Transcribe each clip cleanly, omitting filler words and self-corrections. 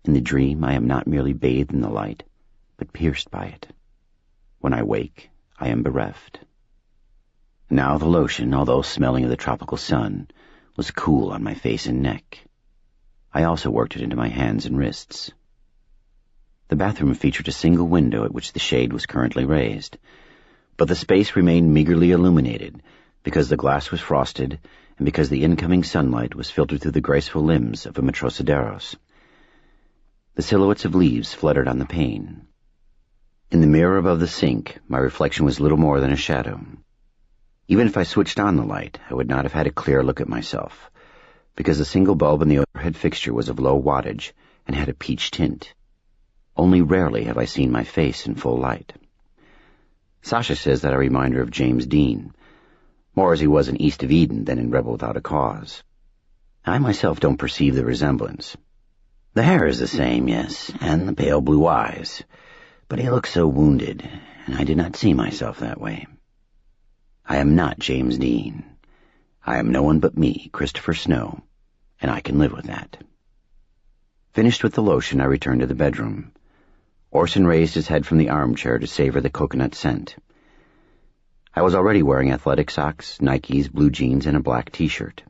In the dream, I am not merely bathed in the light, but pierced by it. When I wake, I am bereft. Now the lotion, although smelling of the tropical sun, was cool on my face and neck. I also worked it into my hands and wrists. The bathroom featured a single window at which the shade was currently raised, but the space remained meagerly illuminated because the glass was frosted and because the incoming sunlight was filtered through the graceful limbs of ametrocedaros. The silhouettes of leaves fluttered on the pane. In the mirror above the sink, my reflection was little more than a shadow. Even if I switched on the light, I would not have had a clear look at myself, because the single bulb in the overhead fixture was of low wattage and had a peach tint. Only rarely have I seen my face in full light. Sasha says that I remind her of James Dean, more as he was in East of Eden than in Rebel Without a Cause. I myself don't perceive the resemblance. The hair is the same, yes, and the pale blue eyes, but he looks so wounded, and I did not see myself that way. I am not James Dean. I am no one but me, Christopher Snow, and I can live with that. Finished with the lotion, I returned to the bedroom. Orson raised his head from the armchair to savor the coconut scent. I was already wearing athletic socks, Nikes, blue jeans, and a black t-shirt.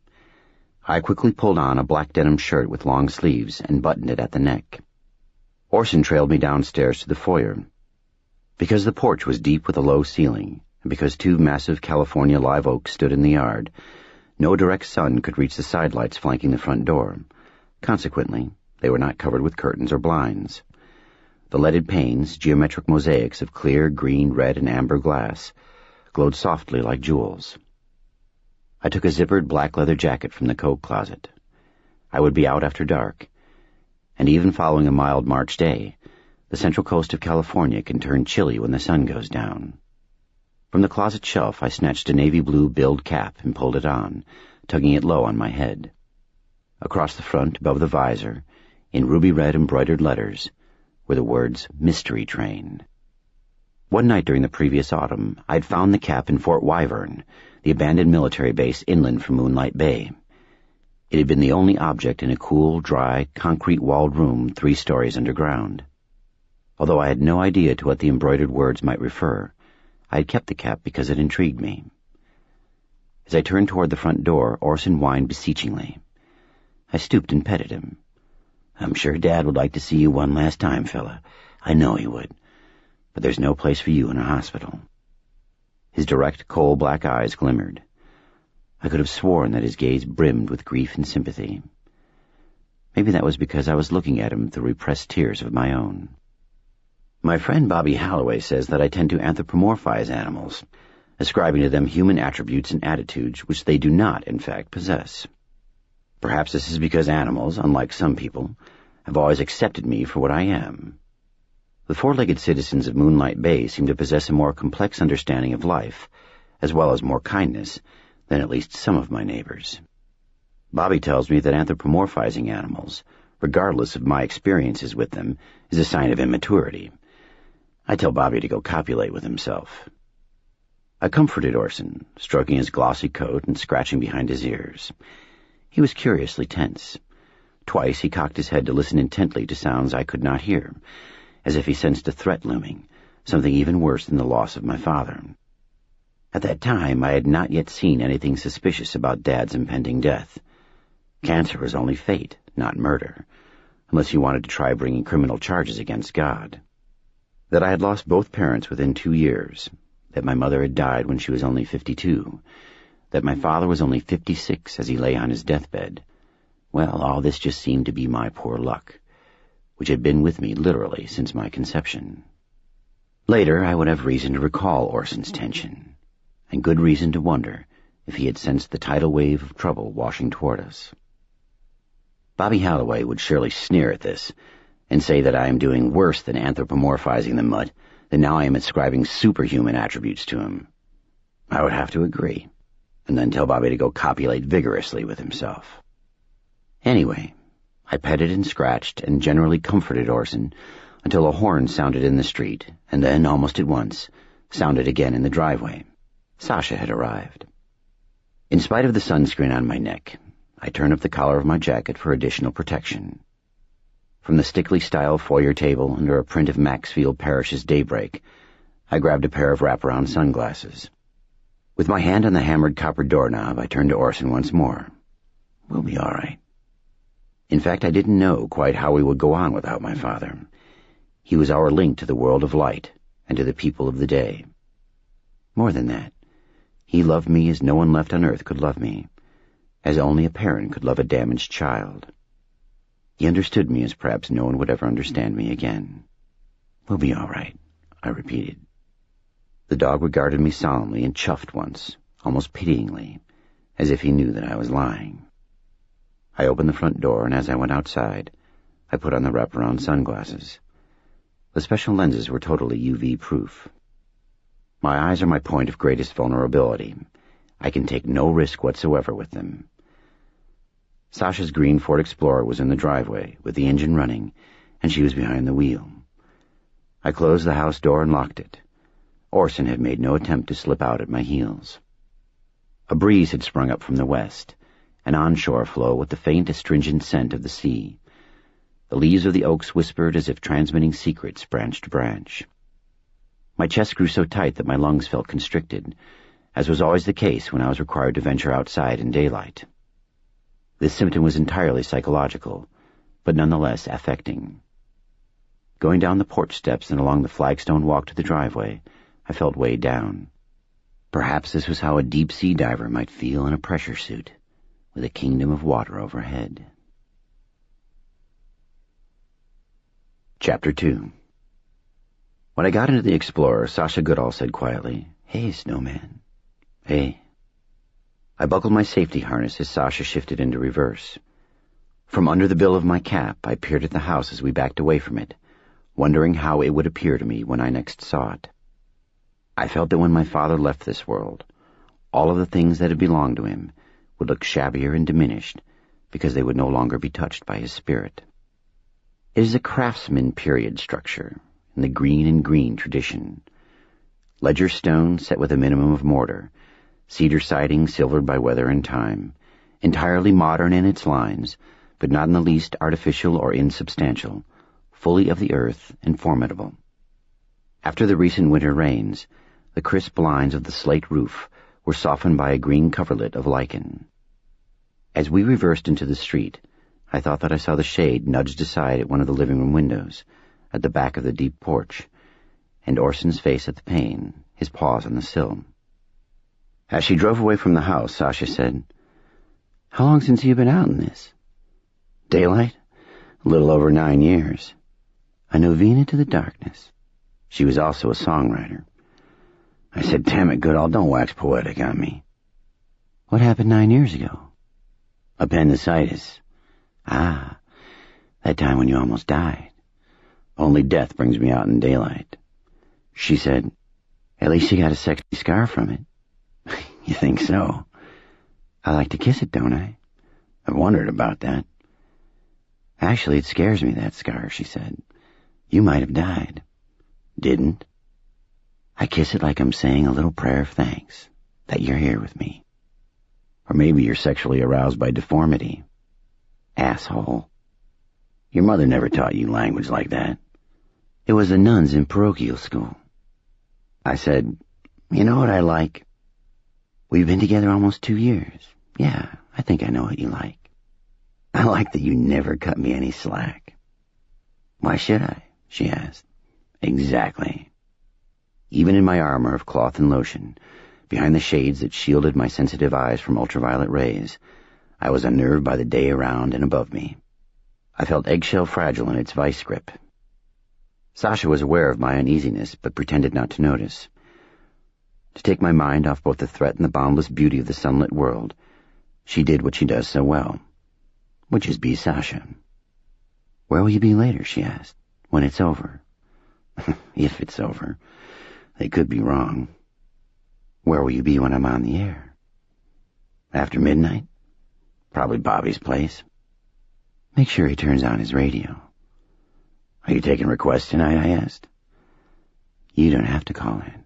I quickly pulled on a black denim shirt with long sleeves and buttoned it at the neck. Orson trailed me downstairs to the foyer. Because the porch was deep with a low ceiling, and because two massive California live oaks stood in the yard, no direct sun could reach the sidelights flanking the front door. Consequently, they were not covered with curtains or blinds. The leaded panes, geometric mosaics of clear green, red, and amber glass, glowed softly like jewels. I took a zippered black leather jacket from the coat closet. I would be out after dark, and even following a mild March day, the central coast of California can turn chilly when the sun goes down. From the closet shelf, I snatched a navy blue billed cap and pulled it on, tugging it low on my head. Across the front, above the visor, in ruby red embroidered letters, were the words Mystery Train. One night during the previous autumn, I'd found the cap in Fort Wyvern, the abandoned military base inland from Moonlight Bay. It had been the only object in a cool, dry, concrete-walled room 3 stories underground. Although I had no idea to what the embroidered words might refer, I had kept the cap because it intrigued me. As I turned toward the front door, Orson whined beseechingly. I stooped and petted him. "I'm sure Dad would like to see you one last time, fella. I know he would. But there's no place for you in a hospital." His direct, coal-black eyes glimmered. I could have sworn that his gaze brimmed with grief and sympathy. Maybe that was because I was looking at him through repressed tears of my own. My friend Bobby Halloway says that I tend to anthropomorphize animals, ascribing to them human attributes and attitudes which they do not, in fact, possess. Perhaps this is because animals, unlike some people, have always accepted me for what I am. The 4-legged citizens of Moonlight Bay seem to possess a more complex understanding of life, as well as more kindness, than at least some of my neighbors. Bobby tells me that anthropomorphizing animals, regardless of my experiences with them, is a sign of immaturity. I tell Bobby to go copulate with himself. I comforted Orson, stroking his glossy coat and scratching behind his ears. He was curiously tense. Twice he cocked his head to listen intently to sounds I could not hear, as if he sensed a threat looming, something even worse than the loss of my father. At that time, I had not yet seen anything suspicious about Dad's impending death. Cancer was only fate, not murder, unless you wanted to try bringing criminal charges against God. That I had lost both parents within 2 years, that my mother had died when she was only 52, that my father was only 56 as he lay on his deathbed. Well, all this just seemed to be my poor luck, which had been with me literally since my conception. Later, I would have reason to recall Orson's tension, and good reason to wonder if he had sensed the tidal wave of trouble washing toward us. Bobby Halloway would surely sneer at this, and say that I am doing worse than anthropomorphizing the mutt, that now I am ascribing superhuman attributes to him. I would have to agree, and then tell Bobby to go copulate vigorously with himself. Anyway, I petted and scratched and generally comforted Orson until a horn sounded in the street, and then, almost at once, sounded again in the driveway. Sasha had arrived. In spite of the sunscreen on my neck, I turned up the collar of my jacket for additional protection. From the Stickley-style foyer table under a print of Maxfield Parrish's Daybreak, I grabbed a pair of wraparound sunglasses. With my hand on the hammered copper doorknob, I turned to Orson once more. We'll be all right. In fact, I didn't know quite how we would go on without my father. He was our link to the world of light and to the people of the day. More than that, he loved me as no one left on earth could love me, as only a parent could love a damaged child. He understood me as perhaps no one would ever understand me again. We'll be all right, I repeated. The dog regarded me solemnly and chuffed once, almost pityingly, as if he knew that I was lying. I opened the front door, and as I went outside, I put on the wraparound sunglasses. The special lenses were totally UV-proof. My eyes are my point of greatest vulnerability. I can take no risk whatsoever with them. Sasha's green Ford Explorer was in the driveway, with the engine running, and she was behind the wheel. I closed the house door and locked it. Orson had made no attempt to slip out at my heels. A breeze had sprung up from the west, an onshore flow with the faint astringent scent of the sea. The leaves of the oaks whispered as if transmitting secrets branch to branch. My chest grew so tight that my lungs felt constricted, as was always the case when I was required to venture outside in daylight. This symptom was entirely psychological, but nonetheless affecting. Going down the porch steps and along the flagstone walk to the driveway, I felt weighed down. Perhaps this was how a deep-sea diver might feel in a pressure suit, with a kingdom of water overhead. Chapter 2. When I got into the Explorer, Sasha Goodall said quietly, "Hey, snowman." "Hey." I buckled my safety harness as Sasha shifted into reverse. From under the bill of my cap, I peered at the house as we backed away from it, wondering how it would appear to me when I next saw it. I felt that when my father left this world, all of the things that had belonged to him would look shabbier and diminished because they would no longer be touched by his spirit. It is a craftsman period structure in the green and green tradition. Ledger stone set with a minimum of mortar, cedar siding silvered by weather and time, entirely modern in its lines, but not in the least artificial or insubstantial, fully of the earth and formidable. After the recent winter rains, the crisp lines of the slate roof were softened by a green coverlet of lichen. As we reversed into the street, I thought that I saw the shade nudged aside at one of the living room windows, at the back of the deep porch, and Orson's face at the pane, his paws on the sill. As she drove away from the house, Sasha said, "How long since you've been out in this?" "Daylight? A little over 9 years. A novena to the darkness." She was also a songwriter. I said, "Damn it, Goodall, don't wax poetic on me." "What happened 9 years ago?" "Appendicitis." "Ah, that time when you almost died." "Only death brings me out in daylight." She said, "At least you got a sexy scar from it." "You think so?" "I like to kiss it, don't I?" "I've wondered about that." "Actually, it scares me, that scar," she said. "You might have died." "Didn't." "I kiss it like I'm saying a little prayer of thanks that you're here with me." "Or maybe you're sexually aroused by deformity." "Asshole. Your mother never taught you language like that." "It was the nuns in parochial school." I said, "You know what I like? We've been together almost 2 years. Yeah, I think I know what you like. I like that you never cut me any slack." "Why should I?" she asked. "Exactly." Even in my armor of cloth and lotion, behind the shades that shielded my sensitive eyes from ultraviolet rays, I was unnerved by the day around and above me. I felt eggshell fragile in its vice grip. Sasha was aware of my uneasiness, but pretended not to notice. To take my mind off both the threat and the boundless beauty of the sunlit world, she did what she does so well, which is be Sasha. "Where will you be later?" she asked. "When it's over?" "If it's over. They could be wrong." "Where will you be when I'm on the air?" "After midnight. Probably Bobby's place." "Make sure he turns on his radio." "Are you taking requests tonight?" I asked. "You don't have to call in.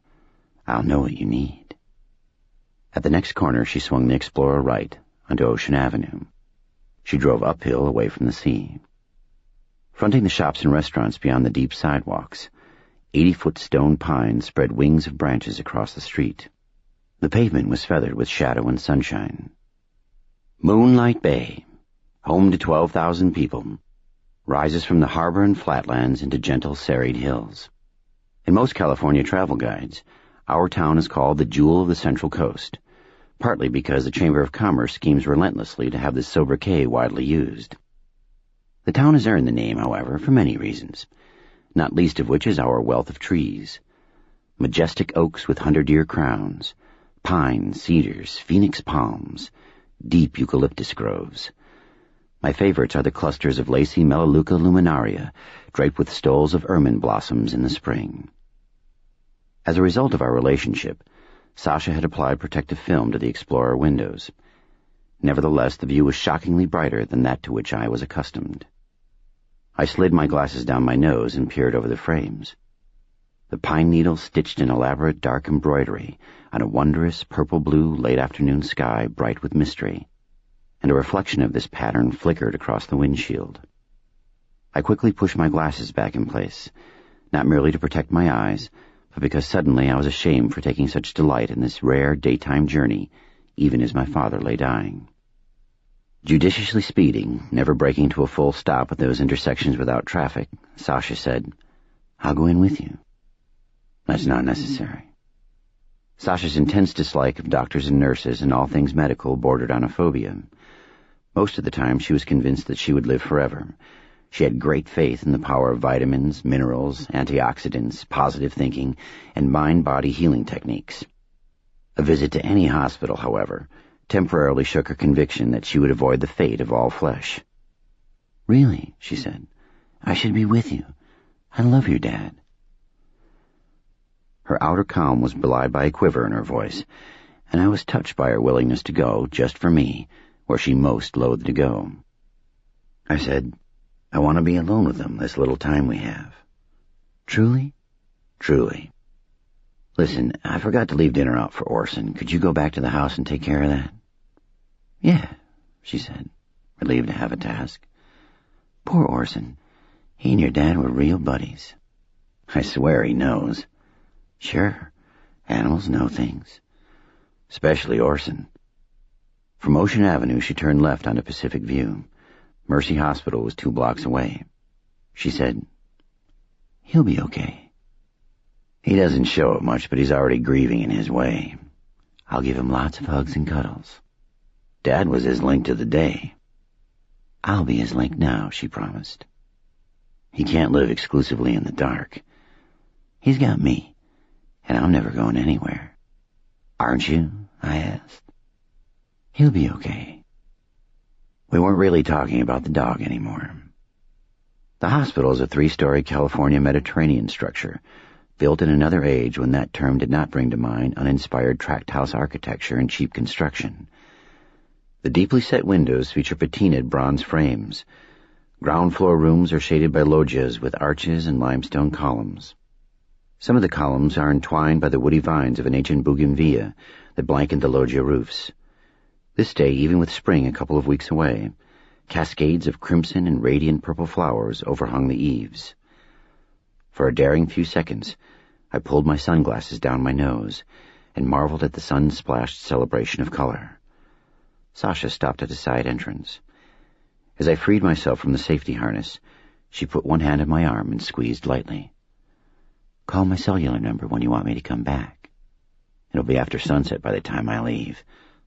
I'll know what you need." At the next corner, she swung the Explorer right onto Ocean Avenue. She drove uphill away from the sea. Fronting the shops and restaurants beyond the deep sidewalks, 80-foot stone pines spread wings of branches across the street. The pavement was feathered with shadow and sunshine. Moonlight Bay, home to 12,000 people, rises from the harbor and flatlands into gentle, serried hills. In most California travel guides, our town is called the Jewel of the Central Coast, partly because the Chamber of Commerce schemes relentlessly to have this sobriquet widely used. The town has earned the name, however, for many reasons, not least of which is our wealth of trees. Majestic oaks with 100-year crowns, pines, cedars, phoenix palms, deep eucalyptus groves. My favorites are the clusters of lacy Melaleuca luminaria, draped with stoles of ermine blossoms in the spring. As a result of our relationship, Sasha had applied protective film to the Explorer windows. Nevertheless, the view was shockingly brighter than that to which I was accustomed. I slid my glasses down my nose and peered over the frames. The pine needles stitched in elaborate dark embroidery on a wondrous purple-blue late-afternoon sky bright with mystery, and a reflection of this pattern flickered across the windshield. I quickly pushed my glasses back in place, not merely to protect my eyes, but because suddenly I was ashamed for taking such delight in this rare daytime journey, even as my father lay dying. Judiciously speeding, never breaking to a full stop at those intersections without traffic, Sasha said, "I'll go in with you." "That's not necessary." Sasha's intense dislike of doctors and nurses and all things medical bordered on a phobia. Most of the time she was convinced that she would live forever. She had great faith in the power of vitamins, minerals, antioxidants, positive thinking, and mind-body healing techniques. A visit to any hospital, however, temporarily shook her conviction that she would avoid the fate of all flesh. "Really," she said, "I should be with you. I love your dad." Her outer calm was belied by a quiver in her voice, and I was touched by her willingness to go, just for me, where she most loathed to go. I said, "I want to be alone with them this little time we have." "Truly?" "Truly. Listen, I forgot to leave dinner out for Orson. Could you go back to the house and take care of that?" "Yeah," she said, relieved to have a task. "Poor Orson. He and your dad were real buddies." "I swear he knows." "Sure. Animals know things. Especially Orson." From Ocean Avenue she turned left onto Pacific View. Mercy Hospital was 2 blocks away. She said, "He'll be okay." "He doesn't show it much, but he's already grieving in his way. I'll give him lots of hugs and cuddles. Dad was his link to the day." "I'll be his link now," she promised. "He can't live exclusively in the dark." "He's got me, and I'm never going anywhere." "Aren't you?" I asked. "He'll be okay." We weren't really talking about the dog anymore. The hospital is a 3-story California Mediterranean structure, built in another age when that term did not bring to mind uninspired tract house architecture and cheap construction. The deeply set windows feature patinaed bronze frames. Ground floor rooms are shaded by loggias with arches and limestone columns. Some of the columns are entwined by the woody vines of an ancient bougainvillea that blanket the loggia roofs. This day, even with spring a couple of weeks away, cascades of crimson and radiant purple flowers overhung the eaves. For a daring few seconds, I pulled my sunglasses down my nose and marveled at the sun-splashed celebration of color. Sasha stopped at a side entrance. As I freed myself from the safety harness, she put one hand on my arm and squeezed lightly. "Call my cellular number when you want me to come back. It'll be after sunset by the time I leave.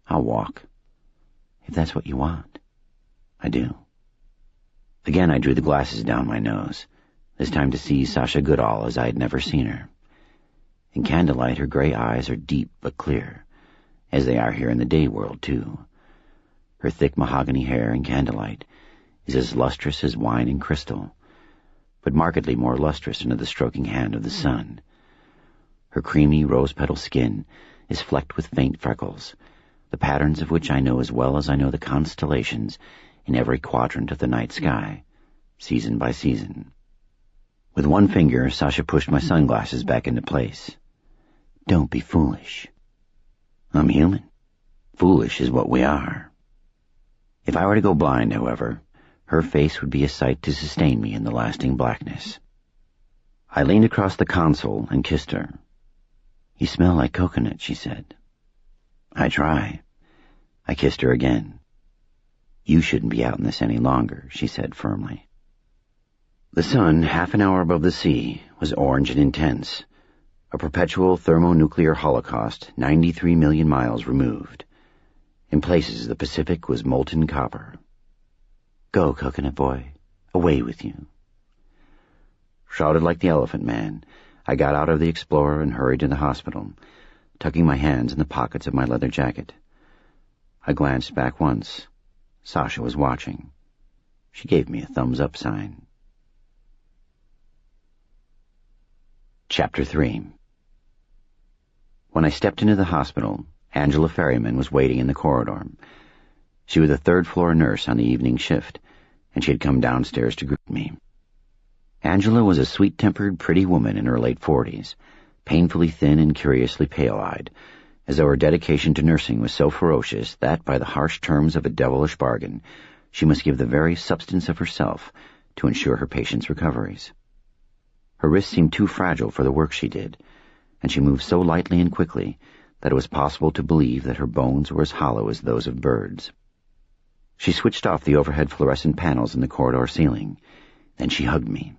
I'll walk." "If that's what you want." "I do." Again I drew the glasses down my nose, this time to see Sasha Goodall as I had never seen her. In candlelight her gray eyes are deep but clear, as they are here in the day world, too. Her thick mahogany hair in candlelight is as lustrous as wine and crystal, but markedly more lustrous under the stroking hand of the sun. Her creamy rose-petal skin is flecked with faint freckles, the patterns of which I know as well as I know the constellations in every quadrant of the night sky, season by season. With one finger, Sasha pushed my sunglasses back into place. "Don't be foolish." "I'm human. Foolish is what we are." If I were to go blind, however, her face would be a sight to sustain me in the lasting blackness. I leaned across the console and kissed her. "You smell like coconut," she said. "I try." I kissed her again. "You shouldn't be out in this any longer," she said firmly. The sun, half an hour above the sea, was orange and intense, a perpetual thermonuclear holocaust 93 million miles removed. In places, the Pacific was molten copper. "Go, coconut boy, away with you." Shrouded like the Elephant Man, I got out of the Explorer and hurried to the hospital, tucking my hands in the pockets of my leather jacket. I glanced back once. Sasha was watching. She gave me a thumbs-up sign. Chapter 3. When I stepped into the hospital, Angela Ferryman was waiting in the corridor. She was a third-floor nurse on the evening shift, and she had come downstairs to greet me. Angela was a sweet-tempered, pretty woman in her late 40s, painfully thin and curiously pale-eyed, as though her dedication to nursing was so ferocious that, by the harsh terms of a devilish bargain, she must give the very substance of herself to ensure her patients' recoveries. Her wrists seemed too fragile for the work she did, and she moved so lightly and quickly that it was possible to believe that her bones were as hollow as those of birds. She switched off the overhead fluorescent panels in the corridor ceiling. Then she hugged me.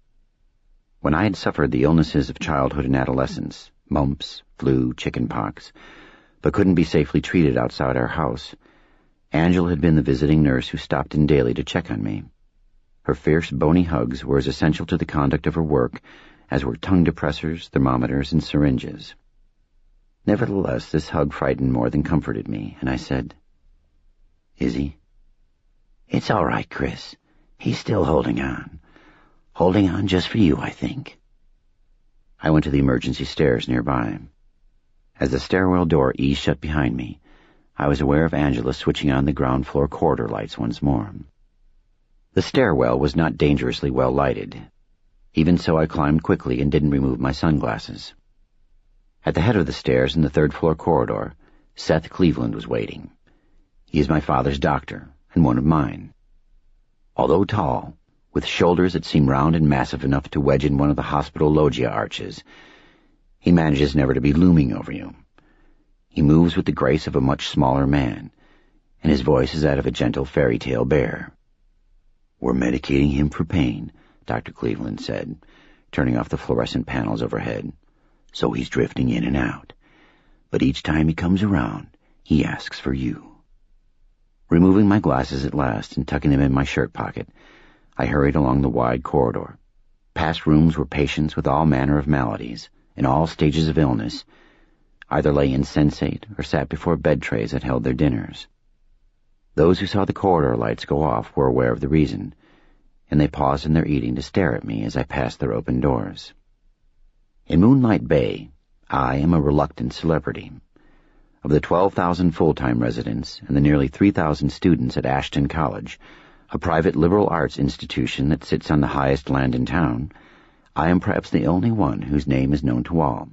When I had suffered the illnesses of childhood and adolescence, mumps, flu, chickenpox, but couldn't be safely treated outside our house, Angela had been the visiting nurse who stopped in daily to check on me. Her fierce, bony hugs were as essential to the conduct of her work as were tongue depressors, thermometers, and syringes. Nevertheless, this hug frightened more than comforted me, and I said, "Is he?" "It's all right, Chris. He's still holding on. Holding on just for you, I think." I went to the emergency stairs nearby. As the stairwell door eased shut behind me, I was aware of Angela switching on the ground floor corridor lights once more. The stairwell was not dangerously well lighted. Even so, I climbed quickly and didn't remove my sunglasses. At the head of the stairs in the third-floor corridor, Seth Cleveland was waiting. He is my father's doctor, and one of mine. Although tall, with shoulders that seem round and massive enough to wedge in one of the hospital loggia arches, he manages never to be looming over you. He moves with the grace of a much smaller man, and his voice is that of a gentle fairy tale bear. "We're medicating him for pain," Dr. Cleveland said, turning off the fluorescent panels overhead. "So he's drifting in and out. But each time he comes around, he asks for you." Removing my glasses at last and tucking them in my shirt pocket, I hurried along the wide corridor, past rooms where patients with all manner of maladies, in all stages of illness, either lay insensate or sat before bed trays that held their dinners. Those who saw the corridor lights go off were aware of the reason, and they paused in their eating to stare at me as I passed their open doors. In Moonlight Bay, I am a reluctant celebrity. Of the 12,000 full-time residents and the nearly 3,000 students at Ashton College, a private liberal arts institution that sits on the highest land in town, I am perhaps the only one whose name is known to all.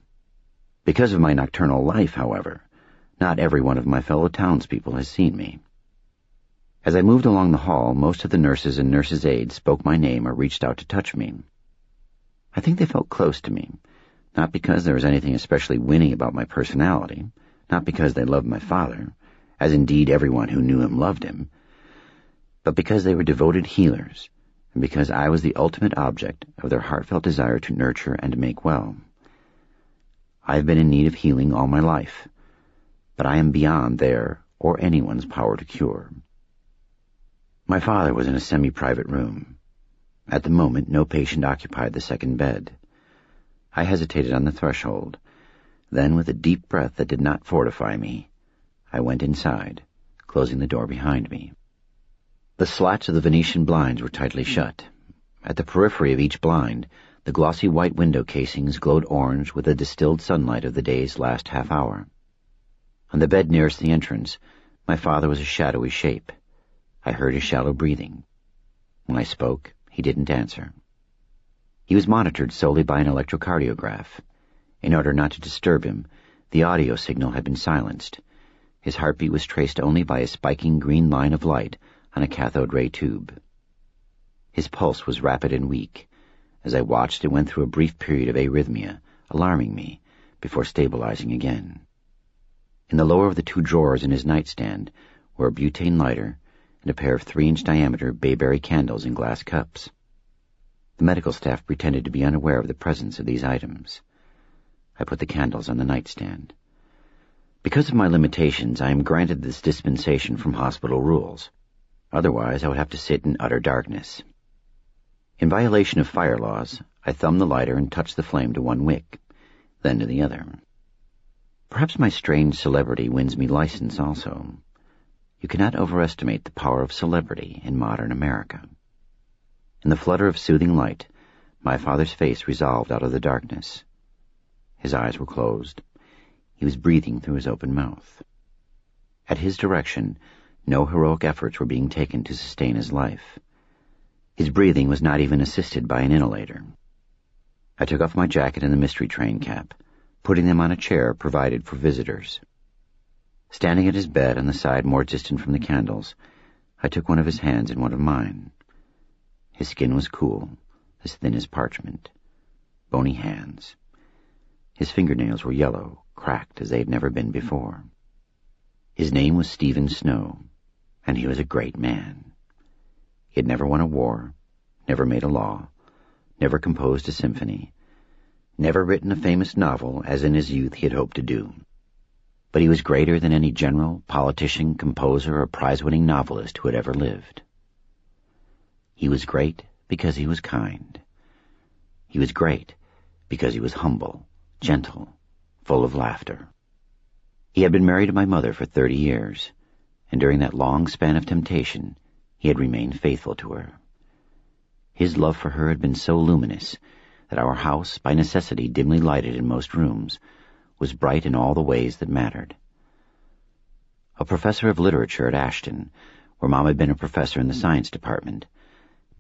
Because of my nocturnal life, however, not every one of my fellow townspeople has seen me. As I moved along the hall, most of the nurses and nurses' aides spoke my name or reached out to touch me. I think they felt close to me, not because there was anything especially winning about my personality, not because they loved my father, as indeed everyone who knew him loved him, but because they were devoted healers, and because I was the ultimate object of their heartfelt desire to nurture and make well. I have been in need of healing all my life, but I am beyond their or anyone's power to cure. My father was in a semi-private room. At the moment, no patient occupied the second bed. I hesitated on the threshold. Then, with a deep breath that did not fortify me, I went inside, closing the door behind me. The slats of the Venetian blinds were tightly shut. At the periphery of each blind, the glossy white window casings glowed orange with the distilled sunlight of the day's last half hour. On the bed nearest the entrance, my father was a shadowy shape. I heard his shallow breathing. When I spoke, he didn't answer. He was monitored solely by an electrocardiograph. In order not to disturb him, the audio signal had been silenced. His heartbeat was traced only by a spiking green line of light on a cathode ray tube. His pulse was rapid and weak. As I watched, it went through a brief period of arrhythmia, alarming me, before stabilizing again. In the lower of the 2 drawers in his nightstand were a butane lighter and a pair of 3-inch diameter bayberry candles in glass cups. The medical staff pretended to be unaware of the presence of these items. I put the candles on the nightstand. Because of my limitations, I am granted this dispensation from hospital rules. Otherwise, I would have to sit in utter darkness. In violation of fire laws, I thumbed the lighter and touched the flame to one wick, then to the other. Perhaps my strange celebrity wins me license also. You cannot overestimate the power of celebrity in modern America. In the flutter of soothing light, my father's face resolved out of the darkness. His eyes were closed. He was breathing through his open mouth. At his direction, no heroic efforts were being taken to sustain his life. His breathing was not even assisted by an inhalator. I took off my jacket and the mystery train cap, putting them on a chair provided for visitors. Standing at his bed on the side more distant from the candles, I took one of his hands in one of mine. His skin was cool, as thin as parchment. Bony hands. His fingernails were yellow, cracked as they had never been before. His name was Stephen Snow, and he was a great man. He had never won a war, never made a law, never composed a symphony, never written a famous novel as in his youth he had hoped to do. But he was greater than any general, politician, composer, or prize-winning novelist who had ever lived. He was great because he was kind. He was great because he was humble, gentle, full of laughter. He had been married to my mother for 30 years, and during that long span of temptation, he had remained faithful to her. His love for her had been so luminous that our house, by necessity dimly lighted in most rooms, was bright in all the ways that mattered. A professor of literature at Ashton, where Mom had been a professor in the science department,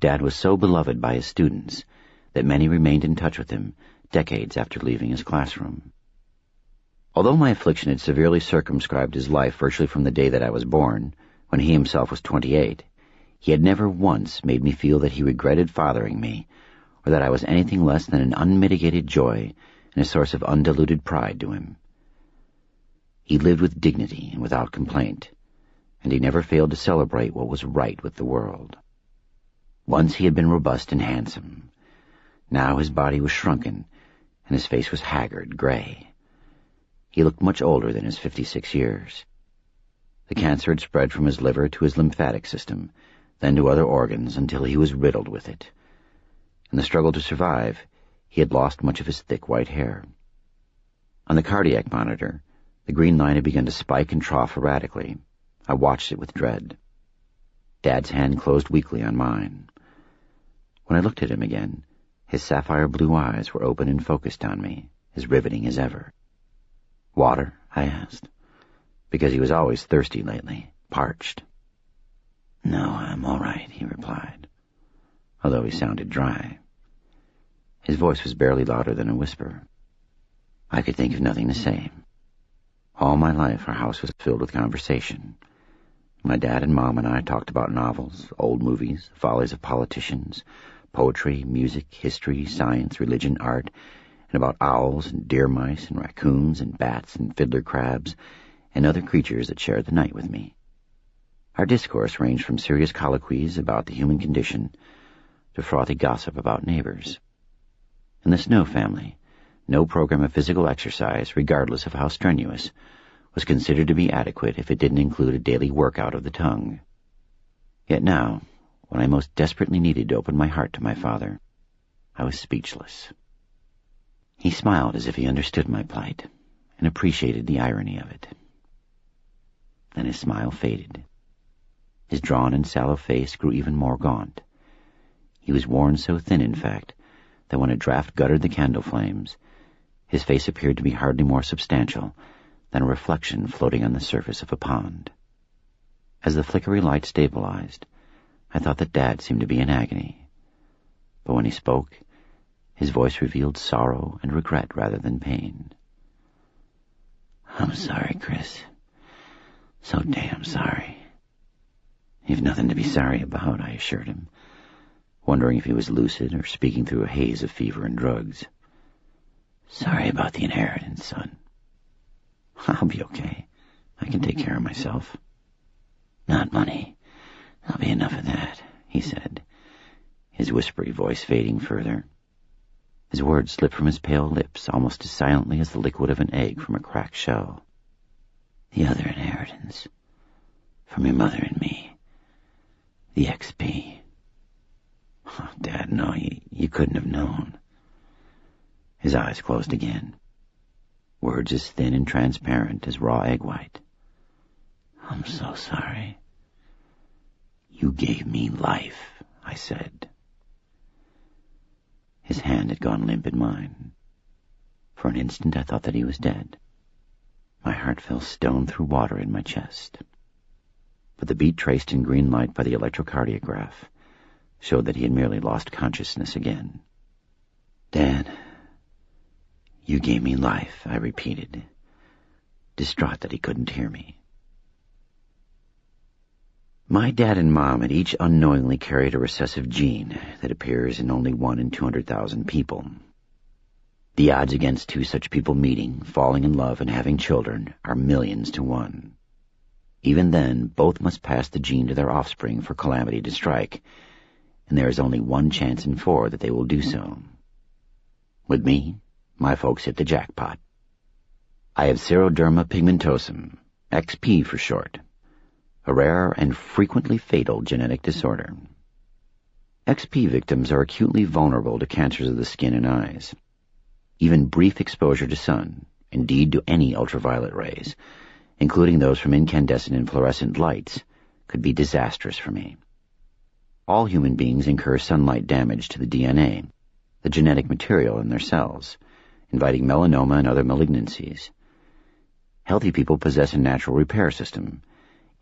Dad was so beloved by his students that many remained in touch with him decades after leaving his classroom. Although my affliction had severely circumscribed his life virtually from the day that I was born, when he himself was 28, he had never once made me feel that he regretted fathering me, or that I was anything less than an unmitigated joy and a source of undiluted pride to him. He lived with dignity and without complaint, and he never failed to celebrate what was right with the world. Once he had been robust and handsome. Now his body was shrunken, and his face was haggard, gray. He looked much older than his 56 years. The cancer had spread from his liver to his lymphatic system, then to other organs until he was riddled with it. In the struggle to survive, he had lost much of his thick white hair. On the cardiac monitor, the green line had begun to spike and trough erratically. I watched it with dread. Dad's hand closed weakly on mine. When I looked at him again, his sapphire blue eyes were open and focused on me, as riveting as ever. "Water?" I asked, because he was always thirsty lately, parched. "No, I'm all right," he replied, although he sounded dry. His voice was barely louder than a whisper. I could think of nothing to say. All my life our house was filled with conversation. My dad and Mom and I talked about novels, old movies, follies of politicians, poetry, music, history, science, religion, art, and about owls and deer mice and raccoons and bats and fiddler crabs and other creatures that shared the night with me. Our discourse ranged from serious colloquies about the human condition to frothy gossip about neighbors. In the Snow family, no program of physical exercise, regardless of how strenuous, was considered to be adequate if it didn't include a daily workout of the tongue. Yet now, when I most desperately needed to open my heart to my father, I was speechless. He smiled as if he understood my plight and appreciated the irony of it. Then his smile faded. His drawn and sallow face grew even more gaunt. He was worn so thin, in fact, that when a draft guttered the candle flames, his face appeared to be hardly more substantial than a reflection floating on the surface of a pond. As the flickery light stabilized, I thought that Dad seemed to be in agony. But when he spoke, his voice revealed sorrow and regret rather than pain. "I'm sorry, Chris. So damn sorry." "You've nothing to be sorry about," I assured him. wondering if he was lucid or speaking through a haze of fever and drugs. "Sorry about the inheritance, son." "I'll be okay. I can take care of myself." "Not money. There'll be enough of that," he said, his whispery voice fading further. His words slipped from his pale lips almost as silently as the liquid of an egg from a cracked shell. "The other inheritance. From your mother and me. The XP. Oh, Dad, no, you couldn't have known." His eyes closed again. Words as thin and transparent as raw egg white. "I'm so sorry." "You gave me life," I said. His hand had gone limp in mine. For an instant I thought that he was dead. My heart fell stone through water in my chest. But the beat traced in green light by the electrocardiograph showed that he had merely lost consciousness again. "Dad, you gave me life," I repeated, distraught that he couldn't hear me. My dad and mom had each unknowingly carried a recessive gene that appears in only 1 in 200,000 people. The odds against two such people meeting, falling in love, and having children are millions to 1. Even then, both must pass the gene to their offspring for calamity to strike, and there is only 1 chance in 4 that they will do so. With me, my folks hit the jackpot. I have xeroderma pigmentosum, XP for short, a rare and frequently fatal genetic disorder. XP victims are acutely vulnerable to cancers of the skin and eyes. Even brief exposure to sun, indeed to any ultraviolet rays, including those from incandescent and fluorescent lights, could be disastrous for me. All human beings incur sunlight damage to the DNA, the genetic material in their cells, inviting melanoma and other malignancies. Healthy people possess a natural repair system,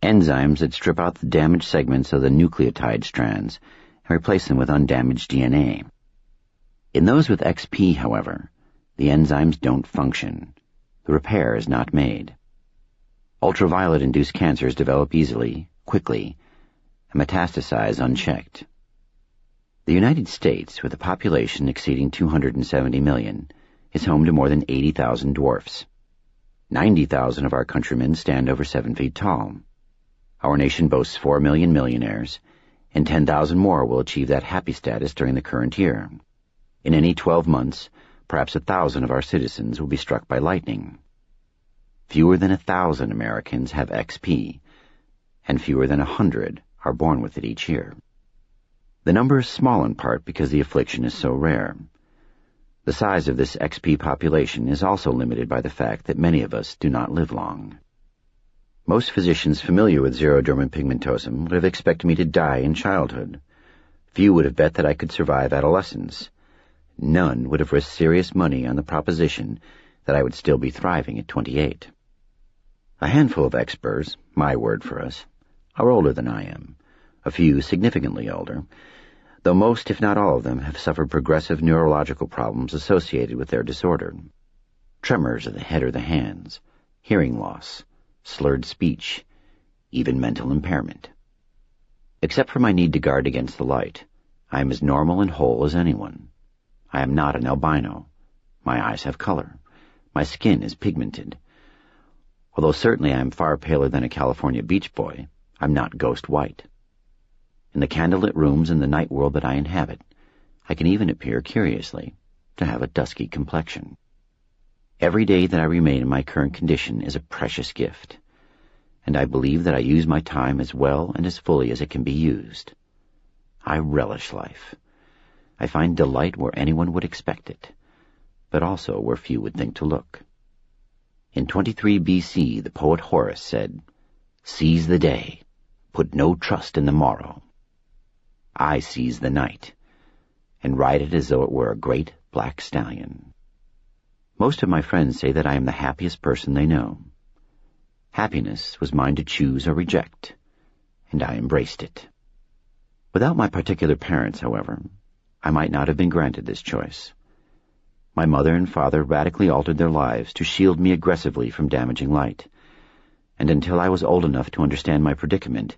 enzymes that strip out the damaged segments of the nucleotide strands and replace them with undamaged DNA. In those with XP, however, the enzymes don't function. The repair is not made. Ultraviolet-induced cancers develop easily, quickly, and metastasize unchecked. The United States, with a population exceeding 270 million, is home to more than 80,000 dwarfs. 90,000 of our countrymen stand over 7 feet tall. Our nation boasts 4 million millionaires, and 10,000 more will achieve that happy status during the current year. In any 12 months, perhaps 1,000 of our citizens will be struck by lightning. Fewer than 1,000 Americans have XP, and fewer than 100 are born with it each year. The number is small in part because the affliction is so rare. The size of this XP population is also limited by the fact that many of us do not live long. Most physicians familiar with xeroderma pigmentosum would have expected me to die in childhood. Few would have bet that I could survive adolescence. None would have risked serious money on the proposition that I would still be thriving at 28. A handful of experts, my word for us, are older than I am, a few significantly older, though most, if not all of them, have suffered progressive neurological problems associated with their disorder. Tremors of the head or the hands, hearing loss, slurred speech, even mental impairment. Except for my need to guard against the light, I am as normal and whole as anyone. I am not an albino. My eyes have color. My skin is pigmented. Although certainly I am far paler than a California beach boy, I'm not ghost white. In the candlelit rooms in the night world that I inhabit, I can even appear, curiously, to have a dusky complexion. Every day that I remain in my current condition is a precious gift, and I believe that I use my time as well and as fully as it can be used. I relish life. I find delight where anyone would expect it, but also where few would think to look. In 23 BC, the poet Horace said, "Seize the day, put no trust in the morrow." I seize the night, and ride it as though it were a great black stallion. Most of my friends say that I am the happiest person they know. Happiness was mine to choose or reject, and I embraced it. Without my particular parents, however, I might not have been granted this choice. My mother and father radically altered their lives to shield me aggressively from damaging light, and until I was old enough to understand my predicament,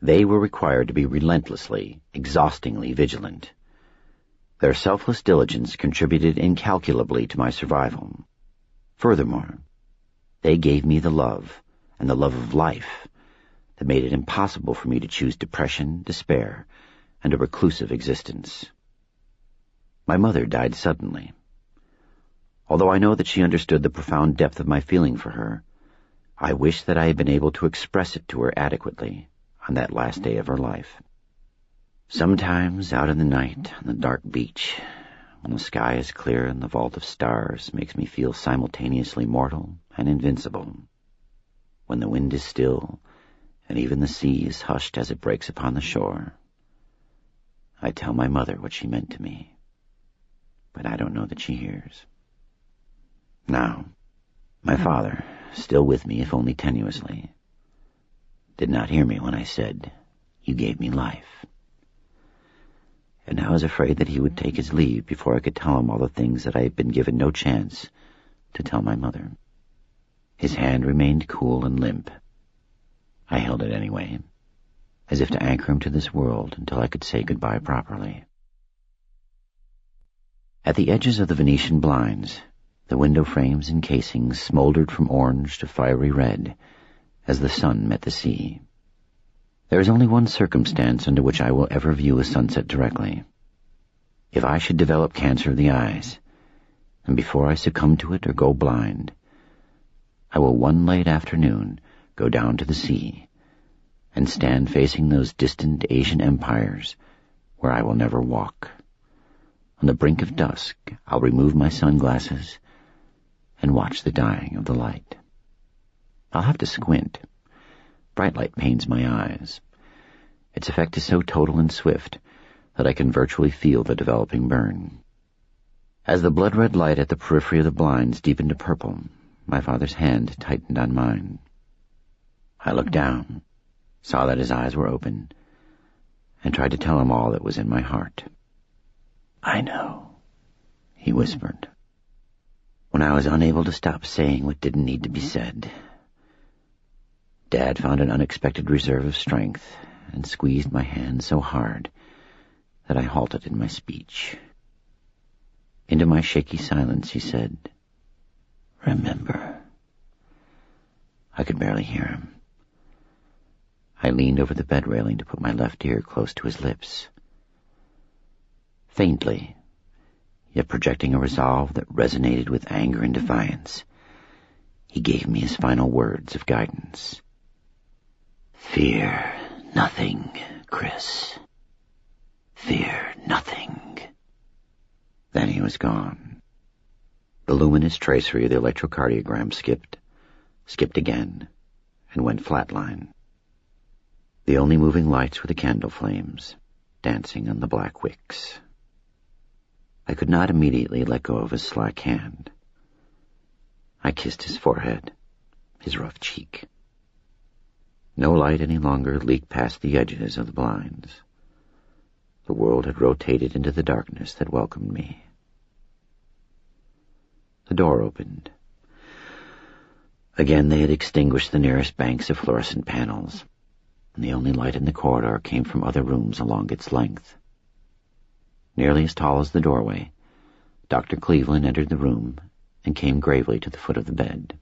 They were required to be relentlessly, exhaustingly vigilant. Their selfless diligence contributed incalculably to my survival. Furthermore, they gave me the love, and the love of life, that made it impossible for me to choose depression, despair, and a reclusive existence. My mother died suddenly. Although I know that she understood the profound depth of my feeling for her, I wish that I had been able to express it to her adequately on that last day of her life. Sometimes, out in the night, on the dark beach, when the sky is clear and the vault of stars makes me feel simultaneously mortal and invincible, when the wind is still and even the sea is hushed as it breaks upon the shore, I tell my mother what she meant to me, but I don't know that she hears. Now, my father, still with me if only tenuously, did not hear me when I said, "You gave me life." And I was afraid that he would take his leave before I could tell him all the things that I had been given no chance to tell my mother. His hand remained cool and limp. I held it anyway, as if to anchor him to this world until I could say goodbye properly. At the edges of the Venetian blinds, the window frames and casings smoldered from orange to fiery red as the sun met the sea. There is only one circumstance under which I will ever view a sunset directly. If I should develop cancer of the eyes, and before I succumb to it or go blind, I will one late afternoon go down to the sea and stand facing those distant Asian empires where I will never walk. On the brink of dusk, I'll remove my sunglasses and watch the dying of the light. I'll have to squint. Bright light pains my eyes. Its effect is so total and swift that I can virtually feel the developing burn. As the blood-red light at the periphery of the blinds deepened to purple, my father's hand tightened on mine. I looked down, saw that his eyes were open, and tried to tell him all that was in my heart. "I know," he whispered. When I was unable to stop saying what didn't need to be said, Dad found an unexpected reserve of strength and squeezed my hand so hard that I halted in my speech. Into my shaky silence he said, "Remember." I could barely hear him. I leaned over the bed railing to put my left ear close to his lips. Faintly, yet projecting a resolve that resonated with anger and defiance, he gave me his final words of guidance. "Fear nothing, Chris. Fear nothing." Then he was gone. The luminous tracery of the electrocardiogram skipped again, and went flatline. The only moving lights were the candle flames, dancing on the black wicks. I could not immediately let go of his slack hand. I kissed his forehead, his rough cheek. No light any longer leaked past the edges of the blinds. The world had rotated into the darkness that welcomed me. The door opened. Again they had extinguished the nearest banks of fluorescent panels, and the only light in the corridor came from other rooms along its length. Nearly as tall as the doorway, Dr. Cleveland entered the room and came gravely to the foot of the bed.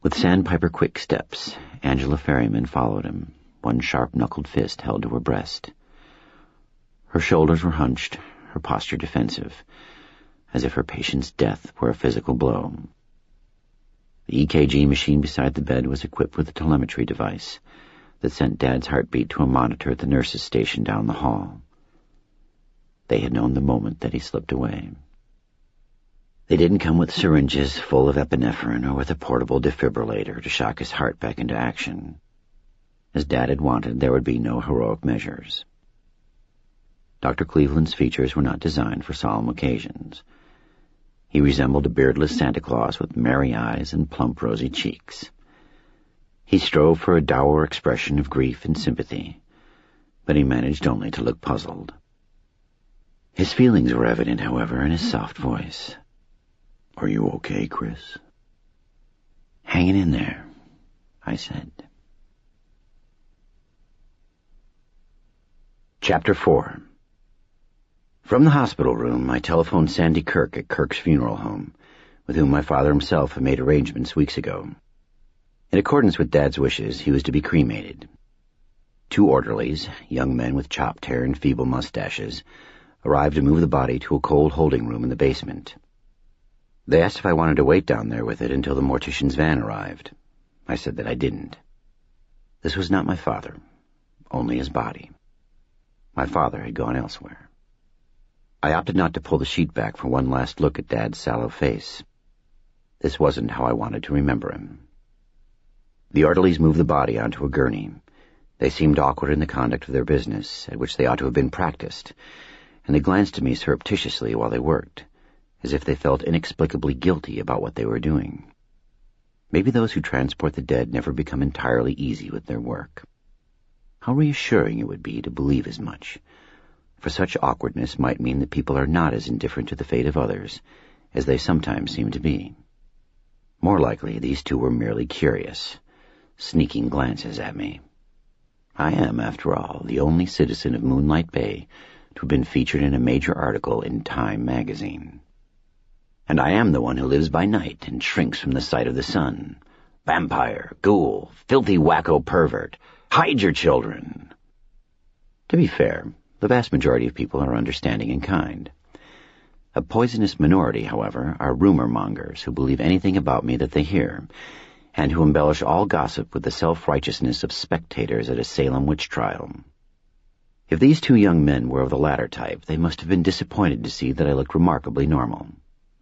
With sandpiper quick steps, Angela Ferryman followed him, one sharp-knuckled fist held to her breast. Her shoulders were hunched, her posture defensive, as if her patient's death were a physical blow. The EKG machine beside the bed was equipped with a telemetry device that sent Dad's heartbeat to a monitor at the nurse's station down the hall. They had known the moment that he slipped away. They didn't come with syringes full of epinephrine or with a portable defibrillator to shock his heart back into action. As Dad had wanted, there would be no heroic measures. Dr. Cleveland's features were not designed for solemn occasions. He resembled a beardless Santa Claus with merry eyes and plump, rosy cheeks. He strove for a dour expression of grief and sympathy, but he managed only to look puzzled. His feelings were evident, however, in his soft voice. "Are you okay, Chris?" "Hanging in there," I said. Chapter 4. From the hospital room, I telephoned Sandy Kirk at Kirk's funeral home, with whom my father himself had made arrangements weeks ago. In accordance with Dad's wishes, he was to be cremated. 2 orderlies, young men with chopped hair and feeble mustaches, arrived to move the body to a cold holding room in the basement. They asked if I wanted to wait down there with it until the mortician's van arrived. I said that I didn't. This was not my father, only his body. My father had gone elsewhere. I opted not to pull the sheet back for one last look at Dad's sallow face. This wasn't how I wanted to remember him. The orderlies moved the body onto a gurney. They seemed awkward in the conduct of their business, at which they ought to have been practiced, and they glanced at me surreptitiously while they worked, as if they felt inexplicably guilty about what they were doing. Maybe those who transport the dead never become entirely easy with their work. How reassuring it would be to believe as much, for such awkwardness might mean that people are not as indifferent to the fate of others as they sometimes seem to be. More likely, these 2 were merely curious, sneaking glances at me. I am, after all, the only citizen of Moonlight Bay to have been featured in a major article in Time magazine. And I am the one who lives by night and shrinks from the sight of the sun. Vampire, ghoul, filthy wacko pervert, hide your children. To be fair, the vast majority of people are understanding and kind. A poisonous minority, however, are rumor-mongers who believe anything about me that they hear, and who embellish all gossip with the self-righteousness of spectators at a Salem witch trial. If these 2 young men were of the latter type, they must have been disappointed to see that I looked remarkably normal.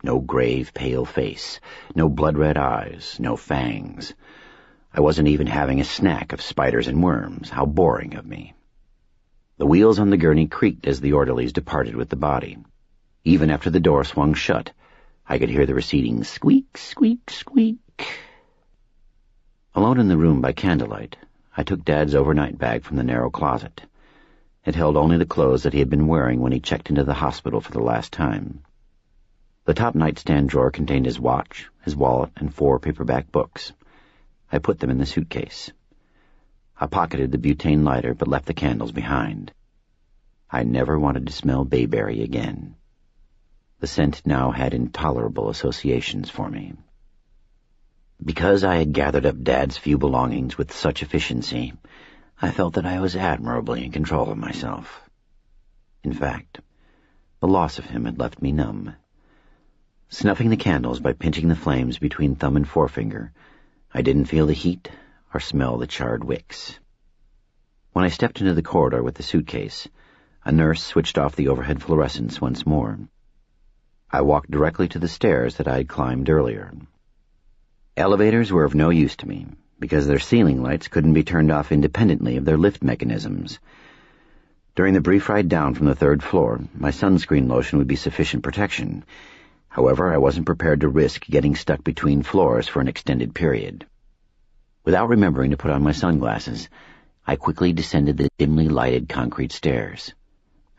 No grave, pale face, no blood-red eyes, no fangs. I wasn't even having a snack of spiders and worms. How boring of me. The wheels on the gurney creaked as the orderlies departed with the body. Even after the door swung shut, I could hear the receding squeak, squeak, squeak. Alone in the room by candlelight, I took Dad's overnight bag from the narrow closet. It held only the clothes that he had been wearing when he checked into the hospital for the last time. The top nightstand drawer contained his watch, his wallet, and 4 paperback books. I put them in the suitcase. I pocketed the butane lighter but left the candles behind. I never wanted to smell bayberry again. The scent now had intolerable associations for me. Because I had gathered up Dad's few belongings with such efficiency, I felt that I was admirably in control of myself. In fact, the loss of him had left me numb. Snuffing the candles by pinching the flames between thumb and forefinger, I didn't feel the heat or smell the charred wicks. When I stepped into the corridor with the suitcase, a nurse switched off the overhead fluorescents once more. I walked directly to the stairs that I had climbed earlier. Elevators were of no use to me, because their ceiling lights couldn't be turned off independently of their lift mechanisms. During the brief ride down from the 3rd floor, my sunscreen lotion would be sufficient protection. However, I wasn't prepared to risk getting stuck between floors for an extended period. Without remembering to put on my sunglasses, I quickly descended the dimly lighted concrete stairs,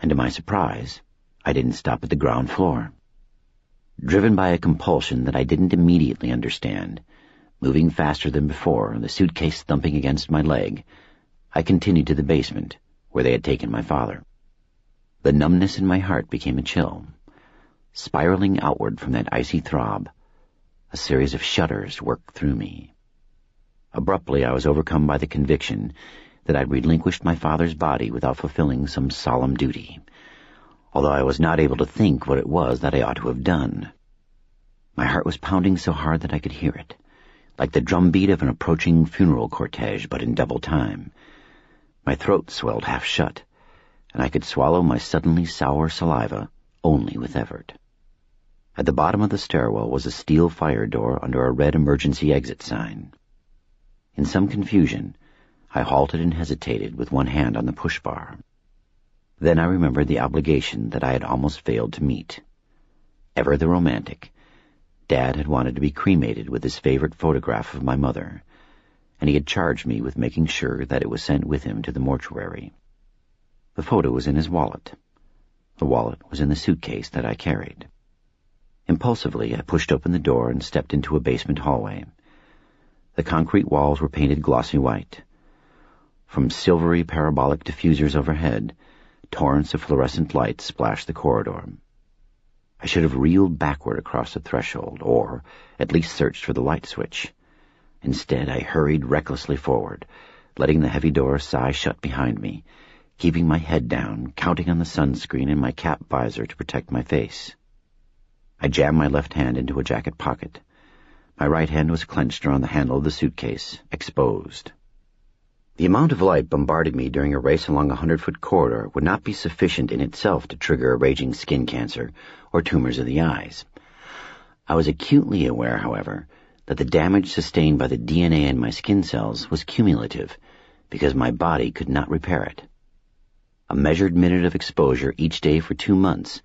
and to my surprise, I didn't stop at the ground floor. Driven by a compulsion that I didn't immediately understand, moving faster than before, the suitcase thumping against my leg, I continued to the basement, where they had taken my father. The numbness in my heart became a chill. Spiraling outward from that icy throb, a series of shudders worked through me. Abruptly, I was overcome by the conviction that I'd relinquished my father's body without fulfilling some solemn duty, although I was not able to think what it was that I ought to have done. My heart was pounding so hard that I could hear it, like the drumbeat of an approaching funeral cortege, but in double time. My throat swelled half shut, and I could swallow my suddenly sour saliva only with effort. At the bottom of the stairwell was a steel fire door under a red emergency exit sign. In some confusion, I halted and hesitated with one hand on the push bar. Then I remembered the obligation that I had almost failed to meet. Ever the romantic, Dad had wanted to be cremated with his favorite photograph of my mother, and he had charged me with making sure that it was sent with him to the mortuary. The photo was in his wallet. The wallet was in the suitcase that I carried. Impulsively, I pushed open the door and stepped into a basement hallway. The concrete walls were painted glossy white. From silvery parabolic diffusers overhead, Torrents of fluorescent light splashed the corridor. I should have reeled backward across the threshold, or at least searched for the light switch. Instead, I hurried recklessly forward, letting the heavy door sigh shut behind me, keeping my head down, counting on the sunscreen and my cap visor to protect my face. I jammed my left hand into a jacket pocket. My right hand was clenched around the handle of the suitcase, exposed. The amount of light bombarding me during a race along a 100-foot corridor would not be sufficient in itself to trigger a raging skin cancer or tumors of the eyes. I was acutely aware, however, that the damage sustained by the DNA in my skin cells was cumulative, because my body could not repair it. A measured minute of exposure each day for 2 months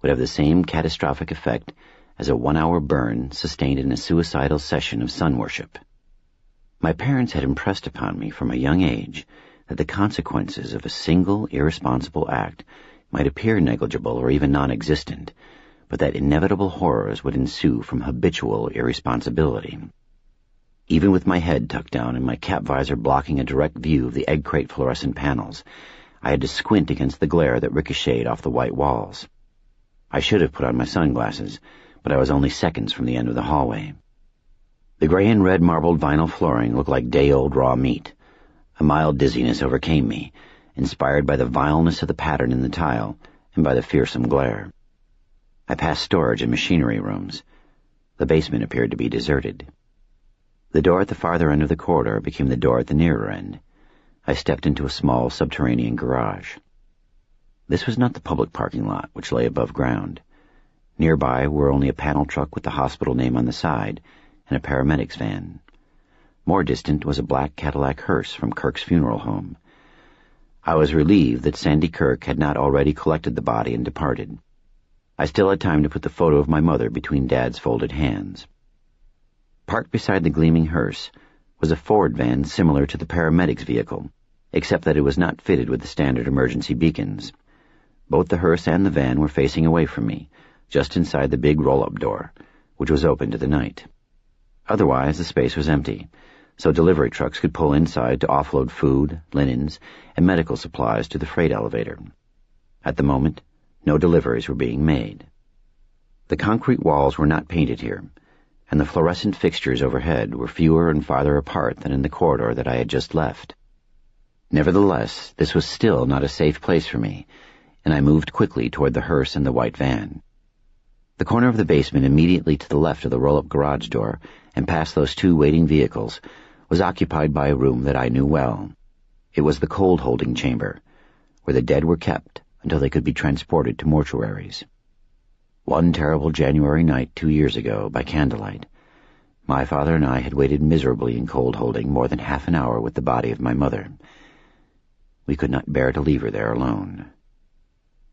would have the same catastrophic effect as a 1-hour burn sustained in a suicidal session of sun worship. My parents had impressed upon me from a young age that the consequences of a single irresponsible act might appear negligible or even non-existent, but that inevitable horrors would ensue from habitual irresponsibility. Even with my head tucked down and my cap visor blocking a direct view of the egg crate fluorescent panels, I had to squint against the glare that ricocheted off the white walls. I should have put on my sunglasses, but I was only seconds from the end of the hallway. The gray and red marbled vinyl flooring looked like day-old raw meat. A mild dizziness overcame me, inspired by the vileness of the pattern in the tile and by the fearsome glare. I passed storage and machinery rooms. The basement appeared to be deserted. The door at the farther end of the corridor became the door at the nearer end. I stepped into a small subterranean garage. This was not the public parking lot, which lay above ground. Nearby were only a panel truck with the hospital name on the side and a paramedic's van. More distant was a black Cadillac hearse from Kirk's funeral home. I was relieved that Sandy Kirk had not already collected the body and departed. I still had time to put the photo of my mother between Dad's folded hands. Parked beside the gleaming hearse was a Ford van similar to the paramedic's vehicle, except that it was not fitted with the standard emergency beacons. Both the hearse and the van were facing away from me, just inside the big roll-up door, which was open to the night. Otherwise, the space was empty, so delivery trucks could pull inside to offload food, linens, and medical supplies to the freight elevator. At the moment, no deliveries were being made. The concrete walls were not painted here, and the fluorescent fixtures overhead were fewer and farther apart than in the corridor that I had just left. Nevertheless, this was still not a safe place for me, and I moved quickly toward the hearse and the white van. The corner of the basement immediately to the left of the roll-up garage door and past those 2 waiting vehicles was occupied by a room that I knew well. It was the cold-holding chamber, where the dead were kept until they could be transported to mortuaries. One terrible January night 2 years ago, by candlelight, my father and I had waited miserably in cold-holding more than half an hour with the body of my mother. We could not bear to leave her there alone.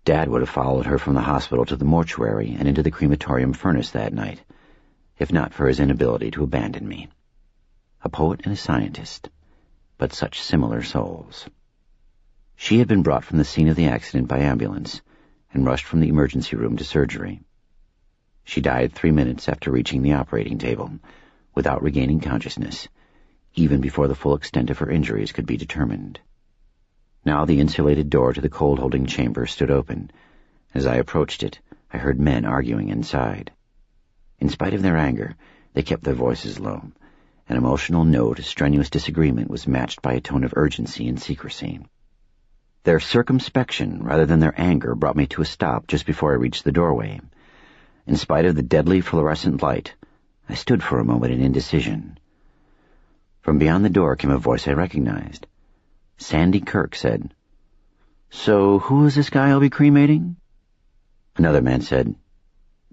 Dad would have followed her from the hospital to the mortuary and into the crematorium furnace that night, if not for his inability to abandon me. A poet and a scientist, but such similar souls. She had been brought from the scene of the accident by ambulance and rushed from the emergency room to surgery. She died 3 minutes after reaching the operating table, without regaining consciousness, even before the full extent of her injuries could be determined. Now the insulated door to the cold-holding chamber stood open. As I approached it, I heard men arguing inside. In spite of their anger, they kept their voices low. An emotional note of strenuous disagreement was matched by a tone of urgency and secrecy. Their circumspection, rather than their anger, brought me to a stop just before I reached the doorway. In spite of the deadly fluorescent light, I stood for a moment in indecision. From beyond the door came a voice I recognized. Sandy Kirk said, "So who is this guy I'll be cremating?" Another man said,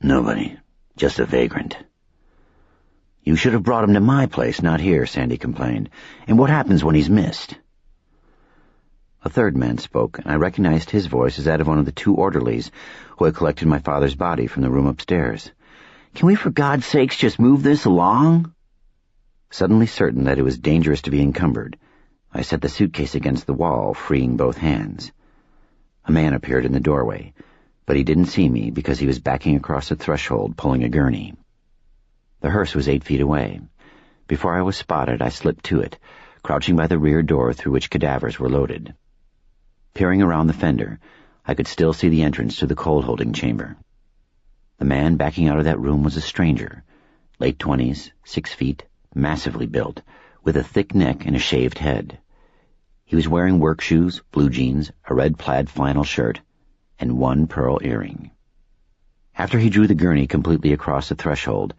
"Nobody, just a vagrant." "You should have brought him to my place, not here," Sandy complained. "And what happens when he's missed?" A third man spoke, and I recognized his voice as that of one of the 2 orderlies who had collected my father's body from the room upstairs. "Can we for God's sakes just move this along?" Suddenly certain that it was dangerous to be encumbered, I set the suitcase against the wall, freeing both hands. A man appeared in the doorway, but he didn't see me because he was backing across the threshold, pulling a gurney. The hearse was 8 feet away. Before I was spotted, I slipped to it, crouching by the rear door through which cadavers were loaded. Peering around the fender, I could still see the entrance to the coal-holding chamber. The man backing out of that room was a stranger, late 20s, 6 feet, massively built, with a thick neck and a shaved head. He was wearing work shoes, blue jeans, a red plaid flannel shirt, and one pearl earring. After he drew the gurney completely across the threshold,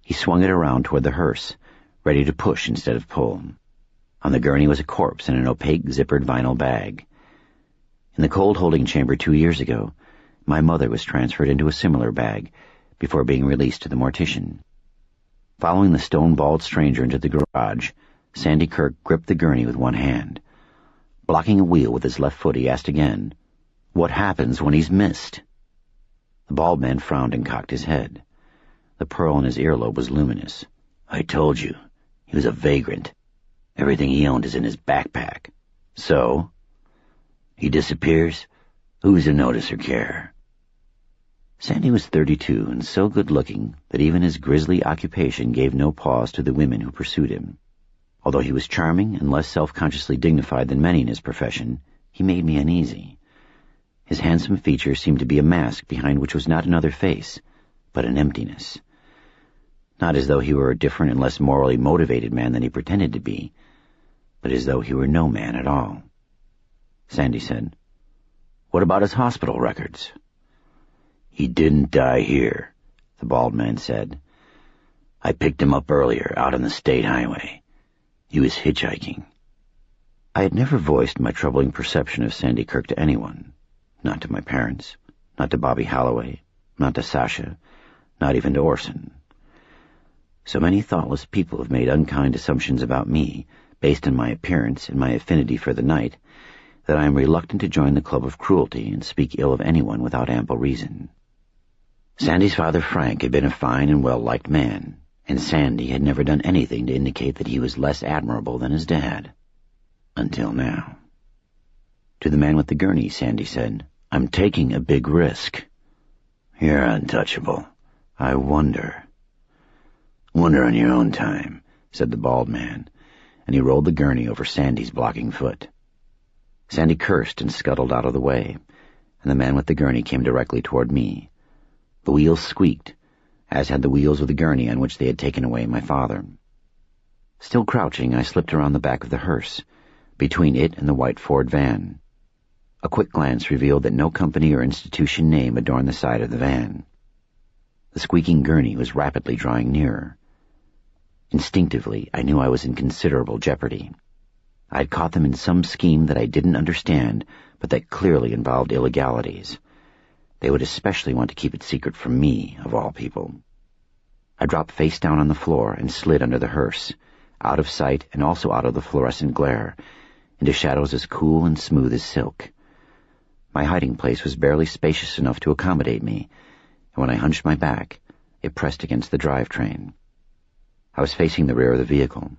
he swung it around toward the hearse, ready to push instead of pull. On the gurney was a corpse in an opaque zippered vinyl bag. In the cold-holding chamber 2 years ago, my mother was transferred into a similar bag before being released to the mortician. Following the stone-bald stranger into the garage, Sandy Kirk gripped the gurney with one hand. Blocking a wheel with his left foot, he asked again, "What happens when he's missed?" The bald man frowned and cocked his head. The pearl in his earlobe was luminous. "I told you, he was a vagrant. Everything he owned is in his backpack. So? He disappears? Who's to notice or care?" Sandy was 32 and so good-looking that even his grisly occupation gave no pause to the women who pursued him. Although he was charming and less self-consciously dignified than many in his profession, he made me uneasy. His handsome features seemed to be a mask behind which was not another face, but an emptiness. Not as though he were a different and less morally motivated man than he pretended to be, but as though he were no man at all. Sandy said, "What about his hospital records?" "He didn't die here," the bald man said. "I picked him up earlier, out on the state highway. He was hitchhiking." I had never voiced my troubling perception of Sandy Kirk to anyone. Not to my parents, not to Bobby Holloway, not to Sasha, not even to Orson. So many thoughtless people have made unkind assumptions about me, based on my appearance and my affinity for the night, that I am reluctant to join the club of cruelty and speak ill of anyone without ample reason. Sandy's father Frank had been a fine and well-liked man, and Sandy had never done anything to indicate that he was less admirable than his dad. Until now. To the man with the gurney, Sandy said, "I'm taking a big risk." "You're untouchable. I wonder." "Wonder on your own time," said the bald man, and he rolled the gurney over Sandy's blocking foot. Sandy cursed and scuttled out of the way, and the man with the gurney came directly toward me. The wheels squeaked, as had the wheels of the gurney on which they had taken away my father. Still crouching, I slipped around the back of the hearse, between it and the white Ford van. A quick glance revealed that no company or institution name adorned the side of the van. The squeaking gurney was rapidly drawing nearer. Instinctively, I knew I was in considerable jeopardy. I had caught them in some scheme that I didn't understand, but that clearly involved illegalities. They would especially want to keep it secret from me, of all people. I dropped face down on the floor and slid under the hearse, out of sight and also out of the fluorescent glare, into shadows as cool and smooth as silk. My hiding place was barely spacious enough to accommodate me, and when I hunched my back, it pressed against the drivetrain. I was facing the rear of the vehicle.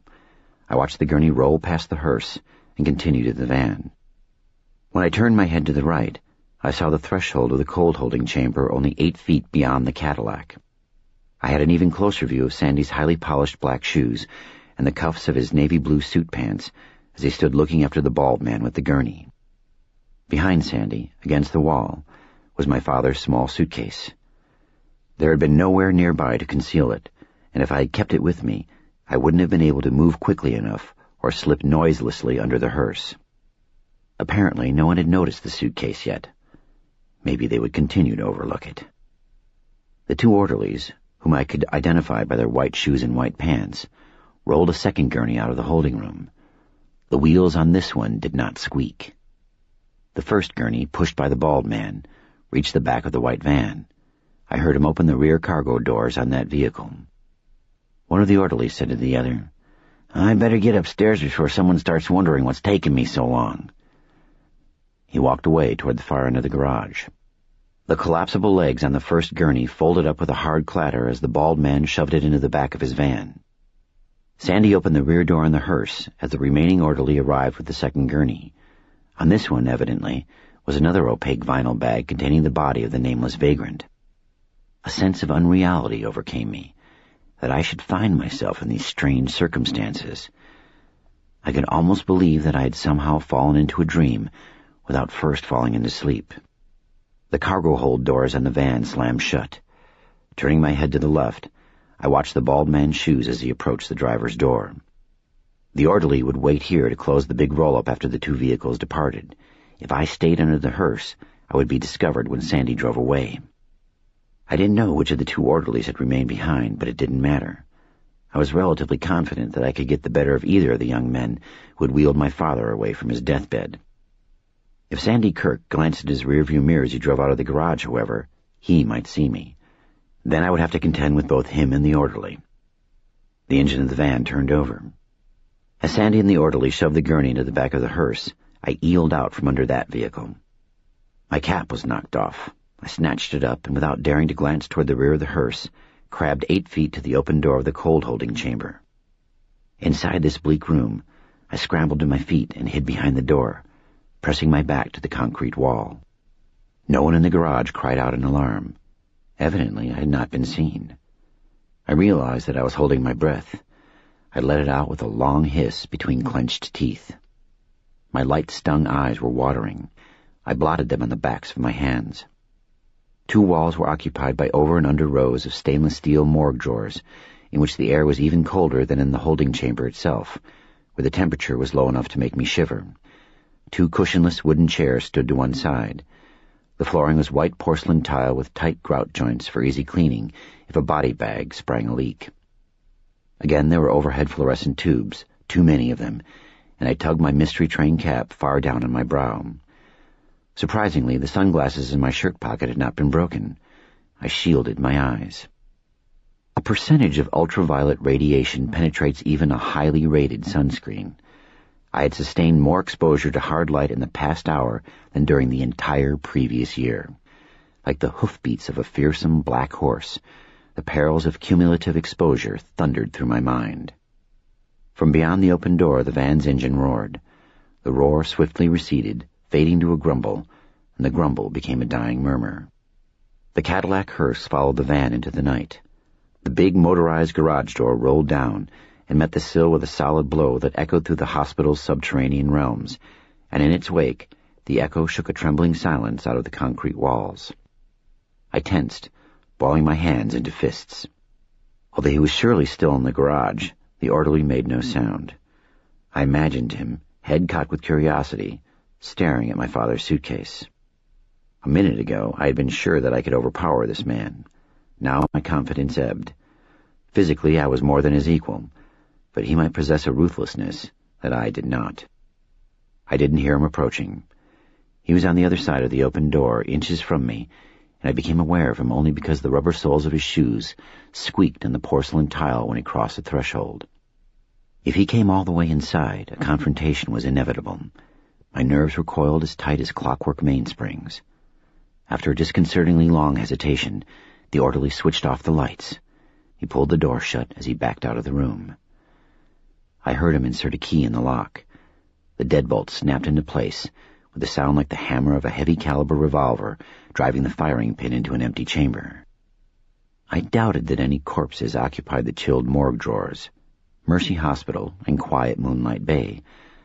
I watched the gurney roll past the hearse and continue to the van. When I turned my head to the right, I saw the threshold of the cold-holding chamber only 8 feet beyond the Cadillac. I had an even closer view of Sandy's highly polished black shoes and the cuffs of his navy blue suit pants as he stood looking after the bald man with the gurney. Behind Sandy, against the wall, was my father's small suitcase. There had been nowhere nearby to conceal it, and if I had kept it with me, I wouldn't have been able to move quickly enough or slip noiselessly under the hearse. Apparently, no one had noticed the suitcase yet. Maybe they would continue to overlook it. The 2 orderlies, whom I could identify by their white shoes and white pants, rolled a second gurney out of the holding room. The wheels on this one did not squeak. The first gurney, pushed by the bald man, reached the back of the white van. I heard him open the rear cargo doors on that vehicle. One of the orderlies said to the other, "I better get upstairs before someone starts wondering what's taken me so long." He walked away toward the far end of the garage. The collapsible legs on the first gurney folded up with a hard clatter as the bald man shoved it into the back of his van. Sandy opened the rear door in the hearse as the remaining orderly arrived with the second gurney. On this one, evidently, was another opaque vinyl bag containing the body of the nameless vagrant. A sense of unreality overcame me, that I should find myself in these strange circumstances. I could almost believe that I had somehow fallen into a dream without first falling into sleep. The cargo hold doors on the van slammed shut. Turning my head to the left, I watched the bald man's shoes as he approached the driver's door. The orderly would wait here to close the big roll-up after the two vehicles departed. If I stayed under the hearse, I would be discovered when Sandy drove away. I didn't know which of the two orderlies had remained behind, but it didn't matter. I was relatively confident that I could get the better of either of the young men who had wheeled my father away from his deathbed. If Sandy Kirk glanced at his rearview mirror as he drove out of the garage, however, he might see me. Then I would have to contend with both him and the orderly. The engine of the van turned over. As Sandy and the orderly shoved the gurney into the back of the hearse, I eeled out from under that vehicle. My cap was knocked off. I snatched it up, and without daring to glance toward the rear of the hearse, crabbed 8 feet to the open door of the cold-holding chamber. Inside this bleak room, I scrambled to my feet and hid behind the door, pressing my back to the concrete wall. No one in the garage cried out in alarm. Evidently, I had not been seen. I realized that I was holding my breath. I let it out with a long hiss between clenched teeth. My light-stung eyes were watering. I blotted them on the backs of my hands. 2 walls were occupied by over and under rows of stainless steel morgue drawers, in which the air was even colder than in the holding chamber itself, where the temperature was low enough to make me shiver. 2 cushionless wooden chairs stood to one side. The flooring was white porcelain tile with tight grout joints for easy cleaning if a body bag sprang a leak. Again there were overhead fluorescent tubes, too many of them, and I tugged my mystery train cap far down on my brow. Surprisingly, the sunglasses in my shirt pocket had not been broken. I shielded my eyes. A percentage of ultraviolet radiation penetrates even a highly rated sunscreen. I had sustained more exposure to hard light in the past hour than during the entire previous year. Like the hoofbeats of a fearsome black horse, the perils of cumulative exposure thundered through my mind. From beyond the open door, the van's engine roared. The roar swiftly receded, fading to a grumble, and the grumble became a dying murmur. The Cadillac hearse followed the van into the night. The big motorized garage door rolled down and met the sill with a solid blow that echoed through the hospital's subterranean realms, and in its wake the echo shook a trembling silence out of the concrete walls. I tensed, balling my hands into fists. Although he was surely still in the garage, the orderly made no sound. I imagined him, head caught with curiosity, staring at my father's suitcase. A minute ago I had been sure that I could overpower this man. Now my confidence ebbed. Physically I was more than his equal, but he might possess a ruthlessness that I did not. I didn't hear him approaching. He was on the other side of the open door, inches from me, and I became aware of him only because the rubber soles of his shoes squeaked on the porcelain tile when he crossed the threshold. If he came all the way inside, a confrontation was inevitable. My nerves were coiled as tight as clockwork mainsprings. After a disconcertingly long hesitation, the orderly switched off the lights. He pulled the door shut as he backed out of the room. I heard him insert a key in the lock. The deadbolt snapped into place, with a sound like the hammer of a heavy-caliber revolver driving the firing pin into an empty chamber. I doubted that any corpses occupied the chilled morgue drawers. Mercy Hospital and quiet Moonlight Bay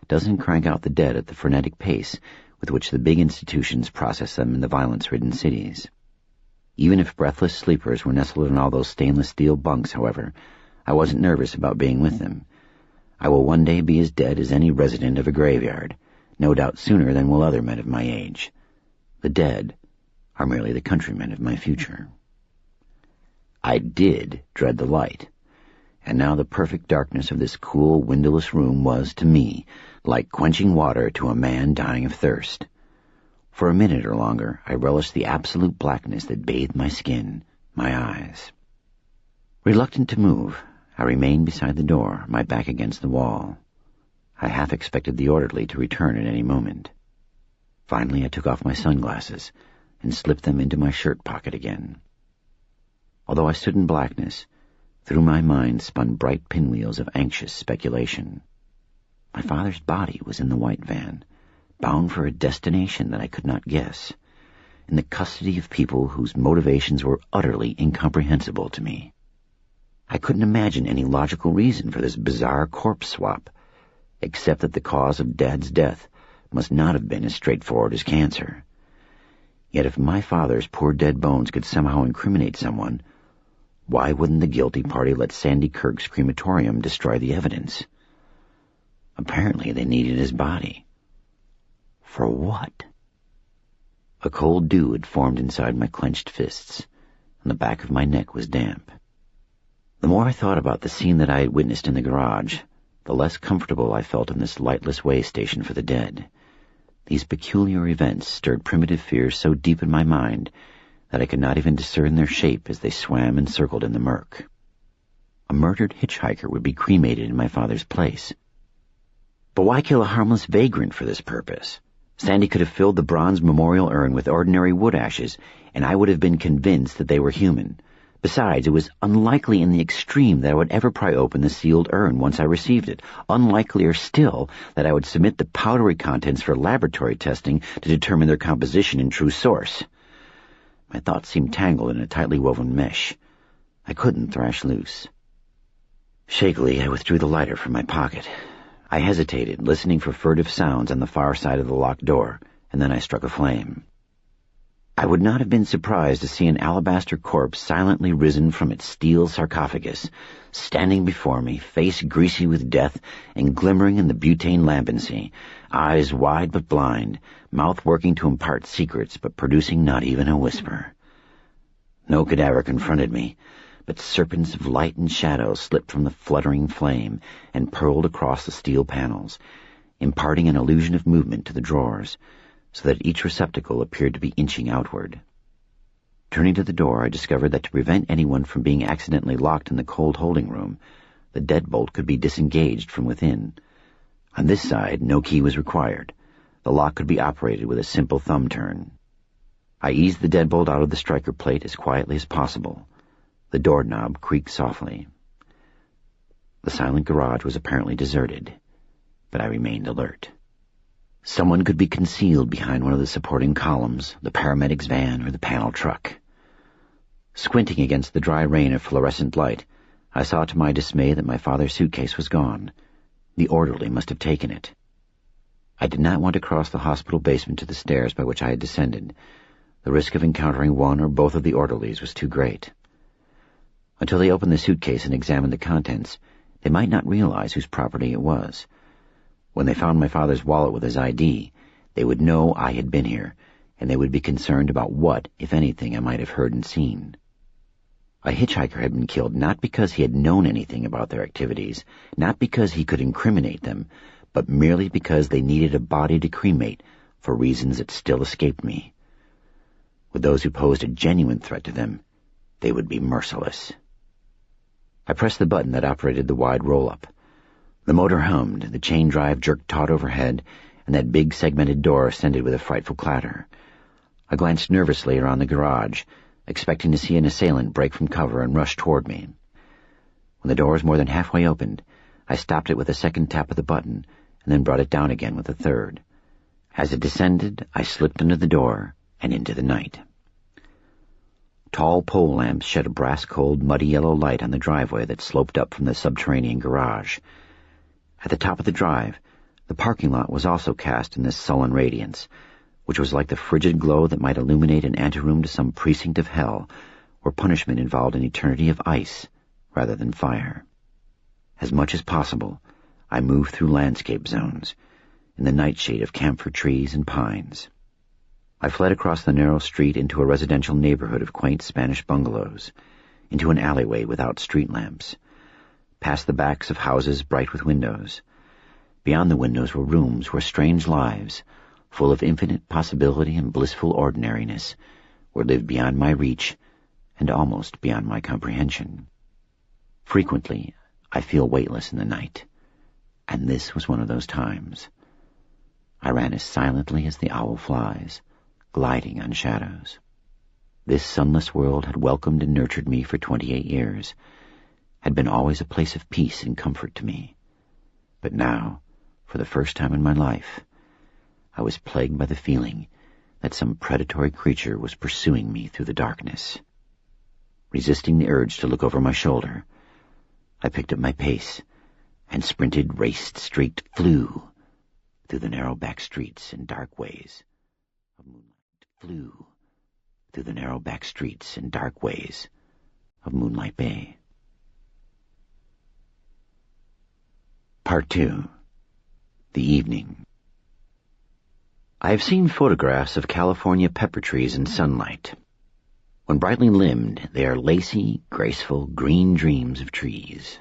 doesn't crank out the dead at the frenetic pace with which the big institutions process them in the violence-ridden cities. Even if breathless sleepers were nestled in all those stainless steel bunks, however, I wasn't nervous about being with them. I will one day be as dead as any resident of a graveyard, no doubt sooner than will other men of my age. The dead are merely the countrymen of my future. I did dread the light, and now the perfect darkness of this cool, windowless room was, to me, like quenching water to a man dying of thirst. For a minute or longer, I relished the absolute blackness that bathed my skin, my eyes. Reluctant to move, I remained beside the door, my back against the wall. I half expected the orderly to return at any moment. Finally, I took off my sunglasses and slipped them into my shirt pocket again. Although I stood in blackness, through my mind spun bright pinwheels of anxious speculation. My father's body was in the white van, bound for a destination that I could not guess, in the custody of people whose motivations were utterly incomprehensible to me. I couldn't imagine any logical reason for this bizarre corpse swap, except that the cause of Dad's death must not have been as straightforward as cancer. Yet if my father's poor dead bones could somehow incriminate someone, why wouldn't the guilty party let Sandy Kirk's crematorium destroy the evidence? Apparently they needed his body. For what? A cold dew had formed inside my clenched fists, and the back of my neck was damp. The more I thought about the scene that I had witnessed in the garage, the less comfortable I felt in this lightless way station for the dead. These peculiar events stirred primitive fears so deep in my mind that I could not even discern their shape as they swam and circled in the murk. A murdered hitchhiker would be cremated in my father's place. But why kill a harmless vagrant for this purpose? Sandy could have filled the bronze memorial urn with ordinary wood ashes, and I would have been convinced that they were human. Besides, it was unlikely in the extreme that I would ever pry open the sealed urn once I received it. Unlikelier still that I would submit the powdery contents for laboratory testing to determine their composition and true source. My thoughts seemed tangled in a tightly woven mesh. I couldn't thrash loose. Shakily, I withdrew the lighter from my pocket. I hesitated, listening for furtive sounds on the far side of the locked door, and then I struck a flame. I would not have been surprised to see an alabaster corpse silently risen from its steel sarcophagus, standing before me, face greasy with death and glimmering in the butane lambency, eyes wide but blind, mouth working to impart secrets but producing not even a whisper. No cadaver confronted me, but serpents of light and shadow slipped from the fluttering flame and purled across the steel panels, imparting an illusion of movement to the drawers, so that each receptacle appeared to be inching outward. Turning to the door, I discovered that to prevent anyone from being accidentally locked in the cold holding room, the deadbolt could be disengaged from within. On this side, no key was required. The lock could be operated with a simple thumb turn. I eased the deadbolt out of the striker plate as quietly as possible. The doorknob creaked softly. The silent garage was apparently deserted, but I remained alert. Someone could be concealed behind one of the supporting columns, the paramedic's van, or the panel truck. Squinting against the dry rain of fluorescent light, I saw to my dismay that my father's suitcase was gone. The orderly must have taken it. I did not want to cross the hospital basement to the stairs by which I had descended. The risk of encountering one or both of the orderlies was too great. Until they opened the suitcase and examined the contents, they might not realize whose property it was. When they found my father's wallet with his ID, they would know I had been here, and they would be concerned about what, if anything, I might have heard and seen. A hitchhiker had been killed not because he had known anything about their activities, not because he could incriminate them, but merely because they needed a body to cremate for reasons that still escaped me. With those who posed a genuine threat to them, they would be merciless. I pressed the button that operated the wide roll-up. The motor hummed, the chain drive jerked taut overhead, and that big segmented door ascended with a frightful clatter. I glanced nervously around the garage, expecting to see an assailant break from cover and rush toward me. When the door was more than halfway opened, I stopped it with a second tap of the button, and then brought it down again with a third. As it descended, I slipped under the door and into the night. Tall pole lamps shed a brass-cold, muddy yellow light on the driveway that sloped up from the subterranean garage. At the top of the drive, the parking lot was also cast in this sullen radiance, which was like the frigid glow that might illuminate an anteroom to some precinct of hell, where punishment involved an eternity of ice rather than fire. As much as possible, I moved through landscape zones, in the nightshade of camphor trees and pines. I fled across the narrow street into a residential neighborhood of quaint Spanish bungalows, into an alleyway without street lamps, past the backs of houses bright with windows. Beyond the windows were rooms where strange lives, full of infinite possibility and blissful ordinariness, were lived beyond my reach and almost beyond my comprehension. Frequently, I feel weightless in the night, and this was one of those times. I ran as silently as the owl flies, gliding on shadows. This sunless world had welcomed and nurtured me for 28 years, had been always a place of peace and comfort to me. But now, for the first time in my life, I was plagued by the feeling that some predatory creature was pursuing me through the darkness. Resisting the urge to look over my shoulder, I picked up my pace and sprinted, raced, streaked, flew through the narrow back streets and dark ways of moonlight. Flew through the narrow back streets and dark ways of Moonlight Bay. Part 2. The Evening. I have seen photographs of California pepper trees in sunlight. When brightly limbed, they are lacy, graceful, green dreams of trees.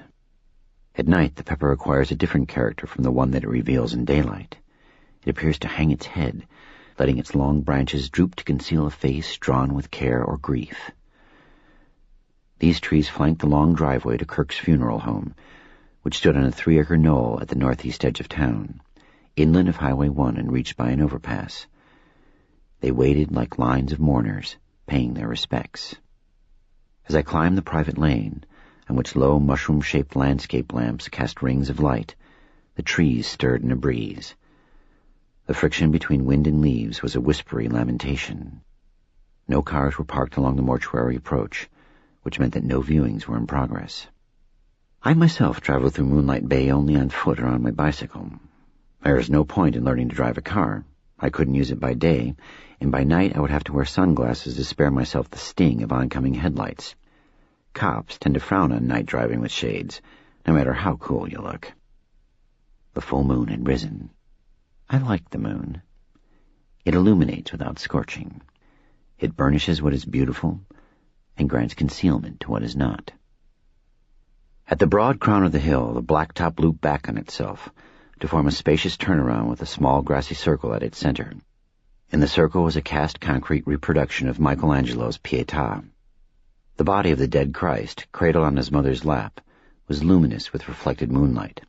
At night, the pepper acquires a different character from the one that it reveals in daylight. It appears to hang its head, letting its long branches droop to conceal a face drawn with care or grief. These trees flank the long driveway to Kirk's funeral home, which stood on a 3-acre knoll at the northeast edge of town, inland of Highway 1 and reached by an overpass. They waited like lines of mourners, paying their respects. As I climbed the private lane, on which low mushroom-shaped landscape lamps cast rings of light, the trees stirred in a breeze. The friction between wind and leaves was a whispery lamentation. No cars were parked along the mortuary approach, which meant that no viewings were in progress. I myself traveled through Moonlight Bay only on foot or on my bicycle. There is no point in learning to drive a car. I couldn't use it by day, and by night I would have to wear sunglasses to spare myself the sting of oncoming headlights. Cops tend to frown on night driving with shades, no matter how cool you look. The full moon had risen. I like the moon. It illuminates without scorching. It burnishes what is beautiful and grants concealment to what is not. At the broad crown of the hill, the blacktop looped back on itself, to form a spacious turnaround with a small grassy circle at its center. In the circle was a cast concrete reproduction of Michelangelo's Pietà. The body of the dead Christ, cradled on his mother's lap, was luminous with reflected moonlight.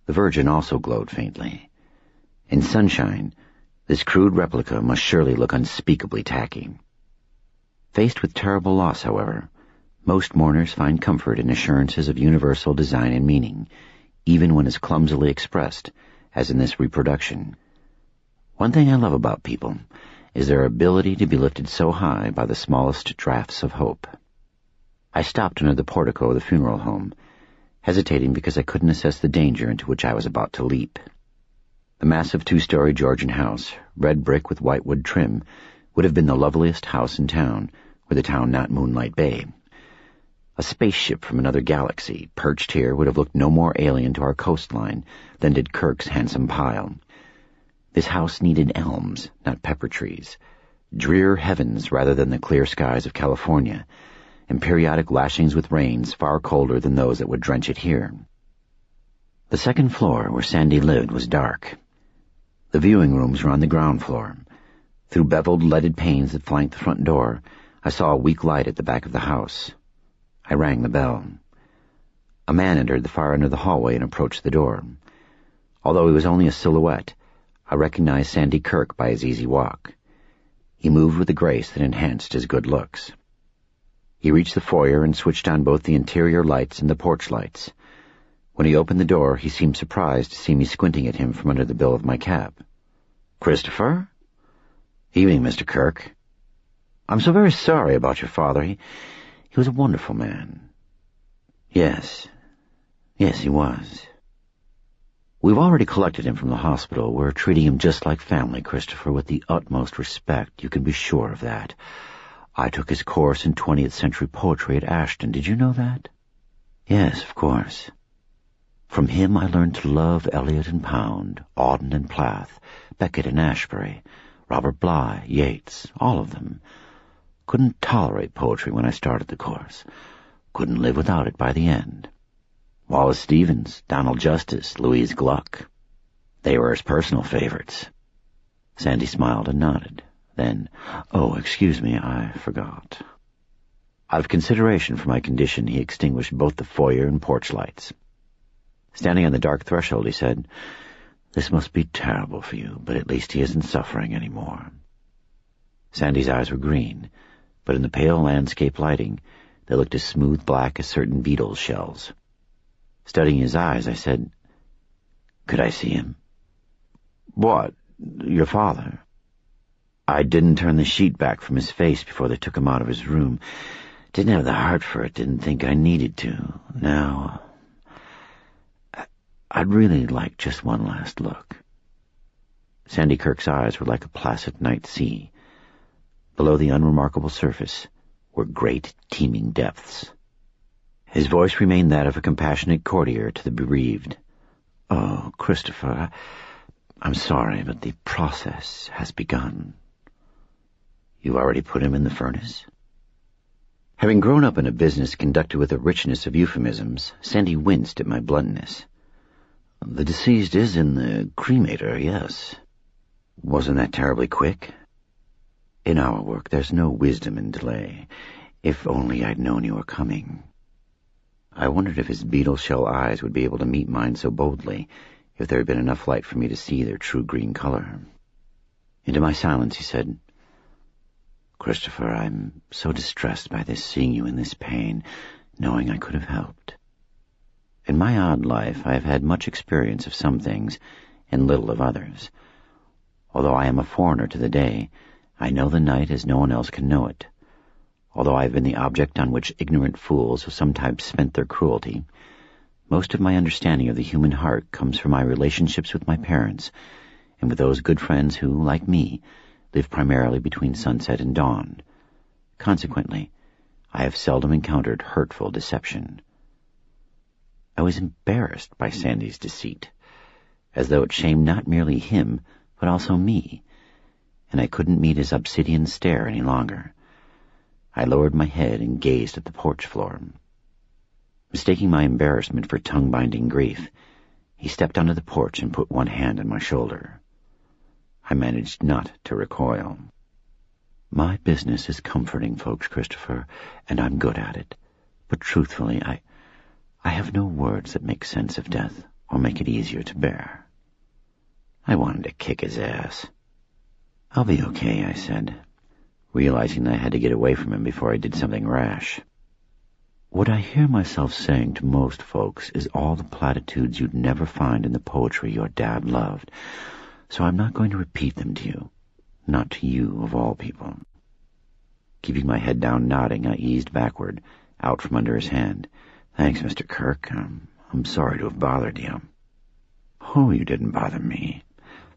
The Virgin also glowed faintly. In sunshine, this crude replica must surely look unspeakably tacky. Faced with terrible loss, however, most mourners find comfort in assurances of universal design and meaning, even when as clumsily expressed as in this reproduction. One thing I love about people is their ability to be lifted so high by the smallest draughts of hope. I stopped under the portico of the funeral home, hesitating because I couldn't assess the danger into which I was about to leap. The massive 2-story Georgian house, red brick with white wood trim, would have been the loveliest house in town, were the town not Moonlight Bay. A spaceship from another galaxy, perched here, would have looked no more alien to our coastline than did Kirk's handsome pile. This house needed elms, not pepper trees, drear heavens rather than the clear skies of California, and periodic lashings with rains far colder than those that would drench it here. The second floor, where Sandy lived, was dark. The viewing rooms were on the ground floor. Through beveled leaded panes that flanked the front door, I saw a weak light at the back of the house. I rang the bell. A man entered the far end of the hallway and approached the door. Although he was only a silhouette, I recognized Sandy Kirk by his easy walk. He moved with a grace that enhanced his good looks. He reached the foyer and switched on both the interior lights and the porch lights. When he opened the door, he seemed surprised to see me squinting at him from under the bill of my cap. "Christopher?" "Evening, Mr. Kirk. I'm so very sorry about your father. He was a wonderful man." Yes, he was. "We've already collected him from the hospital. We're treating him just like family, Christopher, with the utmost respect. You can be sure of that. I took his course in 20th century poetry at Ashton. Did you know that?" "Yes, of course. From him I learned to love Eliot and Pound, Auden and Plath, Beckett and Ashbery, Robert Bly, Yeats, all of them. Couldn't tolerate poetry when I started the course. Couldn't live without it by the end. Wallace Stevens, Donald Justice, Louise Gluck. They were his personal favorites." Sandy smiled and nodded. Then, "Oh, excuse me, I forgot." Out of consideration for my condition, he extinguished both the foyer and porch lights. Standing on the dark threshold, he said, "This must be terrible for you, but at least he isn't suffering any more." Sandy's eyes were green, but in the pale landscape lighting, they looked as smooth black as certain beetles' shells. Studying his eyes, I said, "Could I see him?" "What, your father?" "I didn't turn the sheet back from his face before they took him out of his room. Didn't have the heart for it, didn't think I needed to. Now, I'd really like just one last look." Sandy Kirk's eyes were like a placid night sea. Below the unremarkable surface were great, teeming depths. His voice remained that of a compassionate courtier to the bereaved. "Oh, Christopher, I'm sorry, but the process has begun." "You've already put him in the furnace?" Having grown up in a business conducted with a richness of euphemisms, Sandy winced at my bluntness. "The deceased is in the cremator, yes." "Wasn't that terribly quick?" "In our work there's no wisdom in delay. If only I'd known you were coming." I wondered if his beetle-shell eyes would be able to meet mine so boldly, if there had been enough light for me to see their true green color. Into my silence he said, "Christopher, I'm so distressed by this, seeing you in this pain, knowing I could have helped. In my odd life I have had much experience of some things, and little of others. Although I am a foreigner to the day, I know the night as no one else can know it. Although I have been the object on which ignorant fools have sometimes spent their cruelty, most of my understanding of the human heart comes from my relationships with my parents, and with those good friends who, like me, live primarily between sunset and dawn. Consequently, I have seldom encountered hurtful deception." I was embarrassed by Sandy's deceit, as though it shamed not merely him, but also me, and I couldn't meet his obsidian stare any longer. I lowered my head and gazed at the porch floor. Mistaking my embarrassment for tongue-binding grief, he stepped onto the porch and put one hand on my shoulder. I managed not to recoil. "My business is comforting folks, Christopher, and I'm good at it. But truthfully, I have no words that make sense of death or make it easier to bear." I wanted to kick his ass. "I'll be okay," I said, realizing I had to get away from him before I did something rash. "What I hear myself saying to most folks is all the platitudes you'd never find in the poetry your dad loved, so I'm not going to repeat them to you. Not to you, of all people." Keeping my head down, nodding, I eased backward, out from under his hand. "Thanks, Mr. Kirk. I'm sorry to have bothered you." "Oh, you didn't bother me.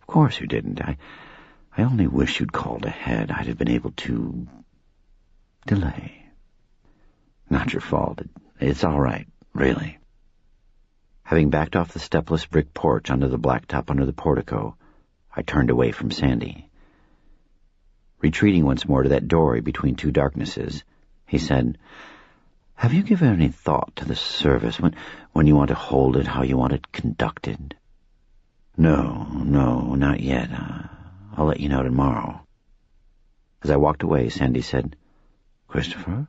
Of course you didn't. I only wish you'd called ahead. I'd have been able to delay." "Not your fault. It's all right, really." Having backed off the stepless brick porch onto the blacktop under the portico, I turned away from Sandy. Retreating once more to that doorway between two darknesses, he said, "Have you given any thought to the service when you want to hold it, how you want it conducted?" No, not yet. I'll let you know tomorrow." As I walked away, Sandy said, "Christopher,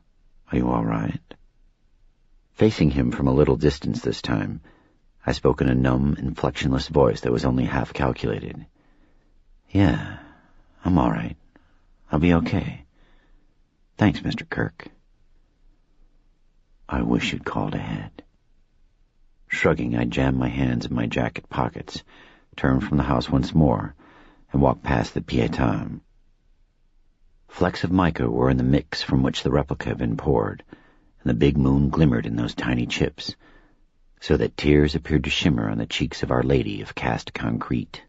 are you all right?" Facing him from a little distance this time, I spoke in a numb, inflectionless voice that was only half calculated. "Yeah, I'm all right. I'll be okay. Thanks, Mr. Kirk." "I wish you'd called ahead." Shrugging, I jammed my hands in my jacket pockets, turned from the house once more, and walked past the Pietà. Flecks of mica were in the mix from which the replica had been poured, and the big moon glimmered in those tiny chips, so that tears appeared to shimmer on the cheeks of Our Lady of cast concrete.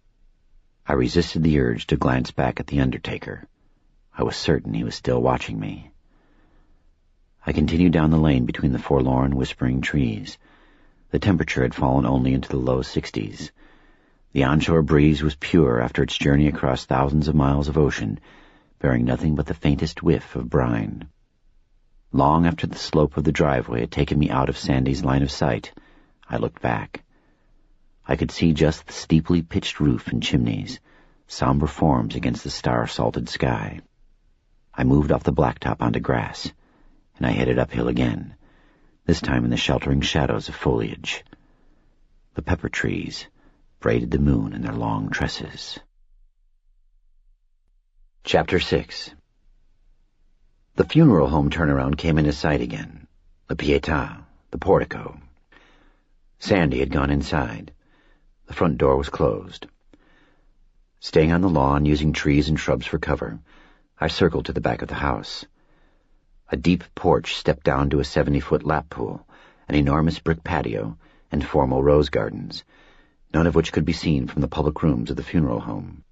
I resisted the urge to glance back at the undertaker. I was certain he was still watching me. I continued down the lane between the forlorn, whispering trees. The temperature had fallen only into the low 60s. The onshore breeze was pure after its journey across thousands of miles of ocean, bearing nothing but the faintest whiff of brine. Long after the slope of the driveway had taken me out of Sandy's line of sight, I looked back. I could see just the steeply pitched roof and chimneys, somber forms against the star-salted sky. I moved off the blacktop onto grass, and I headed uphill again, this time in the sheltering shadows of foliage. The pepper trees braided the moon in their long tresses. Chapter 6. The funeral home turnaround came into sight again. The Pietà, the portico. Sandy had gone inside. The front door was closed. Staying on the lawn, using trees and shrubs for cover, I circled to the back of the house. A deep porch stepped down to a 70-foot lap pool, an enormous brick patio, and formal rose gardens, none of which could be seen from the public rooms of the funeral home.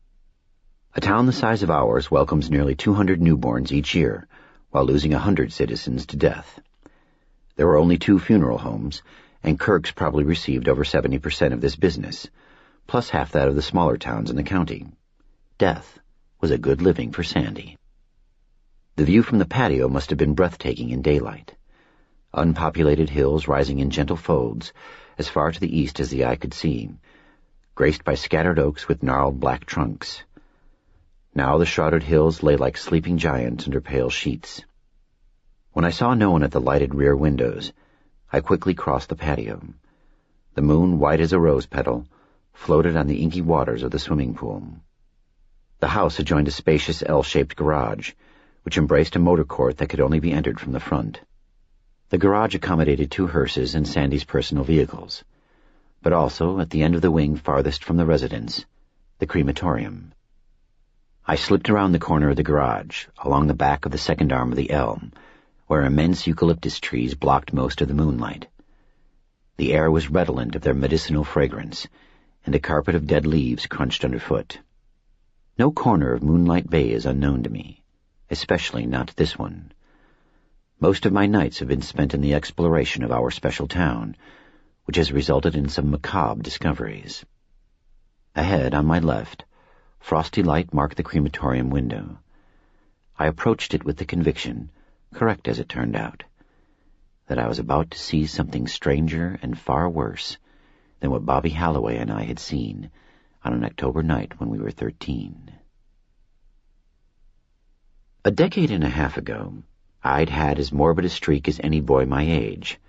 A town the size of ours welcomes nearly 200 newborns each year, while losing 100 citizens to death. There were only 2 funeral homes, and Kirk's probably received over 70% of this business, plus half that of the smaller towns in the county. Death was a good living for Sandy. The view from the patio must have been breathtaking in daylight. Unpopulated hills rising in gentle folds, as far to the east as the eye could see, graced by scattered oaks with gnarled black trunks. Now the shrouded hills lay like sleeping giants under pale sheets. When I saw no one at the lighted rear windows, I quickly crossed the patio. The moon, white as a rose petal, floated on the inky waters of the swimming pool. The house adjoined a spacious L-shaped garage, which embraced a motor court that could only be entered from the front. The garage accommodated 2 hearses and Sandy's personal vehicles, but also, at the end of the wing farthest from the residence, the crematorium. I slipped around the corner of the garage, along the back of the second arm of the L, where immense eucalyptus trees blocked most of the moonlight. The air was redolent of their medicinal fragrance, and a carpet of dead leaves crunched underfoot. No corner of Moonlight Bay is unknown to me, especially not this one. Most of my nights have been spent in the exploration of our special town, which has resulted in some macabre discoveries. Ahead, on my left, frosty light marked the crematorium window. I approached it with the conviction, correct as it turned out, that I was about to see something stranger and far worse than what Bobby Halloway and I had seen on an October night when we were 13. A decade and a half ago, I'd had as morbid a streak as any boy my age,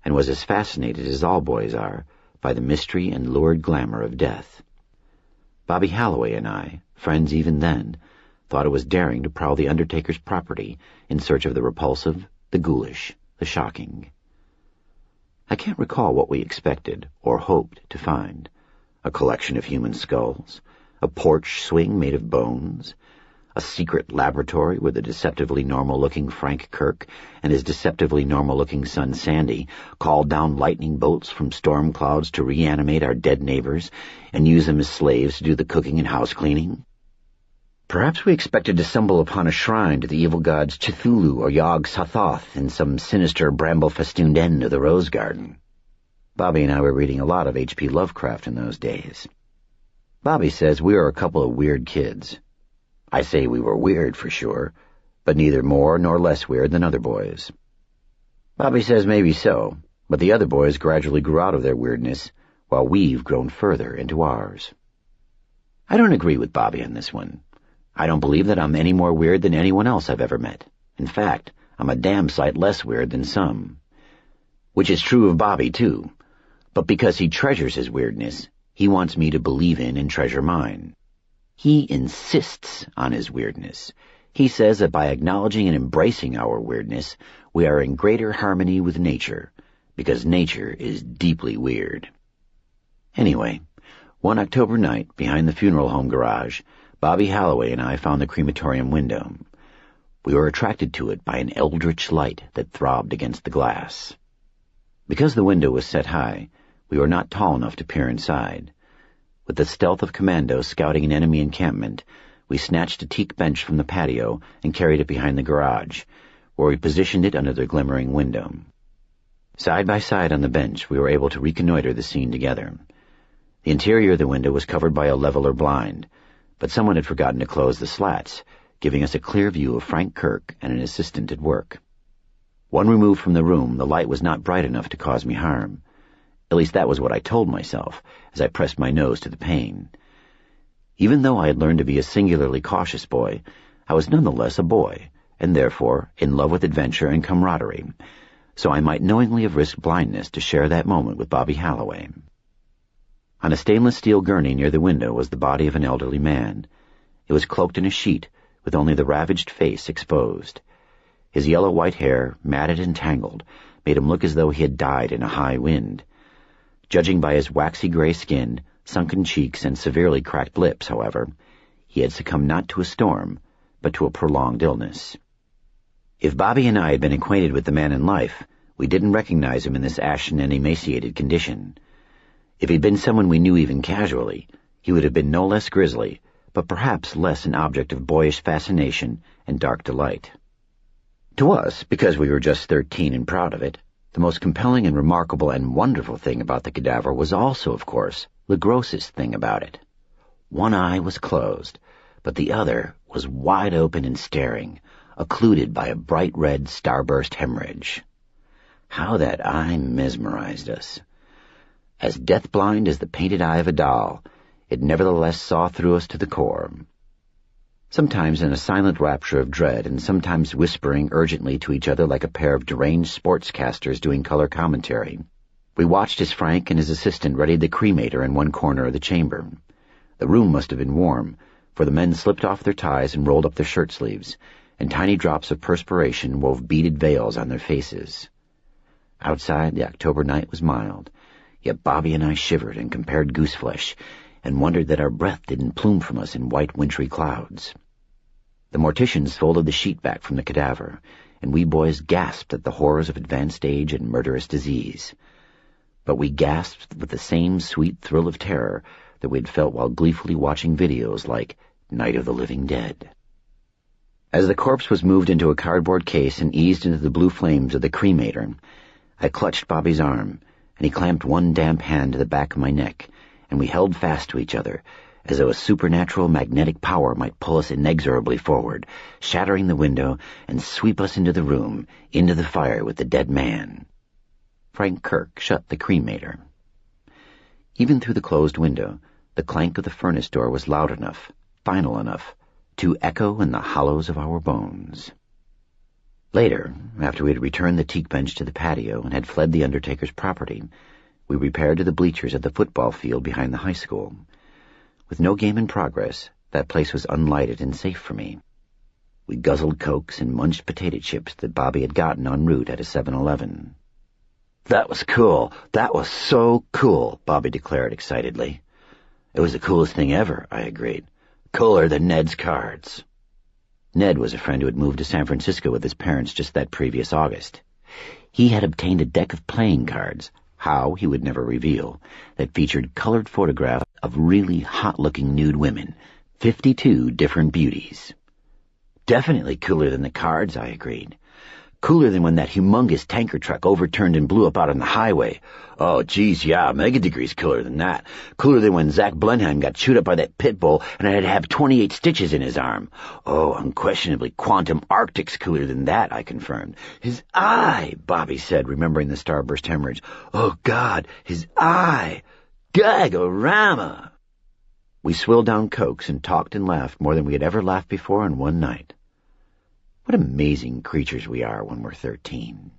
and was as fascinated as all boys are by the mystery and lurid glamour of death. Bobby Halloway and I, friends even then, thought it was daring to prowl the undertaker's property in search of the repulsive, the ghoulish, the shocking. I can't recall what we expected or hoped to find. A collection of human skulls, a porch swing made of bones, a secret laboratory where the deceptively normal-looking Frank Kirk and his deceptively normal-looking son Sandy called down lightning bolts from storm clouds to reanimate our dead neighbors and use them as slaves to do the cooking and house cleaning. Perhaps we expected to stumble upon a shrine to the evil gods Cthulhu or Yog-Sothoth in some sinister bramble-festooned end of the rose garden. Bobby and I were reading a lot of H.P. Lovecraft in those days. Bobby says we were a couple of weird kids. I say we were weird for sure, but neither more nor less weird than other boys. Bobby says maybe so, but the other boys gradually grew out of their weirdness, while we've grown further into ours. I don't agree with Bobby on this one. I don't believe that I'm any more weird than anyone else I've ever met. In fact, I'm a damn sight less weird than some. Which is true of Bobby, too. But because he treasures his weirdness, he wants me to believe in and treasure mine. He insists on his weirdness. He says that by acknowledging and embracing our weirdness, we are in greater harmony with nature, because nature is deeply weird. Anyway, one October night, behind the funeral home garage, Bobby Halloway and I found the crematorium window. We were attracted to it by an eldritch light that throbbed against the glass. Because the window was set high, we were not tall enough to peer inside. With the stealth of commandos scouting an enemy encampment, we snatched a teak bench from the patio and carried it behind the garage, where we positioned it under the glimmering window. Side by side on the bench, we were able to reconnoiter the scene together. The interior of the window was covered by a leveler blind, but someone had forgotten to close the slats, giving us a clear view of Frank Kirk and an assistant at work. One remove from the room, the light was not bright enough to cause me harm. At least that was what I told myself, as I pressed my nose to the pane. Even though I had learned to be a singularly cautious boy, I was nonetheless a boy, and therefore in love with adventure and camaraderie, so I might knowingly have risked blindness to share that moment with Bobby Halloway. On a stainless steel gurney near the window was the body of an elderly man. It was cloaked in a sheet, with only the ravaged face exposed. His yellow-white hair, matted and tangled, made him look as though he had died in a high wind. Judging by his waxy gray skin, sunken cheeks, and severely cracked lips, however, he had succumbed not to a storm, but to a prolonged illness. If Bobby and I had been acquainted with the man in life, we didn't recognize him in this ashen and emaciated condition. If he'd been someone we knew even casually, he would have been no less grisly, but perhaps less an object of boyish fascination and dark delight. To us, because we were just 13 and proud of it, the most compelling and remarkable and wonderful thing about the cadaver was also, of course, the grossest thing about it. One eye was closed, but the other was wide open and staring, occluded by a bright red starburst hemorrhage. How that eye mesmerized us. As death-blind as the painted eye of a doll, it nevertheless saw through us to the core. Sometimes in a silent rapture of dread, and sometimes whispering urgently to each other like a pair of deranged sportscasters doing color commentary, we watched as Frank and his assistant readied the cremator in one corner of the chamber. The room must have been warm, for the men slipped off their ties and rolled up their shirt sleeves, and tiny drops of perspiration wove beaded veils on their faces. Outside, the October night was mild, yet Bobby and I shivered and compared gooseflesh, and wondered that our breath didn't plume from us in white wintry clouds. The morticians folded the sheet back from the cadaver, and we boys gasped at the horrors of advanced age and murderous disease. But we gasped with the same sweet thrill of terror that we had felt while gleefully watching videos like Night of the Living Dead. As the corpse was moved into a cardboard case and eased into the blue flames of the cremator, I clutched Bobby's arm, and he clamped one damp hand to the back of my neck, and we held fast to each other, as though a supernatural magnetic power might pull us inexorably forward, shattering the window, and sweep us into the room, into the fire with the dead man. Frank Kirk shut the cremator. Even through the closed window, the clank of the furnace door was loud enough, final enough, to echo in the hollows of our bones. Later, after we had returned the teak bench to the patio and had fled the undertaker's property, we repaired to the bleachers at the football field behind the high school. With no game in progress, that place was unlighted and safe for me. We guzzled Cokes and munched potato chips that Bobby had gotten en route at a 7-Eleven. "That was cool. That was so cool," Bobby declared excitedly. "It was the coolest thing ever," I agreed. "Cooler than Ned's cards." Ned was a friend who had moved to San Francisco with his parents just that previous August. He had obtained a deck of playing cards, how he would never reveal, that featured colored photographs of really hot-looking nude women, 52 different beauties. "Definitely cooler than the cards," I agreed. "Cooler than when that humongous tanker truck overturned and blew up out on the highway. Oh, geez, yeah, mega degrees cooler than that. Cooler than when Zach Blenheim got chewed up by that pit bull and had to have 28 stitches in his arm. Oh, unquestionably quantum Arctic's cooler than that," I confirmed. "His eye," Bobby said, remembering the starburst hemorrhage. "Oh, God, his eye. Gagorama." We swilled down Cokes and talked and laughed more than we had ever laughed before in one night. What amazing creatures we are when we're 13.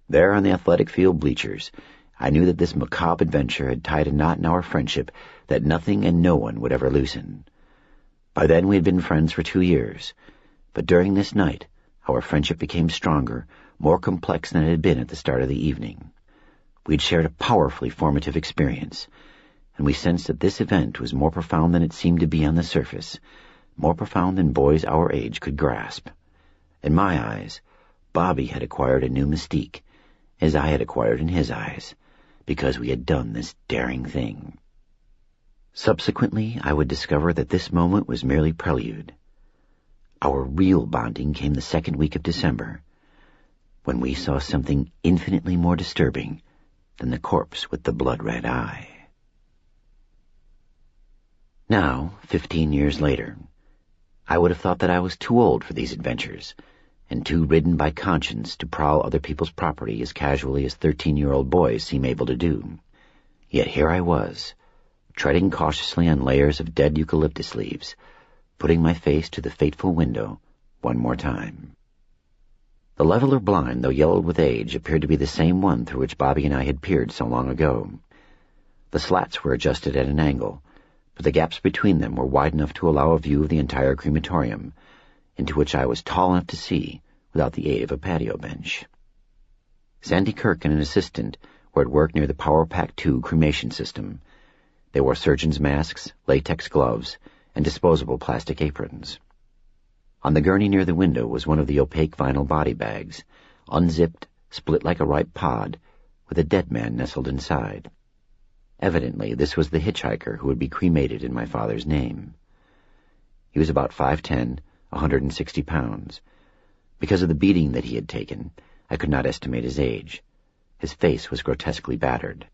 There on the athletic field bleachers, I knew that this macabre adventure had tied a knot in our friendship that nothing and no one would ever loosen. By then we had been friends for 2 years, but during this night our friendship became stronger, more complex than it had been at the start of the evening. We had shared a powerfully formative experience, and we sensed that this event was more profound than it seemed to be on the surface, more profound than boys our age could grasp. In my eyes, Bobby had acquired a new mystique, as I had acquired in his eyes, because we had done this daring thing. Subsequently, I would discover that this moment was merely prelude. Our real bonding came the second week of December, when we saw something infinitely more disturbing than the corpse with the blood-red eye. Now, 15 years later, I would have thought that I was too old for these adventures, and too ridden by conscience to prowl other people's property as casually as 13-year-old boys seem able to do. Yet here I was, treading cautiously on layers of dead eucalyptus leaves, putting my face to the fateful window one more time. The leveler blind, though yellowed with age, appeared to be the same one through which Bobby and I had peered so long ago. The slats were adjusted at an angle, but the gaps between them were wide enough to allow a view of the entire crematorium, into which I was tall enough to see without the aid of a patio bench. Sandy Kirk and an assistant were at work near the Power Pack 2 cremation system. They wore surgeon's masks, latex gloves, and disposable plastic aprons. On the gurney near the window was one of the opaque vinyl body bags, unzipped, split like a ripe pod, with a dead man nestled inside. Evidently, this was the hitchhiker who would be cremated in my father's name. He was about 5'10", 160 pounds. Because of the beating that he had taken, I could not estimate his age. His face was grotesquely battered.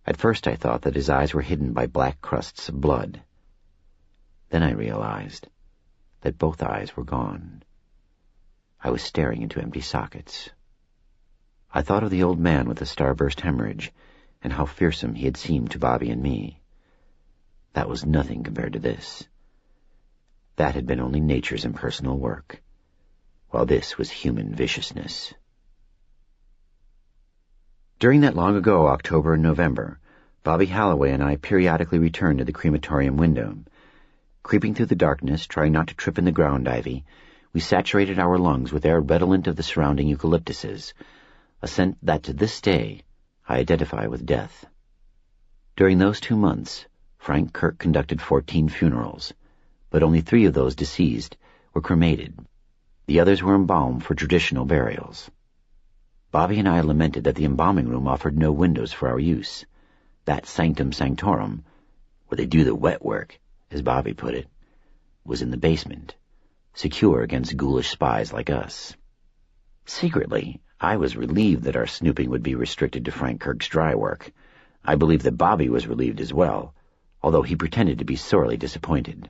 At first I thought that his eyes were hidden by black crusts of blood. Then I realized that both eyes were gone. I was staring into empty sockets. I thought of the old man with the starburst hemorrhage, and how fearsome he had seemed to Bobby and me. That was nothing compared to this. That had been only nature's impersonal work, while this was human viciousness. During that long ago October and November, Bobby Halloway and I periodically returned to the crematorium window. Creeping through the darkness, trying not to trip in the ground ivy, we saturated our lungs with air redolent of the surrounding eucalyptuses, a scent that to this day I identify with death. During those 2 months, Frank Kirk conducted 14 funerals, but only 3 of those deceased were cremated. The others were embalmed for traditional burials. Bobby and I lamented that the embalming room offered no windows for our use. That sanctum sanctorum, where they do the wet work, as Bobby put it, was in the basement, secure against ghoulish spies like us. Secretly, I was relieved that our snooping would be restricted to Frank Kirk's dry work. I believe that Bobby was relieved as well, although he pretended to be sorely disappointed.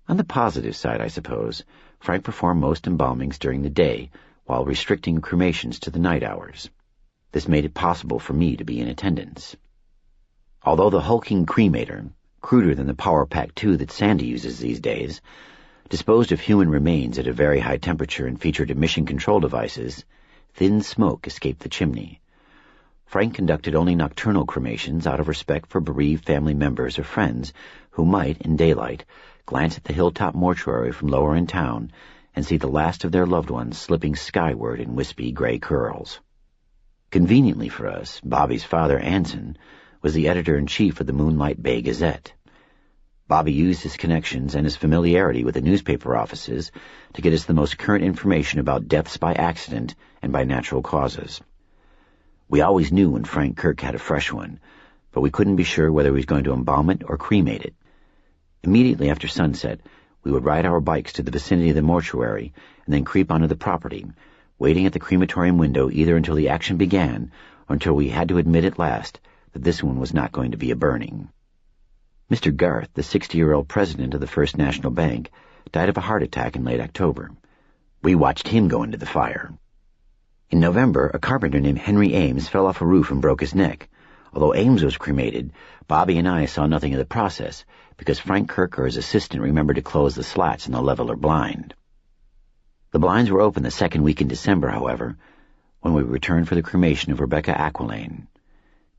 On the positive side, I suppose, Frank performed most embalmings during the day, while restricting cremations to the night hours. This made it possible for me to be in attendance. Although the hulking cremator, cruder than the Power Pack 2 that Sandy uses these days, disposed of human remains at a very high temperature and featured emission control devices, thin smoke escaped the chimney. Frank conducted only nocturnal cremations out of respect for bereaved family members or friends who might, in daylight, glance at the hilltop mortuary from lower in town and see the last of their loved ones slipping skyward in wispy gray curls. Conveniently for us, Bobby's father, Anson, was the editor-in-chief of the Moonlight Bay Gazette. Bobby used his connections and his familiarity with the newspaper offices to get us the most current information about deaths by accident and by natural causes. We always knew when Frank Kirk had a fresh one, but we couldn't be sure whether he was going to embalm it or cremate it. Immediately after sunset, we would ride our bikes to the vicinity of the mortuary and then creep onto the property, waiting at the crematorium window either until the action began or until we had to admit at last that this one was not going to be a burning. Mr. Garth, the 60-year-old president of the First National Bank, died of a heart attack in late October. We watched him go into the fire. In November, a carpenter named Henry Ames fell off a roof and broke his neck. Although Ames was cremated, Bobby and I saw nothing of the process because Frank Kirk or his assistant remembered to close the slats in the leveler blind. The blinds were open the second week in December, however, when we returned for the cremation of Rebecca Aquilane.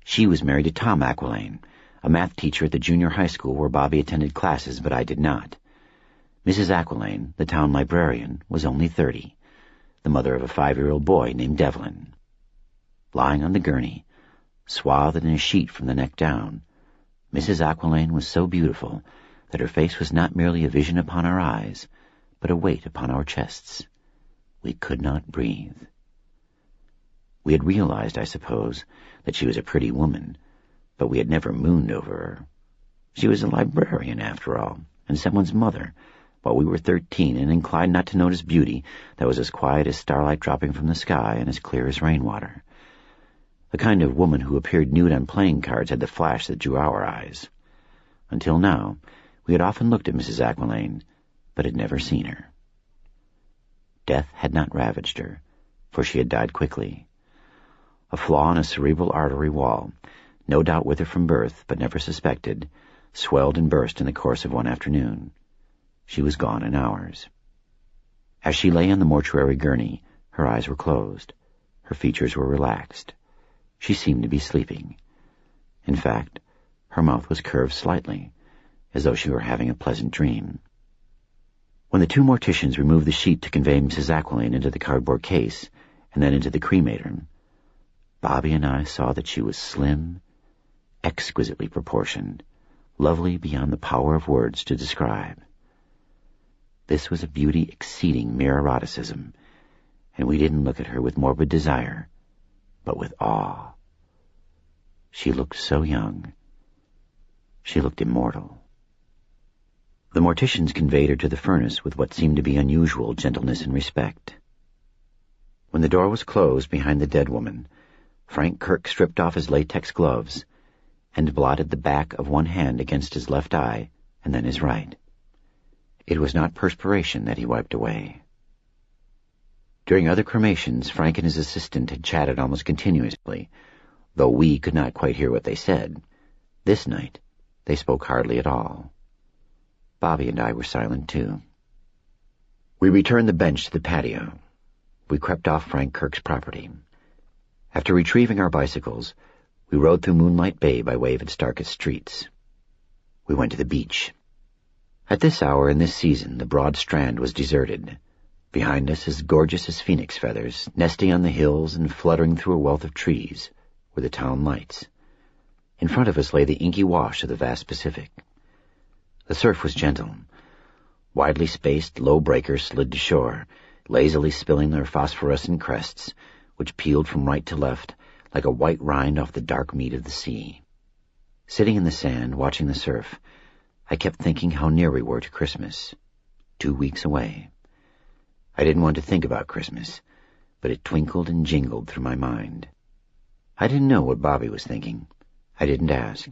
She was married to Tom Aquilane, a math teacher at the junior high school where Bobby attended classes, but I did not. Mrs. Aquilane, the town librarian, was only 30, the mother of a 5-year-old boy named Devlin. Lying on the gurney, swathed in a sheet from the neck down, Mrs. Aquilane was so beautiful that her face was not merely a vision upon our eyes, but a weight upon our chests. We could not breathe. We had realized, I suppose, that she was a pretty woman, but we had never mooned over her. She was a librarian, after all, and someone's mother, while we were 13 and inclined not to notice beauty that was as quiet as starlight dropping from the sky and as clear as rainwater. The kind of woman who appeared nude on playing cards had the flash that drew our eyes. Until now, we had often looked at Mrs. Aquilane, but had never seen her. Death had not ravaged her, for she had died quickly. A flaw in a cerebral artery wall, no doubt with her from birth, but never suspected, swelled and burst in the course of one afternoon. She was gone in hours. As she lay on the mortuary gurney, her eyes were closed. Her features were relaxed. She seemed to be sleeping. In fact, her mouth was curved slightly, as though she were having a pleasant dream. When the 2 morticians removed the sheet to convey Mrs. Aquilane into the cardboard case and then into the cremator, Bobby and I saw that she was slim, exquisitely proportioned, lovely beyond the power of words to describe. This was a beauty exceeding mere eroticism, and we didn't look at her with morbid desire, but with awe. She looked so young. She looked immortal. The morticians conveyed her to the furnace with what seemed to be unusual gentleness and respect. When the door was closed behind the dead woman, Frank Kirk stripped off his latex gloves and blotted the back of one hand against his left eye and then his right. It was not perspiration that he wiped away. During other cremations, Frank and his assistant had chatted almost continuously, though we could not quite hear what they said. This night, they spoke hardly at all. Bobby and I were silent too. We returned the bench to the patio. We crept off Frank Kirk's property. After retrieving our bicycles, we rode through Moonlight Bay by way of its darkest streets. We went to the beach. At this hour in this season, the broad strand was deserted. Behind us, as gorgeous as phoenix feathers, nesting on the hills and fluttering through a wealth of trees, were the town lights. In front of us lay the inky wash of the vast Pacific. The surf was gentle. Widely spaced, low breakers slid to shore, lazily spilling their phosphorescent crests, which peeled from right to left like a white rind off the dark meat of the sea. Sitting in the sand, watching the surf, I kept thinking how near we were to Christmas. 2 weeks away. I didn't want to think about Christmas, but it twinkled and jingled through my mind. I didn't know what Bobby was thinking. I didn't ask.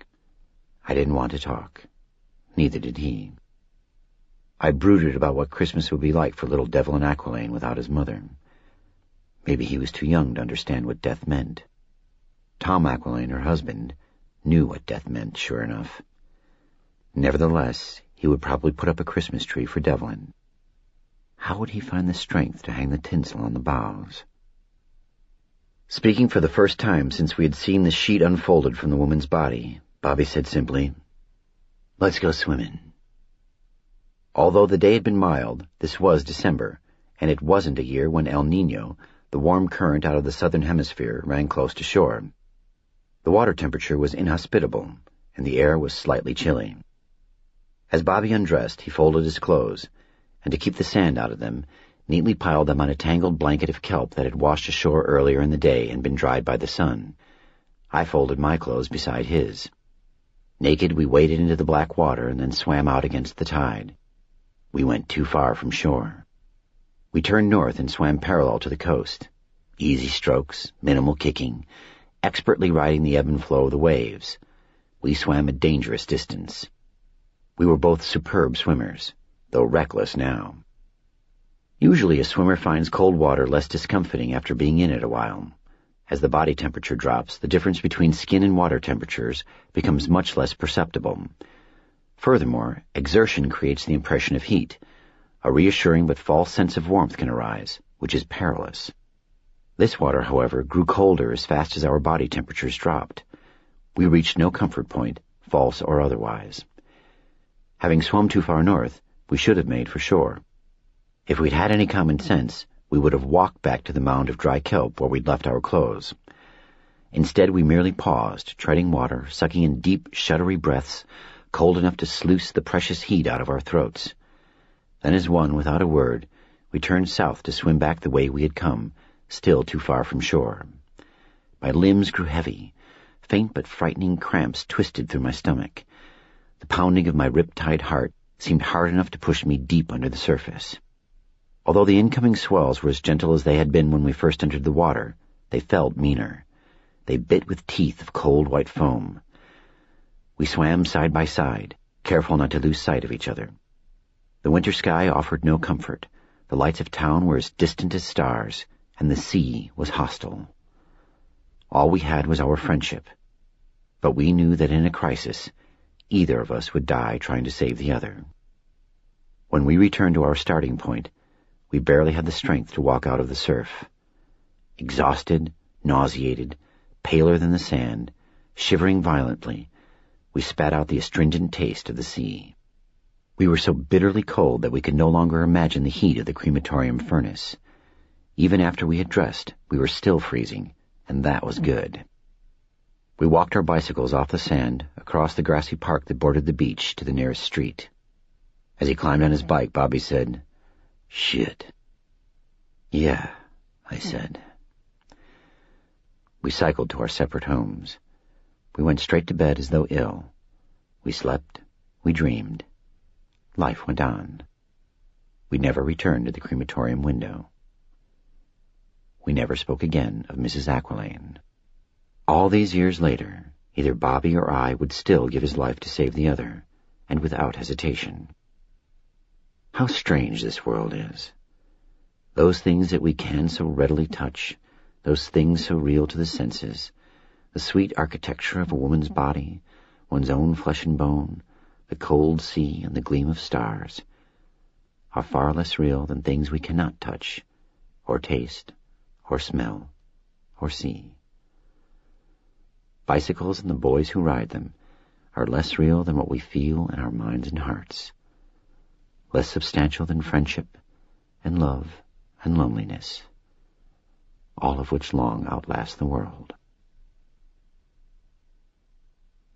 I didn't want to talk. Neither did he. I brooded about what Christmas would be like for little Devlin Aquilane without his mother. Maybe he was too young to understand what death meant. Tom Aquilane, her husband, knew what death meant, sure enough. Nevertheless, he would probably put up a Christmas tree for Devlin. How would he find the strength to hang the tinsel on the boughs? Speaking for the first time since we had seen the sheet unfolded from the woman's body, Bobby said simply, "Let's go swimming." Although the day had been mild, this was December, and it wasn't a year when El Niño, the warm current out of the southern hemisphere, ran close to shore. The water temperature was inhospitable, and the air was slightly chilly. As Bobby undressed, he folded his clothes, and to keep the sand out of them, neatly piled them on a tangled blanket of kelp that had washed ashore earlier in the day and been dried by the sun. I folded my clothes beside his. Naked, we waded into the black water and then swam out against the tide. We went too far from shore. We turned north and swam parallel to the coast. Easy strokes, minimal kicking, expertly riding the ebb and flow of the waves. We swam a dangerous distance. We were both superb swimmers, though reckless now. Usually a swimmer finds cold water less discomfiting after being in it a while. As the body temperature drops, the difference between skin and water temperatures becomes much less perceptible. Furthermore, exertion creates the impression of heat. A reassuring but false sense of warmth can arise, which is perilous. This water, however, grew colder as fast as our body temperatures dropped. We reached no comfort point, false or otherwise. Having swum too far north, we should have made for shore. If we'd had any common sense, we would have walked back to the mound of dry kelp where we'd left our clothes. Instead, we merely paused, treading water, sucking in deep, shuddery breaths, cold enough to sluice the precious heat out of our throats. Then as one, without a word, we turned south to swim back the way we had come, still too far from shore. My limbs grew heavy. Faint but frightening cramps twisted through my stomach. The pounding of my rip-tied heart seemed hard enough to push me deep under the surface. Although the incoming swells were as gentle as they had been when we first entered the water, they felt meaner. They bit with teeth of cold white foam. We swam side by side, careful not to lose sight of each other. The winter sky offered no comfort. The lights of town were as distant as stars, and the sea was hostile. All we had was our friendship, but we knew that in a crisis, either of us would die trying to save the other. When we returned to our starting point, we barely had the strength to walk out of the surf. Exhausted, nauseated, paler than the sand, shivering violently, we spat out the astringent taste of the sea. We were so bitterly cold that we could no longer imagine the heat of the crematorium furnace. Even after we had dressed, we were still freezing, and that was good. We walked our bicycles off the sand, across the grassy park that bordered the beach to the nearest street. As he climbed on his bike, Bobby said, "Shit." "Yeah," I said. We cycled to our separate homes. We went straight to bed as though ill. We slept. We dreamed. life went on. We never returned to the crematorium window. We never spoke again of Mrs. Aquilane. All these years later, either Bobby or I would still give his life to save the other, and without hesitation. How strange this world is. Those things that we can so readily touch, those things so real to the senses, the sweet architecture of a woman's body, one's own flesh and bone, the cold sea and the gleam of stars, are far less real than things we cannot touch, or taste, or smell, or see. Bicycles and the boys who ride them are less real than what we feel in our minds and hearts, less substantial than friendship and love and loneliness, all of which long outlast the world.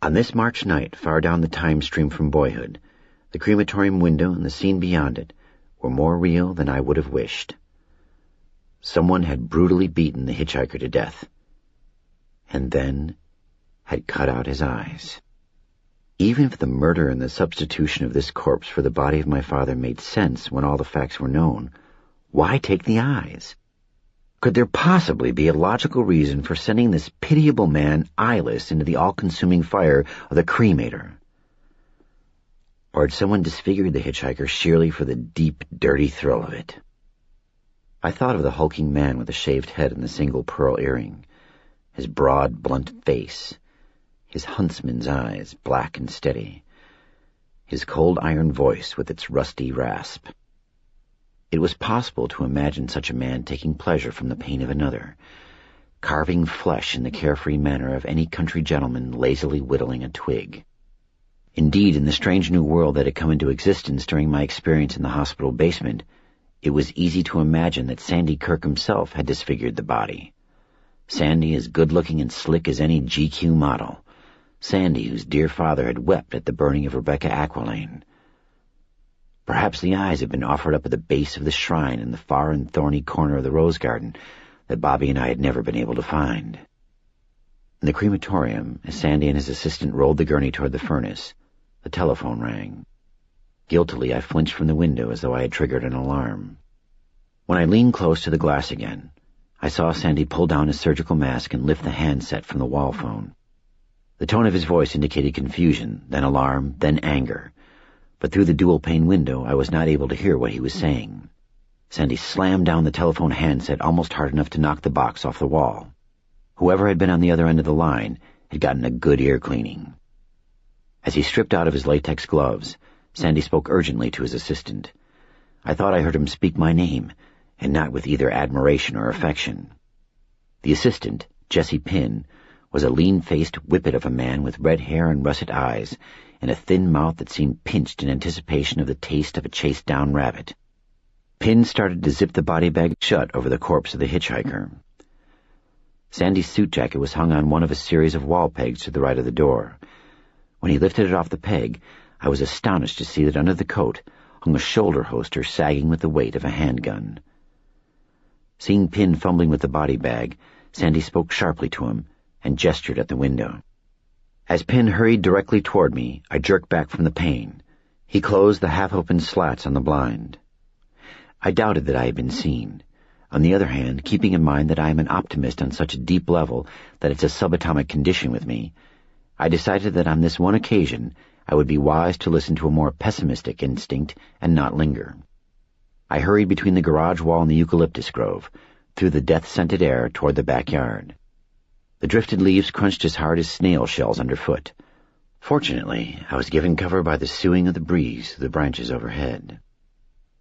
On this March night, far down the time stream from boyhood, the crematorium window and the scene beyond it were more real than I would have wished. Someone had brutally beaten the hitchhiker to death, and then had cut out his eyes. Even if the murder and the substitution of this corpse for the body of my father made sense when all the facts were known, why take the eyes? Could there possibly be a logical reason for sending this pitiable man eyeless into the all-consuming fire of the cremator? Or had someone disfigured the hitchhiker sheerly for the deep, dirty thrill of it? I thought of the hulking man with the shaved head and the single pearl earring, his broad, blunt face, his huntsman's eyes, black and steady, his cold iron voice with its rusty rasp. It was possible to imagine such a man taking pleasure from the pain of another, carving flesh in the carefree manner of any country gentleman lazily whittling a twig. Indeed, in the strange new world that had come into existence during my experience in the hospital basement, it was easy to imagine that Sandy Kirk himself had disfigured the body. Sandy as good-looking and slick as any GQ model. Sandy whose dear father had wept at the burning of Rebecca Aquilane. Perhaps the eyes had been offered up at the base of the shrine in the far and thorny corner of the rose garden that Bobby and I had never been able to find. In the crematorium, as Sandy and his assistant rolled the gurney toward the furnace, the telephone rang. Guiltily, I flinched from the window as though I had triggered an alarm. When I leaned close to the glass again, I saw Sandy pull down his surgical mask and lift the handset from the wall phone. The tone of his voice indicated confusion, then alarm, then anger. But through the dual-pane window, I was not able to hear what he was saying. Sandy slammed down the telephone handset almost hard enough to knock the box off the wall. Whoever had been on the other end of the line had gotten a good ear cleaning. As he stripped out of his latex gloves, Sandy spoke urgently to his assistant. I thought I heard him speak my name, and not with either admiration or affection. The assistant, Jesse Pinn, was a lean-faced whippet of a man with red hair and russet eyes, and a thin mouth that seemed pinched in anticipation of the taste of a chased-down rabbit. Pinn started to zip the body bag shut over the corpse of the hitchhiker. Sandy's suit jacket was hung on one of a series of wall pegs to the right of the door. When he lifted it off the peg, I was astonished to see that under the coat hung a shoulder holster sagging with the weight of a handgun. Seeing Pinn fumbling with the body bag, Sandy spoke sharply to him and gestured at the window. As Pinn hurried directly toward me, I jerked back from the pane. He closed the half-open slats on the blind. I doubted that I had been seen. On the other hand, keeping in mind that I am an optimist on such a deep level that it's a subatomic condition with me, I decided that on this one occasion I would be wise to listen to a more pessimistic instinct and not linger. I hurried between the garage wall and the eucalyptus grove, through the death-scented air toward the backyard. The drifted leaves crunched as hard as snail shells underfoot. Fortunately, I was given cover by the soughing of the breeze through the branches overhead.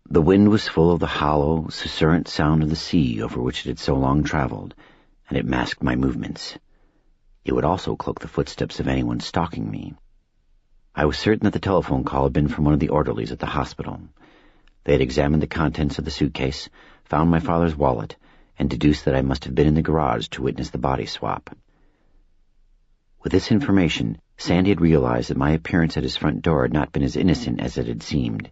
The wind was full of the hollow, susurrant sound of the sea over which it had so long traveled, and it masked my movements. It would also cloak the footsteps of anyone stalking me. I was certain that the telephone call had been from one of the orderlies at the hospital. They had examined the contents of the suitcase, found my father's wallet, and deduced that I must have been in the garage to witness the body swap. With this information, Sandy had realized that my appearance at his front door had not been as innocent as it had seemed.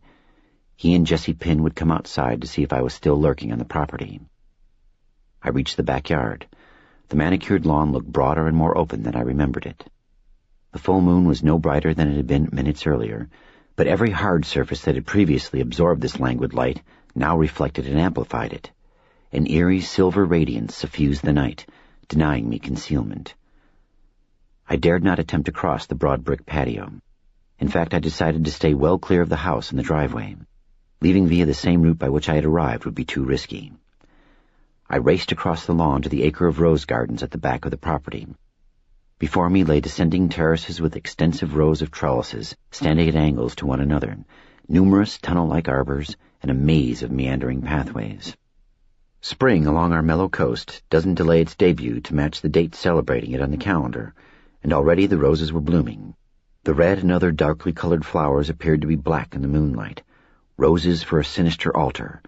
He and Jesse Pinn would come outside to see if I was still lurking on the property. I reached the backyard. The manicured lawn looked broader and more open than I remembered it. The full moon was no brighter than it had been minutes earlier, but every hard surface that had previously absorbed this languid light now reflected and amplified it. An eerie silver radiance suffused the night, denying me concealment. I dared not attempt to cross the broad brick patio. In fact, I decided to stay well clear of the house and the driveway. Leaving via the same route by which I had arrived would be too risky. I raced across the lawn to the acre of rose gardens at the back of the property. Before me lay descending terraces with extensive rows of trellises standing at angles to one another, numerous tunnel-like arbors, and a maze of meandering pathways. Spring along our mellow coast doesn't delay its debut to match the date celebrating it on the calendar, and already the roses were blooming. The red and other darkly colored flowers appeared to be black in the moonlight, roses for a sinister altar.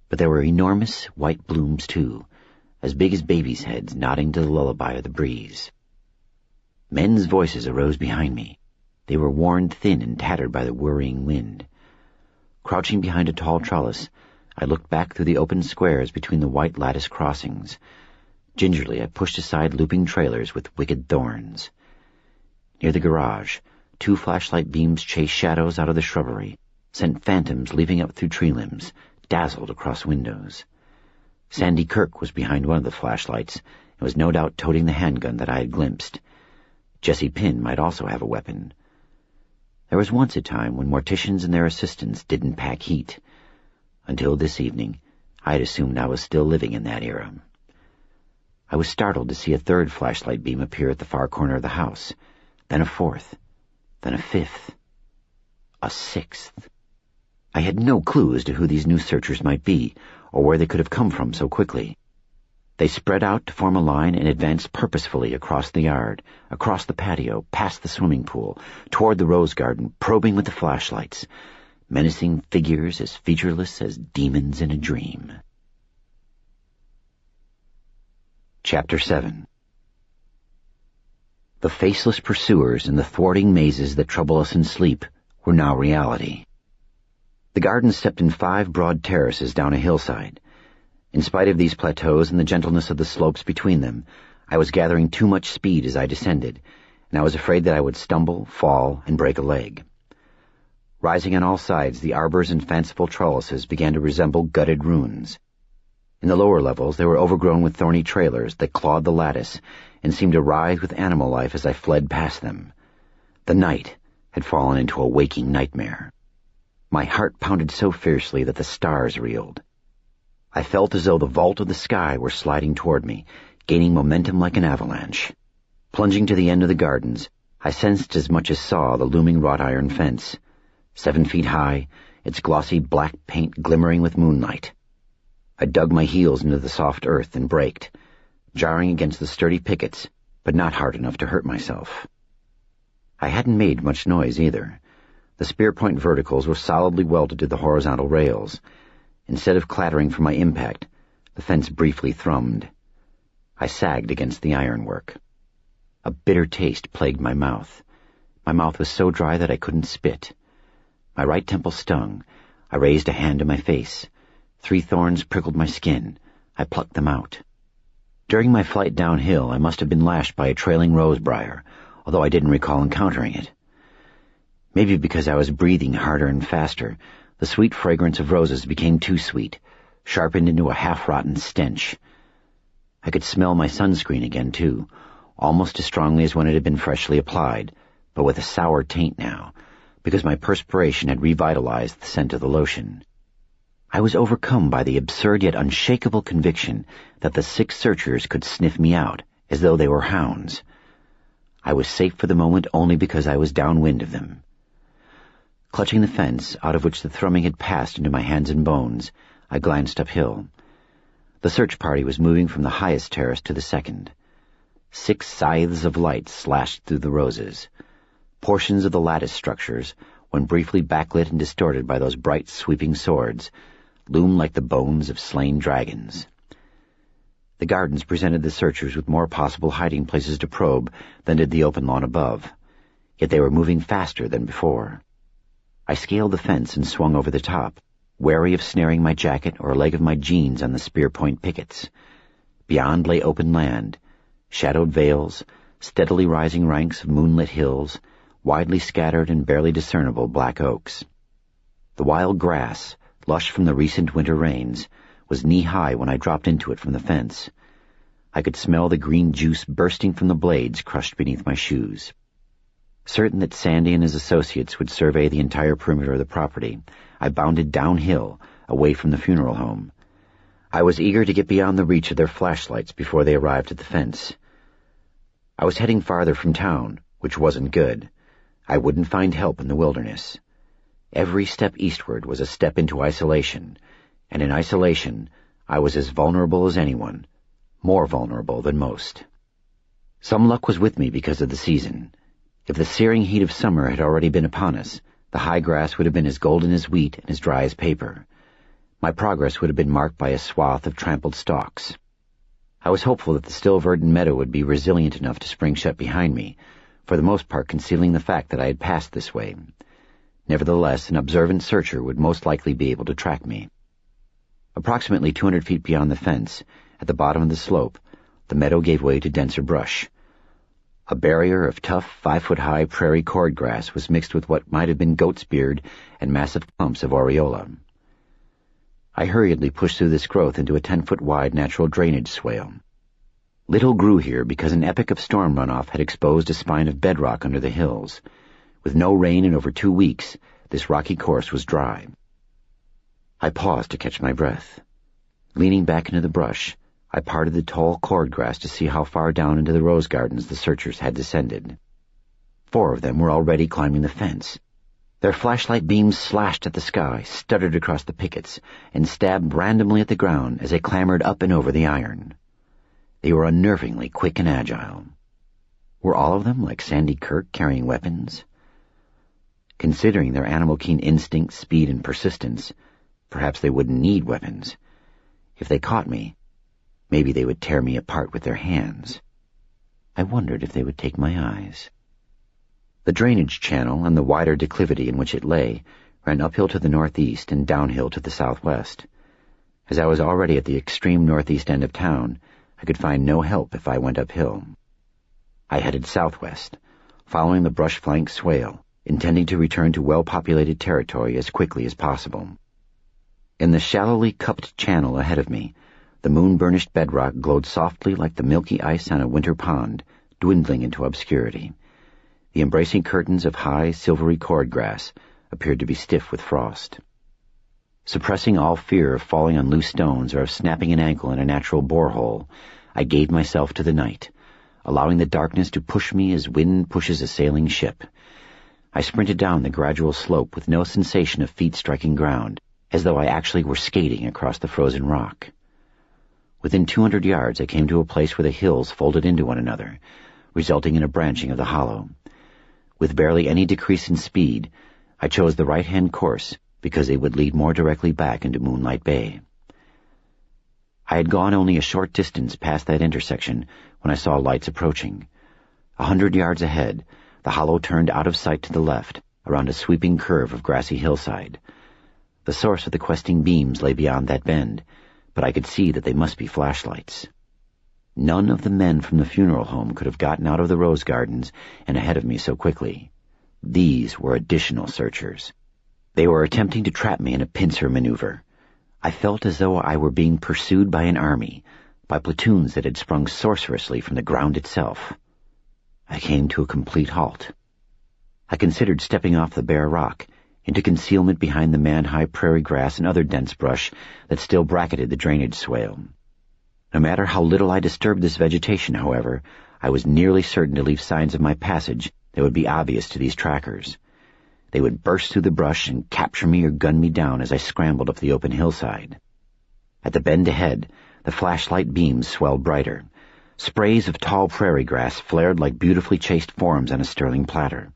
But there were enormous white blooms, too, as big as babies' heads nodding to the lullaby of the breeze. Men's voices arose behind me. They were worn thin and tattered by the worrying wind. Crouching behind a tall trellis, I looked back through the open squares between the white lattice crossings. Gingerly, I pushed aside looping trailers with wicked thorns. Near the garage, 2 flashlight beams chased shadows out of the shrubbery, sent phantoms leaping up through tree limbs, dazzled across windows. Sandy Kirk was behind one of the flashlights and was no doubt toting the handgun that I had glimpsed. Jesse Pinn might also have a weapon. There was once a time when morticians and their assistants didn't pack heat. Until this evening, I had assumed I was still living in that era. I was startled to see a 3rd flashlight beam appear at the far corner of the house, then a 4th, then a 5th, a 6th. I had no clue as to who these new searchers might be, or where they could have come from so quickly. They spread out to form a line and advanced purposefully across the yard, across the patio, past the swimming pool, toward the rose garden, probing with the flashlights, menacing figures as featureless as demons in a dream. Chapter 7. The faceless pursuers and the thwarting mazes that trouble us in sleep were now reality. The garden stepped in 5 broad terraces down a hillside. In spite of these plateaus and the gentleness of the slopes between them, I was gathering too much speed as I descended, and I was afraid that I would stumble, fall, and break a leg. Rising on all sides, the arbors and fanciful trellises began to resemble gutted ruins. In the lower levels, they were overgrown with thorny trailers that clawed the lattice and seemed to writhe with animal life as I fled past them. The night had fallen into a waking nightmare. My heart pounded so fiercely that the stars reeled. I felt as though the vault of the sky were sliding toward me, gaining momentum like an avalanche. Plunging to the end of the gardens, I sensed as much as saw the looming wrought iron fence, 7 feet high, its glossy black paint glimmering with moonlight. I dug my heels into the soft earth and braked, jarring against the sturdy pickets, but not hard enough to hurt myself. I hadn't made much noise either. The spear point verticals were solidly welded to the horizontal rails. Instead of clattering from my impact, the fence briefly thrummed. I sagged against the ironwork. A bitter taste plagued my mouth. My mouth was so dry that I couldn't spit. My right temple stung. I raised a hand to my face. 3 thorns prickled my skin. I plucked them out. During my flight downhill, I must have been lashed by a trailing rosebriar, although I didn't recall encountering it. Maybe because I was breathing harder and faster, the sweet fragrance of roses became too sweet, sharpened into a half-rotten stench. I could smell my sunscreen again, too, almost as strongly as when it had been freshly applied, but with a sour taint now, because my perspiration had revitalized the scent of the lotion. I was overcome by the absurd yet unshakable conviction that the 6 searchers could sniff me out, as though they were hounds. I was safe for the moment only because I was downwind of them. Clutching the fence, out of which the thrumming had passed into my hands and bones, I glanced uphill. The search party was moving from the highest terrace to the second. 6 scythes of light slashed through the roses. Portions of the lattice structures, when briefly backlit and distorted by those bright sweeping swords, loomed like the bones of slain dragons. The gardens presented the searchers with more possible hiding places to probe than did the open lawn above, yet they were moving faster than before. I scaled the fence and swung over the top, wary of snaring my jacket or a leg of my jeans on the spear point pickets. Beyond lay open land, shadowed vales, steadily rising ranks of moonlit hills, widely scattered and barely discernible black oaks. The wild grass, lush from the recent winter rains, was knee-high when I dropped into it from the fence. I could smell the green juice bursting from the blades crushed beneath my shoes. Certain that Sandy and his associates would survey the entire perimeter of the property, I bounded downhill, away from the funeral home. I was eager to get beyond the reach of their flashlights before they arrived at the fence. I was heading farther from town, which wasn't good. I wouldn't find help in the wilderness. Every step eastward was a step into isolation, and in isolation I was as vulnerable as anyone, more vulnerable than most. Some luck was with me because of the season. If the searing heat of summer had already been upon us, the high grass would have been as golden as wheat and as dry as paper. My progress would have been marked by a swath of trampled stalks. I was hopeful that the still verdant meadow would be resilient enough to spring shut behind me, for the most part concealing the fact that I had passed this way. Nevertheless, an observant searcher would most likely be able to track me. Approximately 200 feet beyond the fence, at the bottom of the slope, the meadow gave way to denser brush. A barrier of tough, 5-foot-high prairie cordgrass was mixed with what might have been goat's beard and massive clumps of aureola. I hurriedly pushed through this growth into a 10-foot-wide natural drainage swale. Little grew here because an epic of storm runoff had exposed a spine of bedrock under the hills. With no rain in over 2 weeks, this rocky course was dry. I paused to catch my breath. Leaning back into the brush, I parted the tall cordgrass to see how far down into the rose gardens the searchers had descended. 4 of them were already climbing the fence. Their flashlight beams slashed at the sky, stuttered across the pickets, and stabbed randomly at the ground as they clambered up and over the iron. They were unnervingly quick and agile. Were all of them, like Sandy Kirk, carrying weapons? Considering their animal-keen instinct, speed, and persistence, perhaps they wouldn't need weapons. If they caught me, maybe they would tear me apart with their hands. I wondered if they would take my eyes. The drainage channel and the wider declivity in which it lay ran uphill to the northeast and downhill to the southwest. As I was already at the extreme northeast end of town, I could find no help if I went uphill. I headed southwest, following the brush-flanked swale, intending to return to well-populated territory as quickly as possible. In the shallowly cupped channel ahead of me, the moon-burnished bedrock glowed softly like the milky ice on a winter pond, dwindling into obscurity. The embracing curtains of high, silvery cordgrass appeared to be stiff with frost. Suppressing all fear of falling on loose stones or of snapping an ankle in a natural borehole, I gave myself to the night, allowing the darkness to push me as wind pushes a sailing ship. I sprinted down the gradual slope with no sensation of feet striking ground, as though I actually were skating across the frozen rock. Within 200 yards I came to a place where the hills folded into one another, resulting in a branching of the hollow. With barely any decrease in speed, I chose the right-hand course because it would lead more directly back into Moonlight Bay. I had gone only a short distance past that intersection when I saw lights approaching. 100 yards ahead, the hollow turned out of sight to the left, around a sweeping curve of grassy hillside. The source of the questing beams lay beyond that bend, but I could see that they must be flashlights. None of the men from the funeral home could have gotten out of the rose gardens and ahead of me so quickly. These were additional searchers. They were attempting to trap me in a pincer maneuver. I felt as though I were being pursued by an army, by platoons that had sprung sorcerously from the ground itself. I came to a complete halt. I considered stepping off the bare rock, into concealment behind the man-high prairie grass and other dense brush that still bracketed the drainage swale. No matter how little I disturbed this vegetation, however, I was nearly certain to leave signs of my passage that would be obvious to these trackers. They would burst through the brush and capture me or gun me down as I scrambled up the open hillside. At the bend ahead, the flashlight beams swelled brighter. Sprays of tall prairie grass flared like beautifully chased forms on a sterling platter.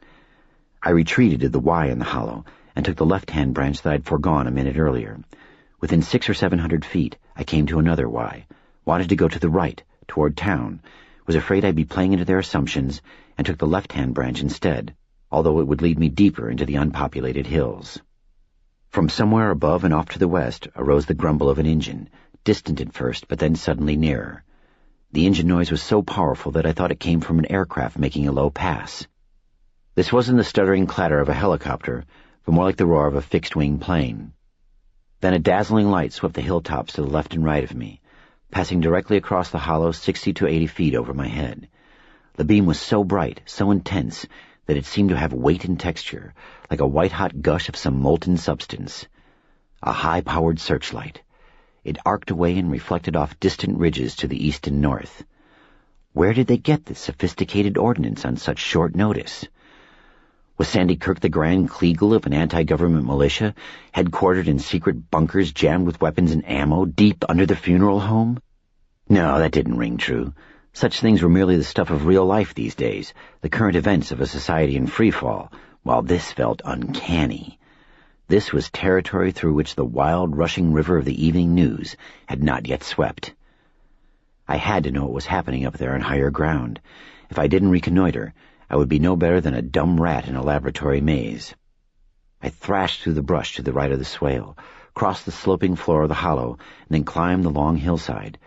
I retreated to the Y in the hollow and took the left-hand branch that I'd foregone a minute earlier. Within 600 or 700 feet, I came to another Y. Wanted to go to the right, toward town, was afraid I'd be playing into their assumptions, and took the left-hand branch instead, although it would lead me deeper into the unpopulated hills. From somewhere above and off to the west arose the grumble of an engine, distant at first, but then suddenly nearer. The engine noise was so powerful that I thought it came from an aircraft making a low pass. This wasn't the stuttering clatter of a helicopter, but more like the roar of a fixed-wing plane. Then a dazzling light swept the hilltops to the left and right of me, passing directly across the hollow 60 to 80 feet over my head. The beam was so bright, so intense, that it seemed to have weight and texture, like a white-hot gush of some molten substance. A high-powered searchlight. It arced away and reflected off distant ridges to the east and north. Where did they get this sophisticated ordnance on such short notice? Was Sandy Kirk the Grand Kleagle of an anti-government militia, headquartered in secret bunkers jammed with weapons and ammo deep under the funeral home? No, that didn't ring true. Such things were merely the stuff of real life these days, the current events of a society in freefall, while this felt uncanny. This was territory through which the wild, rushing river of the evening news had not yet swept. I had to know what was happening up there on higher ground. If I didn't reconnoiter, I would be no better than a dumb rat in a laboratory maze. I thrashed through the brush to the right of the swale, crossed the sloping floor of the hollow, and then climbed the long hillside,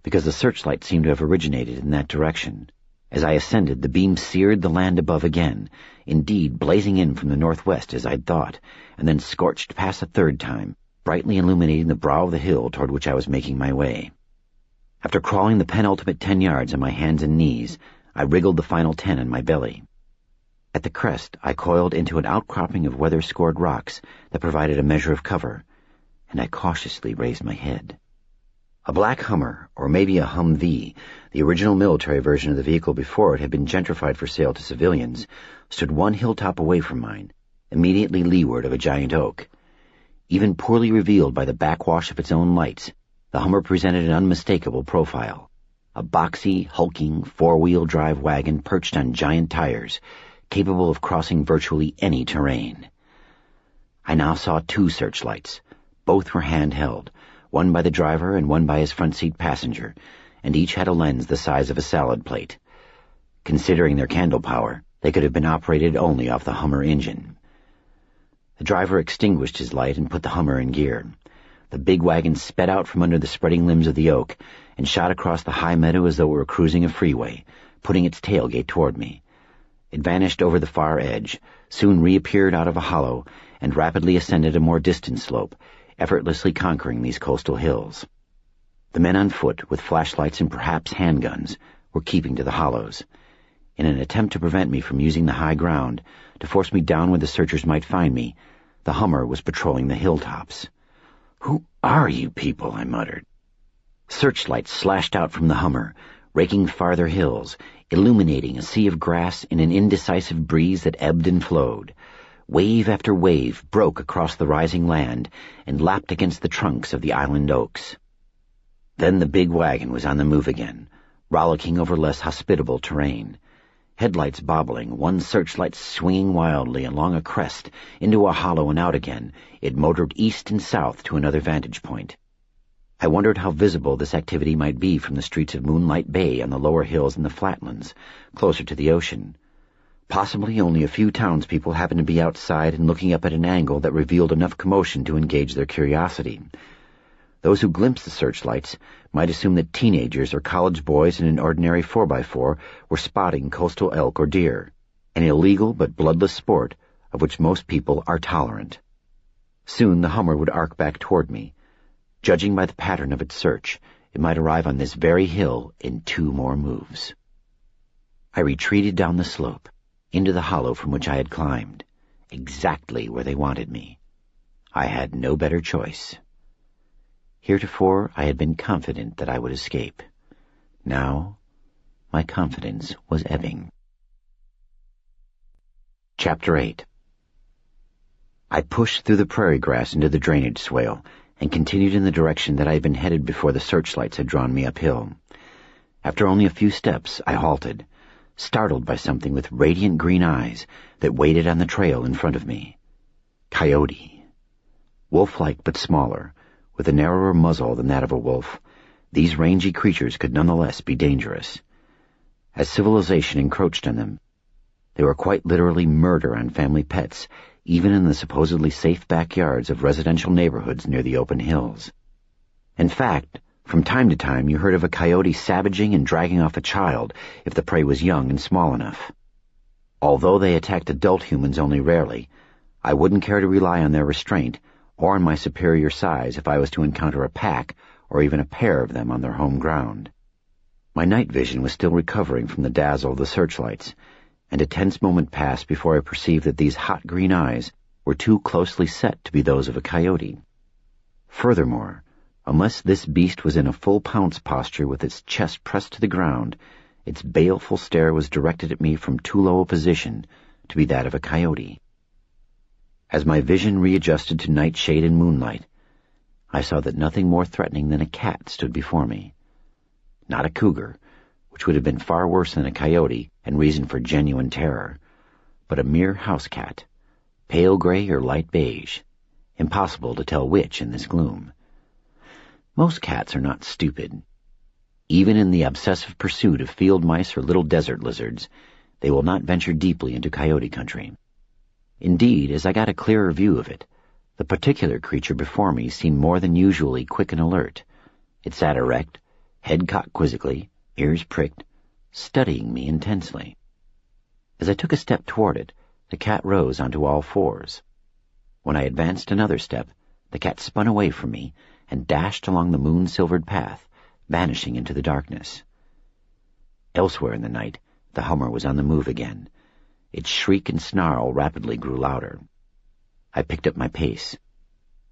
because the searchlight seemed to have originated in that direction. As I ascended, the beam seared the land above again, indeed blazing in from the northwest as I'd thought, and then scorched past a third time, brightly illuminating the brow of the hill toward which I was making my way. After crawling the penultimate 10 yards on my hands and knees, I wriggled the final 10 on my belly. At the crest, I coiled into an outcropping of weather-scored rocks that provided a measure of cover, and I cautiously raised my head. A black Hummer, or maybe a Humvee, the original military version of the vehicle before it had been gentrified for sale to civilians, stood one hilltop away from mine, immediately leeward of a giant oak. Even poorly revealed by the backwash of its own lights, the Hummer presented an unmistakable profile. A boxy, hulking, four-wheel drive wagon perched on giant tires, capable of crossing virtually any terrain. I now saw 2 searchlights. Both were handheld, one by the driver and one by his front seat passenger, and each had a lens the size of a salad plate. Considering their candle power, they could have been operated only off the Hummer engine. The driver extinguished his light and put the Hummer in gear. The big wagon sped out from under the spreading limbs of the oak and shot across the high meadow as though it were cruising a freeway, putting its tailgate toward me. It vanished over the far edge, soon reappeared out of a hollow, and rapidly ascended a more distant slope, effortlessly conquering these coastal hills. The men on foot, with flashlights and perhaps handguns, were keeping to the hollows. In an attempt to prevent me from using the high ground, to force me down where the searchers might find me, the Hummer was patrolling the hilltops. "Who are you people?" I muttered. Searchlights slashed out from the Hummer, raking farther hills, illuminating a sea of grass in an indecisive breeze that ebbed and flowed. Wave after wave broke across the rising land and lapped against the trunks of the island oaks. Then the big wagon was on the move again, rollicking over less hospitable terrain. Headlights bobbling, one searchlight swinging wildly along a crest, into a hollow and out again, it motored east and south to another vantage point. I wondered how visible this activity might be from the streets of Moonlight Bay on the lower hills and the flatlands, closer to the ocean. Possibly only a few townspeople happened to be outside and looking up at an angle that revealed enough commotion to engage their curiosity. Those who glimpsed the searchlights might assume that teenagers or college boys in an ordinary 4x4 were spotting coastal elk or deer, an illegal but bloodless sport of which most people are tolerant. Soon the Hummer would arc back toward me. Judging by the pattern of its search, it might arrive on this very hill in 2 more moves. I retreated down the slope, into the hollow from which I had climbed, exactly where they wanted me. I had no better choice. Heretofore I had been confident that I would escape. Now my confidence was ebbing. Chapter 8. I pushed through the prairie grass into the drainage swale and continued in the direction that I had been headed before the searchlights had drawn me uphill. After only a few steps, I halted, startled by something with radiant green eyes that waited on the trail in front of me. Coyote. Wolf-like but smaller, with a narrower muzzle than that of a wolf, these rangy creatures could nonetheless be dangerous. As civilization encroached on them, they were quite literally murder on family pets, even in the supposedly safe backyards of residential neighborhoods near the open hills. In fact, from time to time you heard of a coyote savaging and dragging off a child if the prey was young and small enough. Although they attacked adult humans only rarely, I wouldn't care to rely on their restraint or on my superior size if I was to encounter a pack or even a pair of them on their home ground. My night vision was still recovering from the dazzle of the searchlights, and a tense moment passed before I perceived that these hot green eyes were too closely set to be those of a coyote. Furthermore, unless this beast was in a full pounce posture with its chest pressed to the ground, its baleful stare was directed at me from too low a position to be that of a coyote. As my vision readjusted to night shade and moonlight, I saw that nothing more threatening than a cat stood before me. Not a cougar, which would have been far worse than a coyote and reason for genuine terror, but a mere house cat, pale gray or light beige, impossible to tell which in this gloom. Most cats are not stupid. Even in the obsessive pursuit of field mice or little desert lizards, they will not venture deeply into coyote country. Indeed, as I got a clearer view of it, the particular creature before me seemed more than usually quick and alert. It sat erect, head cocked quizzically, ears pricked, studying me intensely. As I took a step toward it, the cat rose onto all fours. When I advanced another step, the cat spun away from me and dashed along the moon-silvered path, vanishing into the darkness. Elsewhere in the night, the Hummer was on the move again. Its shriek and snarl rapidly grew louder. I picked up my pace.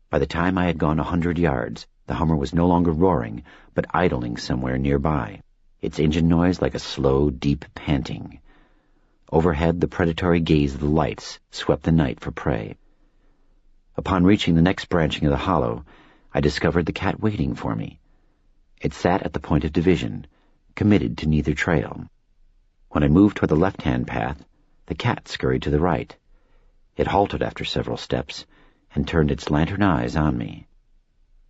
By the time I had gone 100 yards, the Hummer was no longer roaring, but idling somewhere nearby, its engine noise like a slow, deep panting. Overhead, the predatory gaze of the lights swept the night for prey. Upon reaching the next branching of the hollow, I discovered the cat waiting for me. It sat at the point of division, committed to neither trail. When I moved toward the left-hand path, the cat scurried to the right. It halted after several steps and turned its lantern eyes on me.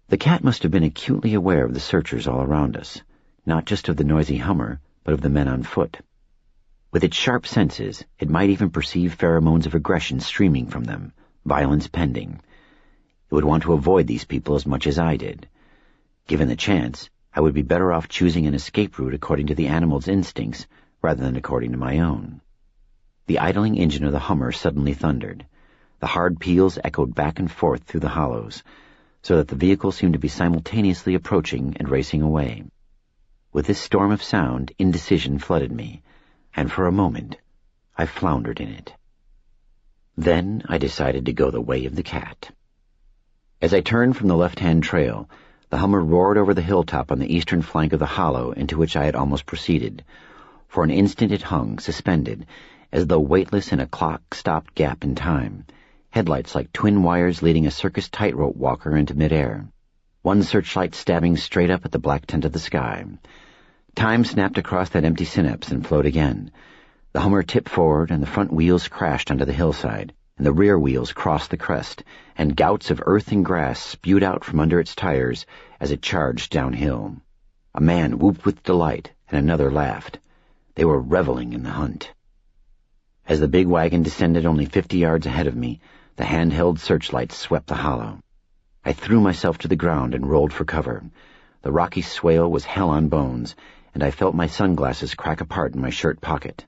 The cat must have been acutely aware of the searchers all around us, not just of the noisy Hummer, but of the men on foot. With its sharp senses, it might even perceive pheromones of aggression streaming from them, violence pending. It would want to avoid these people as much as I did. Given the chance, I would be better off choosing an escape route according to the animal's instincts rather than according to my own. The idling engine of the Hummer suddenly thundered. The hard peals echoed back and forth through the hollows, so that the vehicle seemed to be simultaneously approaching and racing away. With this storm of sound, indecision flooded me, and for a moment I floundered in it. Then I decided to go the way of the cat. As I turned from the left-hand trail, the Hummer roared over the hilltop on the eastern flank of the hollow into which I had almost proceeded. For an instant it hung, suspended, as though weightless in a clock-stopped gap in time, headlights like twin wires leading a circus tightrope walker into midair, one searchlight stabbing straight up at the black tent of the sky. Time snapped across that empty synapse and flowed again. The Hummer tipped forward, and the front wheels crashed onto the hillside, and the rear wheels crossed the crest, and gouts of earth and grass spewed out from under its tires as it charged downhill. A man whooped with delight, and another laughed. They were reveling in the hunt. As the big wagon descended only 50 yards ahead of me, the handheld searchlights swept the hollow. I threw myself to the ground and rolled for cover. The rocky swale was hell on bones, and I felt my sunglasses crack apart in my shirt pocket.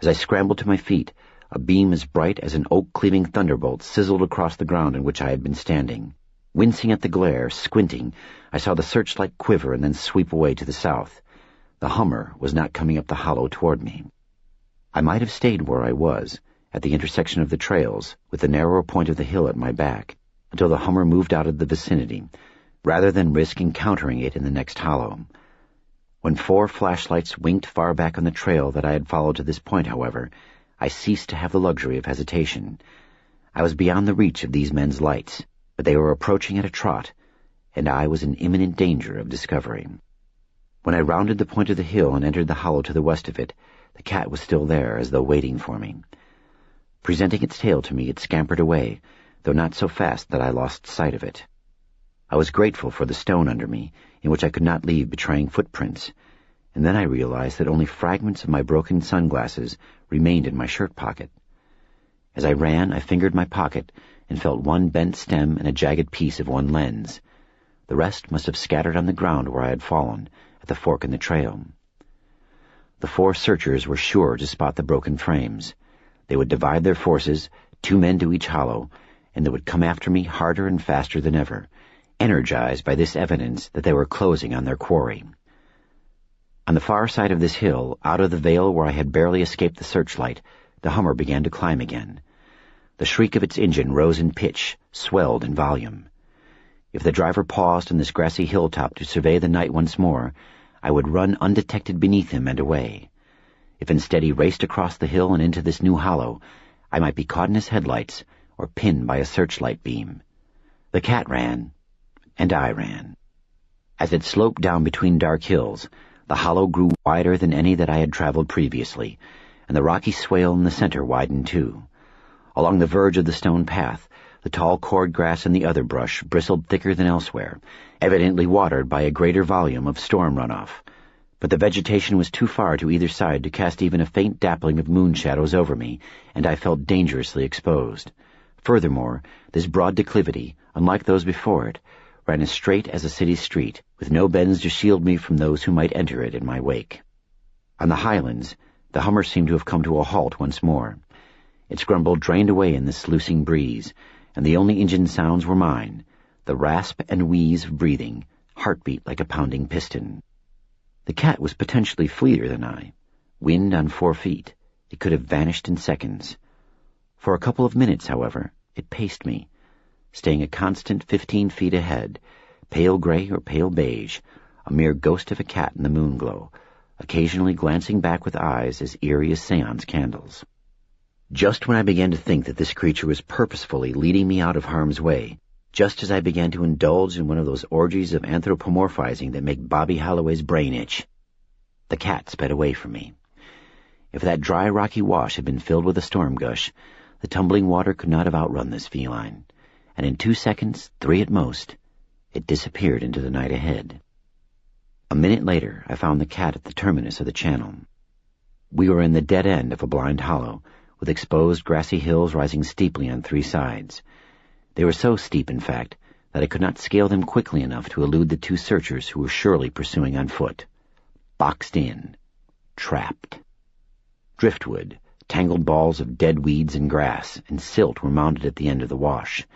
As I scrambled to my feet, a beam as bright as an oak-cleaving thunderbolt sizzled across the ground in which I had been standing. Wincing at the glare, squinting, I saw the searchlight quiver and then sweep away to the south. The Hummer was not coming up the hollow toward me. I might have stayed where I was, at the intersection of the trails, with the narrower point of the hill at my back, until the Hummer moved out of the vicinity, rather than risk encountering it in the next hollow. When 4 flashlights winked far back on the trail that I had followed to this point, however, I ceased to have the luxury of hesitation. I was beyond the reach of these men's lights, but they were approaching at a trot, and I was in imminent danger of discovery. When I rounded the point of the hill and entered the hollow to the west of it, the cat was still there, as though waiting for me. Presenting its tail to me, it scampered away, though not so fast that I lost sight of it. I was grateful for the stone under me, in which I could not leave betraying footprints, and then I realized that only fragments of my broken sunglasses remained in my shirt pocket. As I ran, I fingered my pocket and felt one bent stem and a jagged piece of one lens. The rest must have scattered on the ground where I had fallen, at the fork in the trail. The 4 searchers were sure to spot the broken frames. They would divide their forces, 2 men to each hollow, and they would come after me harder and faster than ever, energized by this evidence that they were closing on their quarry. On the far side of this hill, out of the vale where I had barely escaped the searchlight, the Hummer began to climb again. The shriek of its engine rose in pitch, swelled in volume. If the driver paused on this grassy hilltop to survey the night once more, I would run undetected beneath him and away. If instead he raced across the hill and into this new hollow, I might be caught in his headlights or pinned by a searchlight beam. The cat ran, and I ran. As it sloped down between dark hills, the hollow grew wider than any that I had traveled previously, and the rocky swale in the center widened too. Along the verge of the stone path, the tall cord grass and the other brush bristled thicker than elsewhere, evidently watered by a greater volume of storm runoff. But the vegetation was too far to either side to cast even a faint dappling of moon shadows over me, and I felt dangerously exposed. Furthermore, this broad declivity, unlike those before it, ran as straight as a city street, with no bends to shield me from those who might enter it in my wake. On the highlands, the Hummer seemed to have come to a halt once more. Its grumble drained away in the sluicing breeze, and the only engine sounds were mine, the rasp and wheeze of breathing, heartbeat like a pounding piston. The cat was potentially fleeter than I. Wind on 4 feet, it could have vanished in seconds. For a couple of minutes, however, it paced me, staying a constant 15 feet ahead, pale gray or pale beige, a mere ghost of a cat in the moonglow, occasionally glancing back with eyes as eerie as seance candles. Just when I began to think that this creature was purposefully leading me out of harm's way, just as I began to indulge in one of those orgies of anthropomorphizing that make Bobby Holloway's brain itch, the cat sped away from me. If that dry, rocky wash had been filled with a storm gush, the tumbling water could not have outrun this feline, and in 2 seconds, 3 at most, it disappeared into the night ahead. A minute later, I found the cat at the terminus of the channel. We were in the dead end of a blind hollow, with exposed grassy hills rising steeply on 3 sides. They were so steep, in fact, that I could not scale them quickly enough to elude the 2 searchers who were surely pursuing on foot. Boxed in. Trapped. Driftwood, tangled balls of dead weeds and grass, and silt were mounded at the end of the wash.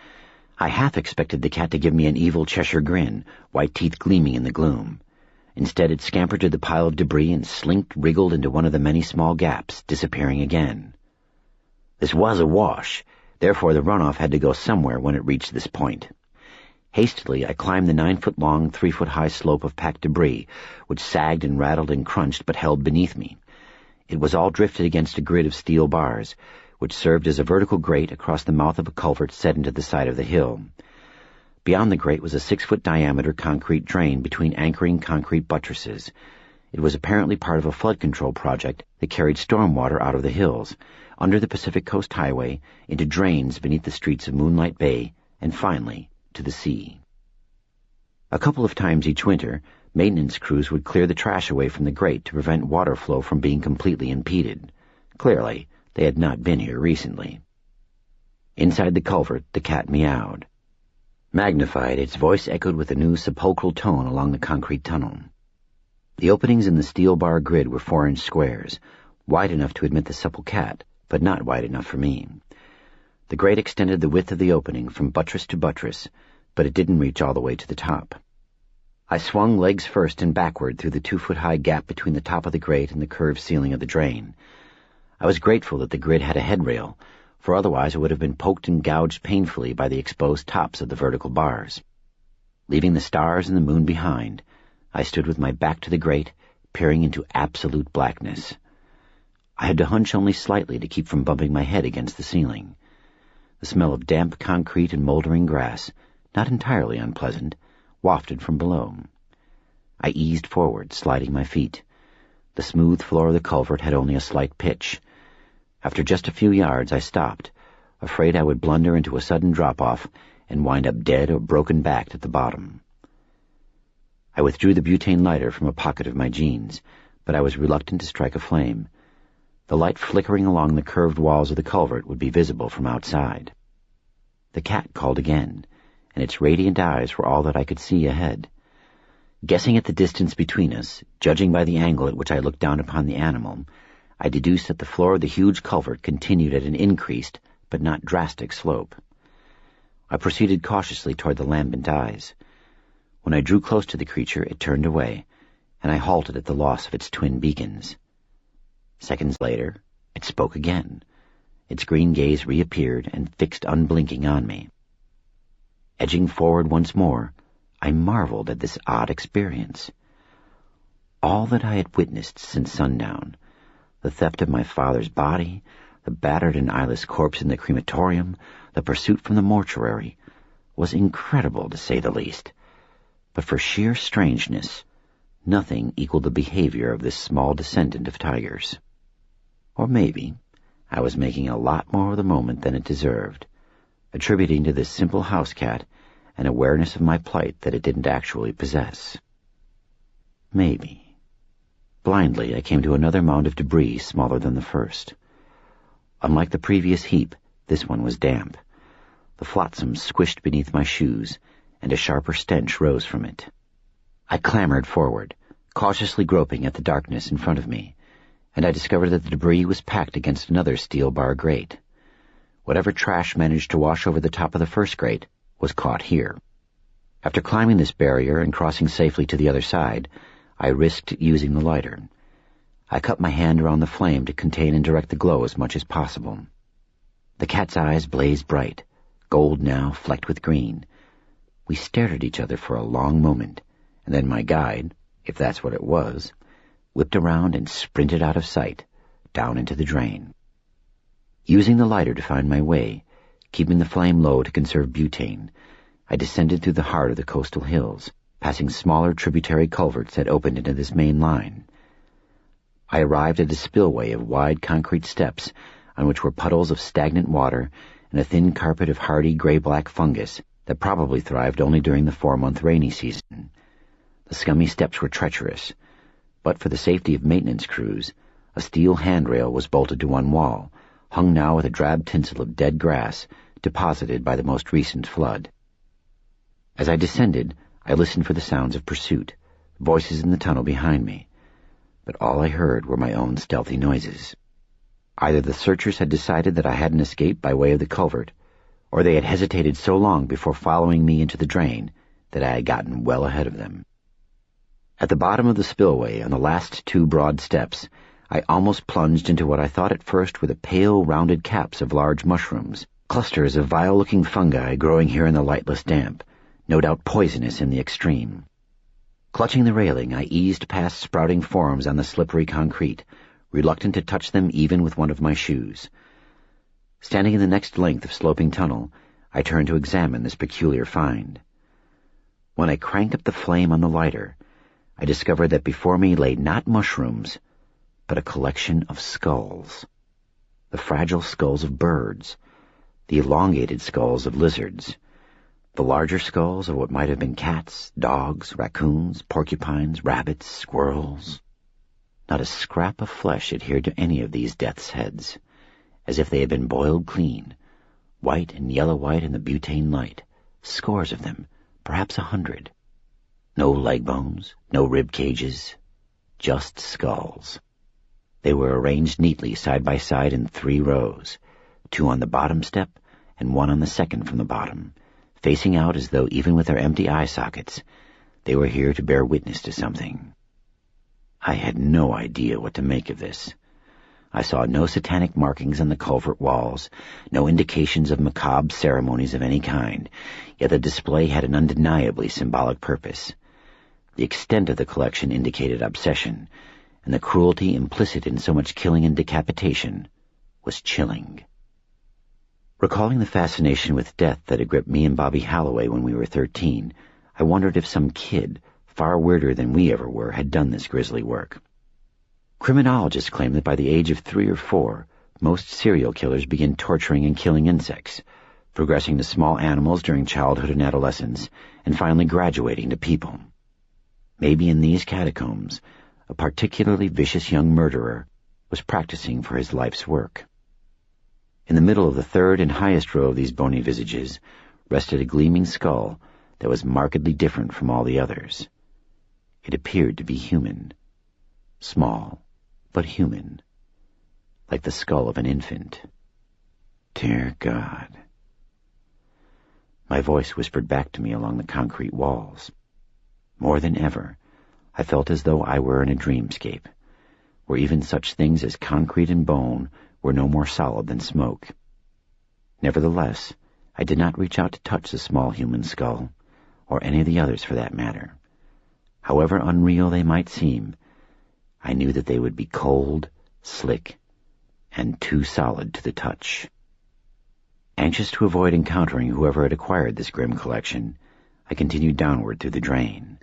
I half expected the cat to give me an evil Cheshire grin, white teeth gleaming in the gloom. Instead, it scampered to the pile of debris and slinked, wriggled into one of the many small gaps, disappearing again. This was a wash, therefore the runoff had to go somewhere when it reached this point. Hastily, I climbed the 9-foot-long, 3-foot-high slope of packed debris, which sagged and rattled and crunched but held beneath me. It was all drifted against a grid of steel bars, which served as a vertical grate across the mouth of a culvert set into the side of the hill. Beyond the grate was a 6-foot-diameter concrete drain between anchoring concrete buttresses. It was apparently part of a flood control project that carried storm water out of the hills, under the Pacific Coast Highway, into drains beneath the streets of Moonlight Bay, and finally, to the sea. A couple of times each winter, maintenance crews would clear the trash away from the grate to prevent water flow from being completely impeded. Clearly, they had not been here recently. Inside the culvert, the cat meowed. Magnified, its voice echoed with a new sepulchral tone along the concrete tunnel. The openings in the steel bar grid were 4-inch squares, wide enough to admit the supple cat, but not wide enough for me. The grate extended the width of the opening from buttress to buttress, but it didn't reach all the way to the top. I swung legs first and backward through the 2-foot-high gap between the top of the grate and the curved ceiling of the drain. I was grateful that the grid had a headrail, for otherwise it would have been poked and gouged painfully by the exposed tops of the vertical bars. Leaving the stars and the moon behind, I stood with my back to the grate, peering into absolute blackness. I had to hunch only slightly to keep from bumping my head against the ceiling. The smell of damp concrete and moldering grass, not entirely unpleasant, wafted from below. I eased forward, sliding my feet. The smooth floor of the culvert had only a slight pitch. After just a few yards, I stopped, afraid I would blunder into a sudden drop-off and wind up dead or broken-backed at the bottom. I withdrew the butane lighter from a pocket of my jeans, but I was reluctant to strike a flame. The light flickering along the curved walls of the culvert would be visible from outside. The cat called again, and its radiant eyes were all that I could see ahead. Guessing at the distance between us, judging by the angle at which I looked down upon the animal, I deduced that the floor of the huge culvert continued at an increased but not drastic slope. I proceeded cautiously toward the lambent eyes. When I drew close to the creature, it turned away, and I halted at the loss of its twin beacons. Seconds later, it spoke again. Its green gaze reappeared and fixed unblinking on me. Edging forward once more, I marveled at this odd experience. All that I had witnessed since sundown, the theft of my father's body, the battered and eyeless corpse in the crematorium, the pursuit from the mortuary, was incredible to say the least. But for sheer strangeness, nothing equaled the behavior of this small descendant of tigers. Or maybe I was making a lot more of the moment than it deserved, attributing to this simple house cat an awareness of my plight that it didn't actually possess. Maybe. Blindly, I came to another mound of debris smaller than the first. Unlike the previous heap, this one was damp. The flotsam squished beneath my shoes, and a sharper stench rose from it. I clambered forward, cautiously groping at the darkness in front of me, and I discovered that the debris was packed against another steel bar grate. Whatever trash managed to wash over the top of the first grate was caught here. After climbing this barrier and crossing safely to the other side, I risked using the lighter. I cut my hand around the flame to contain and direct the glow as much as possible. The cat's eyes blazed bright, gold now flecked with green. We stared at each other for a long moment, and then my guide, if that's what it was, whipped around and sprinted out of sight, down into the drain. Using the lighter to find my way, keeping the flame low to conserve butane, I descended through the heart of the coastal hills, passing smaller tributary culverts that opened into this main line. I arrived at a spillway of wide concrete steps on which were puddles of stagnant water and a thin carpet of hardy gray-black fungus that probably thrived only during the 4-month rainy season. The scummy steps were treacherous, but for the safety of maintenance crews, a steel handrail was bolted to one wall, hung now with a drab tinsel of dead grass deposited by the most recent flood. As I descended, I listened for the sounds of pursuit, voices in the tunnel behind me, but all I heard were my own stealthy noises. Either the searchers had decided that I hadn't escaped by way of the culvert, or they had hesitated so long before following me into the drain that I had gotten well ahead of them. At the bottom of the spillway, on the last 2 broad steps, I almost plunged into what I thought at first were the pale, rounded caps of large mushrooms, clusters of vile-looking fungi growing here in the lightless damp, no doubt poisonous in the extreme. Clutching the railing, I eased past sprouting forms on the slippery concrete, reluctant to touch them even with one of my shoes. Standing in the next length of sloping tunnel, I turned to examine this peculiar find. When I cranked up the flame on the lighter, I discovered that before me lay not mushrooms, but a collection of skulls. The fragile skulls of birds, the elongated skulls of lizards, the larger skulls of what might have been cats, dogs, raccoons, porcupines, rabbits, squirrels. Not a scrap of flesh adhered to any of these death's heads, as if they had been boiled clean, white and yellow-white in the butane light, scores of them, perhaps 100. No leg bones, no rib cages, just skulls. They were arranged neatly side by side in 3 rows, 2 on the bottom step and 1 on the second from the bottom, facing out as though even with their empty eye sockets, they were here to bear witness to something. I had no idea what to make of this. I saw no satanic markings on the culvert walls, no indications of macabre ceremonies of any kind, yet the display had an undeniably symbolic purpose. The extent of the collection indicated obsession, and the cruelty implicit in so much killing and decapitation was chilling. Recalling the fascination with death that had gripped me and Bobby Halloway when we were 13, I wondered if some kid, far weirder than we ever were, had done this grisly work. Criminologists claim that by the age of 3 or 4, most serial killers begin torturing and killing insects, progressing to small animals during childhood and adolescence, and finally graduating to people. Maybe in these catacombs, a particularly vicious young murderer was practicing for his life's work. In the middle of the 3rd and highest row of these bony visages rested a gleaming skull that was markedly different from all the others. It appeared to be human. Small, but human. Like the skull of an infant. Dear God. My voice whispered back to me along the concrete walls. More than ever, I felt as though I were in a dreamscape, where even such things as concrete and bone were no more solid than smoke. Nevertheless, I did not reach out to touch the small human skull, or any of the others for that matter. However unreal they might seem, I knew that they would be cold, slick, and too solid to the touch. Anxious to avoid encountering whoever had acquired this grim collection, I continued downward through the drain.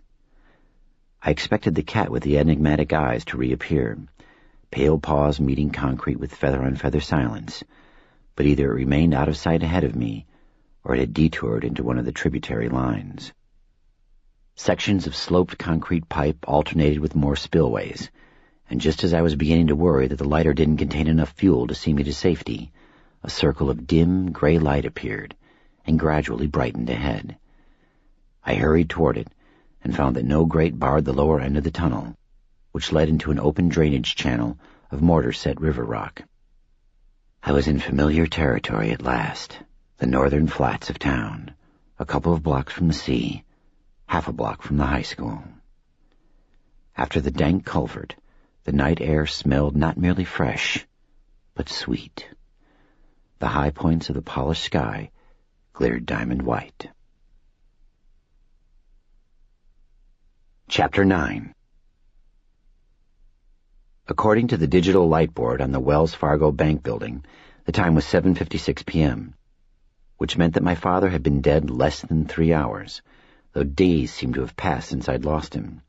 I expected the cat with the enigmatic eyes to reappear, pale paws meeting concrete with feather-on-feather silence, but either it remained out of sight ahead of me, or it had detoured into one of the tributary lines. Sections of sloped concrete pipe alternated with more spillways, and just as I was beginning to worry that the lighter didn't contain enough fuel to see me to safety, a circle of dim, gray light appeared, and gradually brightened ahead. I hurried toward it, and found that no grate barred the lower end of the tunnel, which led into an open drainage channel of mortar-set river rock. I was in familiar territory at last, the northern flats of town, a couple of blocks from the sea, half a block from the high school. After the dank culvert, the night air smelled not merely fresh, but sweet. The high points of the polished sky glittered diamond white. Chapter 9. According to the digital light board on the Wells Fargo Bank building, the time was 7:56 p.m., which meant that my father had been dead less than 3 hours, though days seemed to have passed since I'd lost him.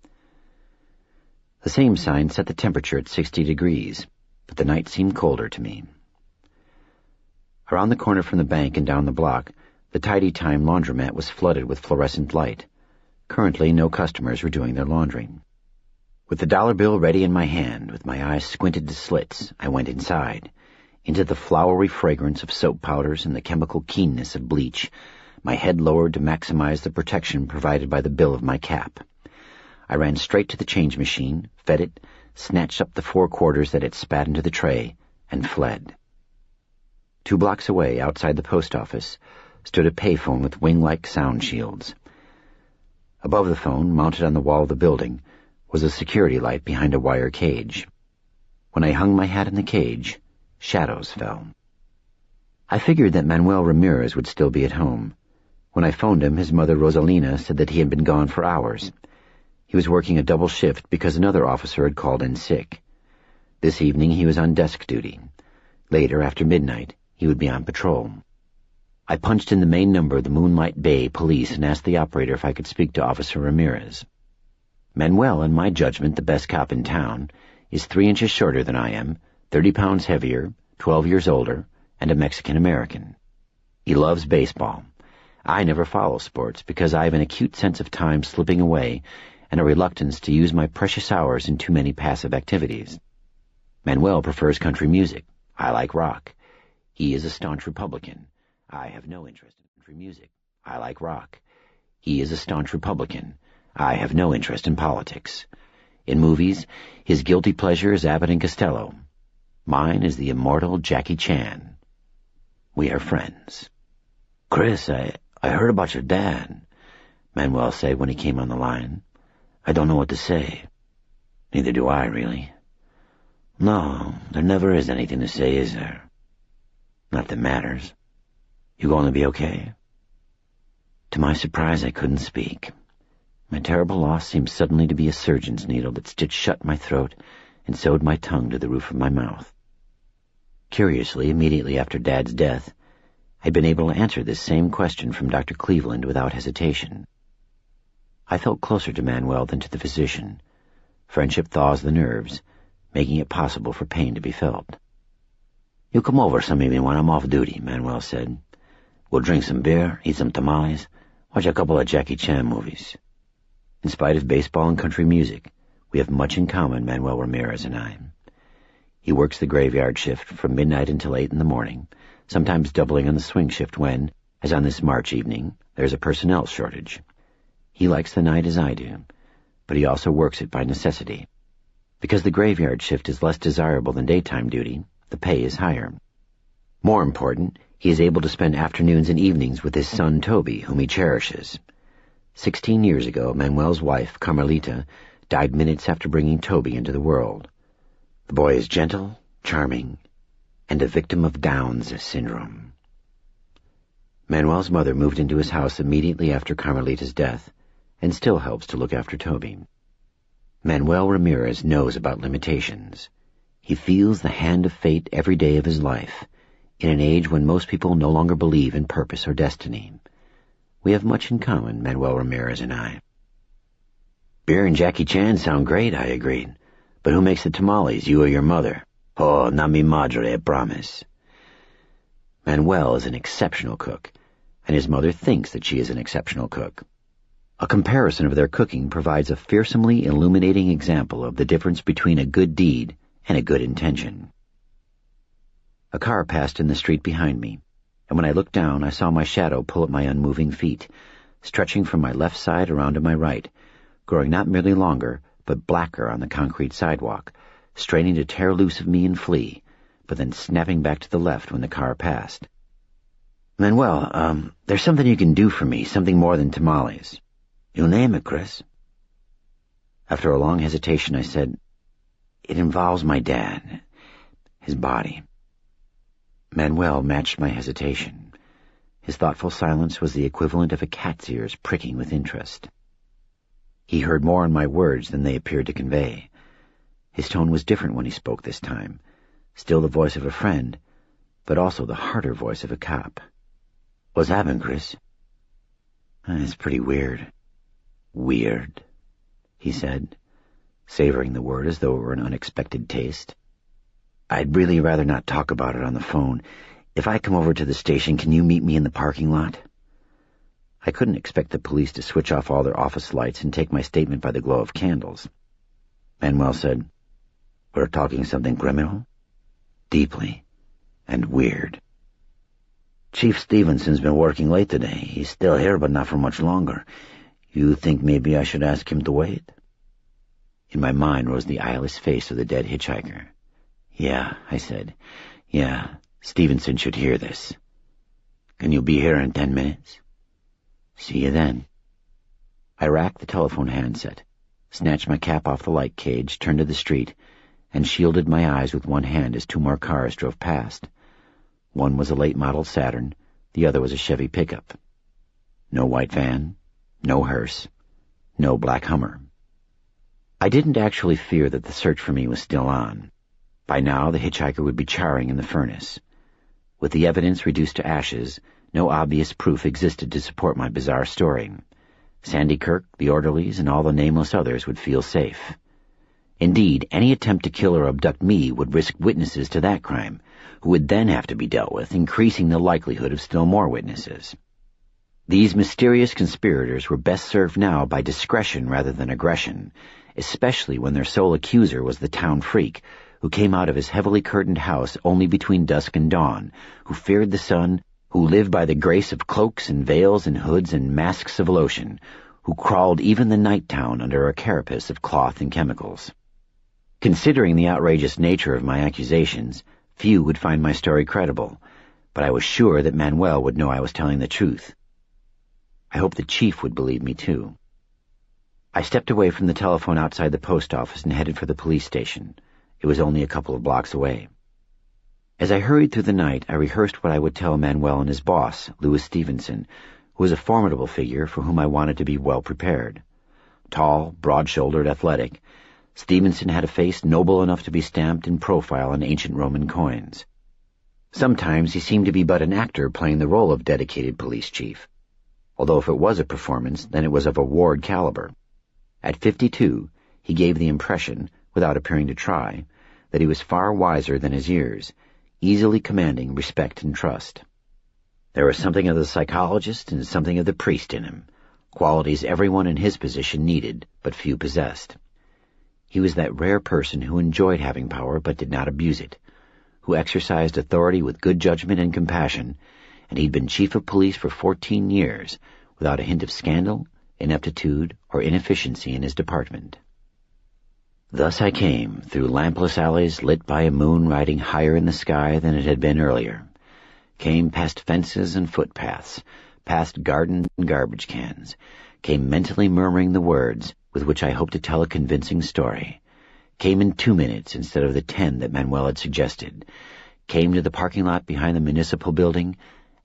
The same sign set the temperature at 60 degrees, but the night seemed colder to me. Around the corner from the bank and down the block, the Tidy Time laundromat was flooded with fluorescent light. Currently, no customers were doing their laundering. With the dollar bill ready in my hand, with my eyes squinted to slits, I went inside, into the flowery fragrance of soap powders and the chemical keenness of bleach, my head lowered to maximize the protection provided by the bill of my cap. I ran straight to the change machine, fed it, snatched up the 4 quarters that had spat into the tray, and fled. 2 blocks away, outside the post office, stood a payphone with wing-like sound shields. Above the phone, mounted on the wall of the building, was a security light behind a wire cage. When I hung my hat in the cage, shadows fell. I figured that Manuel Ramirez would still be at home. When I phoned him, his mother Rosalina said that he had been gone for hours. He was working a double shift because another officer had called in sick. This evening he was on desk duty. Later, after midnight, he would be on patrol. I punched in the main number of the Moonlight Bay police and asked the operator if I could speak to Officer Ramirez. Manuel, in my judgment the best cop in town, is 3 inches shorter than I am, 30 pounds heavier, 12 years older, and a Mexican-American. He loves baseball. I never follow sports because I have an acute sense of time slipping away and a reluctance to use my precious hours in too many passive activities. Manuel prefers country music. I like rock. He is a staunch Republican. I have no interest in country music. I like rock. He is a staunch Republican. I have no interest in politics. In movies, his guilty pleasure is Abbott and Costello. Mine is the immortal Jackie Chan. We are friends. "Chris, I heard about your dad," Manuel said when he came on the line. "I don't know what to say." "Neither do I, really." "No, there never is anything to say, is there?" "Not that matters. You going to be okay?" To my surprise, I couldn't speak. My terrible loss seemed suddenly to be a surgeon's needle that stitched shut my throat and sewed my tongue to the roof of my mouth. Curiously, immediately after Dad's death, I'd been able to answer this same question from Dr. Cleveland without hesitation. I felt closer to Manuel than to the physician. Friendship thaws the nerves, making it possible for pain to be felt. "You come over some evening when I'm off duty," Manuel said. "We'll drink some beer, eat some tamales, watch a couple of Jackie Chan movies." In spite of baseball and country music, we have much in common, Manuel Ramirez and I. He works the graveyard shift from midnight until 8 in the morning, sometimes doubling on the swing shift when, as on this March evening, there's a personnel shortage. He likes the night as I do, but he also works it by necessity. Because the graveyard shift is less desirable than daytime duty, the pay is higher. More important, he is able to spend afternoons and evenings with his son Toby, whom he cherishes. 16 years ago, Manuel's wife, Carmelita, died minutes after bringing Toby into the world. The boy is gentle, charming, and a victim of Down's syndrome. Manuel's mother moved into his house immediately after Carmelita's death, and still helps to look after Toby. Manuel Ramirez knows about limitations. He feels the hand of fate every day of his life, in an age when most people no longer believe in purpose or destiny. We have much in common, Manuel Ramirez and I. Beer and Jackie Chan sound great, I agreed. But who makes the tamales, you or your mother? Oh, not mi madre, I promise. Manuel is an exceptional cook, and his mother thinks that she is an exceptional cook. A comparison of their cooking provides a fearsomely illuminating example of the difference between a good deed and a good intention. A car passed in the street behind me, and when I looked down, I saw my shadow pull at my unmoving feet, stretching from my left side around to my right, growing not merely longer, but blacker on the concrete sidewalk, straining to tear loose of me and flee, but then snapping back to the left when the car passed. Manuel, there's something you can do for me, something more than tamales. You name it, Chris. After a long hesitation, I said, it involves my dad, his body. Manuel matched my hesitation. His thoughtful silence was the equivalent of a cat's ears pricking with interest. He heard more in my words than they appeared to convey. His tone was different when he spoke this time, still the voice of a friend, but also the harder voice of a cop. What's happened, Chris? It's pretty weird. Weird, he said, savoring the word as though it were an unexpected taste. I'd really rather not talk about it on the phone. If I come over to the station, can you meet me in the parking lot? I couldn't expect the police to switch off all their office lights and take my statement by the glow of candles. Manuel said, We're talking something criminal? Deeply and weird. Chief Stevenson's been working late today. He's still here, but not for much longer. You think maybe I should ask him to wait? In my mind rose the eyeless face of the dead hitchhiker. Yeah, I said. Yeah, Stevenson should hear this. Can you be here in 10 minutes? See you then. I racked the telephone handset, snatched my cap off the light cage, turned to the street, and shielded my eyes with one hand as two more cars drove past. One was a late-model Saturn, the other was a Chevy pickup. No white van, no hearse, no black Hummer. I didn't actually fear that the search for me was still on. By now, the hitchhiker would be charring in the furnace. With the evidence reduced to ashes, no obvious proof existed to support my bizarre story. Sandy Kirk, the orderlies, and all the nameless others would feel safe. Indeed, any attempt to kill or abduct me would risk witnesses to that crime, who would then have to be dealt with, increasing the likelihood of still more witnesses. These mysterious conspirators were best served now by discretion rather than aggression, especially when their sole accuser was the town freak, who came out of his heavily curtained house only between dusk and dawn, who feared the sun, who lived by the grace of cloaks and veils and hoods and masks of lotion, who crawled even the night town under a carapace of cloth and chemicals. Considering the outrageous nature of my accusations, few would find my story credible, but I was sure that Manuel would know I was telling the truth. I hoped the chief would believe me, too. I stepped away from the telephone outside the post office and headed for the police station. It was only a couple of blocks away. As I hurried through the night, I rehearsed what I would tell Manuel and his boss, Louis Stevenson, who was a formidable figure for whom I wanted to be well prepared. Tall, broad-shouldered, athletic, Stevenson had a face noble enough to be stamped in profile on ancient Roman coins. Sometimes he seemed to be but an actor playing the role of dedicated police chief, although if it was a performance, then it was of a ward caliber. At 52, he gave the impression, without appearing to try, that he was far wiser than his years, easily commanding respect and trust. There was something of the psychologist and something of the priest in him, qualities everyone in his position needed, but few possessed. He was that rare person who enjoyed having power but did not abuse it, who exercised authority with good judgment and compassion, and he'd been chief of police for 14 years, without a hint of scandal, ineptitude, or inefficiency in his department. Thus I came, through lampless alleys lit by a moon riding higher in the sky than it had been earlier, came past fences and footpaths, past gardens and garbage cans, came mentally murmuring the words with which I hoped to tell a convincing story, came in 2 minutes instead of the 10 that Manuel had suggested, came to the parking lot behind the municipal building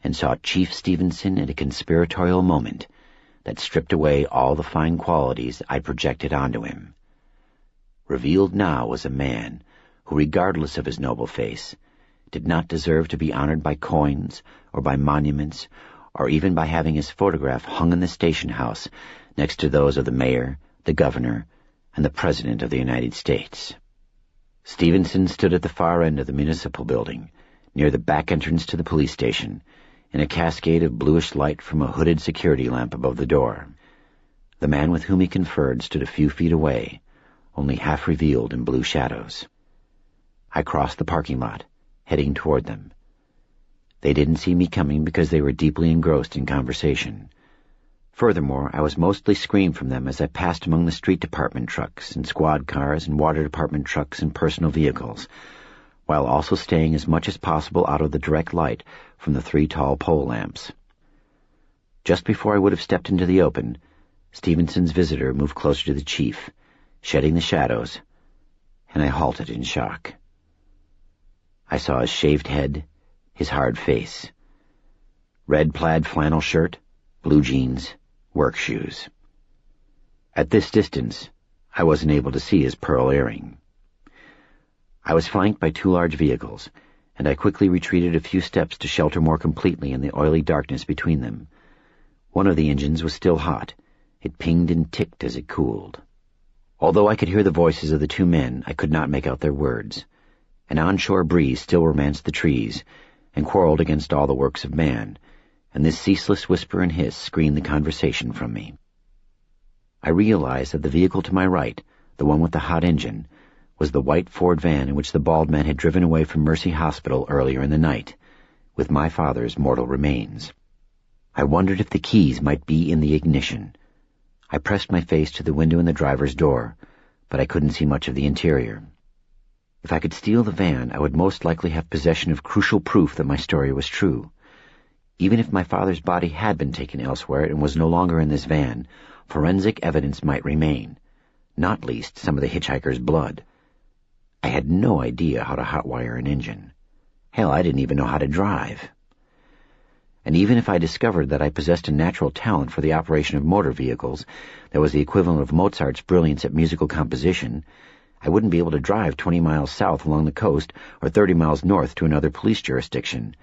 and saw Chief Stevenson at a conspiratorial moment that stripped away all the fine qualities I projected onto him. Revealed now was a man who, regardless of his noble face, did not deserve to be honored by coins or by monuments or even by having his photograph hung in the station house next to those of the mayor, the governor, and the President of the United States. Stevenson stood at the far end of the municipal building, near the back entrance to the police station, in a cascade of bluish light from a hooded security lamp above the door. The man with whom he conferred stood a few feet away, only half revealed in blue shadows. I crossed the parking lot, heading toward them. They didn't see me coming because they were deeply engrossed in conversation. Furthermore, I was mostly screened from them as I passed among the street department trucks and squad cars and water department trucks and personal vehicles, while also staying as much as possible out of the direct light from the 3 tall pole lamps. Just before I would have stepped into the open, Stevenson's visitor moved closer to the chief, shedding the shadows, and I halted in shock. I saw his shaved head, his hard face. Red plaid flannel shirt, blue jeans, work shoes. At this distance, I wasn't able to see his pearl earring. I was flanked by 2 large vehicles, and I quickly retreated a few steps to shelter more completely in the oily darkness between them. One of the engines was still hot. It pinged and ticked as it cooled. Although I could hear the voices of the 2 men, I could not make out their words. An onshore breeze still romanced the trees and quarreled against all the works of man, and this ceaseless whisper and hiss screened the conversation from me. I realized that the vehicle to my right, the one with the hot engine, was the white Ford van in which the bald man had driven away from Mercy Hospital earlier in the night, with my father's mortal remains. I wondered if the keys might be in the ignition. I pressed my face to the window in the driver's door, but I couldn't see much of the interior. If I could steal the van, I would most likely have possession of crucial proof that my story was true. Even if my father's body had been taken elsewhere and was no longer in this van, forensic evidence might remain, not least some of the hitchhiker's blood. I had no idea how to hotwire an engine. Hell, I didn't even know how to drive. And even if I discovered that I possessed a natural talent for the operation of motor vehicles that was the equivalent of Mozart's brilliance at musical composition, I wouldn't be able to drive 20 miles south along the coast or 30 miles north to another police jurisdiction.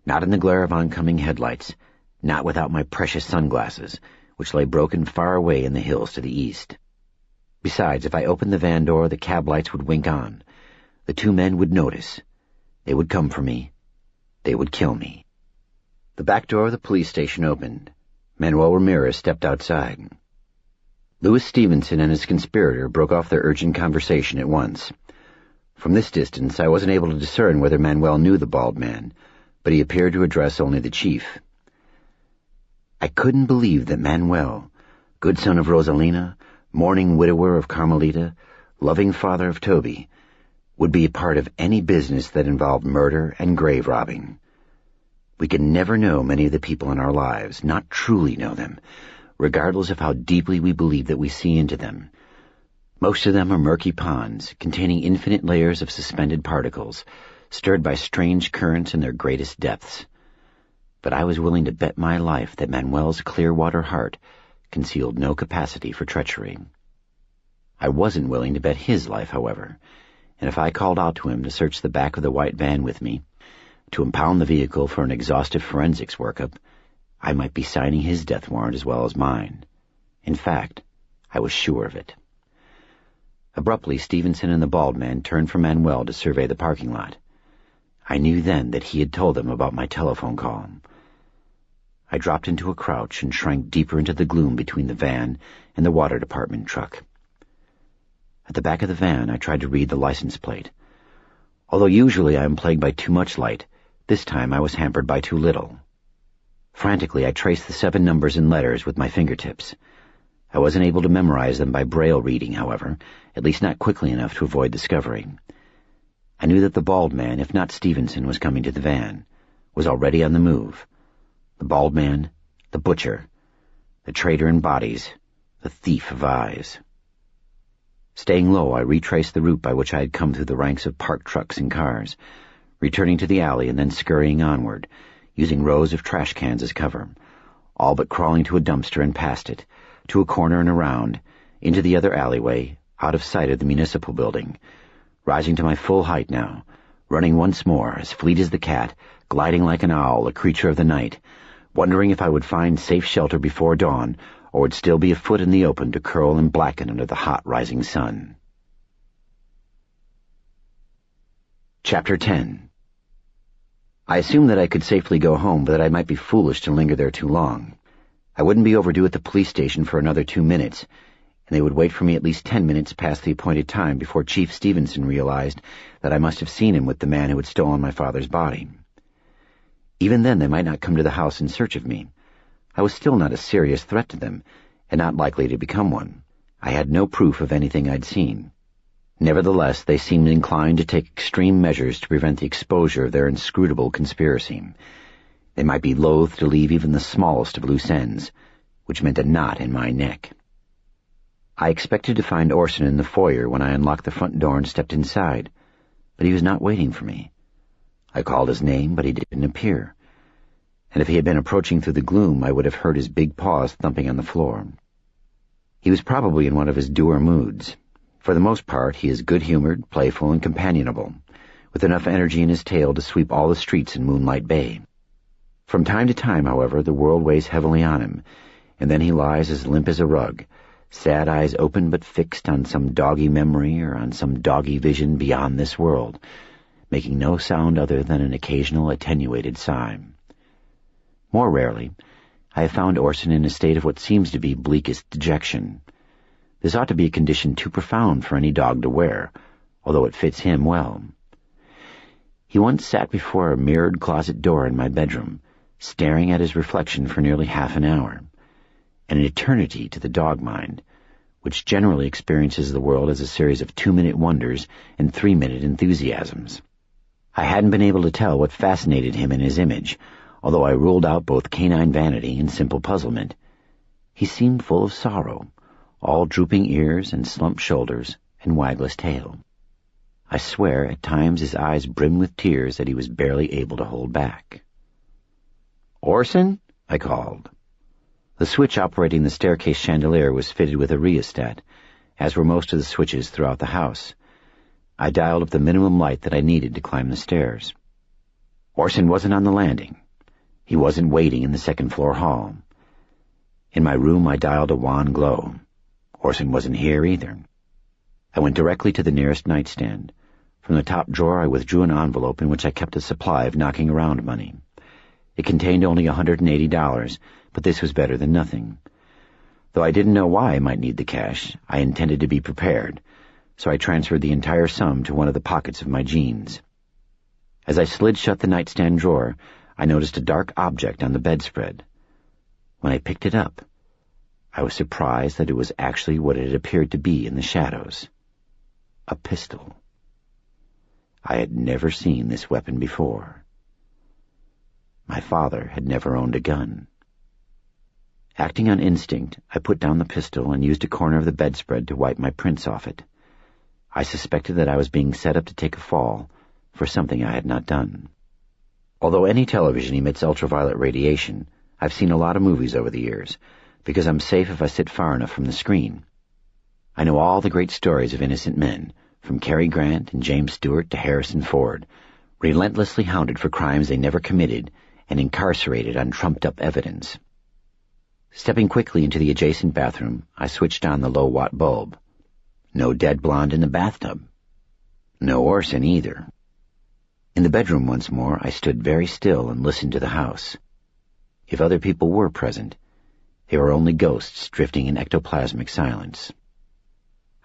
Not in the glare of oncoming headlights, not without my precious sunglasses, which lay broken far away in the hills to the east. Besides, if I opened the van door, the cab lights would wink on. The 2 men would notice. They would come for me. They would kill me. The back door of the police station opened. Manuel Ramirez stepped outside. Louis Stevenson and his conspirator broke off their urgent conversation at once. From this distance, I wasn't able to discern whether Manuel knew the bald man, but he appeared to address only the chief. I couldn't believe that Manuel, good son of Rosalina, mourning widower of Carmelita, loving father of Toby, would be a part of any business that involved murder and grave robbing. We can never know many of the people in our lives, not truly know them, regardless of how deeply we believe that we see into them. Most of them are murky ponds, containing infinite layers of suspended particles, stirred by strange currents in their greatest depths. But I was willing to bet my life that Manuel's clear-water heart concealed no capacity for treachery. I wasn't willing to bet his life, however, and if I called out to him to search the back of the white van with me, to impound the vehicle for an exhaustive forensics workup, I might be signing his death warrant as well as mine. In fact, I was sure of it. Abruptly, Stevenson and the bald man turned from Manuel to survey the parking lot. I knew then that he had told them about my telephone call. I dropped into a crouch and shrank deeper into the gloom between the van and the water department truck. At the back of the van, I tried to read the license plate. Although usually I am plagued by too much light, this time I was hampered by too little. Frantically, I traced the 7 numbers and letters with my fingertips. I wasn't able to memorize them by braille reading, however, at least not quickly enough to avoid discovery. I knew that the bald man, if not Stevenson, was coming to the van, was already on the move. The bald man, the butcher, the traitor in bodies, the thief of eyes. Staying low, I retraced the route by which I had come through the ranks of parked trucks and cars, returning to the alley and then scurrying onward, using rows of trash cans as cover, all but crawling to a dumpster and past it, to a corner and around, into the other alleyway, out of sight of the municipal building, rising to my full height now, running once more, as fleet as the cat, gliding like an owl, a creature of the night, wondering if I would find safe shelter before dawn, or would still be afoot in the open to curl and blacken under the hot rising sun. Chapter 10. I assumed that I could safely go home, but that I might be foolish to linger there too long. I wouldn't be overdue at the police station for another 2 minutes, and they would wait for me at least 10 minutes past the appointed time before Chief Stevenson realized that I must have seen him with the man who had stolen my father's body. Even then they might not come to the house in search of me. I was still not a serious threat to them, and not likely to become one. I had no proof of anything I'd seen. Nevertheless, they seemed inclined to take extreme measures to prevent the exposure of their inscrutable conspiracy. They might be loath to leave even the smallest of loose ends, which meant a knot in my neck. I expected to find Orson in the foyer when I unlocked the front door and stepped inside, but he was not waiting for me. I called his name, but he didn't appear, and if he had been approaching through the gloom, I would have heard his big paws thumping on the floor. He was probably in one of his dour moods. For the most part, he is good-humored, playful, and companionable, with enough energy in his tail to sweep all the streets in Moonlight Bay. From time to time, however, the world weighs heavily on him, and then he lies as limp as a rug, sad eyes open but fixed on some doggy memory or on some doggy vision beyond this world, making no sound other than an occasional attenuated sigh. More rarely, I have found Orson in a state of what seems to be bleakest dejection. This ought to be a condition too profound for any dog to wear, although it fits him well. He once sat before a mirrored closet door in my bedroom, staring at his reflection for nearly half an hour, an eternity to the dog mind, which generally experiences the world as a series of 2-minute wonders and 3-minute enthusiasms. I hadn't been able to tell what fascinated him in his image, although I ruled out both canine vanity and simple puzzlement. He seemed full of sorrow, all drooping ears and slumped shoulders and wagless tail. I swear at times his eyes brimmed with tears that he was barely able to hold back. "Orson?" I called. The switch operating the staircase chandelier was fitted with a rheostat, as were most of the switches throughout the house. I dialed up the minimum light that I needed to climb the stairs. Orson wasn't on the landing. He wasn't waiting in the second-floor hall. In my room, I dialed a wan glow. Orson wasn't here either. I went directly to the nearest nightstand. From the top drawer, I withdrew an envelope in which I kept a supply of knocking-around money. It contained only $180, but this was better than nothing. Though I didn't know why I might need the cash, I intended to be prepared, so I transferred the entire sum to one of the pockets of my jeans. As I slid shut the nightstand drawer, I noticed a dark object on the bedspread. When I picked it up, I was surprised that it was actually what it had appeared to be in the shadows. A pistol. I had never seen this weapon before. My father had never owned a gun. Acting on instinct, I put down the pistol and used a corner of the bedspread to wipe my prints off it. I suspected that I was being set up to take a fall for something I had not done. Although any television emits ultraviolet radiation, I've seen a lot of movies over the years, because I'm safe if I sit far enough from the screen. I know all the great stories of innocent men, from Cary Grant and James Stewart to Harrison Ford, relentlessly hounded for crimes they never committed and incarcerated on trumped-up evidence. Stepping quickly into the adjacent bathroom, I switched on the low-watt bulb. No dead blonde in the bathtub. No Orson either. In the bedroom once more, I stood very still and listened to the house. If other people were present, they were only ghosts drifting in ectoplasmic silence.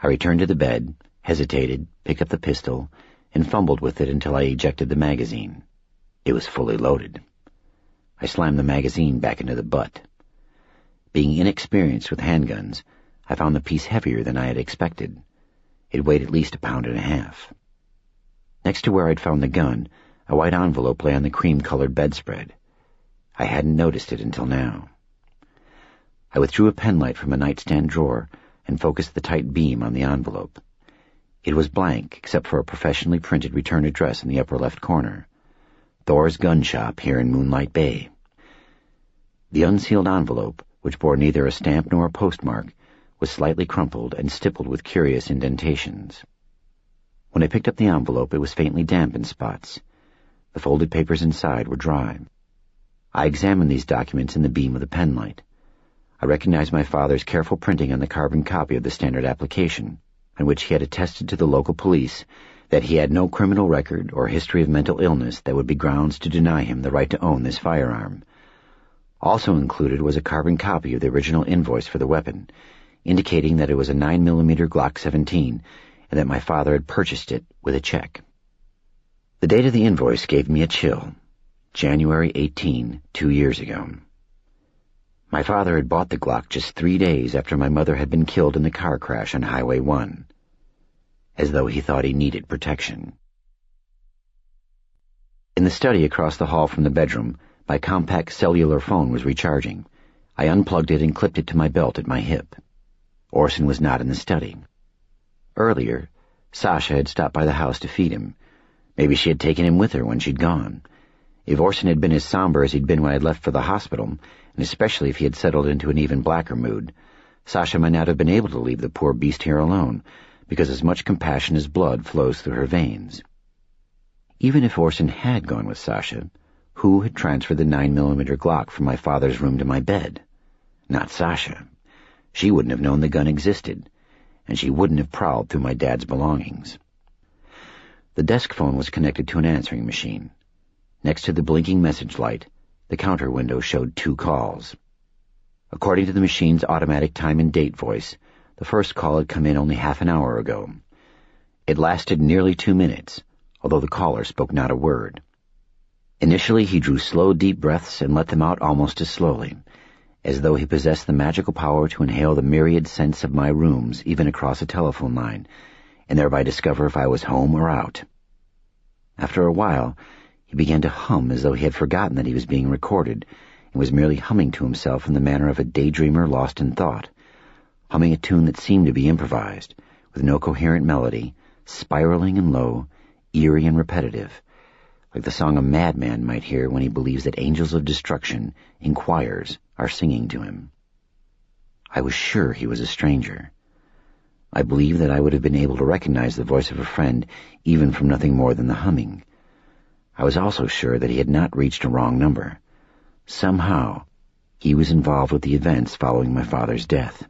I returned to the bed, hesitated, picked up the pistol, and fumbled with it until I ejected the magazine. It was fully loaded. I slammed the magazine back into the butt. Being inexperienced with handguns, I found the piece heavier than I had expected. It weighed at least 1.5 pounds. Next to where I'd found the gun, a white envelope lay on the cream-colored bedspread. I hadn't noticed it until now. I withdrew a penlight from a nightstand drawer and focused the tight beam on the envelope. It was blank, except for a professionally printed return address in the upper left corner. Thor's Gun Shop here in Moonlight Bay. The unsealed envelope, which bore neither a stamp nor a postmark, was slightly crumpled and stippled with curious indentations. When I picked up the envelope, it was faintly damp in spots. The folded papers inside were dry. I examined these documents in the beam of the penlight. I recognized my father's careful printing on the carbon copy of the standard application, on which he had attested to the local police that he had no criminal record or history of mental illness that would be grounds to deny him the right to own this firearm. Also included was a carbon copy of the original invoice for the weapon, indicating that it was a 9mm Glock 17 and that my father had purchased it with a check. The date of the invoice gave me a chill. January 18, 2 years ago. My father had bought the Glock just 3 days after my mother had been killed in the car crash on Highway 1, as though he thought he needed protection. In the study across the hall from the bedroom, my compact cellular phone was recharging. I unplugged it and clipped it to my belt at my hip. Orson was not in the study. Earlier, Sasha had stopped by the house to feed him. Maybe she had taken him with her when she'd gone. If Orson had been as somber as he'd been when I'd left for the hospital, and especially if he had settled into an even blacker mood, Sasha might not have been able to leave the poor beast here alone, because as much compassion as blood flows through her veins. Even if Orson had gone with Sasha, who had transferred the 9mm Glock from my father's room to my bed? Not Sasha. She wouldn't have known the gun existed, and she wouldn't have prowled through my dad's belongings. The desk phone was connected to an answering machine. Next to the blinking message light, the counter window showed 2 calls. According to the machine's automatic time and date voice, the first call had come in only half an hour ago. It lasted nearly 2 minutes, although the caller spoke not a word. Initially, he drew slow, deep breaths and let them out almost as slowly, as though he possessed the magical power to inhale the myriad scents of my rooms, even across a telephone line, and thereby discover if I was home or out. After a while, he began to hum as though he had forgotten that he was being recorded, and was merely humming to himself in the manner of a daydreamer lost in thought, humming a tune that seemed to be improvised, with no coherent melody, spiraling and low, eerie and repetitive, like the song a madman might hear when he believes that angels of destruction, in choirs, are singing to him. I was sure he was a stranger. I believed that I would have been able to recognize the voice of a friend even from nothing more than the humming. I was also sure that he had not reached a wrong number. Somehow, he was involved with the events following my father's death.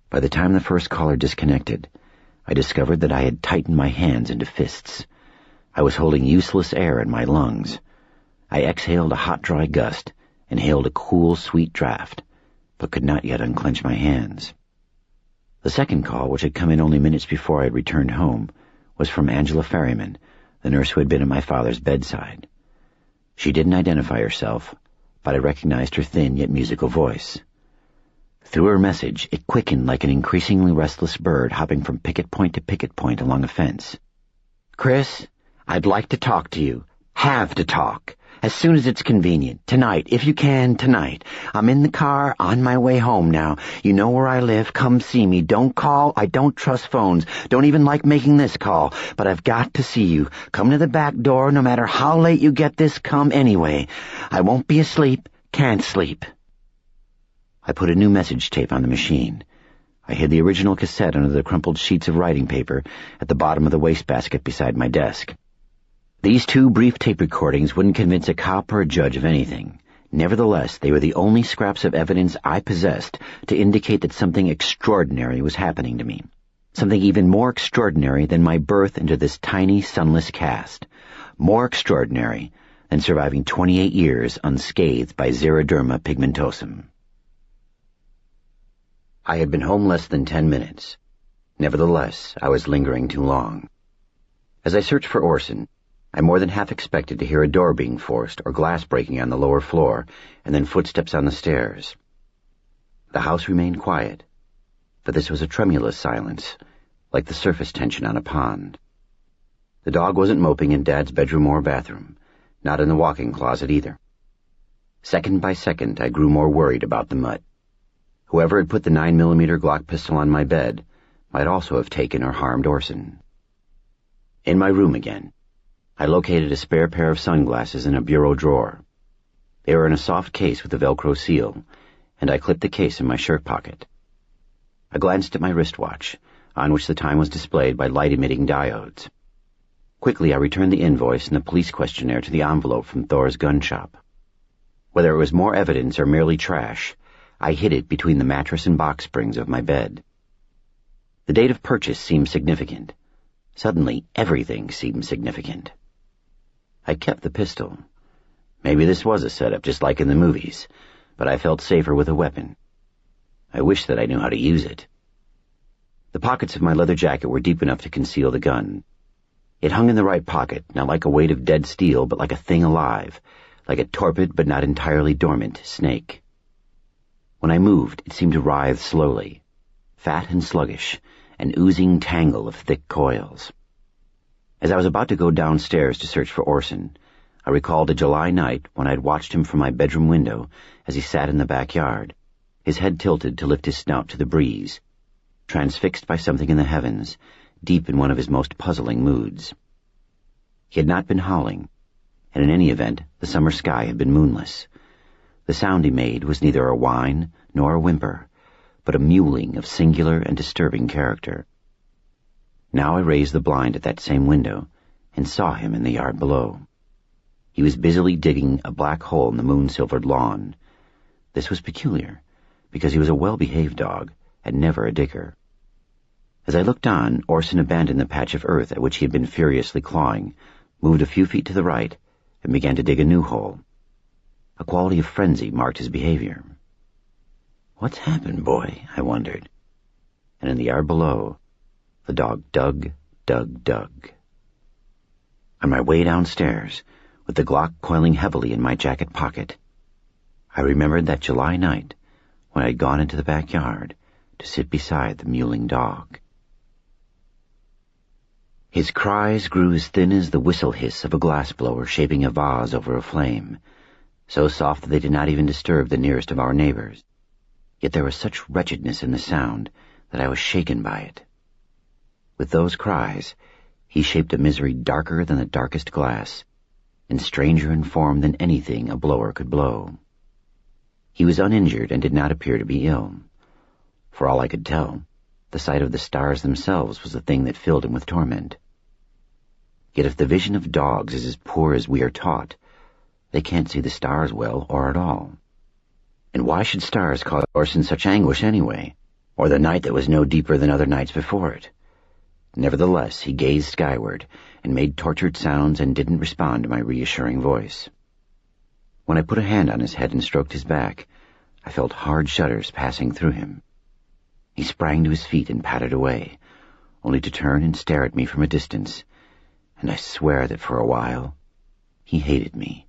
By the time the first caller disconnected, I discovered that I had tightened my hands into fists. I was holding useless air in my lungs. I exhaled a hot, dry gust, inhaled a cool, sweet draft, but could not yet unclench my hands. The second call, which had come in only minutes before I had returned home, was from Angela Ferryman, the nurse who had been at my father's bedside. She didn't identify herself, but I recognized her thin yet musical voice. Through her message, it quickened like an increasingly restless bird hopping from picket point to picket point along a fence. "Chris, I'd like to talk to you. Have to talk. As soon as it's convenient. Tonight, if you can, tonight. I'm in the car, on my way home now. You know where I live. Come see me. Don't call. I don't trust phones. Don't even like making this call. But I've got to see you. Come to the back door. No matter how late you get this, come anyway. I won't be asleep. Can't sleep." I put a new message tape on the machine. I hid the original cassette under the crumpled sheets of writing paper at the bottom of the wastebasket beside my desk. These 2 brief tape recordings wouldn't convince a cop or a judge of anything. Nevertheless, they were the only scraps of evidence I possessed to indicate that something extraordinary was happening to me. Something even more extraordinary than my birth into this tiny, sunless cast. More extraordinary than surviving 28 years unscathed by xeroderma pigmentosum. I had been home less than 10 minutes. Nevertheless, I was lingering too long. As I searched for Orson, I more than half expected to hear a door being forced or glass breaking on the lower floor, and then footsteps on the stairs. The house remained quiet, but this was a tremulous silence, like the surface tension on a pond. The dog wasn't moping in Dad's bedroom or bathroom, not in the walk-in closet either. Second by second, I grew more worried about the mutt. Whoever had put the 9mm Glock pistol on my bed might also have taken or harmed Orson. In my room again, I located a spare pair of sunglasses in a bureau drawer. They were in a soft case with a Velcro seal, and I clipped the case in my shirt pocket. I glanced at my wristwatch, on which the time was displayed by light-emitting diodes. Quickly, I returned the invoice and the police questionnaire to the envelope from Thor's gun shop. Whether it was more evidence or merely trash, I hid it between the mattress and box springs of my bed. The date of purchase seemed significant. Suddenly, everything seemed significant. I kept the pistol. Maybe this was a setup just like in the movies, but I felt safer with a weapon. I wished that I knew how to use it. The pockets of my leather jacket were deep enough to conceal the gun. It hung in the right pocket, not like a weight of dead steel, but like a thing alive, like a torpid but not entirely dormant snake. When I moved, it seemed to writhe slowly, fat and sluggish, an oozing tangle of thick coils. As I was about to go downstairs to search for Orson, I recalled a July night when I had watched him from my bedroom window as he sat in the backyard, his head tilted to lift his snout to the breeze, transfixed by something in the heavens, deep in one of his most puzzling moods. He had not been howling, and in any event, the summer sky had been moonless. The sound he made was neither a whine nor a whimper, but a mewling of singular and disturbing character. Now I raised the blind at that same window and saw him in the yard below. He was busily digging a black hole in the moon-silvered lawn. This was peculiar, because he was a well-behaved dog and never a digger. As I looked on, Orson abandoned the patch of earth at which he had been furiously clawing, moved a few feet to the right, and began to dig a new hole. A quality of frenzy marked his behavior. "What's happened, boy?" I wondered. And in the yard below, the dog dug. On my way downstairs, with the Glock coiling heavily in my jacket pocket, I remembered that July night when I had gone into the backyard to sit beside the mewling dog. His cries grew as thin as the whistle hiss of a glassblower shaping a vase over a flame, so soft that they did not even disturb the nearest of our neighbors. Yet there was such wretchedness in the sound that I was shaken by it. With those cries, he shaped a misery darker than the darkest glass, and stranger in form than anything a blower could blow. He was uninjured and did not appear to be ill. For all I could tell, the sight of the stars themselves was the thing that filled him with torment. Yet if the vision of dogs is as poor as we are taught, they can't see the stars well or at all. And why should stars cause Orson such anguish anyway, or the night that was no deeper than other nights before it? Nevertheless, he gazed skyward and made tortured sounds and didn't respond to my reassuring voice. When I put a hand on his head and stroked his back, I felt hard shudders passing through him. He sprang to his feet and pattered away, only to turn and stare at me from a distance, and I swear that for a while he hated me.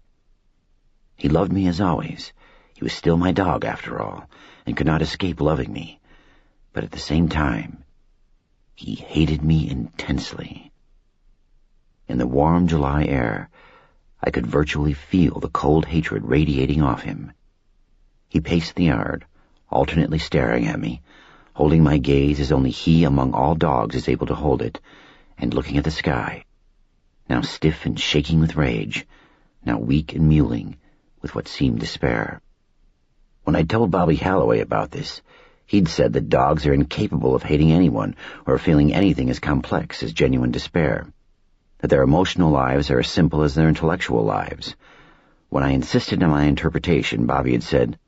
He loved me as always. He was still my dog, after all, and could not escape loving me. But at the same time, he hated me intensely. In the warm July air, I could virtually feel the cold hatred radiating off him. He paced the yard, alternately staring at me, holding my gaze as only he among all dogs is able to hold it, and looking at the sky, now stiff and shaking with rage, now weak and mewling with what seemed despair. When I told Bobby Halloway about this, he'd said that dogs are incapable of hating anyone or feeling anything as complex as genuine despair, that their emotional lives are as simple as their intellectual lives. When I insisted on my interpretation, Bobby had said,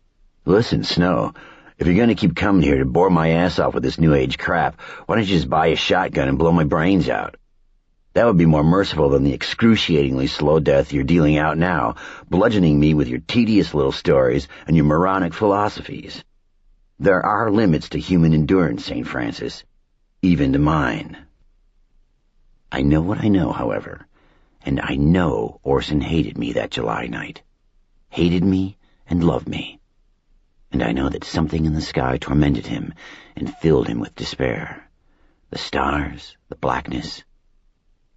"Listen, Snow, if you're going to keep coming here to bore my ass off with this new age crap, why don't you just buy a shotgun and blow my brains out? That would be more merciful than the excruciatingly slow death you're dealing out now, bludgeoning me with your tedious little stories and your moronic philosophies. There are limits to human endurance, St. Francis, even to mine." I know what I know, however, and I know Orson hated me that July night. Hated me and loved me. and I know that something in the sky tormented him and filled him with despair. The stars, the blackness,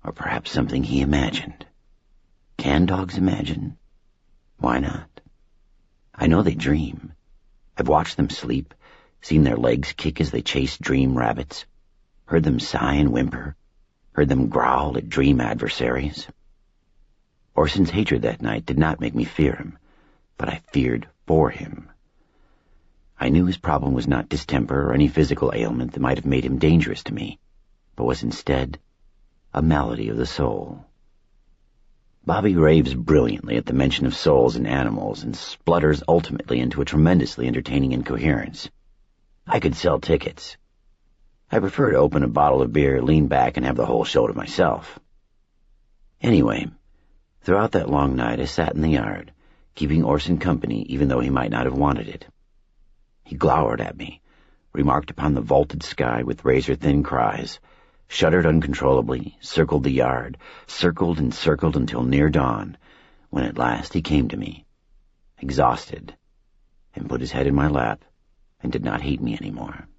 or perhaps something he imagined. Can dogs imagine? Why not? I know they dream. I've watched them sleep, seen their legs kick as they chase dream rabbits, heard them sigh and whimper, heard them growl at dream adversaries. Orson's hatred that night did not make me fear him, but I feared for him. I knew his problem was not distemper or any physical ailment that might have made him dangerous to me, but was instead a malady of the soul. Bobby raves brilliantly at the mention of souls in animals and splutters ultimately into a tremendously entertaining incoherence. I could sell tickets. I prefer to open a bottle of beer, lean back, and have the whole show to myself. Anyway, throughout that long night I sat in the yard, keeping Orson company even though he might not have wanted it. He glowered at me, remarked upon the vaulted sky with razor-thin cries, shuddered uncontrollably, circled the yard, circled and circled until near dawn, when at last he came to me, exhausted, and put his head in my lap and did not hate me anymore.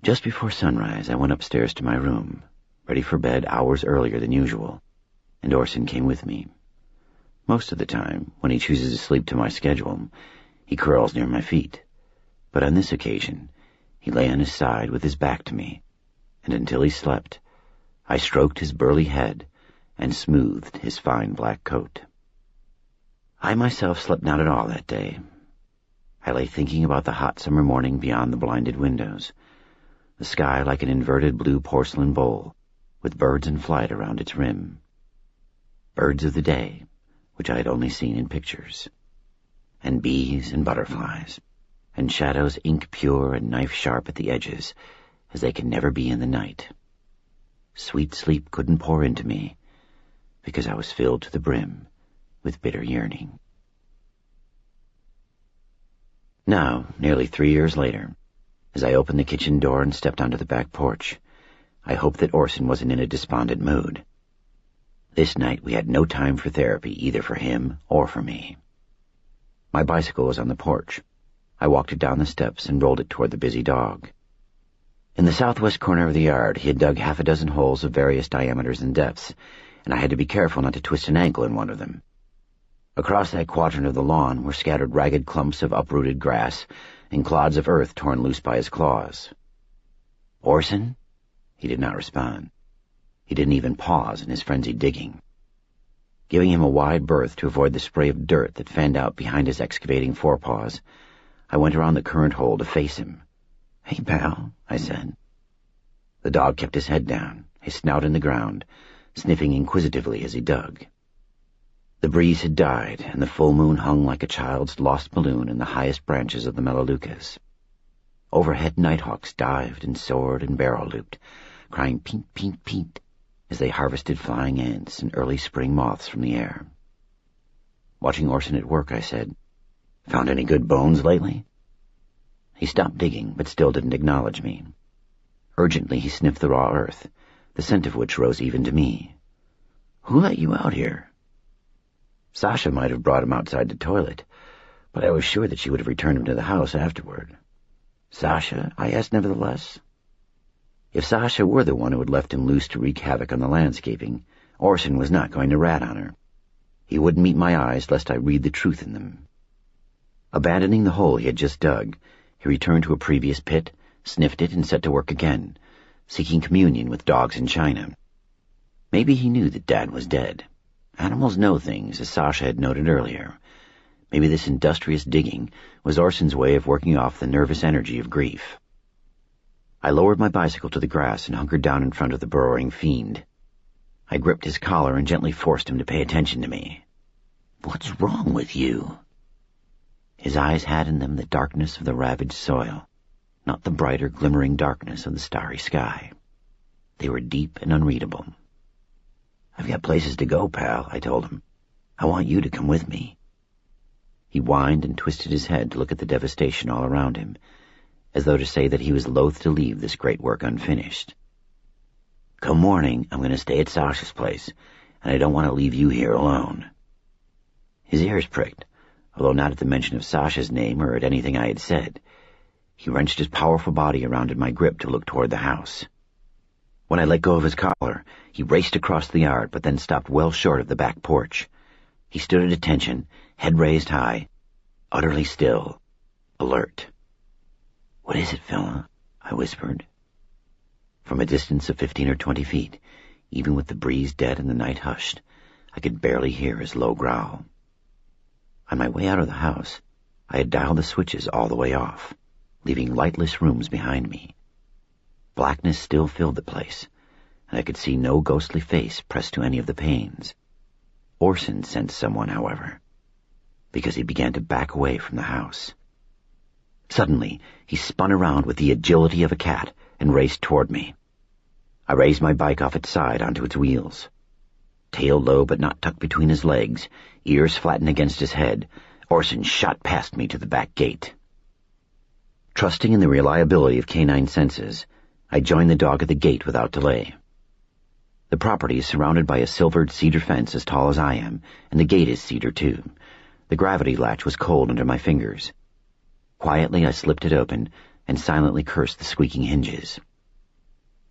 Just before sunrise I went upstairs to my room, ready for bed hours earlier than usual, and Orson came with me. Most of the time, when he chooses to sleep to my schedule, he curls near my feet, but on this occasion he lay on his side with his back to me, and until he slept, I stroked his burly head and smoothed his fine black coat. I myself slept not at all that day. I lay thinking about the hot summer morning beyond the blinded windows, the sky like an inverted blue porcelain bowl, with birds in flight around its rim. Birds of the day, which I had only seen in pictures, and bees and butterflies, and shadows ink-pure and knife-sharp at the edges, as they can never be in the night. Sweet sleep couldn't pour into me, because I was filled to the brim with bitter yearning. Now, nearly 3 years later, as I opened the kitchen door and stepped onto the back porch, I hoped that Orson wasn't in a despondent mood. This night we had no time for therapy, either for him or for me. My bicycle was on the porch. I walked it down the steps and rolled it toward the busy dog. In the southwest corner of the yard he had dug half a dozen holes of various diameters and depths, and I had to be careful not to twist an ankle in one of them. Across that quadrant of the lawn were scattered ragged clumps of uprooted grass and clods of earth torn loose by his claws. "Orson?" He did not respond. He didn't even pause in his frenzied digging. Giving him a wide berth to avoid the spray of dirt that fanned out behind his excavating forepaws, I went around the current hole to face him. "Hey, pal," I said. The dog kept his head down, his snout in the ground, sniffing inquisitively as he dug. The breeze had died, and the full moon hung like a child's lost balloon in the highest branches of the melaleucas. Overhead nighthawks dived and soared and barrel-looped, crying peent, peent, peent, as they harvested flying ants and early spring moths from the air. Watching Orson at work, I said, "Found any good bones lately?" He stopped digging, but still didn't acknowledge me. Urgently he sniffed the raw earth, the scent of which rose even to me. "Who let you out here?" Sasha might have brought him outside the toilet, but I was sure that she would have returned him to the house afterward. "Sasha?" I asked nevertheless. If Sasha were the one who had left him loose to wreak havoc on the landscaping, Orson was not going to rat on her. He wouldn't meet my eyes lest I read the truth in them. Abandoning the hole he had just dug, he returned to a previous pit, sniffed it, and set to work again, seeking communion with dogs in China. Maybe he knew that Dad was dead. Animals know things, as Sasha had noted earlier. Maybe this industrious digging was Orson's way of working off the nervous energy of grief. I lowered my bicycle to the grass and hunkered down in front of the burrowing fiend. I gripped his collar and gently forced him to pay attention to me. "What's wrong with you?" His eyes had in them the darkness of the ravaged soil, not the brighter, glimmering darkness of the starry sky. They were deep and unreadable. "I've got places to go, pal," I told him. "I want you to come with me." He whined and twisted his head to look at the devastation all around him, as though to say that he was loath to leave this great work unfinished. "Come morning, I'm going to stay at Sasha's place, and I don't want to leave you here alone." His ears pricked, although not at the mention of Sasha's name or at anything I had said. He wrenched his powerful body around in my grip to look toward the house. When I let go of his collar, he raced across the yard, but then stopped well short of the back porch. He stood at attention, head raised high, utterly still, alert. "What is it, fella?" I whispered. From a distance of 15 or 20 feet, even with the breeze dead and the night hushed, I could barely hear his low growl. On my way out of the house, I had dialed the switches all the way off, leaving lightless rooms behind me. Blackness still filled the place, and I could see no ghostly face pressed to any of the panes. Orson sensed someone, however, because he began to back away from the house. Suddenly, he spun around with the agility of a cat and raced toward me. I raised my bike off its side onto its wheels. Tail low but not tucked between his legs, ears flattened against his head, Orson shot past me to the back gate. Trusting in the reliability of canine senses, I joined the dog at the gate without delay. The property is surrounded by a silvered cedar fence as tall as I am, and the gate is cedar too. The gravity latch was cold under my fingers. Quietly I slipped it open and silently cursed the squeaking hinges.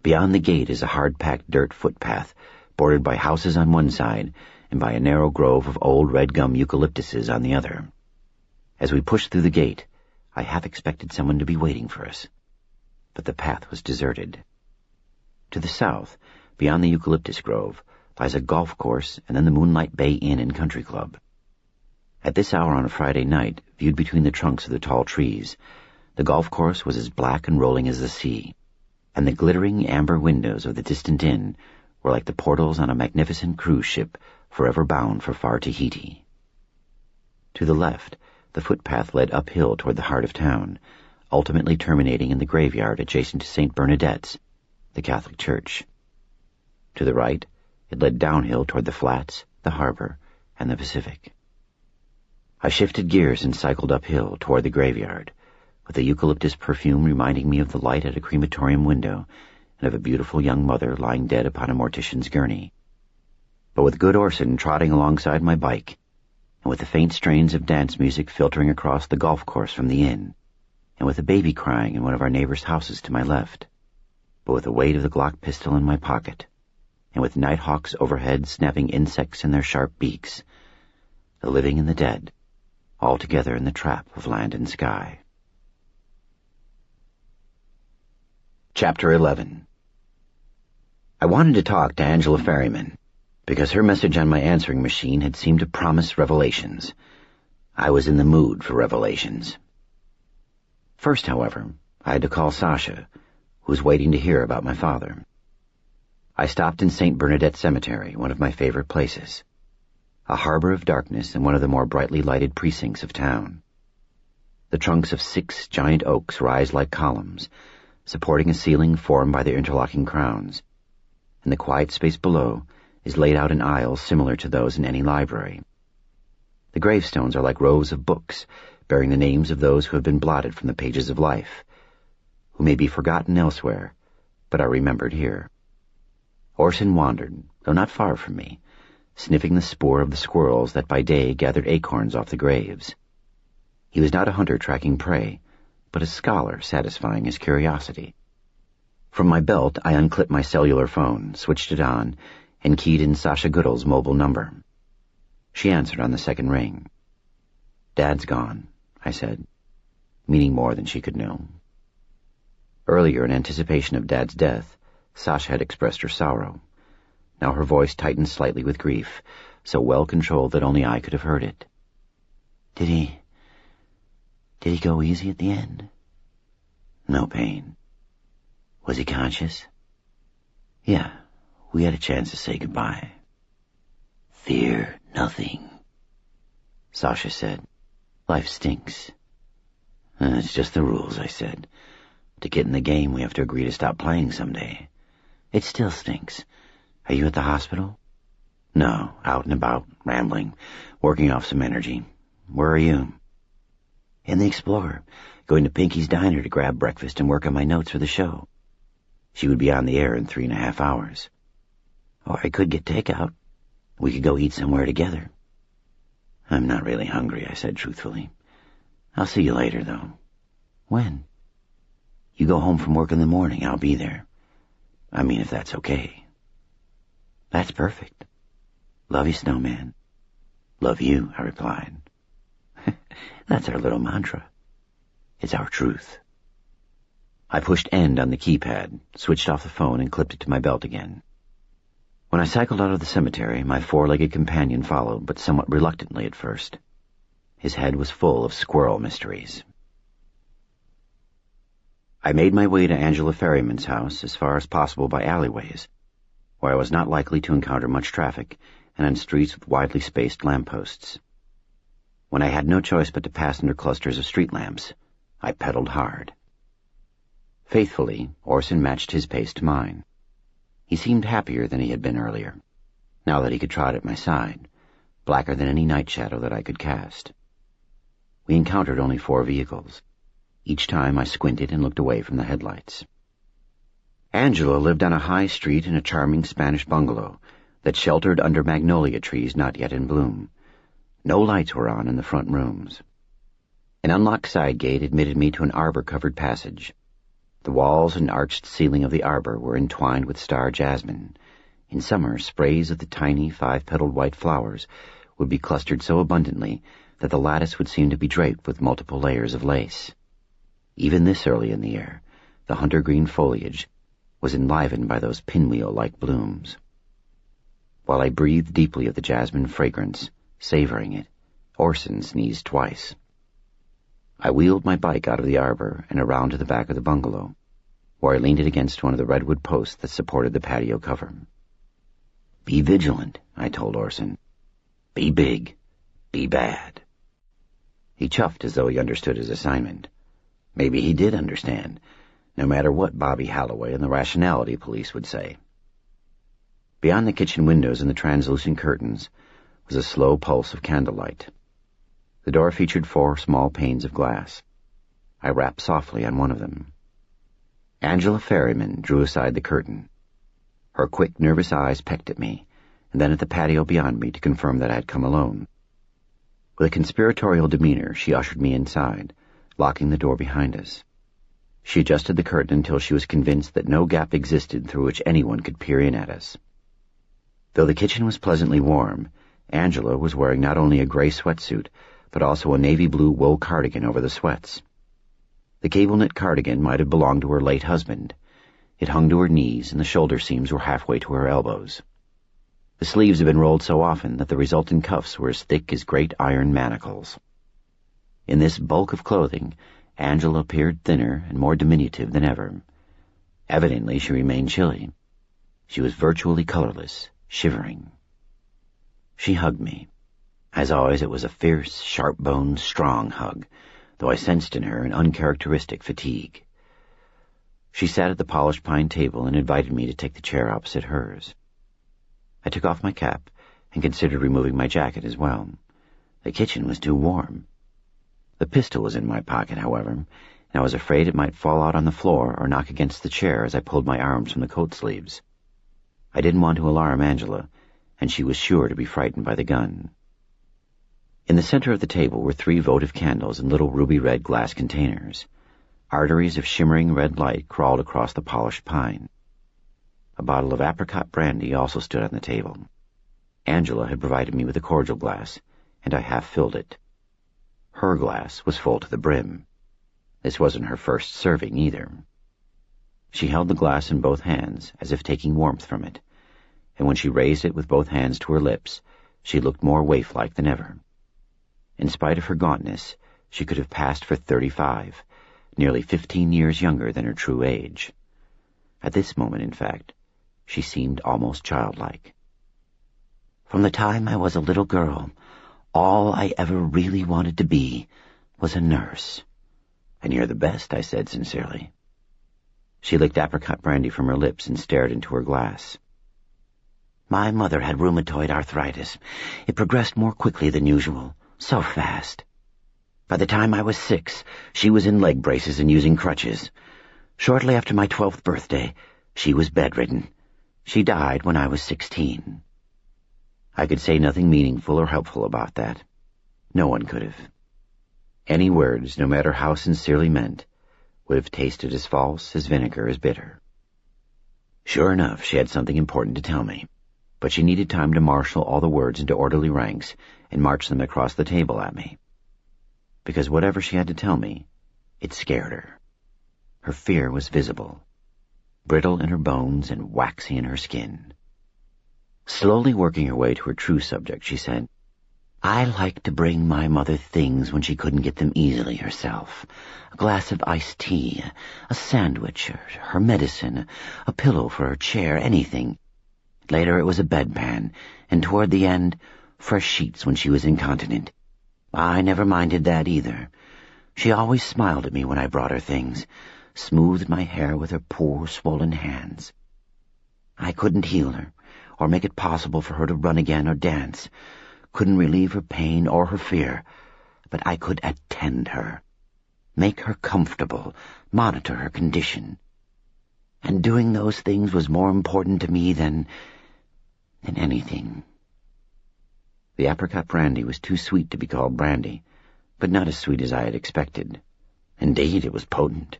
Beyond the gate is a hard-packed dirt footpath, bordered by houses on one side and by a narrow grove of old red gum eucalyptuses on the other. As we pushed through the gate, I half expected someone to be waiting for us, but the path was deserted. To the south, beyond the eucalyptus grove, lies a golf course and then the Moonlight Bay Inn and Country Club. At this hour on a Friday night, viewed between the trunks of the tall trees, the golf course was as black and rolling as the sea, and the glittering amber windows of the distant inn were like the portals on a magnificent cruise ship forever bound for far Tahiti. To the left, the footpath led uphill toward the heart of town, ultimately terminating in the graveyard adjacent to St. Bernadette's, the Catholic church. To the right, it led downhill toward the flats, the harbor, and the Pacific. I shifted gears and cycled uphill toward the graveyard, with the eucalyptus perfume reminding me of the light at a crematorium window and of a beautiful young mother lying dead upon a mortician's gurney. But with good Orson trotting alongside my bike, and with the faint strains of dance music filtering across the golf course from the inn, and with a baby crying in one of our neighbors' houses to my left, but with the weight of the Glock pistol in my pocket, and with nighthawks overhead snapping insects in their sharp beaks, the living and the dead, all together in the trap of land and sky. Chapter 11. I wanted to talk to Angela Ferryman, because her message on my answering machine had seemed to promise revelations. I was in the mood for revelations. First, however, I had to call Sasha, who was waiting to hear about my father. I stopped in St. Bernadette Cemetery, one of my favorite places, a harbor of darkness in one of the more brightly lighted precincts of town. The trunks of 6 giant oaks rise like columns, supporting a ceiling formed by their interlocking crowns, and the quiet space below is laid out in aisles similar to those in any library. The gravestones are like rows of books, bearing the names of those who have been blotted from the pages of life, who may be forgotten elsewhere, but are remembered here. Orson wandered, though not far from me, sniffing the spoor of the squirrels that by day gathered acorns off the graves. He was not a hunter tracking prey, but a scholar satisfying his curiosity. From my belt, I unclipped my cellular phone, switched it on, and keyed in Sasha Goodall's mobile number. She answered on the second ring. "Dad's gone," I said, meaning more than she could know. Earlier, in anticipation of Dad's death, Sasha had expressed her sorrow. Now her voice tightened slightly with grief, so well controlled that only I could have heard it. Did he go easy at the end?" "No pain." "Was he conscious?" "Yeah, we had a chance to say goodbye." "Fear nothing," Sasha said. "Life stinks." "It's just the rules," I said. "To get in the game, we have to agree to stop playing someday." "It still stinks. Are you at the hospital?" "No, out and about, rambling, working off some energy. Where are you?" "In the Explorer, going to Pinky's Diner to grab breakfast and work on my notes for the show. She would be on the air in 3.5 hours. Or I could get takeout. We could go eat somewhere together." "I'm not really hungry," I said truthfully. "I'll see you later, though." "When?" "You go home from work in the morning. I'll be there. I mean, if that's okay." "That's perfect. Love you, Snowman." "Love you," I replied. That's our little mantra. It's our truth. I pushed end on the keypad, switched off the phone, and clipped it to my belt again. When I cycled out of the cemetery, my four-legged companion followed, but somewhat reluctantly at first. His head was full of squirrel mysteries. I made my way to Angela Ferryman's house as far as possible by alleyways, where I was not likely to encounter much traffic, and on streets with widely spaced lampposts. When I had no choice but to pass under clusters of street lamps, I pedaled hard. Faithfully, Orson matched his pace to mine. He seemed happier than he had been earlier, now that he could trot at my side, blacker than any night shadow that I could cast. We encountered only 4 vehicles. Each time I squinted and looked away from the headlights. Angela lived on a high street in a charming Spanish bungalow that sheltered under magnolia trees not yet in bloom. No lights were on in the front rooms. An unlocked side gate admitted me to an arbor-covered passage. The walls and arched ceiling of the arbor were entwined with star jasmine. In summer, sprays of the tiny 5-petaled white flowers would be clustered so abundantly that the lattice would seem to be draped with multiple layers of lace. Even this early in the year, the hunter-green foliage was enlivened by those pinwheel-like blooms. While I breathed deeply of the jasmine fragrance, savoring it, Orson sneezed twice. I wheeled my bike out of the arbor and around to the back of the bungalow, where I leaned it against one of the redwood posts that supported the patio cover. "Be vigilant," I told Orson. "Be big. Be bad." He chuffed as though he understood his assignment. Maybe he did understand, no matter what Bobby Halloway and the rationality police would say. Beyond the kitchen windows and the translucent curtains was a slow pulse of candlelight. The door featured 4 small panes of glass. I rapped softly on one of them. Angela Ferryman drew aside the curtain. Her quick, nervous eyes pecked at me, and then at the patio beyond me to confirm that I had come alone. With a conspiratorial demeanor, she ushered me inside, locking the door behind us. She adjusted the curtain until she was convinced that no gap existed through which anyone could peer in at us. Though the kitchen was pleasantly warm, Angela was wearing not only a gray sweatsuit, but also a navy blue wool cardigan over the sweats. The cable-knit cardigan might have belonged to her late husband. It hung to her knees, and the shoulder seams were halfway to her elbows. The sleeves had been rolled so often that the resultant cuffs were as thick as great iron manacles. In this bulk of clothing, Angela appeared thinner and more diminutive than ever. Evidently she remained chilly. She was virtually colorless, shivering. She hugged me. As always, it was a fierce, sharp-boned, strong hug, though I sensed in her an uncharacteristic fatigue. She sat at the polished pine table and invited me to take the chair opposite hers. I took off my cap and considered removing my jacket as well. The kitchen was too warm. The pistol was in my pocket, however, and I was afraid it might fall out on the floor or knock against the chair as I pulled my arms from the coat sleeves. I didn't want to alarm Angela, and she was sure to be frightened by the gun. In the center of the table were 3 votive candles in little ruby-red glass containers. Arteries of shimmering red light crawled across the polished pine. A bottle of apricot brandy also stood on the table. Angela had provided me with a cordial glass, and I half-filled it. Her glass was full to the brim. This wasn't her first serving, either. She held the glass in both hands, as if taking warmth from it, and when she raised it with both hands to her lips, she looked more waif-like than ever. In spite of her gauntness, she could have passed for 35, nearly 15 years younger than her true age. At this moment, in fact, she seemed almost childlike. "From the time I was a little girl, all I ever really wanted to be was a nurse." "And you're the best," I said sincerely. She licked apricot brandy from her lips and stared into her glass. "My mother had rheumatoid arthritis. It progressed more quickly than usual, so fast. By the time I was 6, she was in leg braces and using crutches. Shortly after my 12th birthday, she was bedridden. She died when I was 16. I could say nothing meaningful or helpful about that. No one could have. Any words, no matter how sincerely meant, would have tasted as false, as vinegar, as bitter. Sure enough, she had something important to tell me, but she needed time to marshal all the words into orderly ranks and march them across the table at me. Because whatever she had to tell me, it scared her. Her fear was visible, brittle in her bones and waxy in her skin. Slowly working her way to her true subject, she said, "I liked to bring my mother things when she couldn't get them easily herself. A glass of iced tea, a sandwich, her medicine, a pillow for her chair, anything. Later it was a bedpan, and toward the end, fresh sheets when she was incontinent. I never minded that either. She always smiled at me when I brought her things, smoothed my hair with her poor, swollen hands. I couldn't heal her, or make it possible for her to run again or dance, couldn't relieve her pain or her fear, but I could attend her, make her comfortable, monitor her condition. And doing those things was more important to me than anything." The apricot brandy was too sweet to be called brandy, but not as sweet as I had expected. Indeed, it was potent.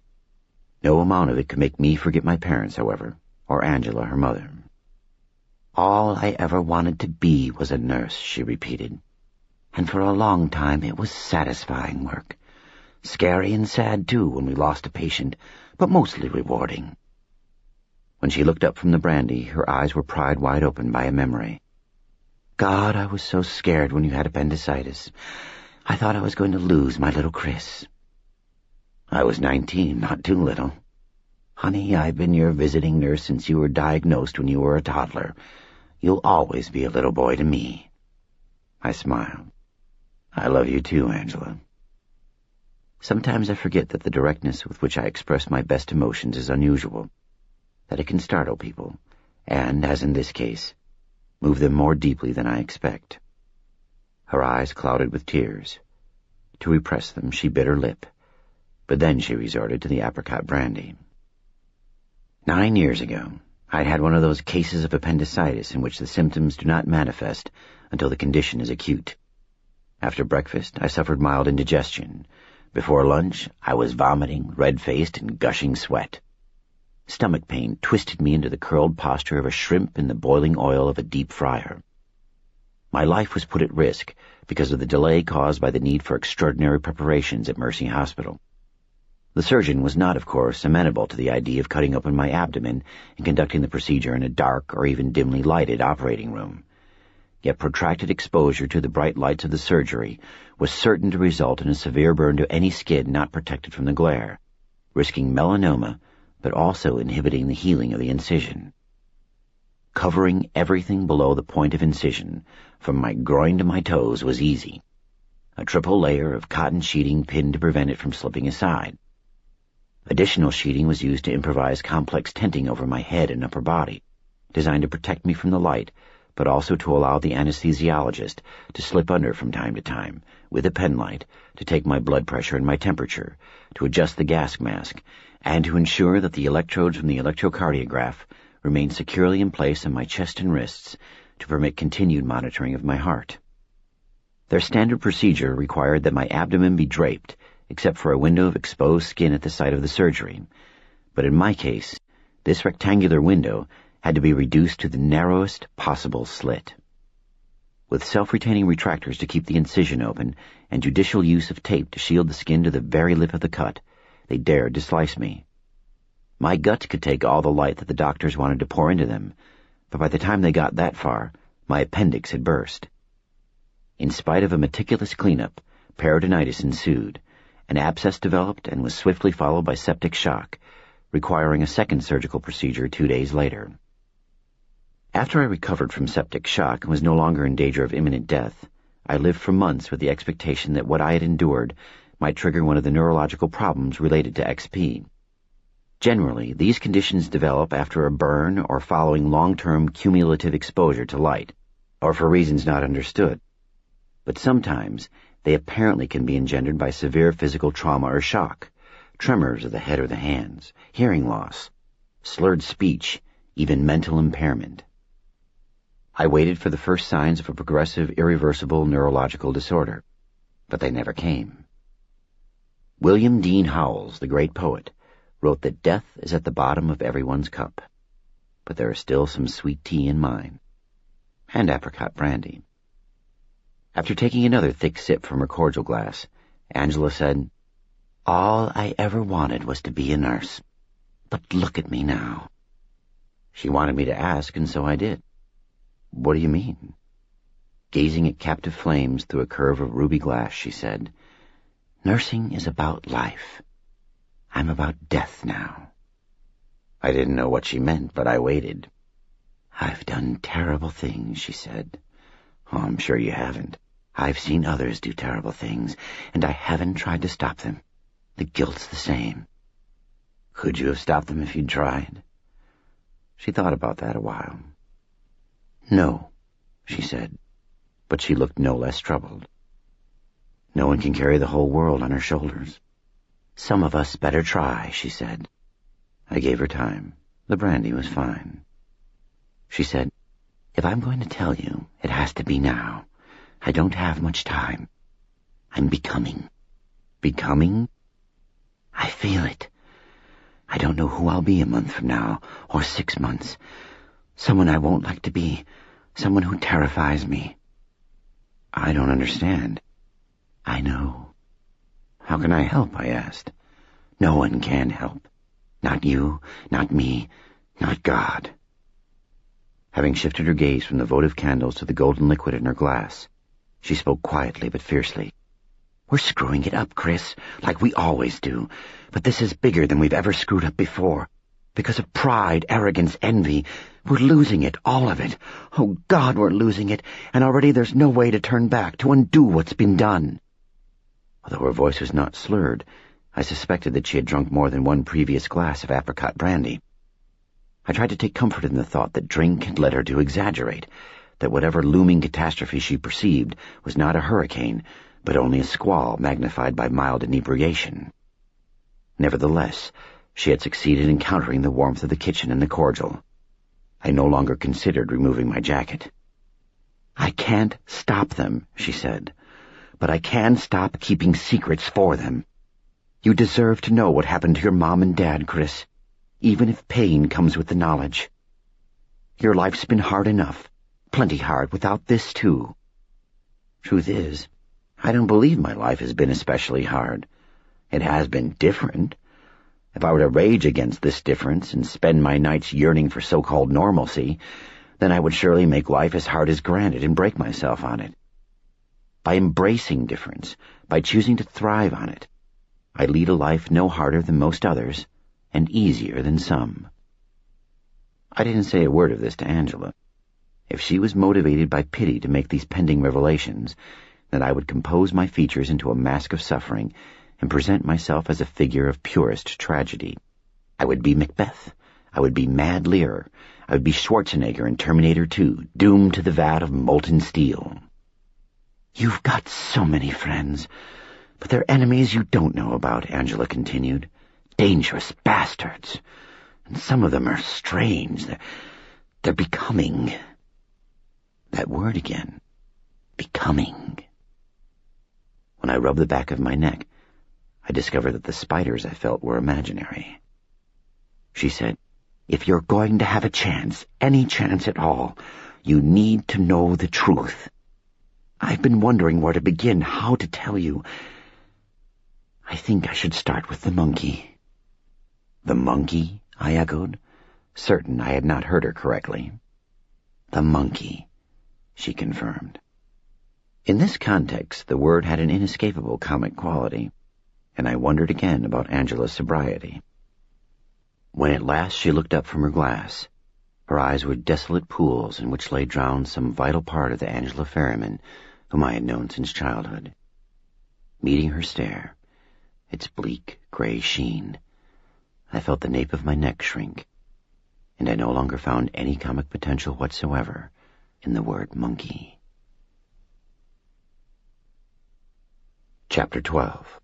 No amount of it could make me forget my parents, however, or Angela, her mother. "All I ever wanted to be was a nurse," she repeated. "And for a long time it was satisfying work. Scary and sad, too, when we lost a patient, but mostly rewarding." When she looked up from the brandy, her eyes were pried wide open by a memory. "God, I was so scared when you had appendicitis. I thought I was going to lose my little Chris." "I was 19, not too little. Honey, I've been your visiting nurse since you were diagnosed when you were a toddler. You'll always be a little boy to me." I smiled. "I love you too, Angela." Sometimes I forget that the directness with which I express my best emotions is unusual, that it can startle people, and, as in this case, move them more deeply than I expect. Her eyes clouded with tears. To repress them, she bit her lip, but then she resorted to the apricot brandy. 9 years ago, I'd had one of those cases of appendicitis in which the symptoms do not manifest until the condition is acute. After breakfast, I suffered mild indigestion. Before lunch, I was vomiting, red-faced, and gushing sweat. Stomach pain twisted me into the curled posture of a shrimp in the boiling oil of a deep fryer. My life was put at risk because of the delay caused by the need for extraordinary preparations at Mercy Hospital. The surgeon was not, of course, amenable to the idea of cutting open my abdomen and conducting the procedure in a dark or even dimly lighted operating room. Yet protracted exposure to the bright lights of the surgery was certain to result in a severe burn to any skin not protected from the glare, risking melanoma, but also inhibiting the healing of the incision. Covering everything below the point of incision, from my groin to my toes, was easy. A triple layer of cotton sheeting pinned to prevent it from slipping aside. Additional sheeting was used to improvise complex tenting over my head and upper body, designed to protect me from the light, but also to allow the anesthesiologist to slip under from time to time, with a penlight, to take my blood pressure and my temperature, to adjust the gas mask, and to ensure that the electrodes from the electrocardiograph remained securely in place on my chest and wrists to permit continued monitoring of my heart. Their standard procedure required that my abdomen be draped, except for a window of exposed skin at the site of the surgery, but in my case, this rectangular window had to be reduced to the narrowest possible slit. With self-retaining retractors to keep the incision open and judicial use of tape to shield the skin to the very lip of the cut, they dared to slice me. My guts could take all the light that the doctors wanted to pour into them, but by the time they got that far, my appendix had burst. In spite of a meticulous cleanup, peritonitis ensued. An abscess developed and was swiftly followed by septic shock, requiring a second surgical procedure 2 days later. After I recovered from septic shock and was no longer in danger of imminent death, I lived for months with the expectation that what I had endured might trigger one of the neurological problems related to XP. Generally, these conditions develop after a burn or following long-term cumulative exposure to light, or for reasons not understood. But sometimes they apparently can be engendered by severe physical trauma or shock, tremors of the head or the hands, hearing loss, slurred speech, even mental impairment. I waited for the first signs of a progressive, irreversible neurological disorder, but they never came. William Dean Howells, the great poet, wrote that death is at the bottom of everyone's cup, but there is still some sweet tea in mine, and apricot brandy. After taking another thick sip from her cordial glass, Angela said, "All I ever wanted was to be a nurse, but look at me now." She wanted me to ask, and so I did. "What do you mean?" Gazing at captive flames through a curve of ruby glass, she said, "Nursing is about life. I'm about death now." I didn't know what she meant, but I waited. "I've done terrible things," she said. "Oh, I'm sure you haven't. I've seen others do terrible things, and I haven't tried to stop them. The guilt's the same." "Could you have stopped them if you'd tried?" She thought about that a while. "No," she said, but she looked no less troubled. "No one can carry the whole world on her shoulders. Some of us better try," she said. I gave her time. The brandy was fine. She said, "If I'm going to tell you, it has to be now. I don't have much time. I'm becoming." "Becoming?" "I feel it. I don't know who I'll be a month from now, or 6 months. Someone I won't like to be. Someone who terrifies me." "I don't understand." "I know." "How can I help?" I asked. "No one can help. Not you, not me, not God." Having shifted her gaze from the votive candles to the golden liquid in her glass, she spoke quietly but fiercely. "We're screwing it up, Chris, like we always do. But this is bigger than we've ever screwed up before. Because of pride, arrogance, envy, we're losing it, all of it. Oh, God, we're losing it, and already there's no way to turn back, to undo what's been done." Although her voice was not slurred, I suspected that she had drunk more than one previous glass of apricot brandy. I tried to take comfort in the thought that drink had led her to exaggerate, that whatever looming catastrophe she perceived was not a hurricane, but only a squall magnified by mild inebriation. Nevertheless, she had succeeded in countering the warmth of the kitchen and the cordial. I no longer considered removing my jacket. "I can't stop them," she said, "but I can stop keeping secrets for them. You deserve to know what happened to your mom and dad, Chris, even if pain comes with the knowledge. Your life's been hard enough, plenty hard, without this too. Truth is, I don't believe my life has been especially hard. It has been different. If I were to rage against this difference and spend my nights yearning for so-called normalcy, then I would surely make life as hard as granite and break myself on it. By embracing difference, by choosing to thrive on it, I lead a life no harder than most others and easier than some." I didn't say a word of this to Angela. If she was motivated by pity to make these pending revelations, then I would compose my features into a mask of suffering and present myself as a figure of purest tragedy. I would be Macbeth. I would be Mad Lear. I would be Schwarzenegger in Terminator 2, doomed to the vat of molten steel. "You've got so many friends, but they're enemies you don't know about," Angela continued. "Dangerous bastards. And some of them are strange. They're becoming." That word again. Becoming. When I rubbed the back of my neck, I discovered that the spiders I felt were imaginary. She said, "If you're going to have a chance, any chance at all, you need to know the truth. I've been wondering where to begin, how to tell you. I think I should start with the monkey." "The monkey?" I echoed, certain I had not heard her correctly. "The monkey," she confirmed. In this context, the word had an inescapable comic quality, and I wondered again about Angela's sobriety. When at last she looked up from her glass, her eyes were desolate pools in which lay drowned some vital part of the Angela Ferryman whom I had known since childhood. Meeting her stare, its bleak, gray sheen, I felt the nape of my neck shrink, and I no longer found any comic potential whatsoever in the word monkey. Chapter 12.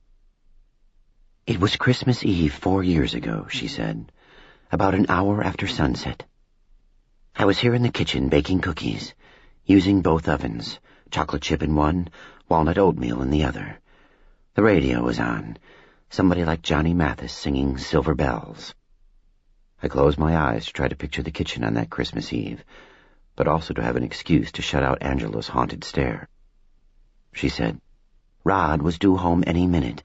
"It was Christmas Eve 4 years ago," she said, "about an hour after sunset. I was here in the kitchen baking cookies, using both ovens, chocolate chip in one, walnut oatmeal in the other. The radio was on, somebody like Johnny Mathis singing Silver Bells. I closed my eyes to try to picture the kitchen on that Christmas Eve, but also to have an excuse to shut out Angela's haunted stare. She said, Rod was due home any minute,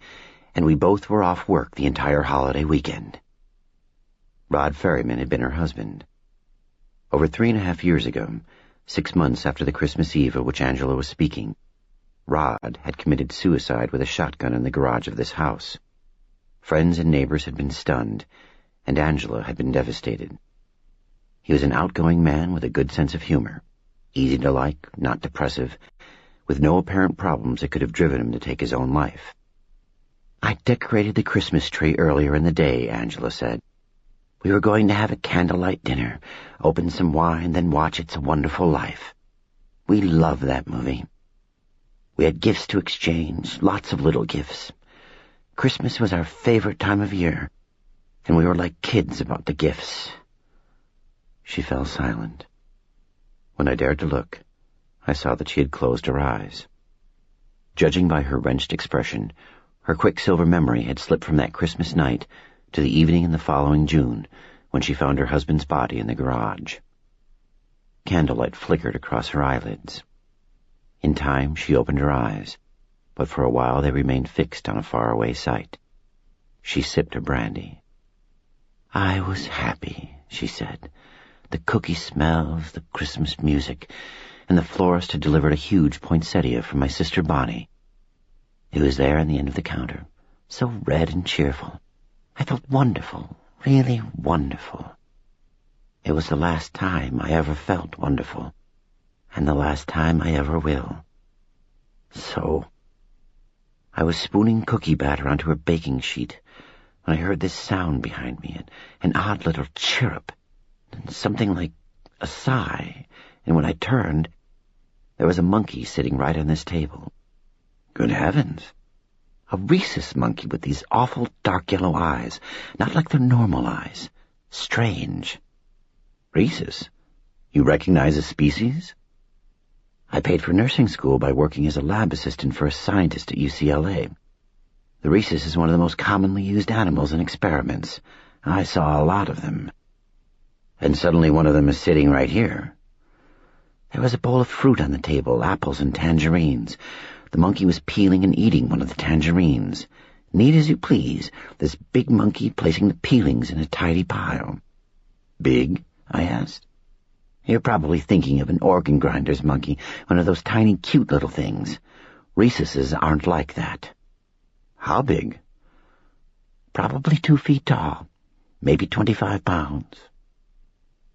and we both were off work the entire holiday weekend. Rod Ferryman had been her husband. Over 3.5 years ago, 6 months after the Christmas Eve of which Angela was speaking, Rod had committed suicide with a shotgun in the garage of this house. Friends and neighbors had been stunned, and Angela had been devastated. He was an outgoing man with a good sense of humor, easy to like, not depressive, with no apparent problems that could have driven him to take his own life. I decorated the Christmas tree earlier in the day, Angela said. We were going to have a candlelight dinner, open some wine, then watch It's a Wonderful Life. We loved that movie. We had gifts to exchange, lots of little gifts. Christmas was our favorite time of year, and we were like kids about the gifts. She fell silent. When I dared to look, I saw that she had closed her eyes. Judging by her wrenched expression, her quicksilver memory had slipped from that Christmas night to the evening in the following June, when she found her husband's body in the garage. Candlelight flickered across her eyelids. In time, she opened her eyes, but for a while they remained fixed on a faraway sight. She sipped her brandy. I was happy, she said. The cookie smells, the Christmas music, and the florist had delivered a huge poinsettia from my sister Bonnie. It was there on the end of the counter, so red and cheerful. I felt wonderful, really wonderful. It was the last time I ever felt wonderful, and the last time I ever will. So, I was spooning cookie batter onto her baking sheet when I heard this sound behind me, an odd little chirrup, and something like a sigh, and when I turned, there was a monkey sitting right on this table. Good heavens! A rhesus monkey with these awful dark yellow eyes, not like their normal eyes. Strange. Rhesus? You recognize a species? I paid for nursing school by working as a lab assistant for a scientist at UCLA. The rhesus is one of the most commonly used animals in experiments. I saw a lot of them. And suddenly one of them is sitting right here. There was a bowl of fruit on the table, apples and tangerines. The monkey was peeling and eating one of the tangerines. Neat as you please, this big monkey placing the peelings in a tidy pile. Big? I asked. You're probably thinking of an organ grinder's monkey, one of those tiny cute little things. Rhesuses aren't like that. How big? Probably 2 feet tall, maybe 25 pounds.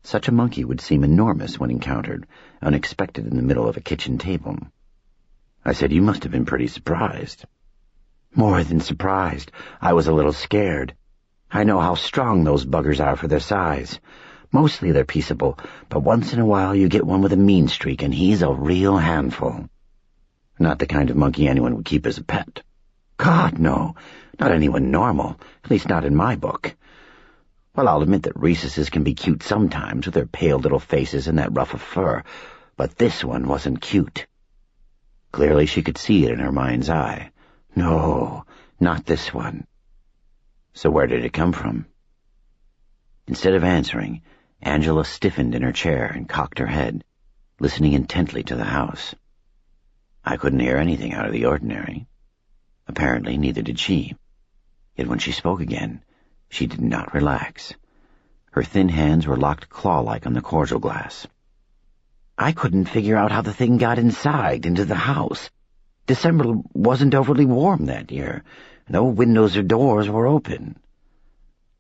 Such a monkey would seem enormous when encountered, unexpected in the middle of a kitchen table. I said, you must have been pretty surprised. More than surprised. I was a little scared. I know how strong those buggers are for their size. Mostly they're peaceable, but once in a while you get one with a mean streak, and he's a real handful. Not the kind of monkey anyone would keep as a pet. God, no. Not anyone normal, at least not in my book. Well, I'll admit that rhesuses can be cute sometimes with their pale little faces and that ruff of fur, but this one wasn't cute. Clearly she could see it in her mind's eye. No, not this one. So where did it come from? Instead of answering, Angela stiffened in her chair and cocked her head, listening intently to the house. I couldn't hear anything out of the ordinary. Apparently neither did she. Yet when she spoke again, she did not relax. Her thin hands were locked claw-like on the cordial glass. I couldn't figure out how the thing got inside, into the house. December wasn't overly warm that year. No windows or doors were open.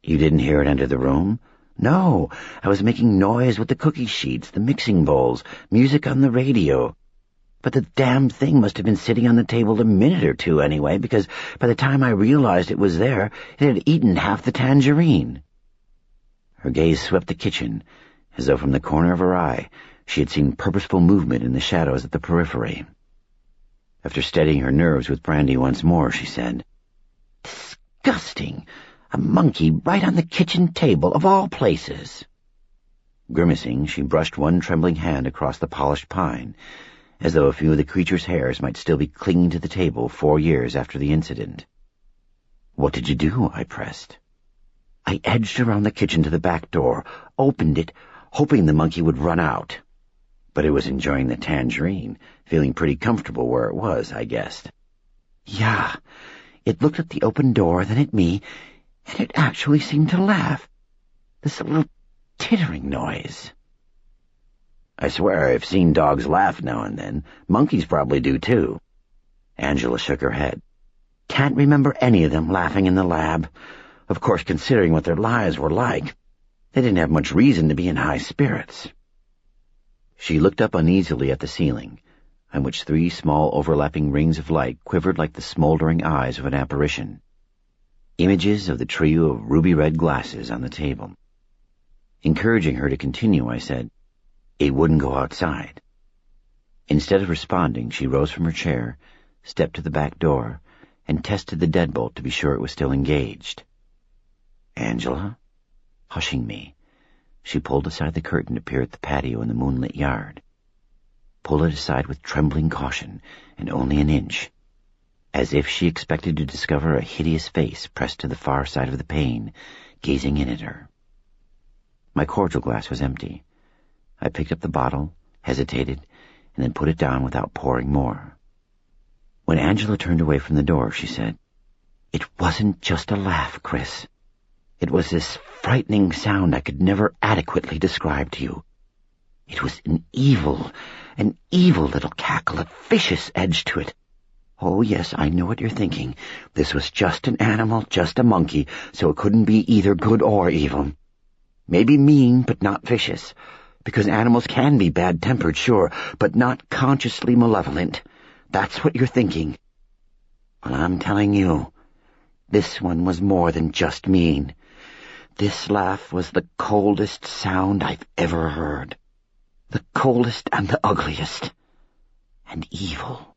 You didn't hear it enter the room? No, I was making noise with the cookie sheets, the mixing bowls, music on the radio. But the damn thing must have been sitting on the table a minute or two anyway, because by the time I realized it was there, it had eaten half the tangerine. Her gaze swept the kitchen, as though from the corner of her eye she had seen purposeful movement in the shadows at the periphery. After steadying her nerves with brandy once more, she said, Disgusting! A monkey right on the kitchen table, of all places. Grimacing, she brushed one trembling hand across the polished pine, as though a few of the creature's hairs might still be clinging to the table 4 years after the incident. "What did you do?" I pressed. "I edged around the kitchen to the back door, opened it, hoping the monkey would run out. But it was enjoying the tangerine, feeling pretty comfortable where it was, I guessed." "Yeah, it looked at the open door, then at me, and it actually seemed to laugh. This little tittering noise." "I swear I've seen dogs laugh now and then. Monkeys probably do too." Angela shook her head. "Can't remember any of them laughing in the lab. Of course, considering what their lives were like, they didn't have much reason to be in high spirits." She looked up uneasily at the ceiling, on which 3 small overlapping rings of light quivered like the smoldering eyes of an apparition. Images of the trio of ruby-red glasses on the table. Encouraging her to continue, I said, "It wouldn't go outside." Instead of responding, she rose from her chair, stepped to the back door, and tested the deadbolt to be sure it was still engaged. "Angela?" Hushing me, she pulled aside the curtain to peer at the patio in the moonlit yard. Pulled it aside with trembling caution, and only an inch, as if she expected to discover a hideous face pressed to the far side of the pane, gazing in at her. My cordial glass was empty. I picked up the bottle, hesitated, and then put it down without pouring more. When Angela turned away from the door, she said, "It wasn't just a laugh, Chris. It was this frightening sound I could never adequately describe to you. It was an evil little cackle, a vicious edge to it. Oh, yes, I know what you're thinking. This was just an animal, just a monkey, so it couldn't be either good or evil. Maybe mean, but not vicious, because animals can be bad-tempered, sure, but not consciously malevolent. That's what you're thinking. Well, I'm telling you, this one was more than just mean. This laugh was the coldest sound I've ever heard. The coldest and the ugliest. And evil."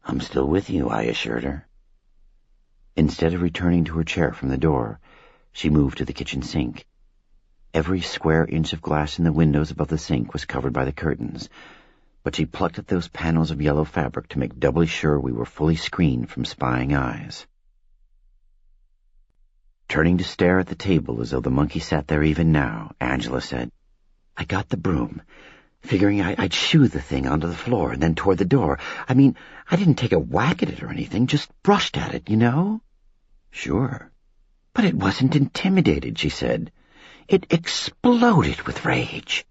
"I'm still with you," I assured her. Instead of returning to her chair from the door, she moved to the kitchen sink. Every square inch of glass in the windows above the sink was covered by the curtains, but she plucked at those panels of yellow fabric to make doubly sure we were fully screened from spying eyes. Turning to stare at the table as though the monkey sat there even now, Angela said, "I got the broom, figuring I'd shoo the thing onto the floor and then toward the door. I mean, I didn't take a whack at it or anything, just brushed at it, you know?" "Sure." "But it wasn't intimidated," she said. "It exploded with rage.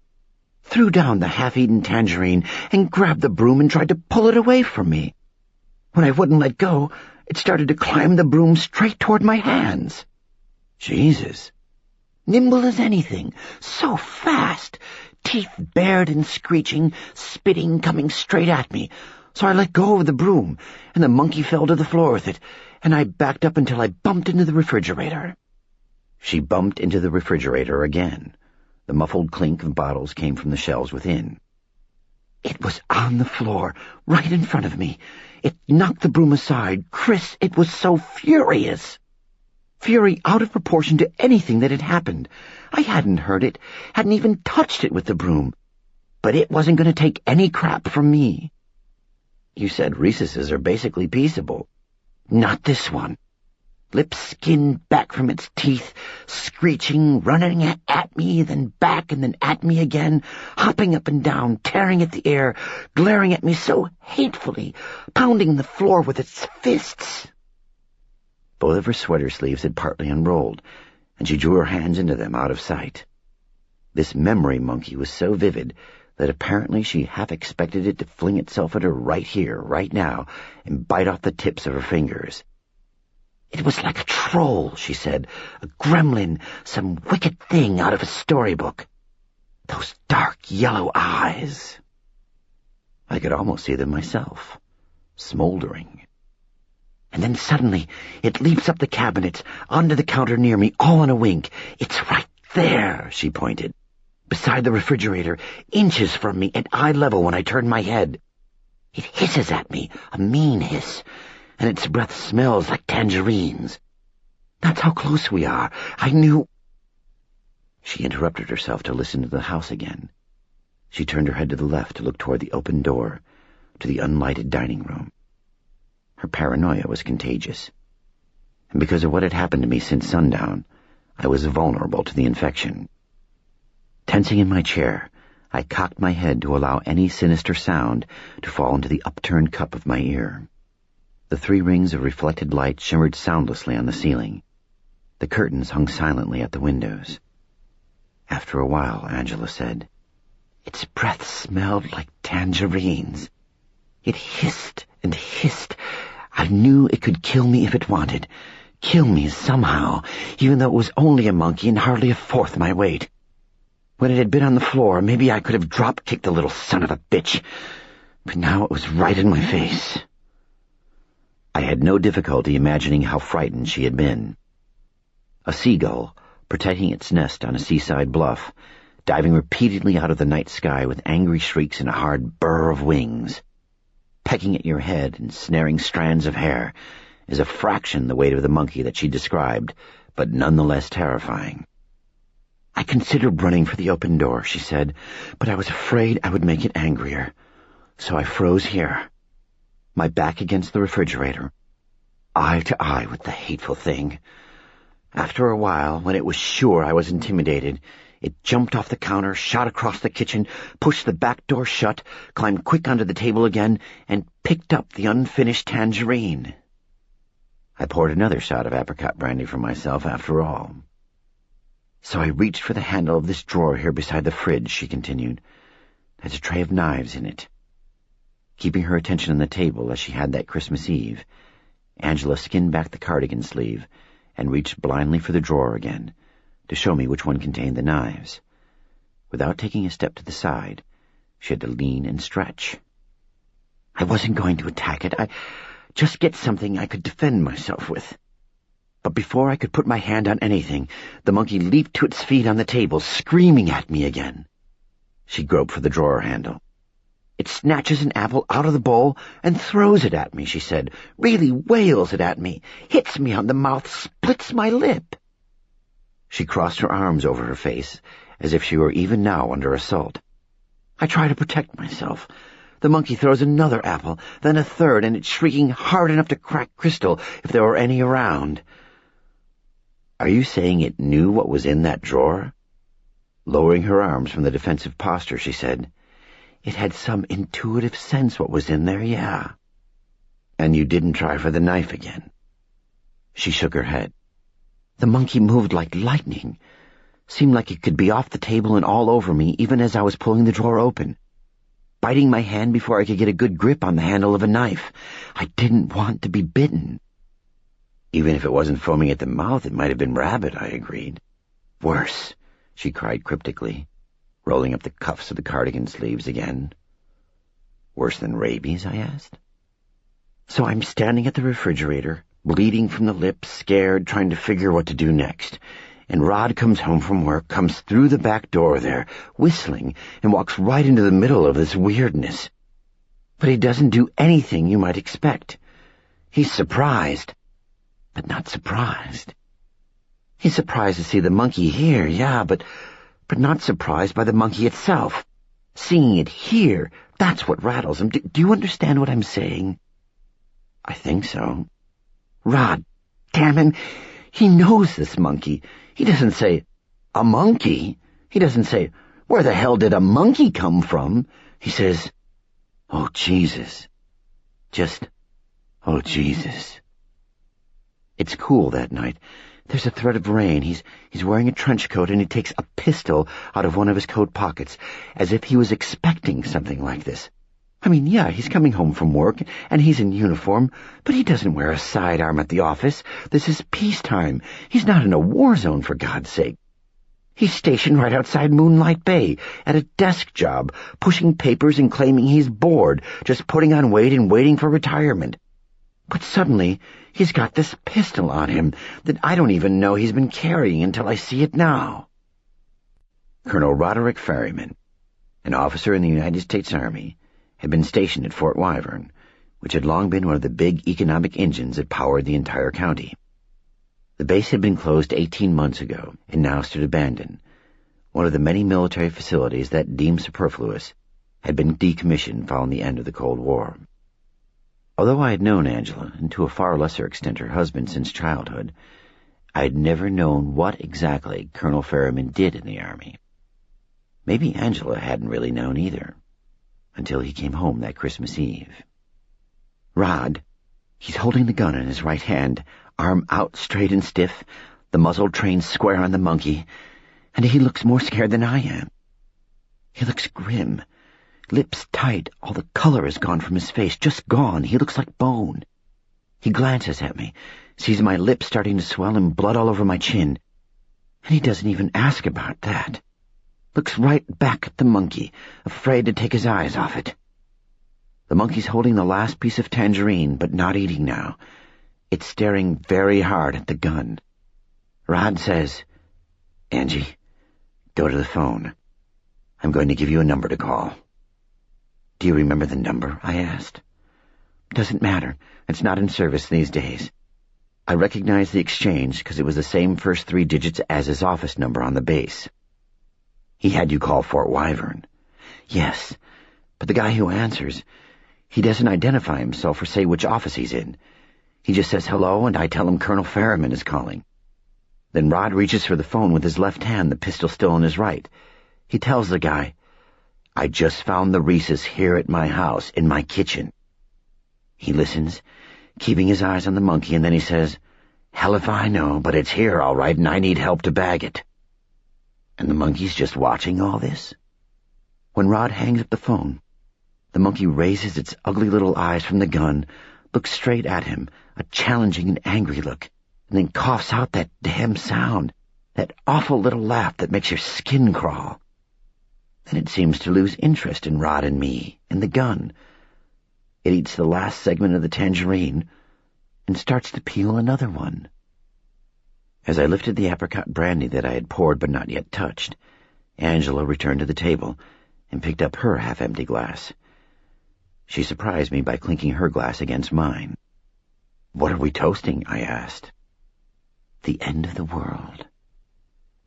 Threw down the half-eaten tangerine and grabbed the broom and tried to pull it away from me. When I wouldn't let go, it started to climb the broom straight toward my hands." "Jesus." "Nimble as anything, so fast, teeth bared and screeching, spitting, coming straight at me. So I let go of the broom, and the monkey fell to the floor with it, and I backed up until I bumped into the refrigerator." She bumped into the refrigerator again. The muffled clink of bottles came from the shelves within. "It was on the floor, right in front of me. It knocked the broom aside. Chris, it was so furious. Fury out of proportion to anything that had happened. I hadn't heard it, hadn't even touched it with the broom. But it wasn't going to take any crap from me." "You said rhesuses are basically peaceable." "Not this one. Lips skinned back from its teeth, screeching, running at me, then back and then at me again, hopping up and down, tearing at the air, glaring at me so hatefully, pounding the floor with its fists." Both of her sweater sleeves had partly unrolled, and she drew her hands into them out of sight. This memory monkey was so vivid that apparently she half expected it to fling itself at her right here, right now, and bite off the tips of her fingers. "It was like a troll," she said, "a gremlin, some wicked thing out of a storybook. Those dark yellow eyes." I could almost see them myself, smoldering. "And then suddenly it leaps up the cabinets, onto the counter near me, all in a wink. It's right there," she pointed, "beside the refrigerator, inches from me, at eye level when I turn my head. It hisses at me, a mean hiss, and its breath smells like tangerines. That's how close we are. I knew—" She interrupted herself to listen to the house again. She turned her head to the left to look toward the open door, to the unlighted dining room. Her paranoia was contagious. And because of what had happened to me since sundown, I was vulnerable to the infection. Tensing in my chair, I cocked my head to allow any sinister sound to fall into the upturned cup of my ear. The 3 rings of reflected light shimmered soundlessly on the ceiling. The curtains hung silently at the windows. After a while, Angela said, "Its breath smelled like tangerines. It hissed and hissed. I knew it could kill me if it wanted. Kill me somehow, even though it was only a monkey and hardly a fourth my weight. When it had been on the floor, maybe I could have drop-kicked the little son of a bitch. But now it was right in my face." I had no difficulty imagining how frightened she had been. A seagull, protecting its nest on a seaside bluff, diving repeatedly out of the night sky with angry shrieks and a hard burr of wings, pecking at your head and snaring strands of hair, is a fraction the weight of the monkey that she described, but nonetheless terrifying. "I considered running for the open door," she said, "but I was afraid I would make it angrier. So I froze here, my back against the refrigerator, eye to eye with the hateful thing. After a while, when it was sure I was intimidated, it jumped off the counter, shot across the kitchen, pushed the back door shut, climbed quick onto the table again, and picked up the unfinished tangerine." I poured another shot of apricot brandy for myself after all. "So I reached for the handle of this drawer here beside the fridge," she continued. "There's a tray of knives in it." Keeping her attention on the table as she had that Christmas Eve, Angela skinned back the cardigan sleeve and reached blindly for the drawer again, to show me which one contained the knives. Without taking a step to the side, she had to lean and stretch. "I wasn't going to attack it. I just get something I could defend myself with." But before I could put my hand on anything, the monkey leaped to its feet on the table, screaming at me again. She groped for the drawer handle. "It snatches an apple out of the bowl and throws it at me," she said, "really wails it at me, hits me on the mouth, splits my lip." She crossed her arms over her face, as if she were even now under assault. I try to protect myself. The monkey throws another apple, then a third, and it's shrieking hard enough to crack crystal if there were any around. "Are you saying it knew what was in that drawer?" Lowering her arms from the defensive posture, she said, "It had some intuitive sense what was in there, yeah." "And you didn't try for the knife again?" She shook her head. "The monkey moved like lightning. Seemed like it could be off the table and all over me even as I was pulling the drawer open, biting my hand before I could get a good grip on the handle of a knife. I didn't want to be bitten." "Even if it wasn't foaming at the mouth, it might have been rabid," I agreed. "Worse," she cried cryptically, rolling up the cuffs of the cardigan sleeves again. "Worse than rabies?" I asked. So I'm standing at the refrigerator, bleeding from the lips, scared, trying to figure what to do next. And Rod comes home from work, comes through the back door there, whistling, and walks right into the middle of this weirdness. But he doesn't do anything you might expect. He's surprised, but not surprised. He's surprised to see the monkey here, yeah, but not surprised by the monkey itself. Seeing it here, that's what rattles him. Do you understand what I'm saying? I think so. Rod, damn him, he knows this monkey. He doesn't say, "A monkey." He doesn't say, "Where the hell did a monkey come from?" He says, "Oh, Jesus." Just, "Oh, Jesus." It's cool that night. There's a threat of rain. He's wearing a trench coat, and he takes a pistol out of one of his coat pockets, as if he was expecting something like this. I mean, yeah, he's coming home from work, and he's in uniform, but he doesn't wear a sidearm at the office. This is peacetime. He's not in a war zone, for God's sake. He's stationed right outside Moonlight Bay, at a desk job, pushing papers and claiming he's bored, just putting on weight and waiting for retirement. But suddenly, he's got this pistol on him that I don't even know he's been carrying until I see it now. Colonel Roderick Ferryman, an officer in the United States Army, had been stationed at Fort Wyvern, which had long been one of the big economic engines that powered the entire county. The base had been closed 18 months ago and now stood abandoned, One of the many military facilities that deemed superfluous had been decommissioned following the end of the Cold War. Although I had known Angela, and to a far lesser extent her husband, since childhood, I had never known what exactly Colonel Ferriman did in the Army. Maybe Angela hadn't really known either, until he came home that Christmas Eve. Rod, he's holding the gun in his right hand, arm out straight and stiff, the muzzle trained square on the monkey, and he looks more scared than I am. He looks grim, lips tight, all the color is gone from his face, just gone. He looks like bone. He glances at me, sees my lips starting to swell and blood all over my chin, and he doesn't even ask about that. Looks right back at the monkey, afraid to take his eyes off it. The monkey's holding the last piece of tangerine, but not eating now. It's staring very hard at the gun. Rod says, "Angie, go to the phone. I'm going to give you a number to call." "Do you remember the number?" I asked. "Doesn't matter. It's not in service these days." I recognized the exchange because it was the same first 3 digits as his office number on the base. "He had you call Fort Wyvern." "Yes, but the guy who answers, he doesn't identify himself or say which office he's in. He just says hello, and I tell him Colonel Ferriman is calling." Then Rod reaches for the phone with his left hand, the pistol still in his right. He tells the guy, "I just found the Reeses here at my house, in my kitchen." He listens, keeping his eyes on the monkey, and then he says, "Hell if I know, but it's here all right, and I need help to bag it." And the monkey's just watching all this? When Rod hangs up the phone, the monkey raises its ugly little eyes from the gun, looks straight at him, a challenging and angry look, and then coughs out that damn sound, that awful little laugh that makes your skin crawl. Then it seems to lose interest in Rod and me, and the gun. It eats the last segment of the tangerine, and starts to peel another one. As I lifted the apricot brandy that I had poured but not yet touched, Angela returned to the table and picked up her half-empty glass. She surprised me by clinking her glass against mine. "What are we toasting?" I asked. "The end of the world.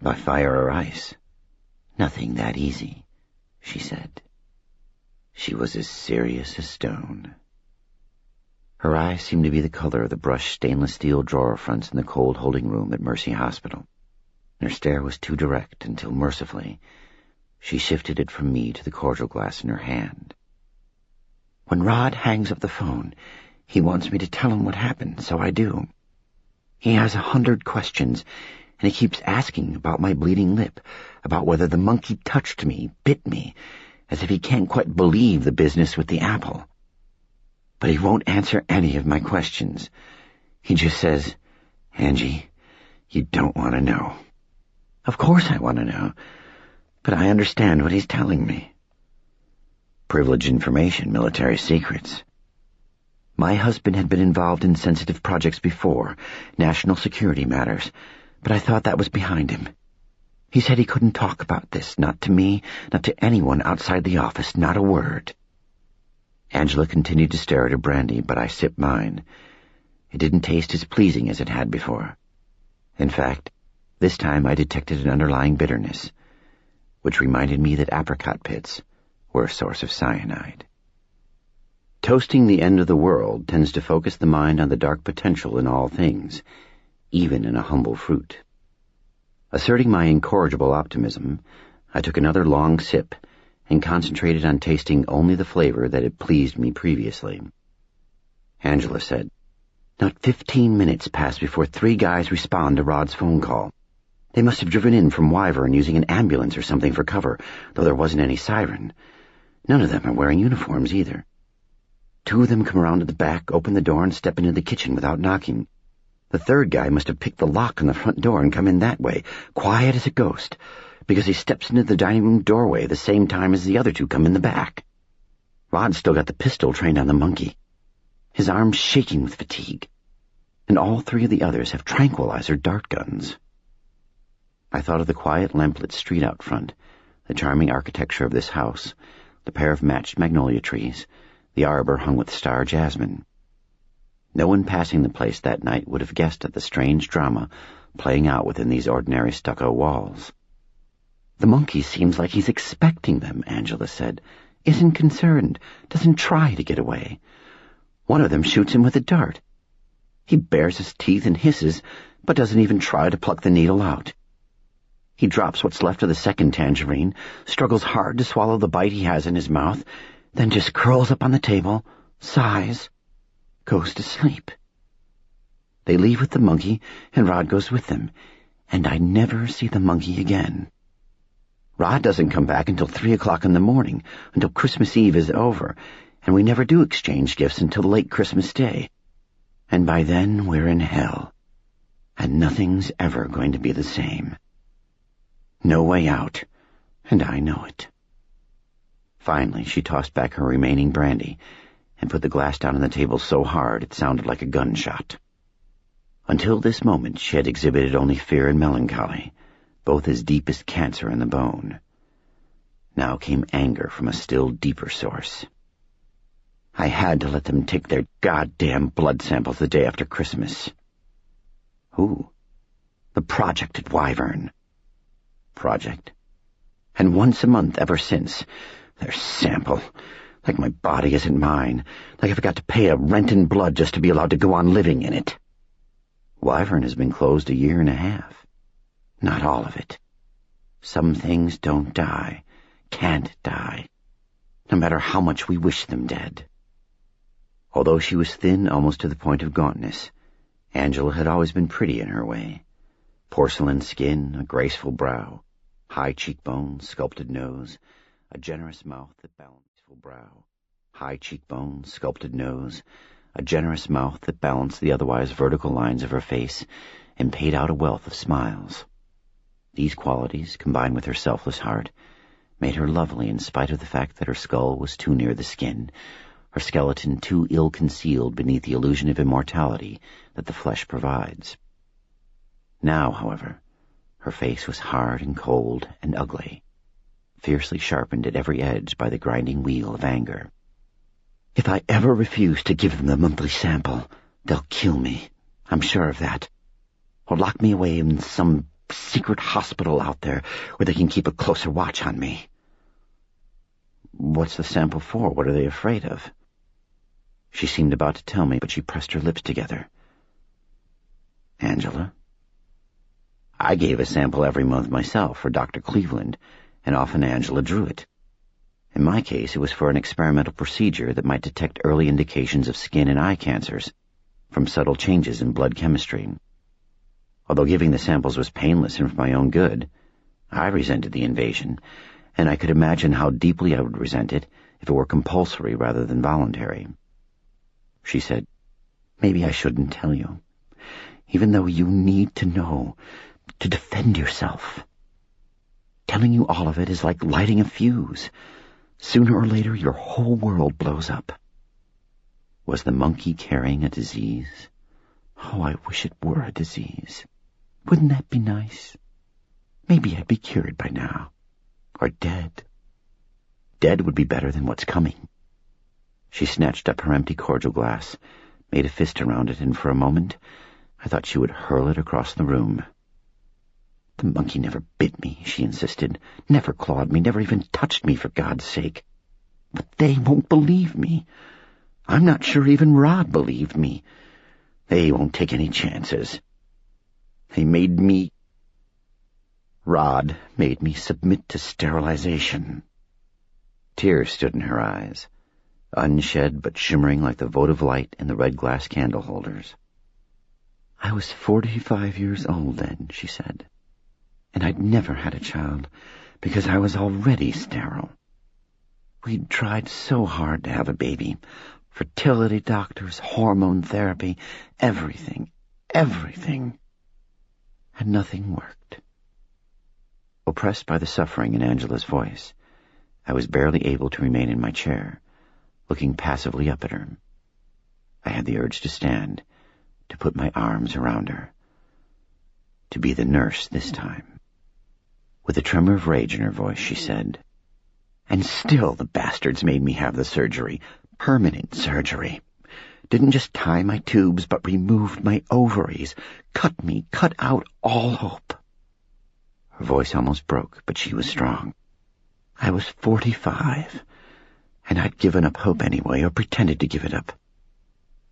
By fire or ice. Nothing that easy," she said. She was as serious as stone. Her eyes seemed to be the color of the brushed stainless steel drawer fronts in the cold holding room at Mercy Hospital. Her stare was too direct until, mercifully, she shifted it from me to the cordial glass in her hand. "When Rod hangs up the phone, he wants me to tell him what happened, so I do. He has 100 questions, and he keeps asking about my bleeding lip, about whether the monkey touched me, bit me, as if he can't quite believe the business with the apple. But he won't answer any of my questions. He just says, 'Angie, you don't want to know.' Of course I want to know, but I understand what he's telling me. Privileged information, military secrets. My husband had been involved in sensitive projects before, national security matters, but I thought that was behind him. He said he couldn't talk about this, not to me, not to anyone outside the office, not a word." Angela continued to stare at her brandy, but I sipped mine. It didn't taste as pleasing as it had before. In fact, this time I detected an underlying bitterness, which reminded me that apricot pits were a source of cyanide. Toasting the end of the world tends to focus the mind on the dark potential in all things, even in a humble fruit. Asserting my incorrigible optimism, I took another long sip and concentrated on tasting only the flavor that had pleased me previously. Angela said, "Not 15 minutes passed before 3 guys respond to Rod's phone call. They must have driven in from Wyvern using an ambulance or something for cover, though there wasn't any siren. None of them are wearing uniforms either. 2 of them come around to the back, open the door, and step into the kitchen without knocking. The 3rd guy must have picked the lock on the front door and come in that way, quiet as a ghost, because he steps into the dining room doorway the same time as the other 2 come in the back. Rod's still got the pistol trained on the monkey, his arms shaking with fatigue, and all 3 of the others have tranquilizer dart guns." I thought of the quiet lamplit street out front, the charming architecture of this house, the pair of matched magnolia trees, the arbor hung with star jasmine. No one passing the place that night would have guessed at the strange drama playing out within these ordinary stucco walls. "The monkey seems like he's expecting them," Angela said. "Isn't concerned, doesn't try to get away. One of them shoots him with a dart. He bares his teeth and hisses, but doesn't even try to pluck the needle out. He drops what's left of the second tangerine, struggles hard to swallow the bite he has in his mouth, then just curls up on the table, sighs, goes to sleep. They leave with the monkey, and Rod goes with them, and I never see the monkey again. Rod doesn't come back until 3 o'clock in the morning, until Christmas Eve is over, and we never do exchange gifts until late Christmas Day. And by then we're in hell, and nothing's ever going to be the same. No way out, and I know it." Finally, she tossed back her remaining brandy and put the glass down on the table so hard it sounded like a gunshot. Until this moment, she had exhibited only fear and melancholy, both as deep as cancer in the bone. Now came anger from a still deeper source. I had to let them take their goddamn blood samples the day after Christmas. Who? The project at Wyvern. Project? And once a month ever since. Their sample. Like my body isn't mine. Like I've got to pay a rent in blood just to be allowed to go on living in it. Wyvern has been closed 1.5 years. Not all of it. Some things don't die, can't die, no matter how much we wish them dead. Although she was thin almost to the point of gauntness, Angela had always been pretty in her way. Porcelain skin, a graceful brow, high cheekbones, sculpted nose, a generous mouth that balanced brow, high cheekbones, sculpted nose, a generous mouth that balanced the otherwise vertical lines of her face and paid out a wealth of smiles. These qualities, combined with her selfless heart, made her lovely in spite of the fact that her skull was too near the skin, her skeleton too ill-concealed beneath the illusion of immortality that the flesh provides. Now, however, her face was hard and cold and ugly, fiercely sharpened at every edge by the grinding wheel of anger. "If I ever refuse to give them the monthly sample, they'll kill me. I'm sure of that. Or lock me away in some secret hospital out there where they can keep a closer watch on me." "What's the sample for? What are they afraid of?" She seemed about to tell me, but she pressed her lips together. "Angela?" I gave a sample every month myself for Dr. Cleveland, and often Angela drew it. In my case, it was for an experimental procedure that might detect early indications of skin and eye cancers from subtle changes in blood chemistry. Although giving the samples was painless and for my own good, I resented the invasion, and I could imagine how deeply I would resent it if it were compulsory rather than voluntary. She said, "Maybe I shouldn't tell you, even though you need to know, to defend yourself. Telling you all of it is like lighting a fuse. Sooner or later, your whole world blows up." Was the monkey carrying a disease? Oh, I wish it were a disease. Wouldn't that be nice? Maybe I'd be cured by now. Or dead. Dead would be better than what's coming. She snatched up her empty cordial glass, made a fist around it, and for a moment I thought she would hurl it across the room. "The monkey never bit me," she insisted. "Never clawed me, never even touched me, for God's sake. But they won't believe me. I'm not sure even Rod believed me. They won't take any chances. They made me... Rod made me submit to sterilization." Tears stood in her eyes, unshed but shimmering like the votive light in the red glass candle holders. "I was 45 years old then," she said, "and I'd never had a child because I was already sterile. We'd tried so hard to have a baby. Fertility doctors, hormone therapy, everything. And nothing worked." Oppressed by the suffering in Angela's voice, I was barely able to remain in my chair, looking passively up at her. I had the urge to stand, to put my arms around her, to be the nurse this time. With a tremor of rage in her voice, she said, "And still the bastards made me have the surgery, permanent surgery. Didn't just tie my tubes, but removed my ovaries, cut out all hope. Her voice almost broke, but she was strong. I was 45, and I'd given up hope anyway, or pretended to give it up.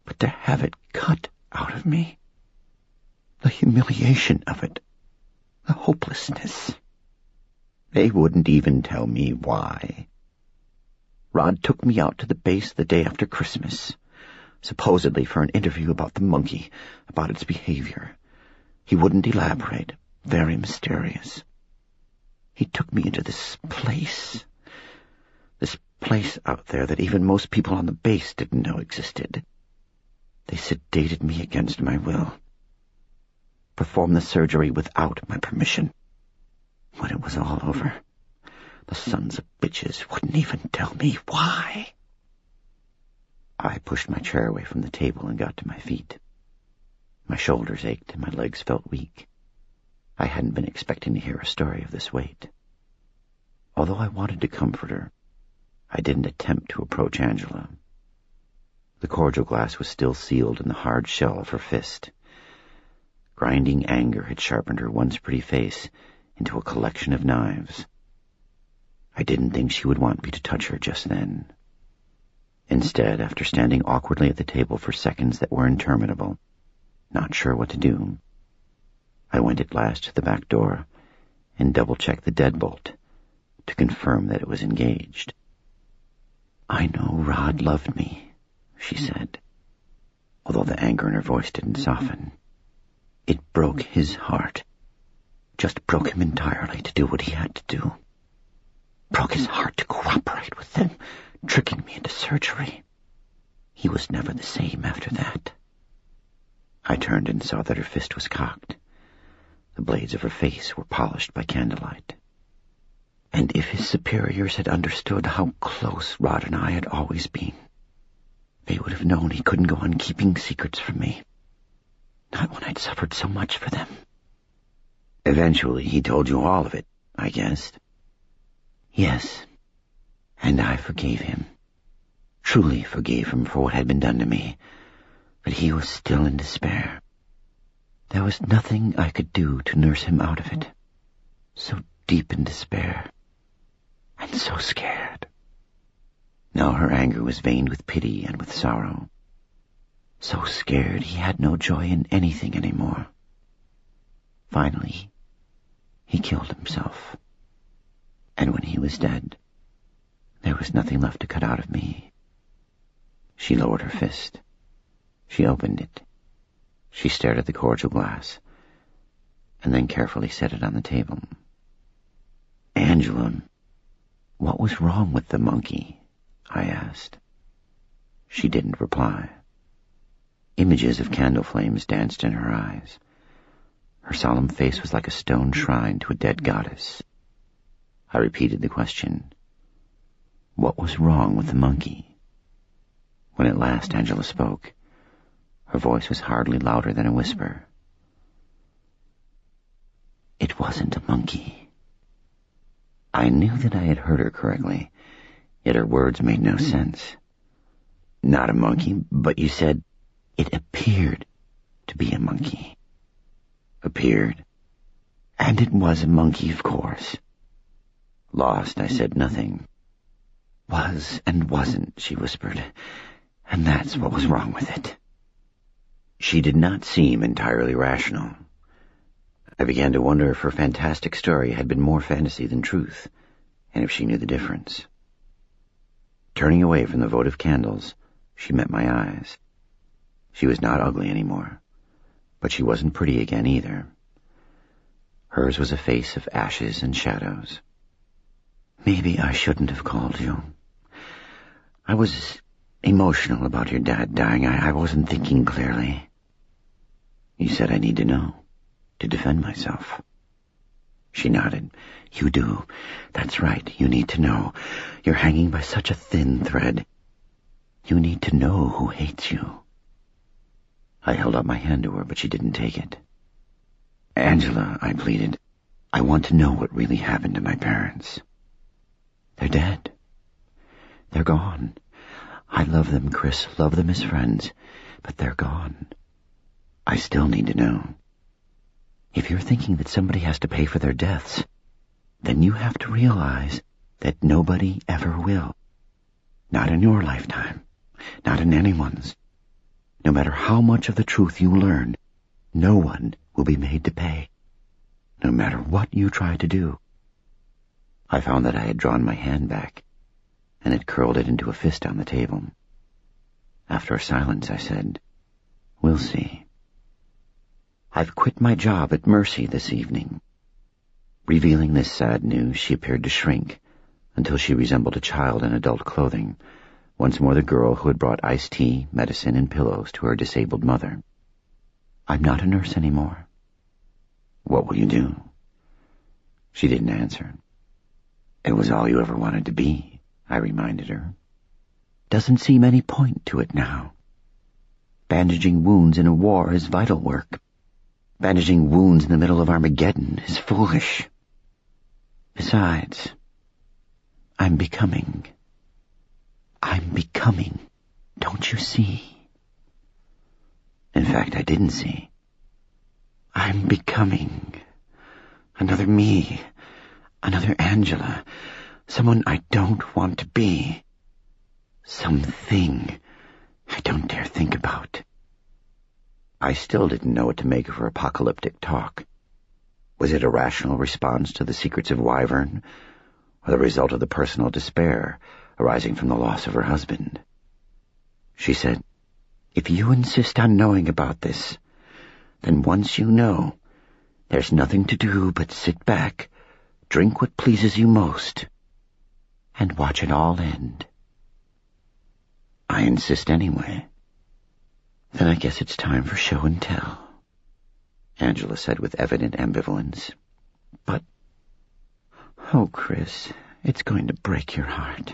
But to have it cut out of me, the humiliation of it, the hopelessness. They wouldn't even tell me why. Rod took me out to the base the day after Christmas, supposedly for an interview about the monkey, about its behavior. He wouldn't elaborate, very mysterious. He took me into this place out there that even most people on the base didn't know existed. They sedated me against my will, performed the surgery without my permission. When it was all over, the sons of bitches wouldn't even tell me why. I pushed my chair away from the table and got to my feet. My shoulders ached and my legs felt weak. I hadn't been expecting to hear a story of this weight. Although I wanted to comfort her, I didn't attempt to approach Angela. The cordial glass was still sealed in the hard shell of her fist. Grinding anger had sharpened her once pretty face into a collection of knives. I didn't think she would want me to touch her just then. Instead, after standing awkwardly at the table for seconds that were interminable, not sure what to do, I went at last to the back door and double-checked the deadbolt to confirm that it was engaged. "I know Rod loved me," she said, although the anger in her voice didn't soften. "It broke his heart. Just broke him entirely to do what he had to do. Broke his heart to cooperate with them, tricking me into surgery. He was never the same after that." I turned and saw that her fist was cocked. The blades of her face were polished by candlelight. And if his superiors had understood how close Rod and I had always been, they would have known he couldn't go on keeping secrets from me. Not when I'd suffered so much for them. "Eventually he told you all of it, I guessed." "Yes, and I forgave him. Truly forgave him for what had been done to me, but he was still in despair. There was nothing I could do to nurse him out of it. So deep in despair, and so scared." Now her anger was veined with pity and with sorrow. So scared he had no joy in anything anymore. Finally, he killed himself. And when he was dead, there was nothing left to cut out of me. She lowered her fist. She opened it. She stared at the cordial glass, and then carefully set it on the table. "Angela, what was wrong with the monkey?" I asked. She didn't reply. Images of candle flames danced in her eyes. Her solemn face was like a stone shrine to a dead goddess. I repeated the question. What was wrong with the monkey? When at last Angela spoke, her voice was hardly louder than a whisper. "It wasn't a monkey." I knew that I had heard her correctly, yet her words made no sense. "Not a monkey, but you said it appeared to be a monkey." "Appeared?" "And it was a monkey, of course." Lost, I said nothing. "Was and wasn't," she whispered, "and that's what was wrong with it." She did not seem entirely rational. I began to wonder if her fantastic story had been more fantasy than truth, and if she knew the difference. Turning away from the votive candles, she met my eyes. She was not ugly anymore, but she wasn't pretty again either. Hers was a face of ashes and shadows. "Maybe I shouldn't have called you. I was emotional about your dad dying. I wasn't thinking clearly." "You said I need to know, to defend myself." She nodded. "You do. That's right. You need to know. You're hanging by such a thin thread. You need to know who hates you." I held out my hand to her, but she didn't take it. "Angela," I pleaded, "I want to know what really happened to my parents." "They're dead. They're gone. I love them, Chris, love them as friends, but they're gone. I still need to know." If you're thinking that somebody has to pay for their deaths, then you have to realize that nobody ever will. Not in your lifetime, not in anyone's. No matter how much of the truth you learn, no one will be made to pay, no matter what you try to do. I found that I had drawn my hand back and had curled it into a fist on the table. After a silence, I said, "We'll see. I've quit my job at Mercy this evening." Revealing this sad news, she appeared to shrink until she resembled a child in adult clothing, once more the girl who had brought iced tea, medicine, and pillows to her disabled mother. "I'm not a nurse anymore." "What will you do?" She didn't answer. "It was all you ever wanted to be," I reminded her. "Doesn't seem any point to it now. Bandaging wounds in a war is vital work. Bandaging wounds in the middle of Armageddon is foolish. Besides, I'm becoming. Don't you see?" In fact, I didn't see. I'm becoming another me, another Angela, someone I don't want to be, something I don't dare think about. I still didn't know what to make of her apocalyptic talk. Was it a rational response to the secrets of Wyvern, or the result of the personal despair arising from the loss of her husband? She said, "If you insist on knowing about this, then once you know, there's nothing to do but sit back, drink what pleases you most, and watch it all end." I insist anyway. "Then I guess it's time for show and tell," Angela said with evident ambivalence. "But, oh, Chris, it's going to break your heart."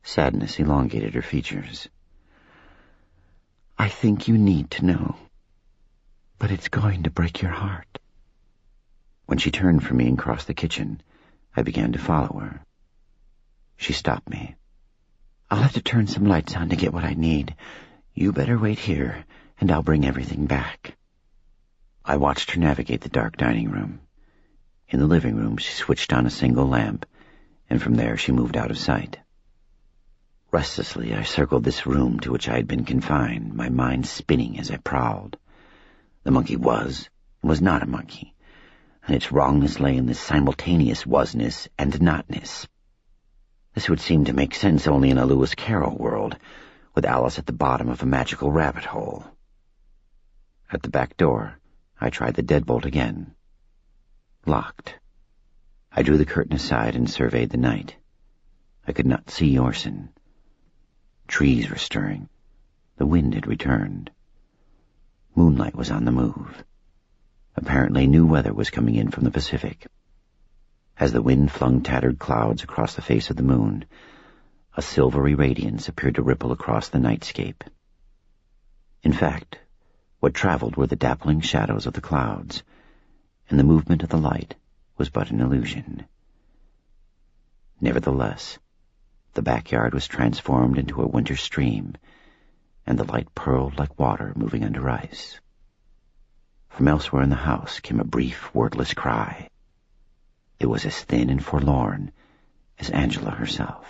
Sadness elongated her features. "I think you need to know, but it's going to break your heart." When she turned from me and crossed the kitchen, I began to follow her. She stopped me. "I'll have to turn some lights on to get what I need. You better wait here, and I'll bring everything back." I watched her navigate the dark dining room. In the living room, she switched on a single lamp, and from there she moved out of sight. Restlessly, I circled this room to which I had been confined, my mind spinning as I prowled. The monkey was and was not a monkey, and its wrongness lay in this simultaneous wasness and notness. This would seem to make sense only in a Lewis Carroll world, with Alice at the bottom of a magical rabbit hole. At the back door, I tried the deadbolt again. Locked. I drew the curtain aside and surveyed the night. I could not see Orson. Trees were stirring. The wind had returned. Moonlight was on the move. Apparently new weather was coming in from the Pacific. As the wind flung tattered clouds across the face of the moon, a silvery radiance appeared to ripple across the nightscape. In fact, what traveled were the dappling shadows of the clouds, and the movement of the light was but an illusion. Nevertheless, the backyard was transformed into a winter stream, and the light purled like water moving under ice. From elsewhere in the house came a brief, wordless cry. It was as thin and forlorn as Angela herself.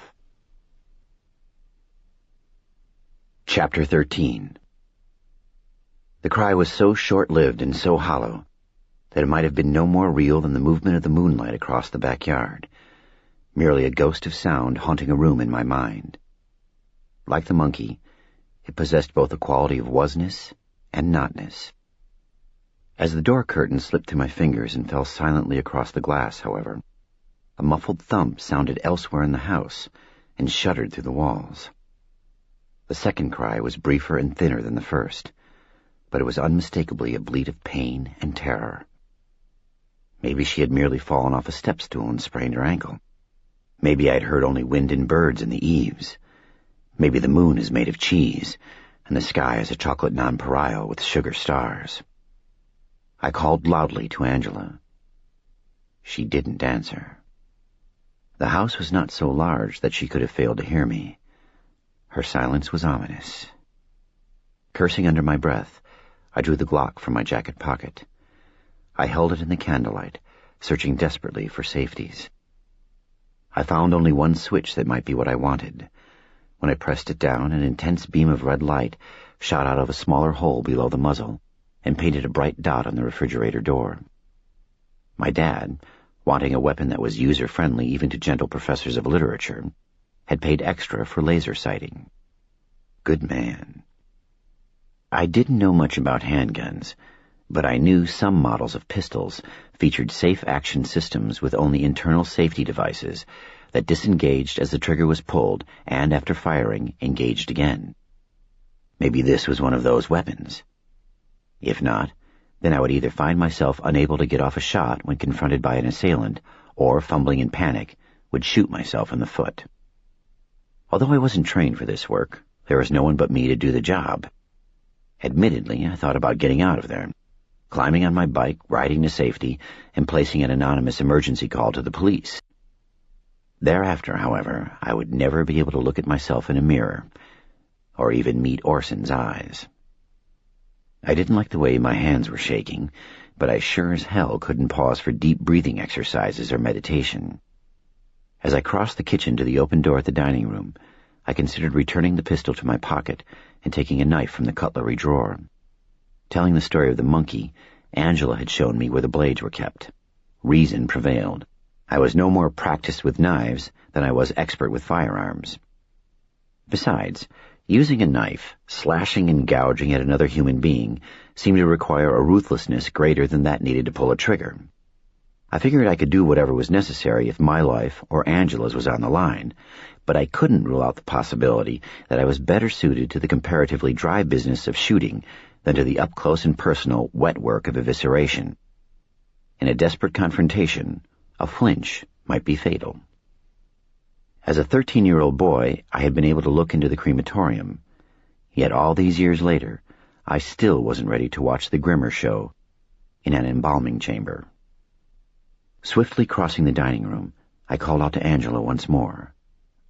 Chapter 13. The cry was so short-lived and so hollow that it might have been no more real than the movement of the moonlight across the backyard, merely a ghost of sound haunting a room in my mind. Like the monkey, it possessed both a quality of wasness and notness. As the door curtain slipped through my fingers and fell silently across the glass, however, a muffled thump sounded elsewhere in the house and shuddered through the walls. The second cry was briefer and thinner than the first, but it was unmistakably a bleat of pain and terror. Maybe she had merely fallen off a step stool and sprained her ankle. Maybe I had heard only wind and birds in the eaves. Maybe the moon is made of cheese, and the sky is a chocolate nonpareil with sugar stars. I called loudly to Angela. She didn't answer. The house was not so large that she could have failed to hear me. Her silence was ominous. Cursing under my breath, I drew the Glock from my jacket pocket. I held it in the candlelight, searching desperately for safeties. I found only one switch that might be what I wanted. When I pressed it down, an intense beam of red light shot out of a smaller hole below the muzzle and painted a bright dot on the refrigerator door. My dad, wanting a weapon that was user-friendly even to gentle professors of literature, had paid extra for laser sighting. Good man. I didn't know much about handguns, but I knew some models of pistols featured safe action systems with only internal safety devices that disengaged as the trigger was pulled and, after firing, engaged again. Maybe this was one of those weapons. If not, then I would either find myself unable to get off a shot when confronted by an assailant, or, fumbling in panic, would shoot myself in the foot. Although I wasn't trained for this work, there was no one but me to do the job. Admittedly, I thought about getting out of there, climbing on my bike, riding to safety, and placing an anonymous emergency call to the police. Thereafter, however, I would never be able to look at myself in a mirror, or even meet Orson's eyes. I didn't like the way my hands were shaking, but I sure as hell couldn't pause for deep breathing exercises or meditation. As I crossed the kitchen to the open door at the dining room, I considered returning the pistol to my pocket and taking a knife from the cutlery drawer. Telling the story of the monkey, Angela had shown me where the blades were kept. Reason prevailed. I was no more practiced with knives than I was expert with firearms. Besides, using a knife, slashing and gouging at another human being, seemed to require a ruthlessness greater than that needed to pull a trigger. I figured I could do whatever was necessary if my life or Angela's was on the line, but I couldn't rule out the possibility that I was better suited to the comparatively dry business of shooting than to the up-close and personal wet work of evisceration. In a desperate confrontation, a flinch might be fatal. As a 13-year-old boy, I had been able to look into the crematorium. Yet all these years later, I still wasn't ready to watch the Grimmer show in an embalming chamber. Swiftly crossing the dining room, I called out to Angela once more.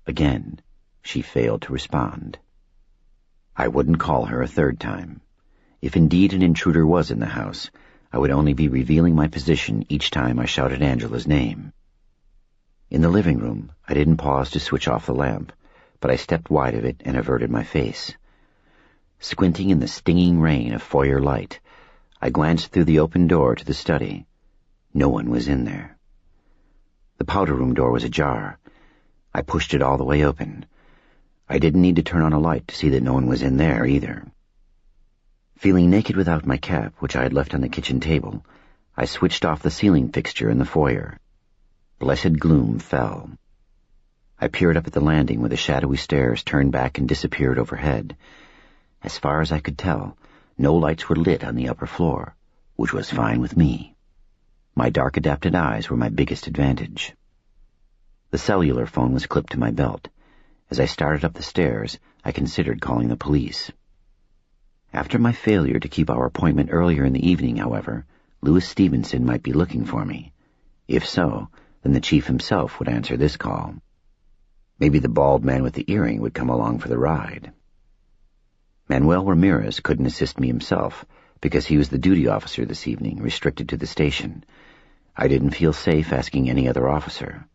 Again, she failed to respond. I wouldn't call her a third time. If indeed an intruder was in the house, I would only be revealing my position each time I shouted Angela's name. In the living room, I didn't pause to switch off the lamp, but I stepped wide of it and averted my face. Squinting in the stinging rain of foyer light, I glanced through the open door to the study. No one was in there. The powder room door was ajar. I pushed it all the way open. I didn't need to turn on a light to see that no one was in there either. Feeling naked without my cap, which I had left on the kitchen table, I switched off the ceiling fixture in the foyer. Blessed gloom fell. I peered up at the landing where the shadowy stairs turned back and disappeared overhead. As far as I could tell, no lights were lit on the upper floor, which was fine with me. My dark-adapted eyes were my biggest advantage. The cellular phone was clipped to my belt. As I started up the stairs, I considered calling the police. After my failure to keep our appointment earlier in the evening, however, Louis Stevenson might be looking for me. If so, then the chief himself would answer this call. Maybe the bald man with the earring would come along for the ride. Manuel Ramirez couldn't assist me himself, because he was the duty officer this evening, restricted to the station. I didn't feel safe asking any other officer.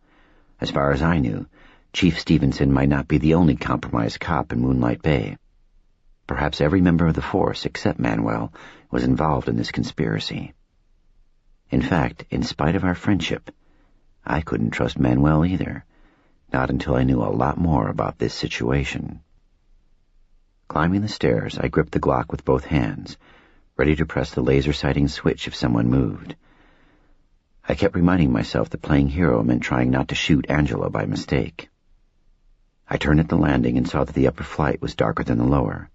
As far as I knew, Chief Stevenson might not be the only compromised cop in Moonlight Bay. Perhaps every member of the force, except Manuel, was involved in this conspiracy. In fact, in spite of our friendship, I couldn't trust Manuel either, not until I knew a lot more about this situation. Climbing the stairs, I gripped the Glock with both hands, ready to press the laser sighting switch if someone moved. I kept reminding myself that playing hero meant trying not to shoot Angela by mistake. I turned at the landing and saw that the upper flight was darker than the lower.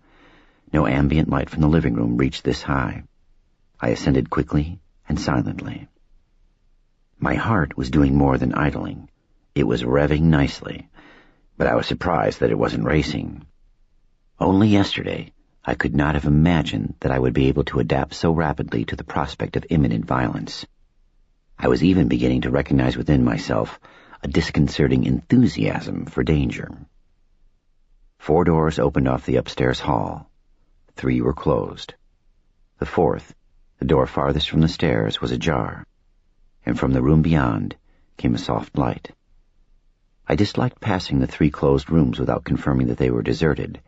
No ambient light from the living room reached this high. I ascended quickly and silently. My heart was doing more than idling. It was revving nicely, but I was surprised that it wasn't racing. Only yesterday, I could not have imagined that I would be able to adapt so rapidly to the prospect of imminent violence. I was even beginning to recognize within myself a disconcerting enthusiasm for danger. 4 doors opened off the upstairs hall. 3 were closed. The 4th, The door farthest from the stairs was ajar, and from the room beyond came a soft light. I disliked passing the 3 closed rooms without confirming that they were deserted.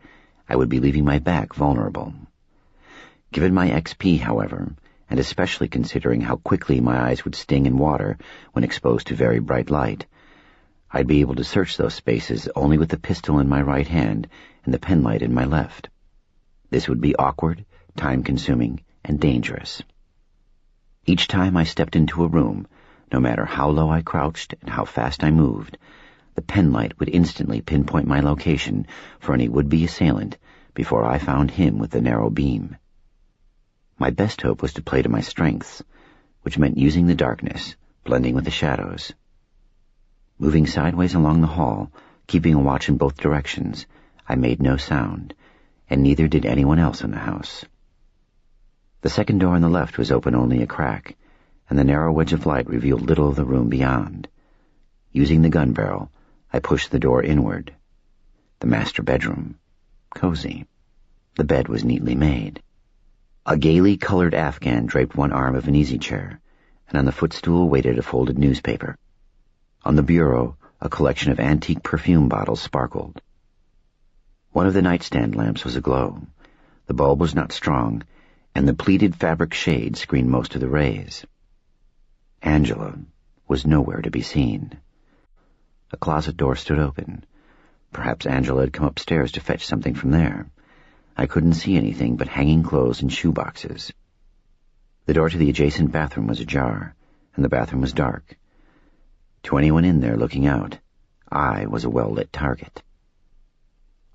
I would be leaving my back vulnerable. Given my XP, however, and especially considering how quickly my eyes would sting in water when exposed to very bright light, I'd be able to search those spaces only with the pistol in my right hand and the penlight in my left. This would be awkward, time-consuming, and dangerous. Each time I stepped into a room, no matter how low I crouched and how fast I moved, the penlight would instantly pinpoint my location for any would-be assailant before I found him with the narrow beam. My best hope was to play to my strengths, which meant using the darkness, blending with the shadows. Moving sideways along the hall, keeping a watch in both directions, I made no sound, and neither did anyone else in the house. The second door on the left was open only a crack, and the narrow wedge of light revealed little of the room beyond. Using the gun barrel, I pushed the door inward. The master bedroom. Cozy. The bed was neatly made. A gaily colored Afghan draped one arm of an easy chair, and on the footstool waited a folded newspaper. On the bureau, a collection of antique perfume bottles sparkled. One of the nightstand lamps was aglow. The bulb was not strong, and the pleated fabric shade screened most of the rays. Angela was nowhere to be seen. A closet door stood open. Perhaps Angela had come upstairs to fetch something from there. I couldn't see anything but hanging clothes and shoe boxes. The door to the adjacent bathroom was ajar, and the bathroom was dark. To anyone in there looking out, I was a well-lit target.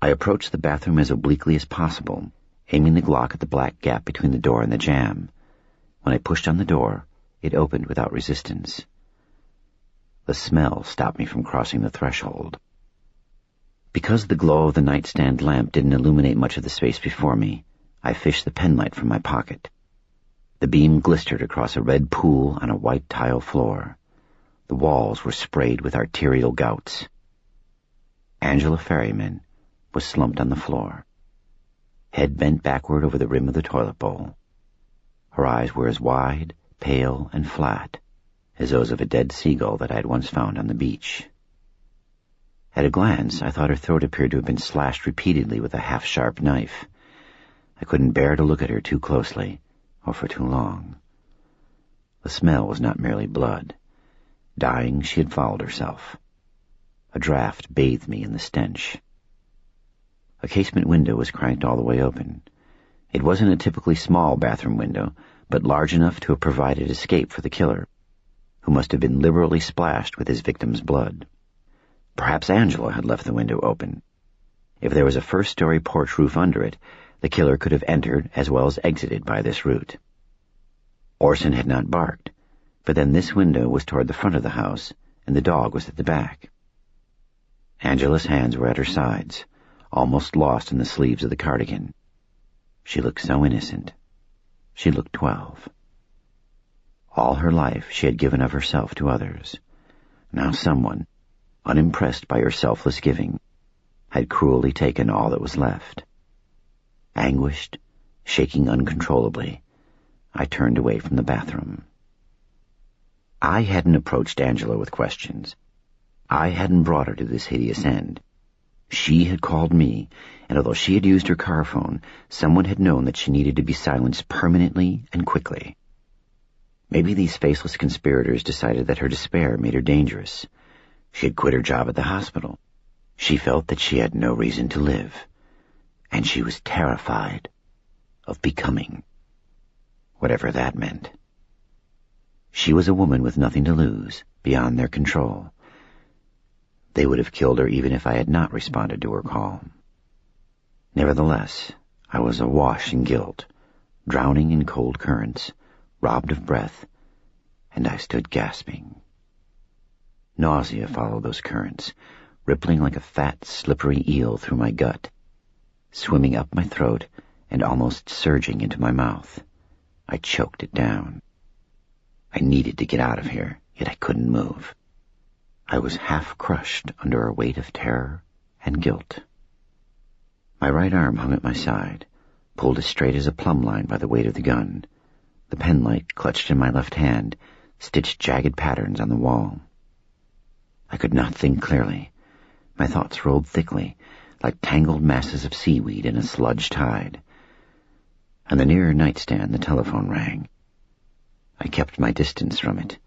I approached the bathroom as obliquely as possible, aiming the Glock at the black gap between the door and the jamb. When I pushed on the door, it opened without resistance. The smell stopped me from crossing the threshold. Because the glow of the nightstand lamp didn't illuminate much of the space before me, I fished the penlight from my pocket. The beam glistered across a red pool on a white tile floor. The walls were sprayed with arterial gouts. Angela Ferryman was slumped on the floor, head bent backward over the rim of the toilet bowl. Her eyes were as wide, pale, and flat as those of a dead seagull that I had once found on the beach. At a glance, I thought her throat appeared to have been slashed repeatedly with a half-sharp knife. I couldn't bear to look at her too closely, or for too long. The smell was not merely blood. Dying, she had fouled herself. A draft bathed me in the stench. A casement window was cranked all the way open. It wasn't a typically small bathroom window, but large enough to have provided escape for the killer, who must have been liberally splashed with his victim's blood. Perhaps Angela had left the window open. If there was a first-story porch roof under it, the killer could have entered as well as exited by this route. Orson had not barked, but then this window was toward the front of the house, and the dog was at the back. Angela's hands were at her sides, almost lost in the sleeves of the cardigan. She looked so innocent. She looked 12. All her life she had given of herself to others. Now someone, unimpressed by her selfless giving, had cruelly taken all that was left. Anguished, shaking uncontrollably, I turned away from the bathroom. I hadn't approached Angela with questions. I hadn't brought her to this hideous end. She had called me, and although she had used her car phone, someone had known that she needed to be silenced permanently and quickly. Maybe these faceless conspirators decided that her despair made her dangerous. She had quit her job at the hospital. She felt that she had no reason to live, and she was terrified of becoming, whatever that meant. She was a woman with nothing to lose, beyond their control. They would have killed her even if I had not responded to her call. Nevertheless, I was awash in guilt, drowning in cold currents, robbed of breath, and I stood gasping. Nausea followed those currents, rippling like a fat, slippery eel through my gut, swimming up my throat and almost surging into my mouth. I choked it down. I needed to get out of here, yet I couldn't move. I was half crushed under a weight of terror and guilt. My right arm hung at my side, pulled as straight as a plumb line by the weight of the gun. The penlight, clutched in my left hand, stitched jagged patterns on the wall. I could not think clearly. My thoughts rolled thickly, like tangled masses of seaweed in a sludge tide. On the nearer nightstand, the telephone rang. I kept my distance from it.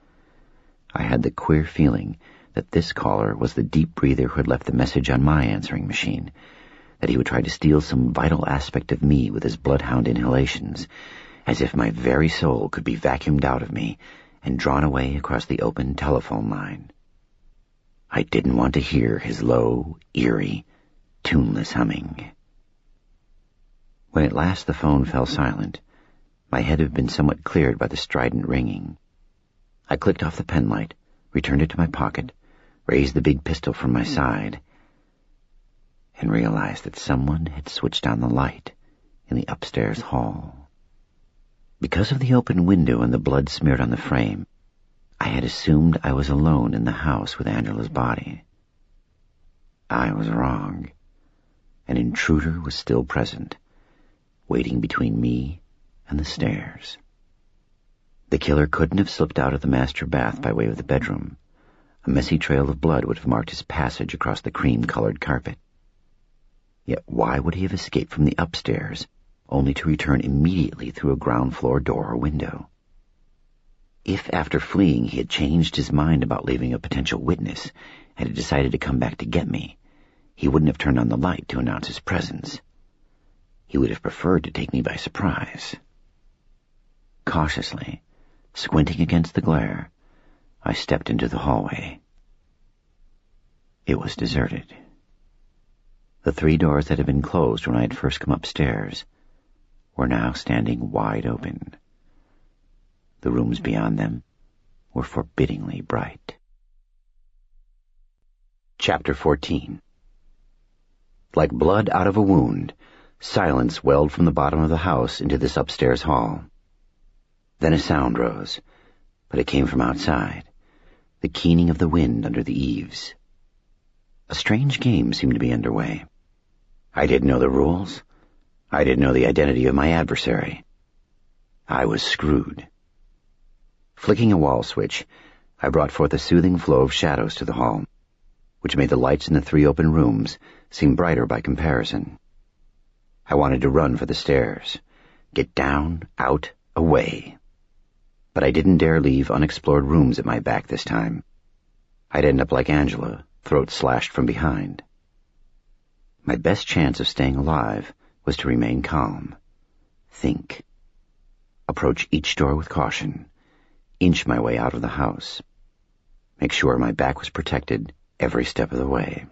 I had the queer feeling that this caller was the deep breather who had left the message on my answering machine, that he would try to steal some vital aspect of me with his bloodhound inhalations, as if my very soul could be vacuumed out of me and drawn away across the open telephone line. I didn't want to hear his low, eerie, tuneless humming. When at last the phone fell silent, my head had been somewhat cleared by the strident ringing. I clicked off the penlight, returned it to my pocket, raised the big pistol from my side, and realized that someone had switched on the light in the upstairs hall. Because of the open window and the blood smeared on the frame, I had assumed I was alone in the house with Angela's body. I was wrong. An intruder was still present, waiting between me and the stairs. The killer couldn't have slipped out of the master bath by way of the bedroom. A messy trail of blood would have marked his passage across the cream-colored carpet. Yet why would he have escaped from the upstairs, only to return immediately through a ground-floor door or window? If after fleeing he had changed his mind about leaving a potential witness and had decided to come back to get me, he wouldn't have turned on the light to announce his presence. He would have preferred to take me by surprise. Cautiously, squinting against the glare, I stepped into the hallway. It was deserted. The 3 doors that had been closed when I had first come upstairs were now standing wide open. The rooms beyond them were forbiddingly bright. Chapter 14. Like blood out of a wound, silence welled from the bottom of the house into this upstairs hall. Then a sound rose, but it came from outside, the keening of the wind under the eaves. A strange game seemed to be underway. I didn't know the rules. I didn't know the identity of my adversary. I was screwed. Flicking a wall switch, I brought forth a soothing flow of shadows to the hall, which made the lights in the 3 open rooms seem brighter by comparison. I wanted to run for the stairs, get down, out, away. But I didn't dare leave unexplored rooms at my back this time. I'd end up like Angela, throat slashed from behind. My best chance of staying alive was to remain calm. Think. Approach each door with caution. Inch my way out of the house. Make sure my back was protected every step of the way.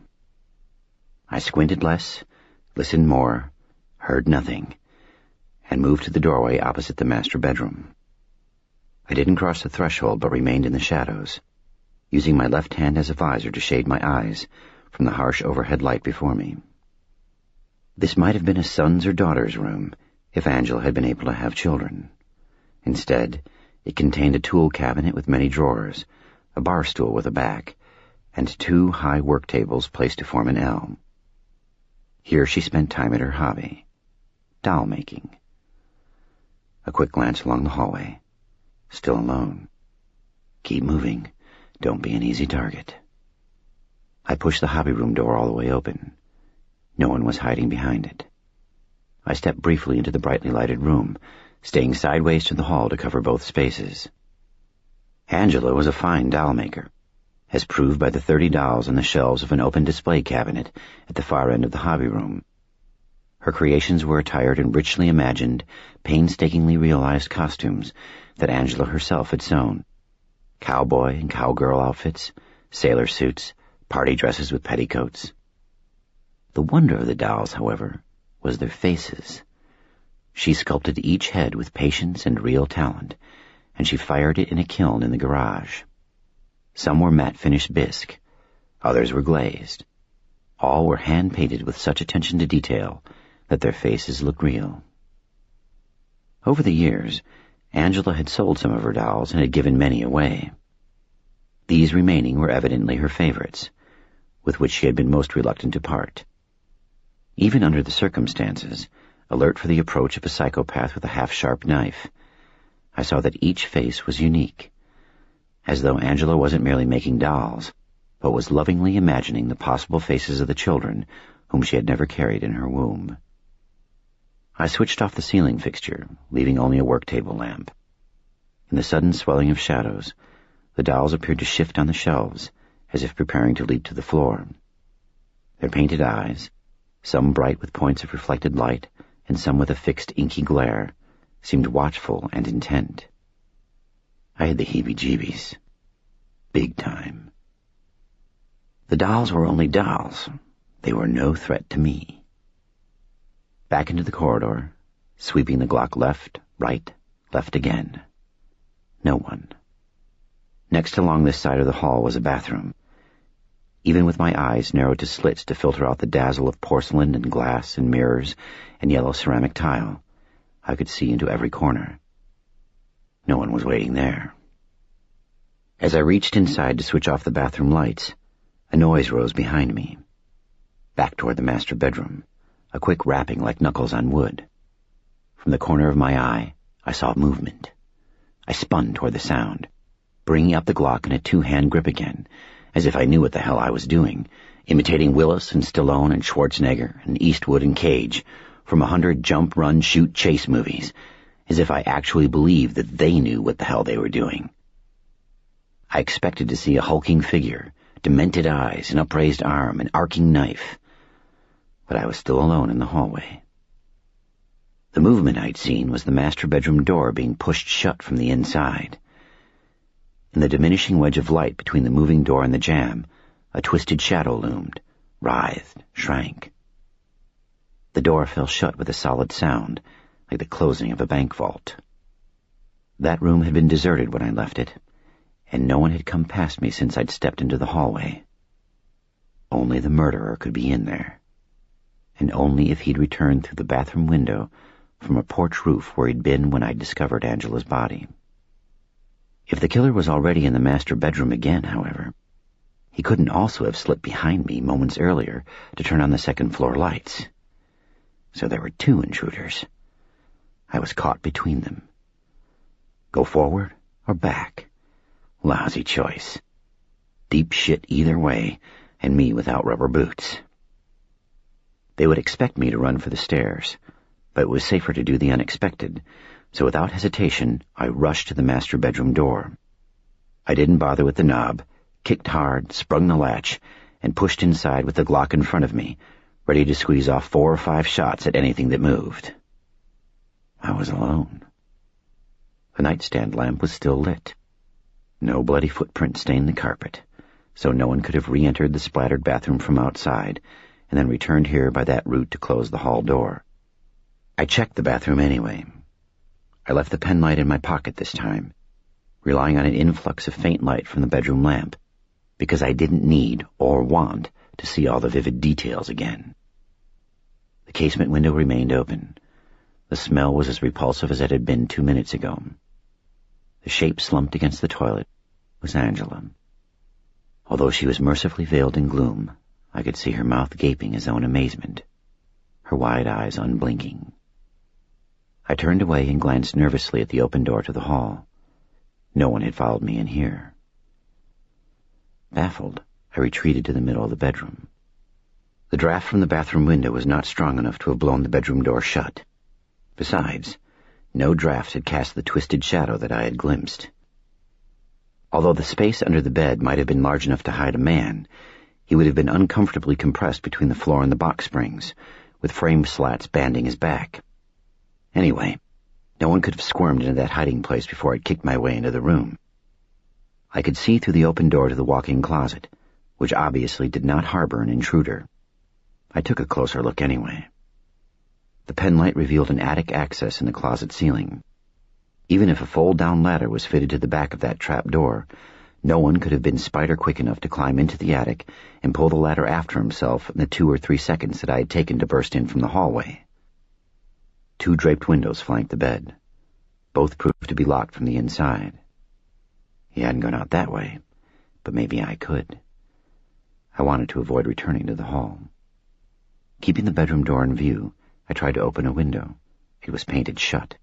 I squinted less, listened more, heard nothing, and moved to the doorway opposite the master bedroom. I didn't cross the threshold but remained in the shadows, using my left hand as a visor to shade my eyes from the harsh overhead light before me. This might have been a son's or daughter's room if Angela had been able to have children. Instead, it contained a tool cabinet with many drawers, a bar stool with a back, and 2 high work tables placed to form an L. Here she spent time at her hobby, doll making. A quick glance along the hallway. Still alone. Keep moving. Don't be an easy target. I pushed the hobby room door all the way open. No one was hiding behind it. I stepped briefly into the brightly lighted room, staying sideways to the hall to cover both spaces. Angela was a fine doll maker, as proved by the 30 dolls on the shelves of an open display cabinet at the far end of the hobby room. Her creations were attired in richly imagined, painstakingly realized costumes that Angela herself had sewn. Cowboy and cowgirl outfits, sailor suits, party dresses with petticoats. The wonder of the dolls, however, was their faces. She sculpted each head with patience and real talent, and she fired it in a kiln in the garage. Some were matte-finished bisque, others were glazed. All were hand-painted with such attention to detail that their faces looked real. Over the years, Angela had sold some of her dolls and had given many away. These remaining were evidently her favorites, with which she had been most reluctant to part. Even under the circumstances, alert for the approach of a psychopath with a half-sharp knife, I saw that each face was unique, as though Angela wasn't merely making dolls, but was lovingly imagining the possible faces of the children whom she had never carried in her womb. I switched off the ceiling fixture, leaving only a work table lamp. In the sudden swelling of shadows, the dolls appeared to shift on the shelves, as if preparing to leap to the floor. Their painted eyes, some bright with points of reflected light and some with a fixed inky glare, seemed watchful and intent. I had the heebie-jeebies. Big time. The dolls were only dolls. They were no threat to me. Back into the corridor, sweeping the Glock left, right, left again. No one. Next along this side of the hall was a bathroom. Even with my eyes narrowed to slits to filter out the dazzle of porcelain and glass and mirrors and yellow ceramic tile, I could see into every corner. No one was waiting there. As I reached inside to switch off the bathroom lights, a noise rose behind me. Back toward the master bedroom, a quick rapping like knuckles on wood. From the corner of my eye, I saw movement. I spun toward the sound, bringing up the Glock in a two-hand grip again, as if I knew what the hell I was doing, imitating Willis and Stallone and Schwarzenegger and Eastwood and Cage from 100 jump, run, shoot, chase movies, as if I actually believed that they knew what the hell they were doing. I expected to see a hulking figure, demented eyes, an upraised arm, an arcing knife, but I was still alone in the hallway. The movement I'd seen was the master bedroom door being pushed shut from the inside. In the diminishing wedge of light between the moving door and the jamb, a twisted shadow loomed, writhed, shrank. The door fell shut with a solid sound, like the closing of a bank vault. That room had been deserted when I left it, and no one had come past me since I'd stepped into the hallway. Only the murderer could be in there, and only if he'd returned through the bathroom window from a porch roof where he'd been when I'd discovered Angela's body. If the killer was already in the master bedroom again, however, he couldn't also have slipped behind me moments earlier to turn on the second-floor lights. So there were two intruders. I was caught between them. Go forward or back? Lousy choice. Deep shit either way, and me without rubber boots. They would expect me to run for the stairs, but it was safer to do the unexpected, so without hesitation, I rushed to the master bedroom door. I didn't bother with the knob, kicked hard, sprung the latch, and pushed inside with the Glock in front of me, ready to squeeze off 4 or 5 shots at anything that moved. I was alone. The nightstand lamp was still lit. No bloody footprint stained the carpet, so no one could have re-entered the splattered bathroom from outside and then returned here by that route to close the hall door. I checked the bathroom anyway. I left the penlight in my pocket this time, relying on an influx of faint light from the bedroom lamp, because I didn't need or want to see all the vivid details again. The casement window remained open. The smell was as repulsive as it had been 2 minutes ago. The shape slumped against the toilet was Angela. Although she was mercifully veiled in gloom, I could see her mouth gaping as though in amazement, her wide eyes unblinking. I turned away and glanced nervously at the open door to the hall. No one had followed me in here. Baffled, I retreated to the middle of the bedroom. The draft from the bathroom window was not strong enough to have blown the bedroom door shut. Besides, no draft had cast the twisted shadow that I had glimpsed. Although the space under the bed might have been large enough to hide a man, he would have been uncomfortably compressed between the floor and the box springs, with frame slats banding his back. Anyway, no one could have squirmed into that hiding place before I'd kicked my way into the room. I could see through the open door to the walk-in closet, which obviously did not harbor an intruder. I took a closer look anyway. The penlight revealed an attic access in the closet ceiling. Even if a fold-down ladder was fitted to the back of that trap door, no one could have been spider-quick enough to climb into the attic and pull the ladder after himself in the 2 or 3 seconds that I had taken to burst in from the hallway. 2 draped windows flanked the bed. Both proved to be locked from the inside. He hadn't gone out that way, but maybe I could. I wanted to avoid returning to the hall. Keeping the bedroom door in view, I tried to open a window. It was painted shut.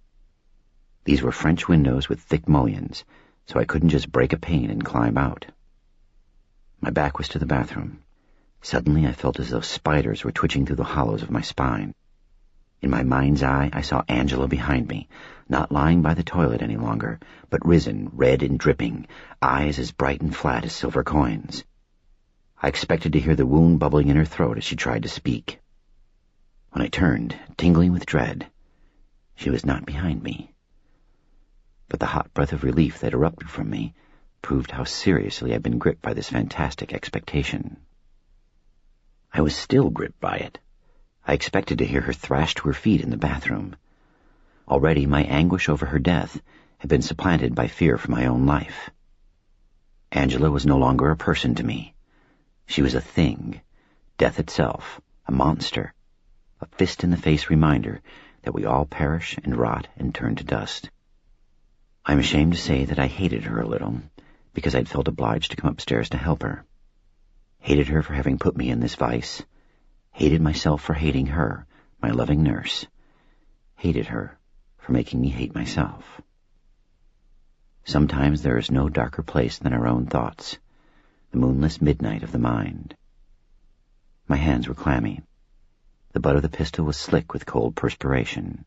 These were French windows with thick mullions, so I couldn't just break a pane and climb out. My back was to the bathroom. Suddenly I felt as though spiders were twitching through the hollows of my spine. In my mind's eye, I saw Angela behind me, not lying by the toilet any longer, but risen, red and dripping, eyes as bright and flat as silver coins. I expected to hear the wound bubbling in her throat as she tried to speak. When I turned, tingling with dread, she was not behind me. But the hot breath of relief that erupted from me proved how seriously I'd been gripped by this fantastic expectation. I was still gripped by it. I expected to hear her thrash to her feet in the bathroom. Already my anguish over her death had been supplanted by fear for my own life. Angela was no longer a person to me. She was a thing, death itself, a monster, a fist-in-the-face reminder that we all perish and rot and turn to dust. I'm ashamed to say that I hated her a little, because I'd felt obliged to come upstairs to help her. Hated her for having put me in this vice. Hated myself for hating her, my loving nurse. Hated her for making me hate myself. Sometimes there is no darker place than our own thoughts, the moonless midnight of the mind. My hands were clammy. The butt of the pistol was slick with cold perspiration.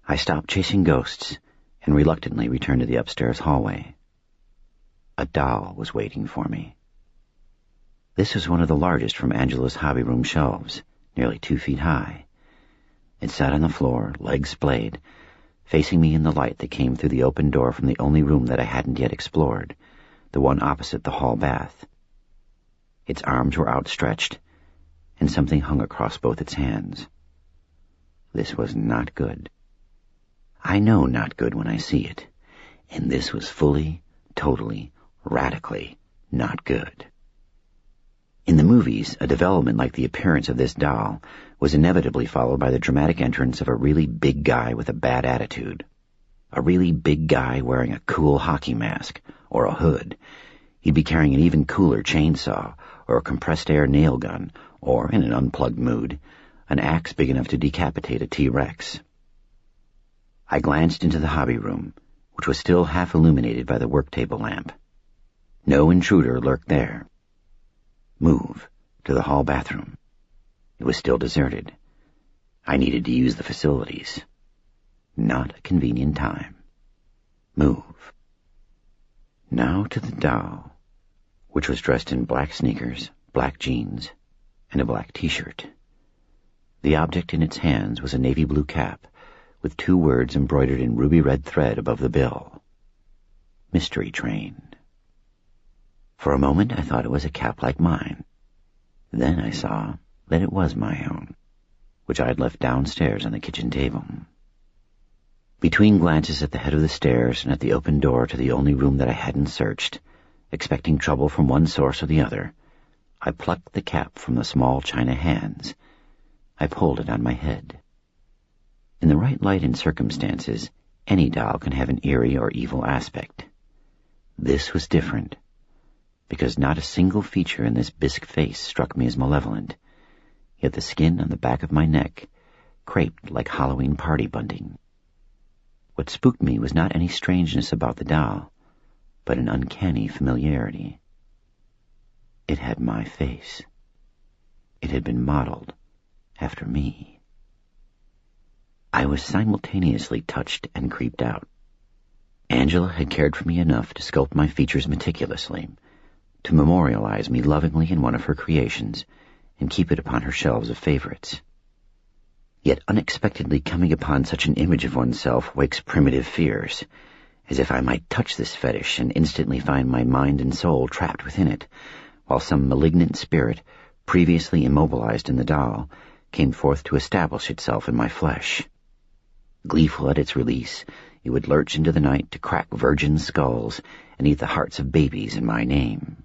I stopped chasing ghosts and reluctantly returned to the upstairs hallway. A doll was waiting for me. This was one of the largest from Angela's hobby room shelves, nearly 2 feet high. It sat on the floor, legs splayed, facing me in the light that came through the open door from the only room that I hadn't yet explored, the one opposite the hall bath. Its arms were outstretched, and something hung across both its hands. This was not good. I know not good when I see it, and this was fully, totally, radically not good. In the movies, a development like the appearance of this doll was inevitably followed by the dramatic entrance of a really big guy with a bad attitude. A really big guy wearing a cool hockey mask, or a hood. He'd be carrying an even cooler chainsaw, or a compressed air nail gun, or, in an unplugged mood, an axe big enough to decapitate a T-Rex. I glanced into the hobby room, which was still half illuminated by the work table lamp. No intruder lurked there. Move to the hall bathroom. It was still deserted. I needed to use the facilities. Not a convenient time. Move. Now to the doll, which was dressed in black sneakers, black jeans, and a black t-shirt. The object in its hands was a navy blue cap with 2 words embroidered in ruby red thread above the bill. Mystery Train. For a moment I thought it was a cap like mine. Then I saw that it was my own, which I had left downstairs on the kitchen table. Between glances at the head of the stairs and at the open door to the only room that I hadn't searched, expecting trouble from one source or the other, I plucked the cap from the small china hands. I pulled it on my head. In the right light and circumstances, any doll can have an eerie or evil aspect. This was different, because not a single feature in this bisque face struck me as malevolent, yet the skin on the back of my neck craped like Halloween party bunting. What spooked me was not any strangeness about the doll, but an uncanny familiarity. It had my face. It had been modeled after me. I was simultaneously touched and creeped out. Angela had cared for me enough to sculpt my features meticulously, to memorialize me lovingly in one of her creations, and keep it upon her shelves of favorites. Yet unexpectedly coming upon such an image of oneself wakes primitive fears, as if I might touch this fetish and instantly find my mind and soul trapped within it, while some malignant spirit, previously immobilized in the doll, came forth to establish itself in my flesh. Gleeful at its release, it would lurch into the night to crack virgin skulls and eat the hearts of babies in my name.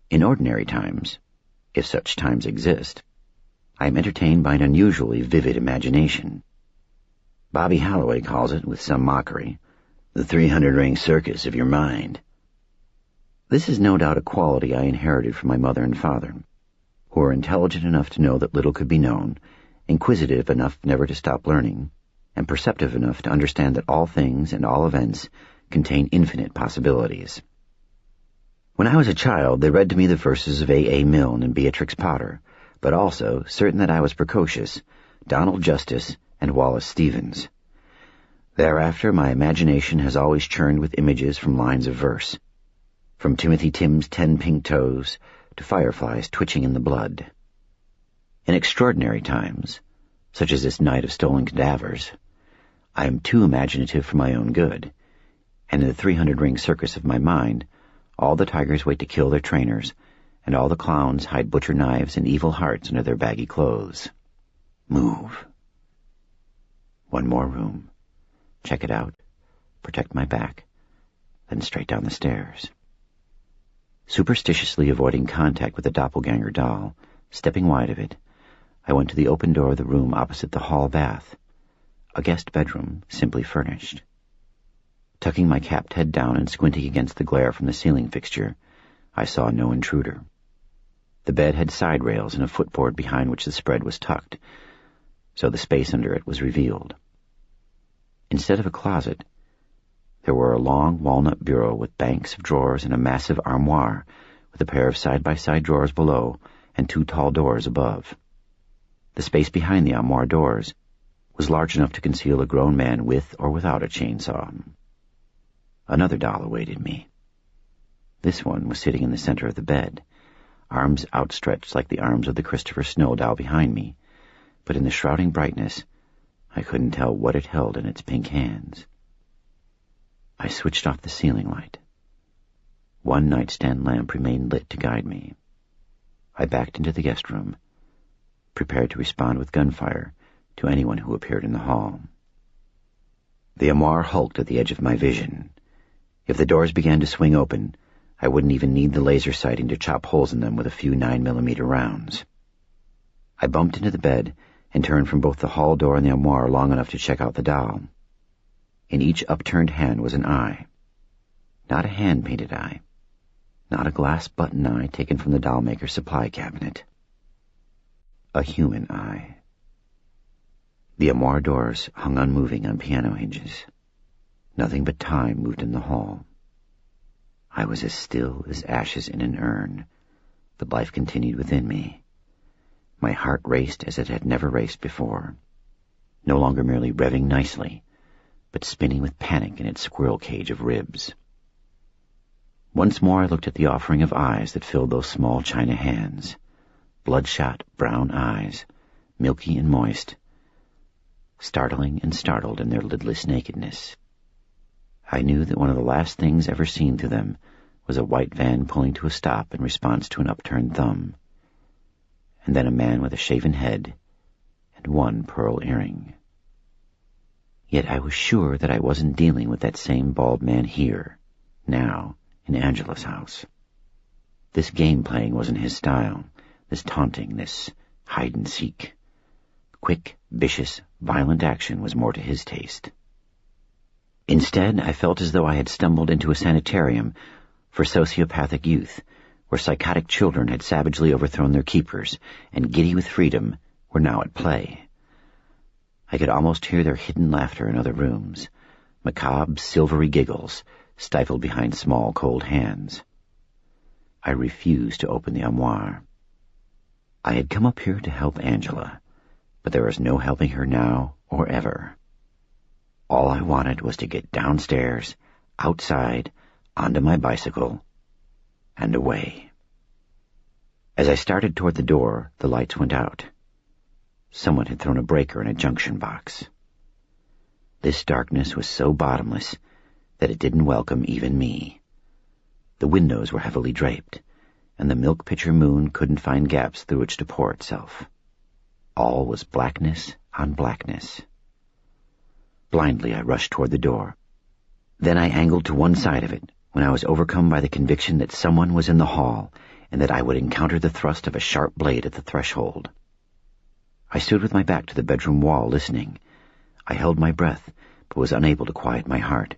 In ordinary times, if such times exist, I am entertained by an unusually vivid imagination. Bobby Holloway calls it, with some mockery, the 300-ring circus of your mind. This is no doubt a quality I inherited from my mother and father, who were intelligent enough to know that little could be known, inquisitive enough never to stop learning, and perceptive enough to understand that all things and all events contain infinite possibilities. When I was a child, they read to me the verses of A. A. Milne and Beatrix Potter, but also, certain that I was precocious, Donald Justice and Wallace Stevens. Thereafter, my imagination has always churned with images from lines of verse, from Timothy Tim's 10 pink toes to fireflies twitching in the blood. In extraordinary times, such as this night of stolen cadavers, I am too imaginative for my own good, and in the 300-ring circus of my mind, all the tigers wait to kill their trainers, and all the clowns hide butcher knives and evil hearts under their baggy clothes. Move. One more room. Check it out. Protect my back. Then straight down the stairs. Superstitiously avoiding contact with the doppelganger doll, stepping wide of it, I went to the open door of the room opposite the hall bath, a guest bedroom simply furnished. Tucking my capped head down and squinting against the glare from the ceiling fixture, I saw no intruder. The bed had side rails and a footboard behind which the spread was tucked, so the space under it was revealed. Instead of a closet, there were a long walnut bureau with banks of drawers and a massive armoire with a pair of side-by-side drawers below and 2 tall doors above. The space behind the armoire doors was large enough to conceal a grown man with or without a chainsaw. Another doll awaited me. This one was sitting in the center of the bed, arms outstretched like the arms of the Christopher Snow doll behind me, but in the shrouding brightness, I couldn't tell what it held in its pink hands. I switched off the ceiling light. One nightstand lamp remained lit to guide me. I backed into the guest room, prepared to respond with gunfire to anyone who appeared in the hall. The armoire hulked at the edge of my vision. If the doors began to swing open, I wouldn't even need the laser sighting to chop holes in them with a few 9mm rounds. I bumped into the bed and turned from both the hall door and the armoire long enough to check out the doll. In each upturned hand was an eye. Not a hand-painted eye. Not a glass button eye taken from the doll-maker's supply cabinet. A human eye. The armoire doors hung unmoving on piano hinges. Nothing but time moved in the hall. I was as still as ashes in an urn, but life continued within me. My heart raced as it had never raced before, no longer merely revving nicely, but spinning with panic in its squirrel cage of ribs. Once more I looked at the offering of eyes that filled those small china hands, bloodshot brown eyes, milky and moist, startling and startled in their lidless nakedness. I knew that one of the last things ever seen through them was a white van pulling to a stop in response to an upturned thumb, and then a man with a shaven head and 1 pearl earring. Yet I was sure that I wasn't dealing with that same bald man here, now, in Angela's house. This game-playing wasn't his style, this taunting, this hide-and-seek. Quick, vicious, violent action was more to his taste. Instead, I felt as though I had stumbled into a sanitarium for sociopathic youth, where psychotic children had savagely overthrown their keepers, and giddy with freedom were now at play. I could almost hear their hidden laughter in other rooms, macabre, silvery giggles stifled behind small, cold hands. I refused to open the armoire. I had come up here to help Angela, but there was no helping her now or ever. All I wanted was to get downstairs, outside, onto my bicycle, and away. As I started toward the door, the lights went out. Someone had thrown a breaker in a junction box. This darkness was so bottomless that it didn't welcome even me. The windows were heavily draped, and the milk pitcher moon couldn't find gaps through which to pour itself. All was blackness on blackness. Blindly I rushed toward the door. Then I angled to one side of it, when I was overcome by the conviction that someone was in the hall, and that I would encounter the thrust of a sharp blade at the threshold. I stood with my back to the bedroom wall, listening. I held my breath, but was unable to quiet my heart,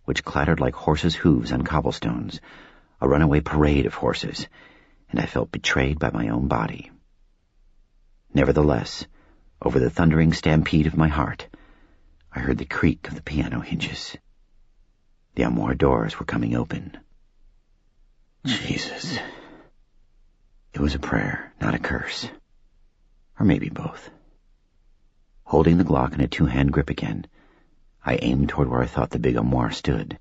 which clattered like horses' hooves on cobblestones, a runaway parade of horses, and I felt betrayed by my own body. Nevertheless, over the thundering stampede of my heart, I heard the creak of the piano hinges. The armoire doors were coming open. Jesus. It was a prayer, not a curse. Or maybe both. Holding the Glock in a two-hand grip again, I aimed toward where I thought the big armoire stood.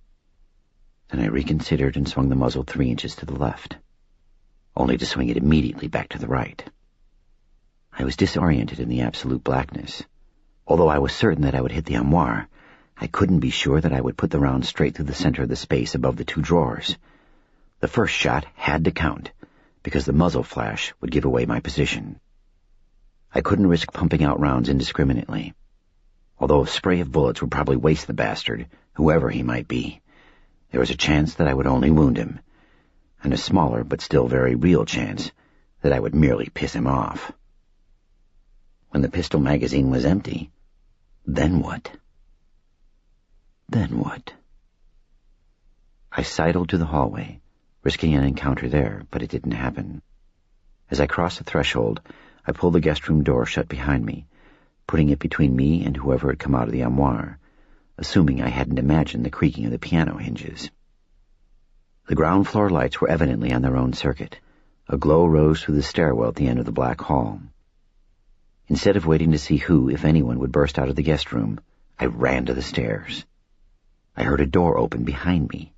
Then I reconsidered and swung the muzzle 3 inches to the left, only to swing it immediately back to the right. I was disoriented in the absolute blackness. Although I was certain that I would hit the armoire, I couldn't be sure that I would put the round straight through the center of the space above the 2 drawers. The first shot had to count, because the muzzle flash would give away my position. I couldn't risk pumping out rounds indiscriminately. Although a spray of bullets would probably waste the bastard, whoever he might be, there was a chance that I would only wound him, and a smaller but still very real chance that I would merely piss him off. When the pistol magazine was empty, then what? Then what? I sidled to the hallway, risking an encounter there, but it didn't happen. As I crossed the threshold, I pulled the guest room door shut behind me, putting it between me and whoever had come out of the armoire, assuming I hadn't imagined the creaking of the piano hinges. The ground floor lights were evidently on their own circuit. A glow rose through the stairwell at the end of the black hall. Instead of waiting to see who, if anyone, would burst out of the guest room, I ran to the stairs. I heard a door open behind me.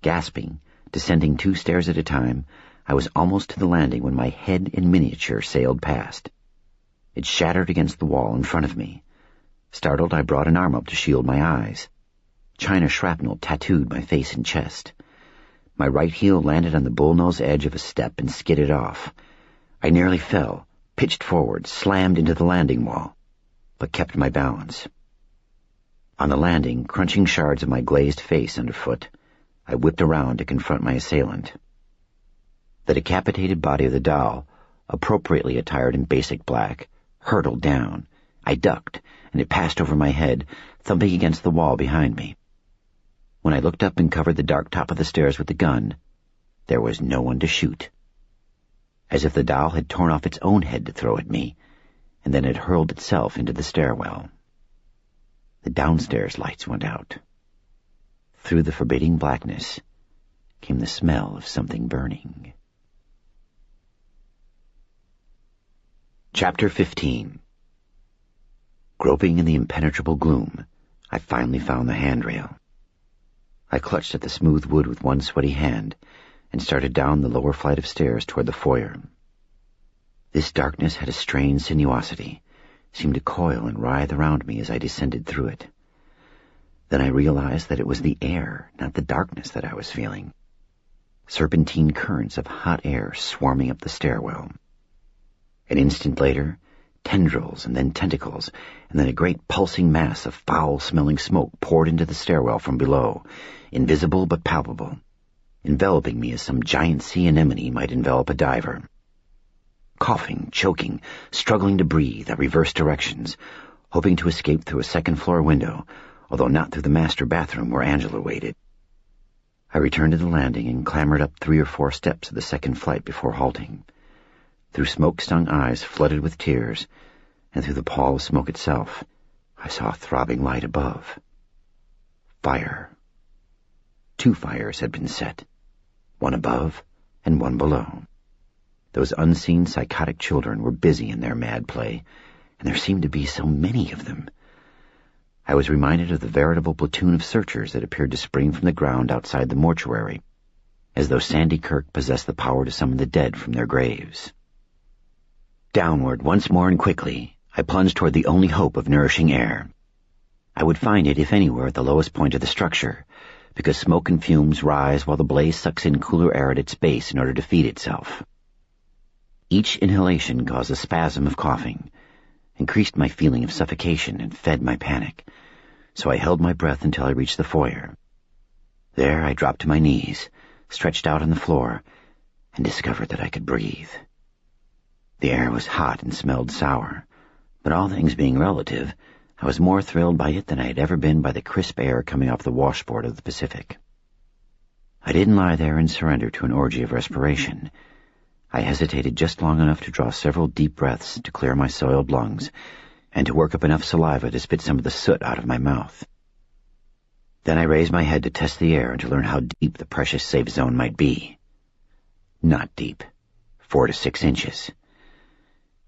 Gasping, descending 2 stairs at a time, I was almost to the landing when my head in miniature sailed past. It shattered against the wall in front of me. Startled, I brought an arm up to shield my eyes. China shrapnel tattooed my face and chest. My right heel landed on the bullnose edge of a step and skidded off. I nearly fell, pitched forward, slammed into the landing wall, but kept my balance. On the landing, crunching shards of my glazed face underfoot, I whipped around to confront my assailant. The decapitated body of the doll, appropriately attired in basic black, hurtled down. I ducked, and it passed over my head, thumping against the wall behind me. When I looked up and covered the dark top of the stairs with the gun, there was no one to shoot. As if the doll had torn off its own head to throw at me, and then had hurled itself into the stairwell. The downstairs lights went out. Through the forbidding blackness came the smell of something burning. Chapter 15. Groping in the impenetrable gloom, I finally found the handrail. I clutched at the smooth wood with one sweaty hand and started down the lower flight of stairs toward the foyer. This darkness had a strange sinuosity, seemed to coil and writhe around me as I descended through it. Then I realized that it was the air, not the darkness, that I was feeling. Serpentine currents of hot air swarming up the stairwell. An instant later, tendrils and then tentacles, and then a great pulsing mass of foul-smelling smoke poured into the stairwell from below, invisible but palpable, enveloping me as some giant sea anemone might envelop a diver. Coughing, choking, struggling to breathe, I reversed directions, hoping to escape through a second-floor window, although not through the master bathroom where Angela waited. I returned to the landing and clambered up 3 or 4 steps of the second flight before halting. Through smoke-stung eyes flooded with tears, and through the pall of smoke itself, I saw a throbbing light above. Fire. 2 fires had been set, one above and one below. Those unseen psychotic children were busy in their mad play, and there seemed to be so many of them. I was reminded of the veritable platoon of searchers that appeared to spring from the ground outside the mortuary, as though Sandy Kirk possessed the power to summon the dead from their graves. Downward, once more and quickly, I plunged toward the only hope of nourishing air. I would find it, if anywhere, at the lowest point of the structure, because smoke and fumes rise while the blaze sucks in cooler air at its base in order to feed itself. Each inhalation caused a spasm of coughing, increased my feeling of suffocation, and fed my panic, so I held my breath until I reached the foyer. There I dropped to my knees, stretched out on the floor, and discovered that I could breathe. The air was hot and smelled sour, but all things being relative, I was more thrilled by it than I had ever been by the crisp air coming off the washboard of the Pacific. I didn't lie there and surrender to an orgy of respiration. I hesitated just long enough to draw several deep breaths to clear my soiled lungs, and to work up enough saliva to spit some of the soot out of my mouth. Then I raised my head to test the air and to learn how deep the precious safe zone might be. Not deep. 4 to 6 inches.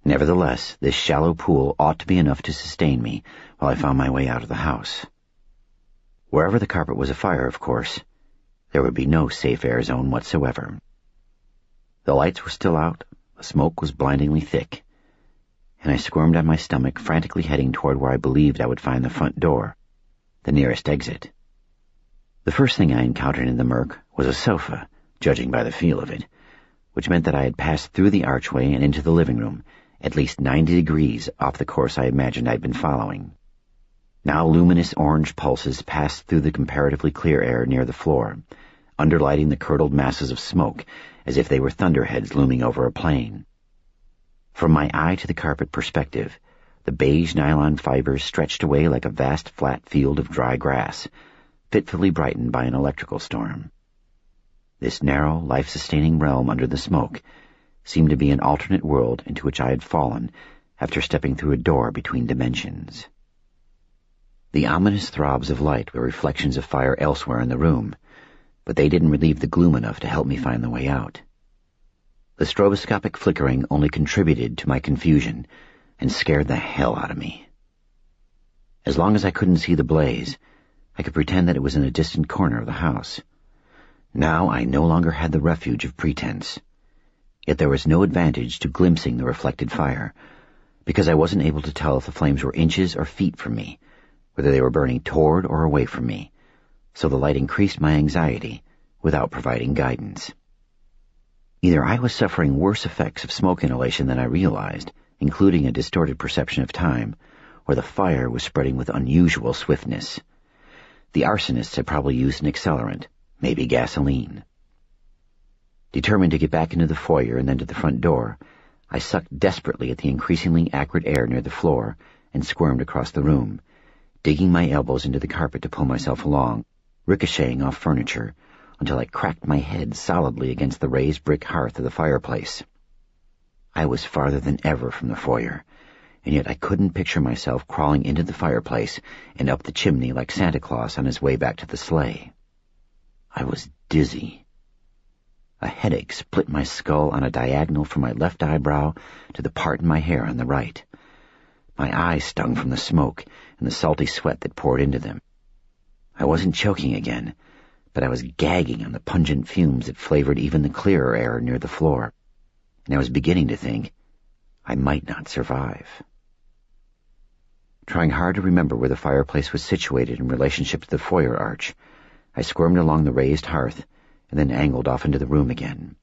Nevertheless, this shallow pool ought to be enough to sustain me while I found my way out of the house. Wherever the carpet was afire, of course, there would be no safe air zone whatsoever. The lights were still out, the smoke was blindingly thick, and I squirmed on my stomach, frantically heading toward where I believed I would find the front door, the nearest exit. The first thing I encountered in the murk was a sofa, judging by the feel of it, which meant that I had passed through the archway and into the living room, at least 90 degrees off the course I imagined I'd been following. Now luminous orange pulses passed through the comparatively clear air near the floor, underlighting the curdled masses of smoke as if they were thunderheads looming over a plain. From my eye to the carpet perspective, the beige nylon fibers stretched away like a vast flat field of dry grass, fitfully brightened by an electrical storm. This narrow, life-sustaining realm under the smoke seemed to be an alternate world into which I had fallen after stepping through a door between dimensions. The ominous throbs of light were reflections of fire elsewhere in the room, but they didn't relieve the gloom enough to help me find the way out. The stroboscopic flickering only contributed to my confusion and scared the hell out of me. As long as I couldn't see the blaze, I could pretend that it was in a distant corner of the house. Now I no longer had the refuge of pretense. Yet there was no advantage to glimpsing the reflected fire, because I wasn't able to tell if the flames were inches or feet from me, whether they were burning toward or away from me, so the light increased my anxiety without providing guidance. Either I was suffering worse effects of smoke inhalation than I realized, including a distorted perception of time, or the fire was spreading with unusual swiftness. The arsonists had probably used an accelerant, maybe gasoline. Determined to get back into the foyer and then to the front door, I sucked desperately at the increasingly acrid air near the floor and squirmed across the room, digging my elbows into the carpet to pull myself along, ricocheting off furniture, until I cracked my head solidly against the raised brick hearth of the fireplace. I was farther than ever from the foyer, and yet I couldn't picture myself crawling into the fireplace and up the chimney like Santa Claus on his way back to the sleigh. I was dizzy. A headache split my skull on a diagonal from my left eyebrow to the part in my hair on the right. My eyes stung from the smoke and the salty sweat that poured into them. I wasn't choking again, but I was gagging on the pungent fumes that flavored even the clearer air near the floor, and I was beginning to think I might not survive. Trying hard to remember where the fireplace was situated in relationship to the foyer arch, I squirmed along the raised hearth and then angled off into the room again.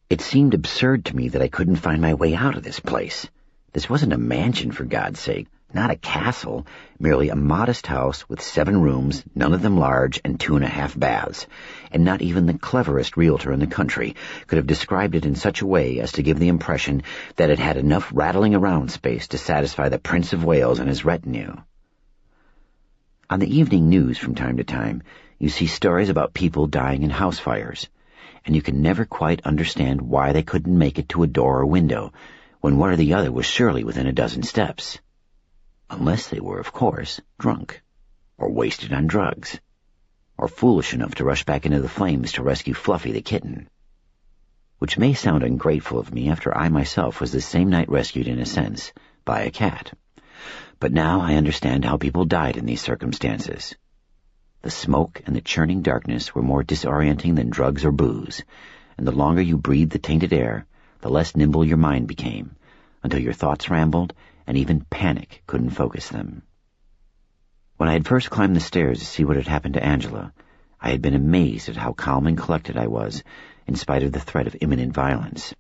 It seemed absurd to me that I couldn't find my way out of this place. This wasn't a mansion, for God's sake, not a castle, merely a modest house with 7 rooms, none of them large, and 2.5 baths, and not even the cleverest realtor in the country could have described it in such a way as to give the impression that it had enough rattling around space to satisfy the Prince of Wales and his retinue. On the evening news from time to time, you see stories about people dying in house fires, and you can never quite understand why they couldn't make it to a door or window, when one or the other was surely within a dozen steps. Unless they were, of course, drunk, or wasted on drugs, or foolish enough to rush back into the flames to rescue Fluffy the kitten. Which may sound ungrateful of me after I myself was the same night rescued, in a sense, by a cat. But now I understand how people died in these circumstances. The smoke and the churning darkness were more disorienting than drugs or booze, and the longer you breathed the tainted air, the less nimble your mind became, until your thoughts rambled, and even panic couldn't focus them. When I had first climbed the stairs to see what had happened to Angela, I had been amazed at how calm and collected I was, in spite of the threat of imminent violence.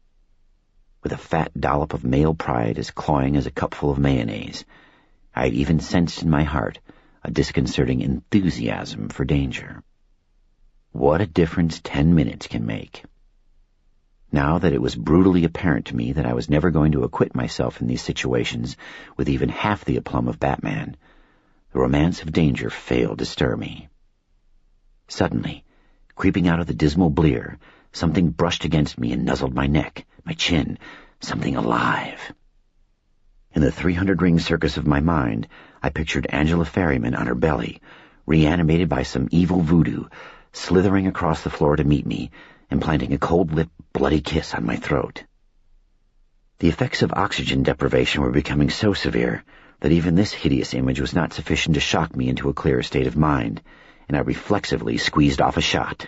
With a fat dollop of male pride as cloying as a cupful of mayonnaise, I had even sensed in my heart a disconcerting enthusiasm for danger. What a difference 10 minutes can make. Now that it was brutally apparent to me that I was never going to acquit myself in these situations with even half the aplomb of Batman, the romance of danger failed to stir me. Suddenly, creeping out of the dismal blear, something brushed against me and nuzzled my neck, my chin, something alive. In the 300-ring circus of my mind, I pictured Angela Ferryman on her belly, reanimated by some evil voodoo, slithering across the floor to meet me and planting a cold-lipped, bloody kiss on my throat. The effects of oxygen deprivation were becoming so severe that even this hideous image was not sufficient to shock me into a clearer state of mind, and I reflexively squeezed off a shot.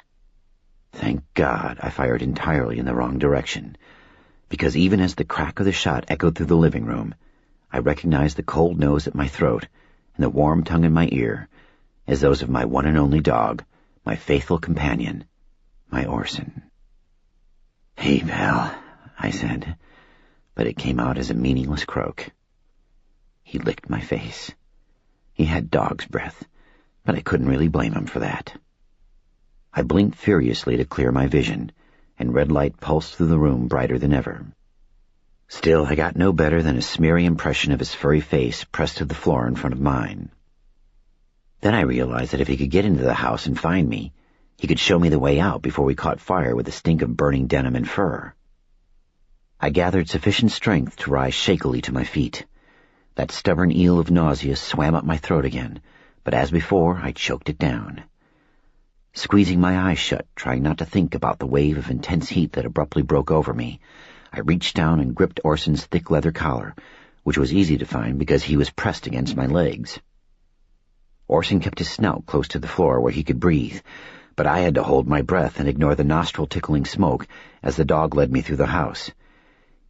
Thank God I fired entirely in the wrong direction, because even as the crack of the shot echoed through the living room, I recognized the cold nose at my throat and the warm tongue in my ear as those of my one and only dog, my faithful companion, my Orson. "Hey, pal," I said, but it came out as a meaningless croak. He licked my face. He had dog's breath, but I couldn't really blame him for that. I blinked furiously to clear my vision, and red light pulsed through the room brighter than ever. Still, I got no better than a smeary impression of his furry face pressed to the floor in front of mine. Then I realized that if he could get into the house and find me, he could show me the way out before we caught fire with the stink of burning denim and fur. I gathered sufficient strength to rise shakily to my feet. That stubborn eel of nausea swam up my throat again, but as before, I choked it down. Squeezing my eyes shut, trying not to think about the wave of intense heat that abruptly broke over me, I reached down and gripped Orson's thick leather collar, which was easy to find because he was pressed against my legs. Orson kept his snout close to the floor where he could breathe, but I had to hold my breath and ignore the nostril-tickling smoke as the dog led me through the house.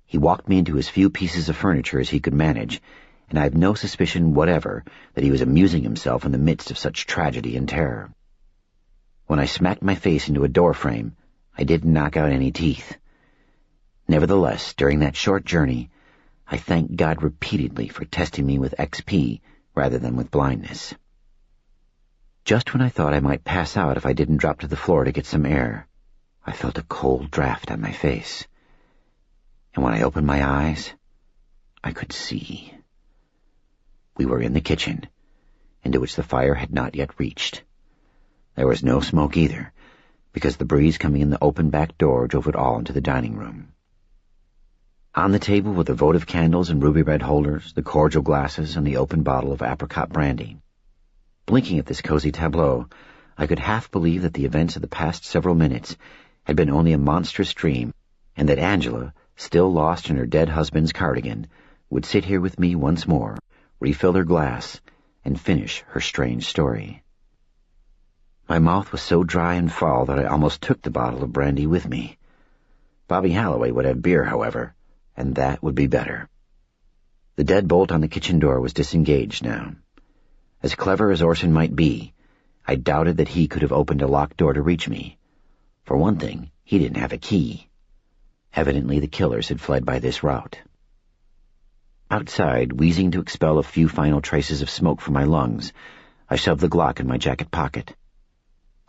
He walked me into as few pieces of furniture as he could manage, and I have no suspicion whatever that he was amusing himself in the midst of such tragedy and terror. When I smacked my face into a door frame, I didn't knock out any teeth. Nevertheless, during that short journey, I thanked God repeatedly for testing me with XP rather than with blindness. Just when I thought I might pass out if I didn't drop to the floor to get some air, I felt a cold draft on my face. And when I opened my eyes, I could see. We were in the kitchen, into which the fire had not yet reached. There was no smoke either, because the breeze coming in the open back door drove it all into the dining room. On the table were the votive candles and ruby red holders, the cordial glasses, and the open bottle of apricot brandy. Blinking at this cozy tableau, I could half believe that the events of the past several minutes had been only a monstrous dream, and that Angela, still lost in her dead husband's cardigan, would sit here with me once more, refill her glass, and finish her strange story. My mouth was so dry and foul that I almost took the bottle of brandy with me. Bobby Halloway would have beer, however, and that would be better. The deadbolt on the kitchen door was disengaged now. As clever as Orson might be, I doubted that he could have opened a locked door to reach me. For one thing, he didn't have a key. Evidently the killers had fled by this route. Outside, wheezing to expel a few final traces of smoke from my lungs, I shoved the Glock in my jacket pocket.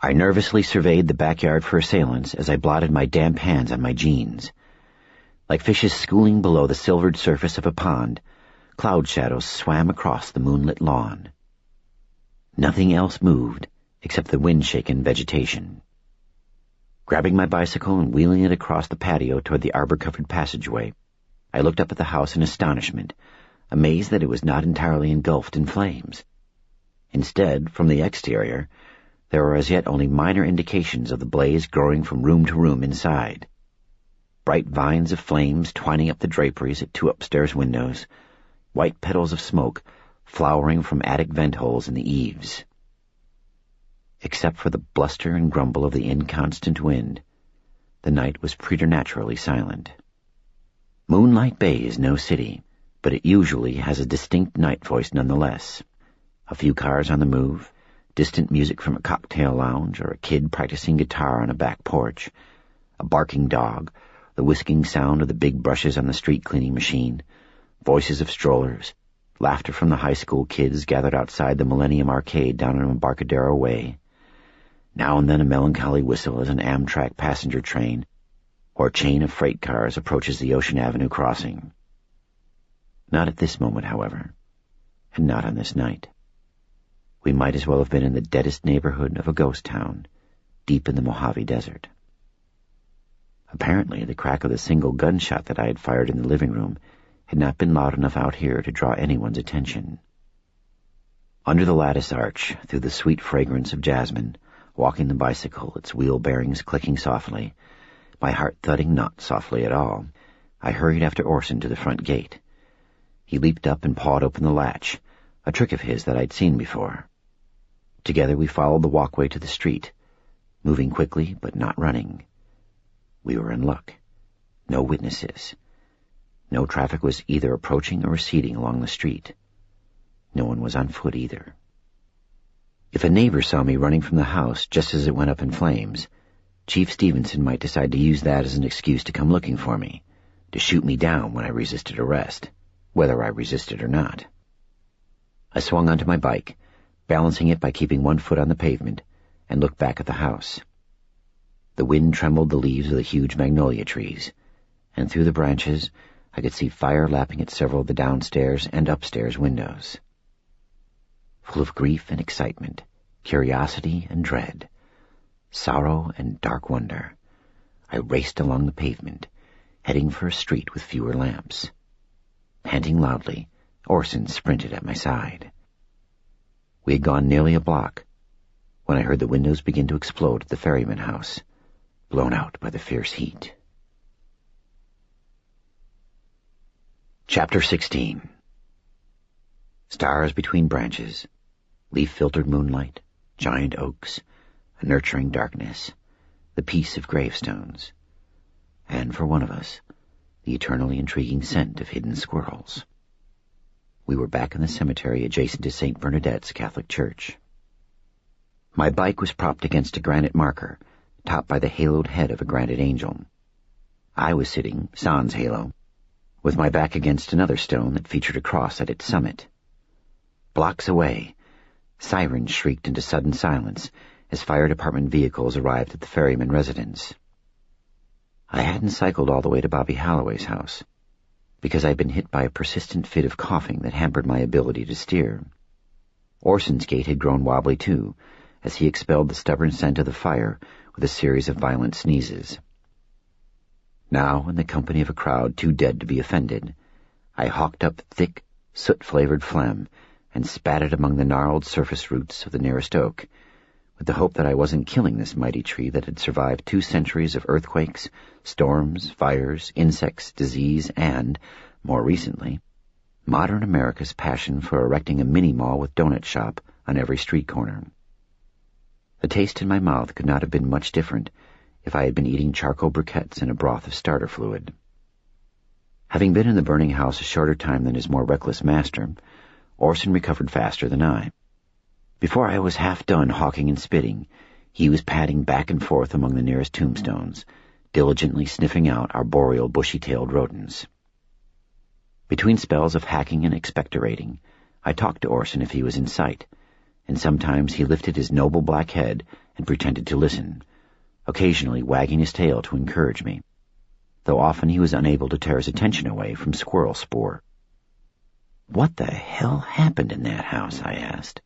I nervously surveyed the backyard for assailants as I blotted my damp hands on my jeans. Like fishes schooling below the silvered surface of a pond, cloud shadows swam across the moonlit lawn. Nothing else moved except the wind-shaken vegetation. Grabbing my bicycle and wheeling it across the patio toward the arbor-covered passageway, I looked up at the house in astonishment, amazed that it was not entirely engulfed in flames. Instead, from the exterior, there were as yet only minor indications of the blaze growing from room to room inside. Bright vines of flames twining up the draperies at two upstairs windows, white petals of smoke flowering from attic vent holes in the eaves. Except for the bluster and grumble of the inconstant wind, the night was preternaturally silent. Moonlight Bay is no city, but it usually has a distinct night voice nonetheless. A few cars on the move, distant music from a cocktail lounge or a kid practicing guitar on a back porch, a barking dog, the whisking sound of the big brushes on the street cleaning machine, voices of strollers, laughter from the high school kids gathered outside the Millennium Arcade down on Embarcadero Way. Now and then a melancholy whistle as an Amtrak passenger train or a chain of freight cars approaches the Ocean Avenue crossing. Not at this moment, however, and not on this night. We might as well have been in the deadest neighborhood of a ghost town, deep in the Mojave Desert. Apparently, the crack of the single gunshot that I had fired in the living room had not been loud enough out here to draw anyone's attention. Under the lattice arch, through the sweet fragrance of jasmine, walking the bicycle, its wheel bearings clicking softly, my heart thudding not softly at all, I hurried after Orson to the front gate. He leaped up and pawed open the latch, a trick of his that I'd seen before. Together we followed the walkway to the street, moving quickly but not running. We were in luck. No witnesses. No traffic was either approaching or receding along the street. No one was on foot either. If a neighbor saw me running from the house just as it went up in flames, Chief Stevenson might decide to use that as an excuse to come looking for me, to shoot me down when I resisted arrest, whether I resisted or not. I swung onto my bike, balancing it by keeping one foot on the pavement, and looked back at the house. The wind trembled the leaves of the huge magnolia trees, and through the branches I could see fire lapping at several of the downstairs and upstairs windows. Full of grief and excitement, curiosity and dread, sorrow and dark wonder, I raced along the pavement, heading for a street with fewer lamps. Panting loudly, Orson sprinted at my side. We had gone nearly a block when I heard the windows begin to explode at the ferryman house, blown out by the fierce heat. Chapter 16. Stars between branches, leaf-filtered moonlight, giant oaks, a nurturing darkness, the peace of gravestones, and for one of us, the eternally intriguing scent of hidden squirrels. We were back in the cemetery adjacent to St. Bernadette's Catholic Church. My bike was propped against a granite marker, topped by the haloed head of a granite angel. I was sitting, sans halo, with my back against another stone that featured a cross at its summit. Blocks away, sirens shrieked into sudden silence as fire department vehicles arrived at the ferryman residence. I hadn't cycled all the way to Bobby Holloway's house, because I'd been hit by a persistent fit of coughing that hampered my ability to steer. Orson's gait had grown wobbly too, as he expelled the stubborn scent of the fire with a series of violent sneezes. Now, in the company of a crowd too dead to be offended, I hawked up thick, soot-flavored phlegm and spat it among the gnarled surface roots of the nearest oak, with the hope that I wasn't killing this mighty tree that had survived 2 centuries of earthquakes, storms, fires, insects, disease, and, more recently, modern America's passion for erecting a mini-mall with donut shop on every street corner. The taste in my mouth could not have been much different if I had been eating charcoal briquettes in a broth of starter fluid. Having been in the burning house a shorter time than his more reckless master, Orson recovered faster than I. Before I was half done hawking and spitting, he was padding back and forth among the nearest tombstones, diligently sniffing out arboreal bushy-tailed rodents. Between spells of hacking and expectorating, I talked to Orson if he was in sight, and sometimes he lifted his noble black head and pretended to listen, occasionally wagging his tail to encourage me, though often he was unable to tear his attention away from squirrel spoor. "What the hell happened in that house?" I asked.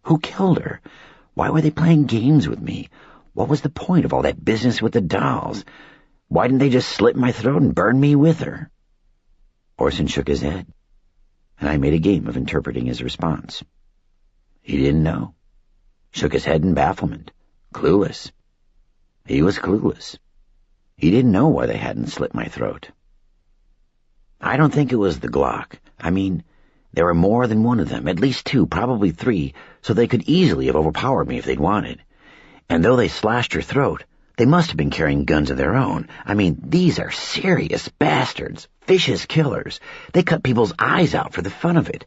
"Who killed her? Why were they playing games with me? What was the point of all that business with the dolls? Why didn't they just slit my throat and burn me with her?" Orson shook his head, and I made a game of interpreting his response. He didn't know. Shook his head in bafflement. Clueless. He was clueless. He didn't know why they hadn't slit my throat. "I don't think it was the Glock. I mean, there were more than one of them, at least 2, probably 3, so they could easily have overpowered me if they'd wanted. And though they slashed her throat, they must have been carrying guns of their own. I mean, these are serious bastards, vicious killers. They cut people's eyes out for the fun of it.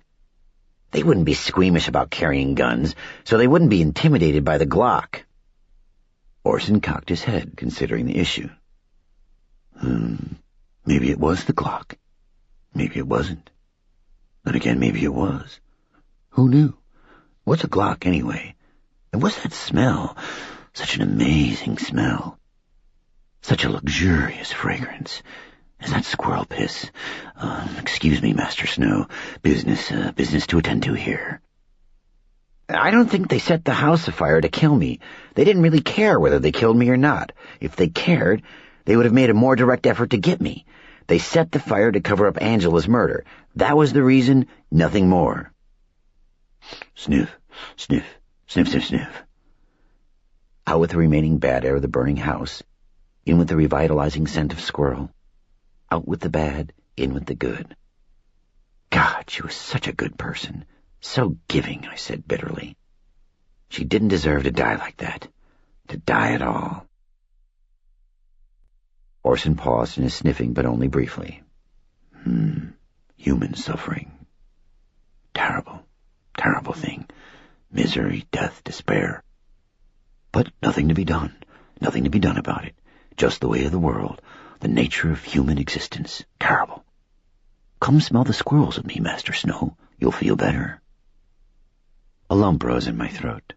They wouldn't be squeamish about carrying guns, so they wouldn't be intimidated by the Glock." Orson cocked his head, considering the issue. Maybe it was the Glock. Maybe it wasn't. Then again, maybe it was. Who knew? What's a Glock, anyway? And what's that smell? Such an amazing smell. Such a luxurious fragrance. Is that squirrel piss? Excuse me, Master Snow. Business to attend to here. "I don't think they set the house afire to kill me. They didn't really care whether they killed me or not. If they cared, they would have made a more direct effort to get me. They set the fire to cover up Angela's murder. That was the reason, nothing more. Sniff, sniff, sniff, sniff, sniff. Out with the remaining bad air of the burning house, in with the revitalizing scent of squirrel. Out with the bad, in with the good. God, she was such a good person. So giving, I said bitterly. She didn't deserve to die like that. To die at all. Orson paused in his sniffing, but only briefly. Human suffering. Terrible, terrible thing. Misery, death, despair. But nothing to be done. Nothing to be done about it. Just the way of the world. The nature of human existence. Terrible. Come smell the squirrels with me, Master Snow. You'll feel better. A lump rose in my throat.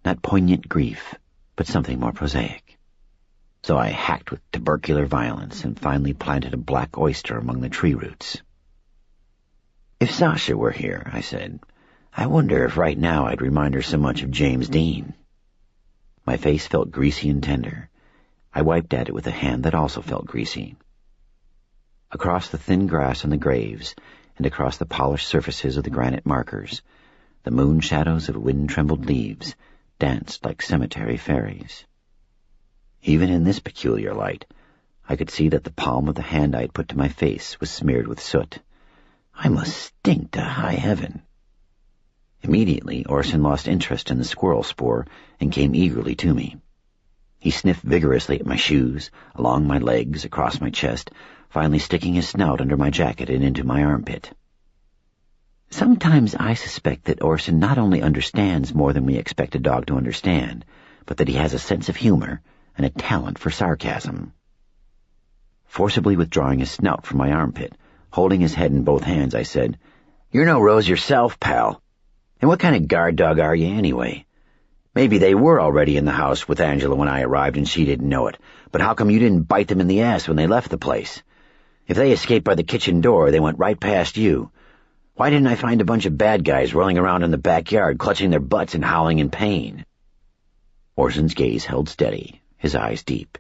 Not poignant grief, but something more prosaic. So I hacked with tubercular violence and finally planted a black oyster among the tree roots. If Sasha were here, I said, I wonder if right now I'd remind her so much of James Dean. My face felt greasy and tender. I wiped at it with a hand that also felt greasy. Across the thin grass on the graves, and across the polished surfaces of the granite markers, the moon shadows of wind-trembled leaves danced like cemetery fairies. Even in this peculiar light, I could see that the palm of the hand I had put to my face was smeared with soot. I must stink to high heaven. Immediately, Orson lost interest in the squirrel spoor and came eagerly to me. He sniffed vigorously at my shoes, along my legs, across my chest, finally sticking his snout under my jacket and into my armpit. Sometimes I suspect that Orson not only understands more than we expect a dog to understand, but that he has a sense of humor and a talent for sarcasm. Forcibly withdrawing his snout from my armpit, holding his head in both hands, I said, You're no Rose yourself, pal. And what kind of guard dog are you anyway? Maybe they were already in the house with Angela when I arrived and she didn't know it, but how come you didn't bite them in the ass when they left the place? If they escaped by the kitchen door, they went right past you. Why didn't I find a bunch of bad guys rolling around in the backyard, clutching their butts and howling in pain? Orson's gaze held steady, his eyes deep.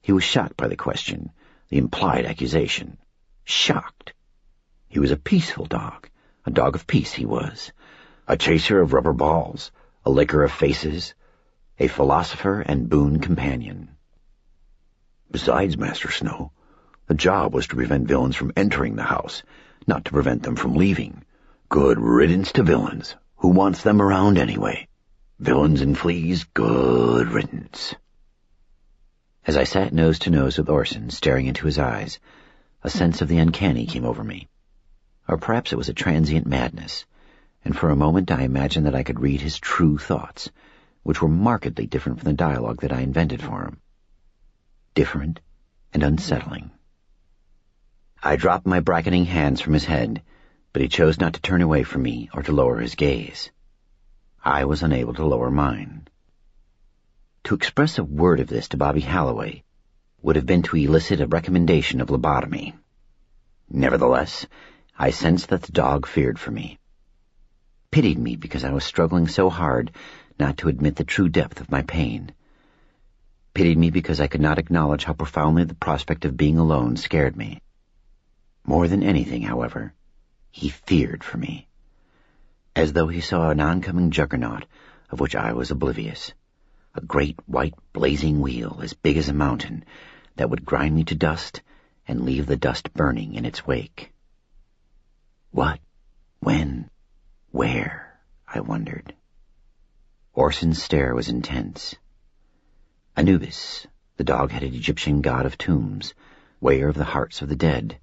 He was shocked by the question, the implied accusation. Shocked. He was a peaceful dog, a dog of peace he was, a chaser of rubber balls, a licker of faces, a philosopher and boon companion. Besides, Master Snow, the job was to prevent villains from entering the house, not to prevent them from leaving. Good riddance to villains. Who wants them around anyway? Villains and fleas, good riddance. As I sat nose to nose with Orson, staring into his eyes, a sense of the uncanny came over me. Or perhaps it was a transient madness, and for a moment I imagined that I could read his true thoughts, which were markedly different from the dialogue that I invented for him. Different and unsettling. I dropped my bracketing hands from his head, but he chose not to turn away from me or to lower his gaze. I was unable to lower mine. To express a word of this to Bobby Halloway would have been to elicit a recommendation of lobotomy. Nevertheless, I sensed that the dog feared for me, pitied me because I was struggling so hard not to admit the true depth of my pain, pitied me because I could not acknowledge how profoundly the prospect of being alone scared me. More than anything, however, he feared for me, as though he saw an oncoming juggernaut of which I was oblivious, a great white blazing wheel as big as a mountain that would grind me to dust and leave the dust burning in its wake. What? When? Where? I wondered. Orson's stare was intense. Anubis, the dog-headed Egyptian god of tombs, weigher of the hearts of the dead,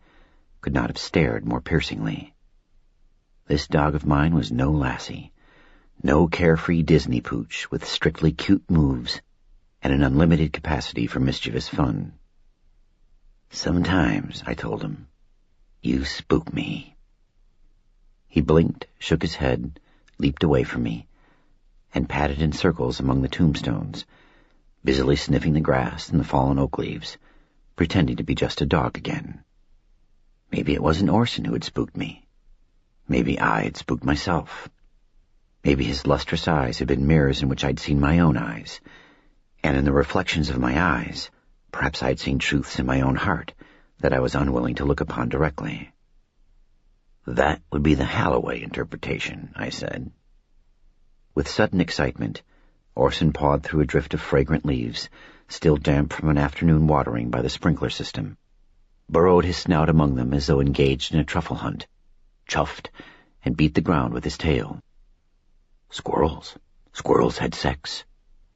could not have stared more piercingly. This dog of mine was no lassie, no carefree Disney pooch with strictly cute moves and an unlimited capacity for mischievous fun. Sometimes, I told him, you spook me. He blinked, shook his head, leaped away from me, and padded in circles among the tombstones, busily sniffing the grass and the fallen oak leaves, pretending to be just a dog again. Maybe it wasn't Orson who had spooked me. Maybe I had spooked myself. Maybe his lustrous eyes had been mirrors in which I'd seen my own eyes, and in the reflections of my eyes, perhaps I'd seen truths in my own heart that I was unwilling to look upon directly. "That would be the Halloway interpretation," I said. With sudden excitement, Orson pawed through a drift of fragrant leaves, still damp from an afternoon watering by the sprinkler system, burrowed his snout among them as though engaged in a truffle hunt, chuffed, and beat the ground with his tail. "Squirrels. Squirrels had sex.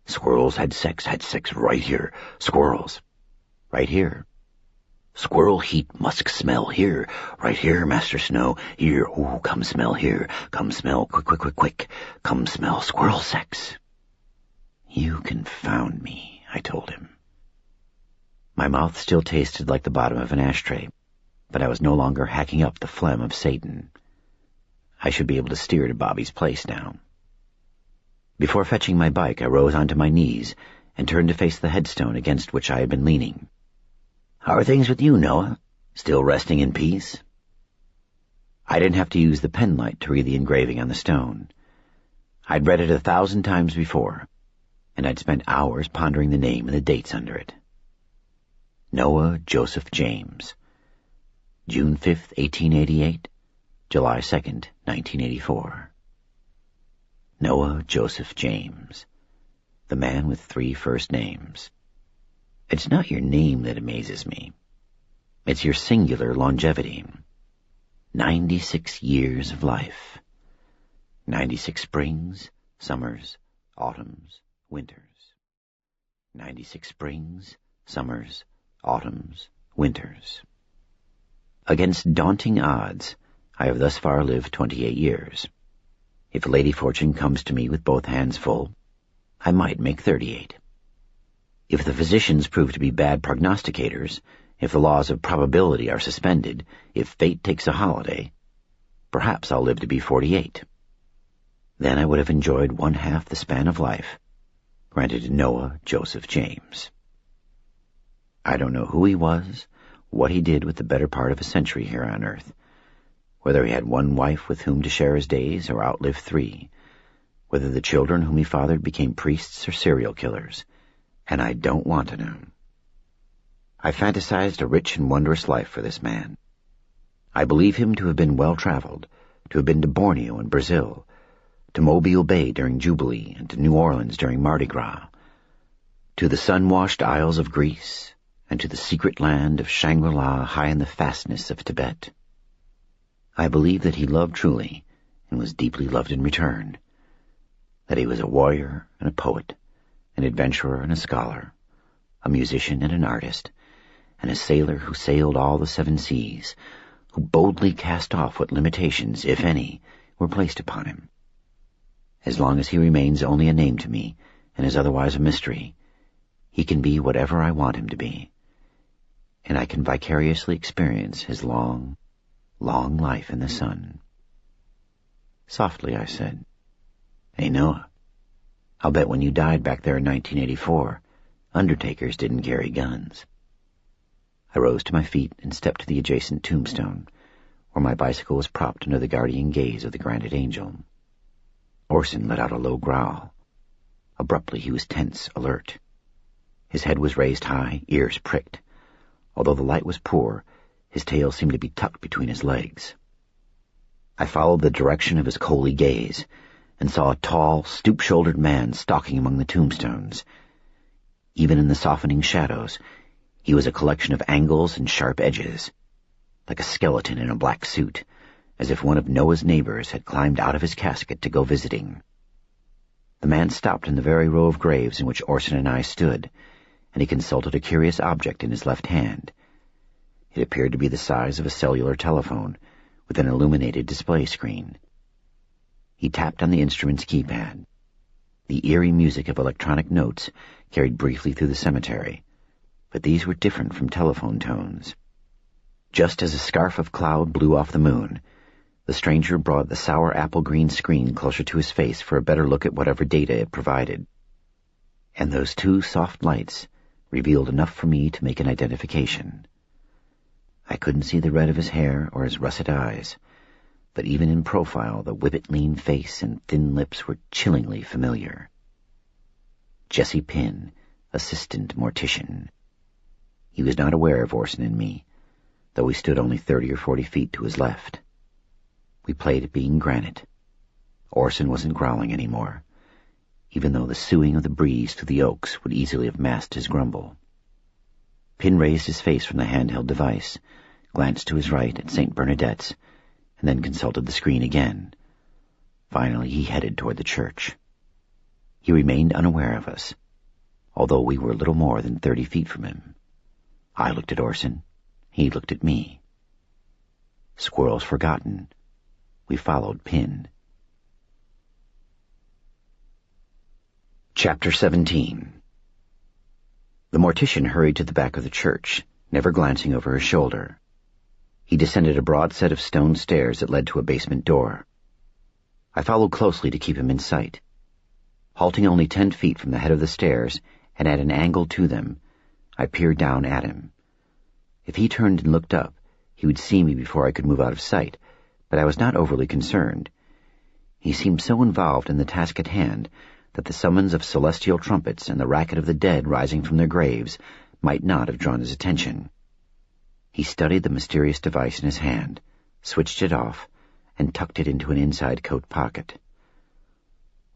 Squirrels had sex right here. Squirrels. Right here. Squirrel heat musk smell here. Right here, Master Snow. Here. Ooh, come smell here. Come smell. Quick, quick, quick, quick. Come smell squirrel sex." "You confound me," I told him. My mouth still tasted like the bottom of an ashtray, but I was no longer hacking up the phlegm of Satan. I should be able to steer to Bobby's place now. Before fetching my bike, I rose onto my knees and turned to face the headstone against which I had been leaning. "How are things with you, Noah? Still resting in peace?" I didn't have to use the penlight to read the engraving on the stone. I'd read it 1,000 times before, and I'd spent hours pondering the name and the dates under it. Noah Joseph James. June 5th, 1888, July 2nd, 1984. Noah Joseph James, the man with 3 first names. It's not your name that amazes me. It's your singular longevity. 96 years of life. 96 springs, summers, autumns, winters. 96 springs, summers, autumns, winters. Against daunting odds, I have thus far lived 28 years. If Lady Fortune comes to me with both hands full, I might make 38. If the physicians prove to be bad prognosticators, if the laws of probability are suspended, if fate takes a holiday, perhaps I'll live to be 48. Then I would have enjoyed 1/2 the span of life granted to Noah Joseph James. I don't know who he was, what he did with the better part of a century here on earth, whether he had 1 wife with whom to share his days or outlive 3, whether the children whom he fathered became priests or serial killers, and I don't want to know. I fantasized a rich and wondrous life for this man. I believe him to have been well-traveled, to have been to Borneo and Brazil, to Mobile Bay during Jubilee, and to New Orleans during Mardi Gras, to the sun-washed isles of Greece, and to the secret land of Shangri-La high in the fastness of Tibet. I believe that he loved truly, and was deeply loved in return, that he was a warrior and a poet, an adventurer and a scholar, a musician and an artist, and a sailor who sailed all the 7 seas, who boldly cast off what limitations, if any, were placed upon him. As long as he remains only a name to me, and is otherwise a mystery, he can be whatever I want him to be, and I can vicariously experience his long, long life in the sun. Softly I said, "Hey, Noah, I'll bet when you died back there in 1984, undertakers didn't carry guns." I rose to my feet and stepped to the adjacent tombstone, where my bicycle was propped under the guardian gaze of the granite angel. Orson let out a low growl. Abruptly he was tense, alert. His head was raised high, ears pricked. Although the light was poor, his tail seemed to be tucked between his legs. I followed the direction of his coaly gaze, and saw a tall, stoop-shouldered man stalking among the tombstones. Even in the softening shadows, he was a collection of angles and sharp edges, like a skeleton in a black suit, as if one of Noah's neighbors had climbed out of his casket to go visiting. The man stopped in the very row of graves in which Orson and I stood, and he consulted a curious object in his left hand. It appeared to be the size of a cellular telephone, with an illuminated display screen. He tapped on the instrument's keypad. The eerie music of electronic notes carried briefly through the cemetery, but these were different from telephone tones. Just as a scarf of cloud blew off the moon, the stranger brought the sour apple-green screen closer to his face for a better look at whatever data it provided. And those 2 soft lights revealed enough for me to make an identification. I couldn't see the red of his hair or his russet eyes, but even in profile the whippet-lean face and thin lips were chillingly familiar. Jesse Pinn, assistant mortician. He was not aware of Orson and me, though we stood only 30 or 40 feet to his left. We played at being granite. Orson wasn't growling anymore, even though the soughing of the breeze through the oaks would easily have masked his grumble. Pin raised his face from the handheld device, glanced to his right at St. Bernadette's, and then consulted the screen again. Finally, he headed toward the church. He remained unaware of us, although we were little more than 30 feet from him. I looked at Orson. He looked at me. Squirrels forgotten, we followed Pin. Chapter 17. The mortician hurried to the back of the church, never glancing over his shoulder. He descended a broad set of stone stairs that led to a basement door. I followed closely to keep him in sight. Halting only 10 feet from the head of the stairs and at an angle to them, I peered down at him. If he turned and looked up, he would see me before I could move out of sight, but I was not overly concerned. He seemed so involved in the task at hand that the summons of celestial trumpets and the racket of the dead rising from their graves might not have drawn his attention. He studied the mysterious device in his hand, switched it off, and tucked it into an inside coat pocket.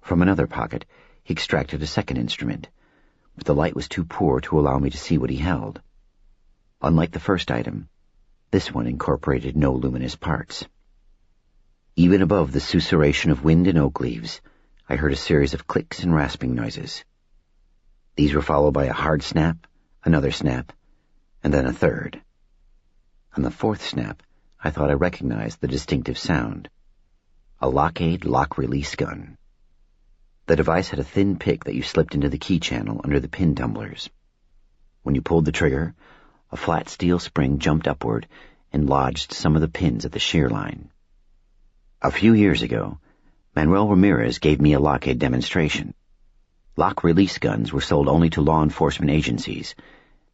From another pocket, he extracted a second instrument, but the light was too poor to allow me to see what he held. Unlike the first item, this one incorporated no luminous parts. Even above the susurration of wind and oak leaves, I heard a series of clicks and rasping noises. These were followed by a hard snap, another snap, and then a third. On the fourth snap, I thought I recognized the distinctive sound. A Lockade lock-release gun. The device had a thin pick that you slipped into the key channel under the pin tumblers. When you pulled the trigger, a flat steel spring jumped upward and lodged some of the pins at the shear line. A few years ago, Manuel Ramirez gave me a Lockade demonstration. Lock-release guns were sold only to law enforcement agencies,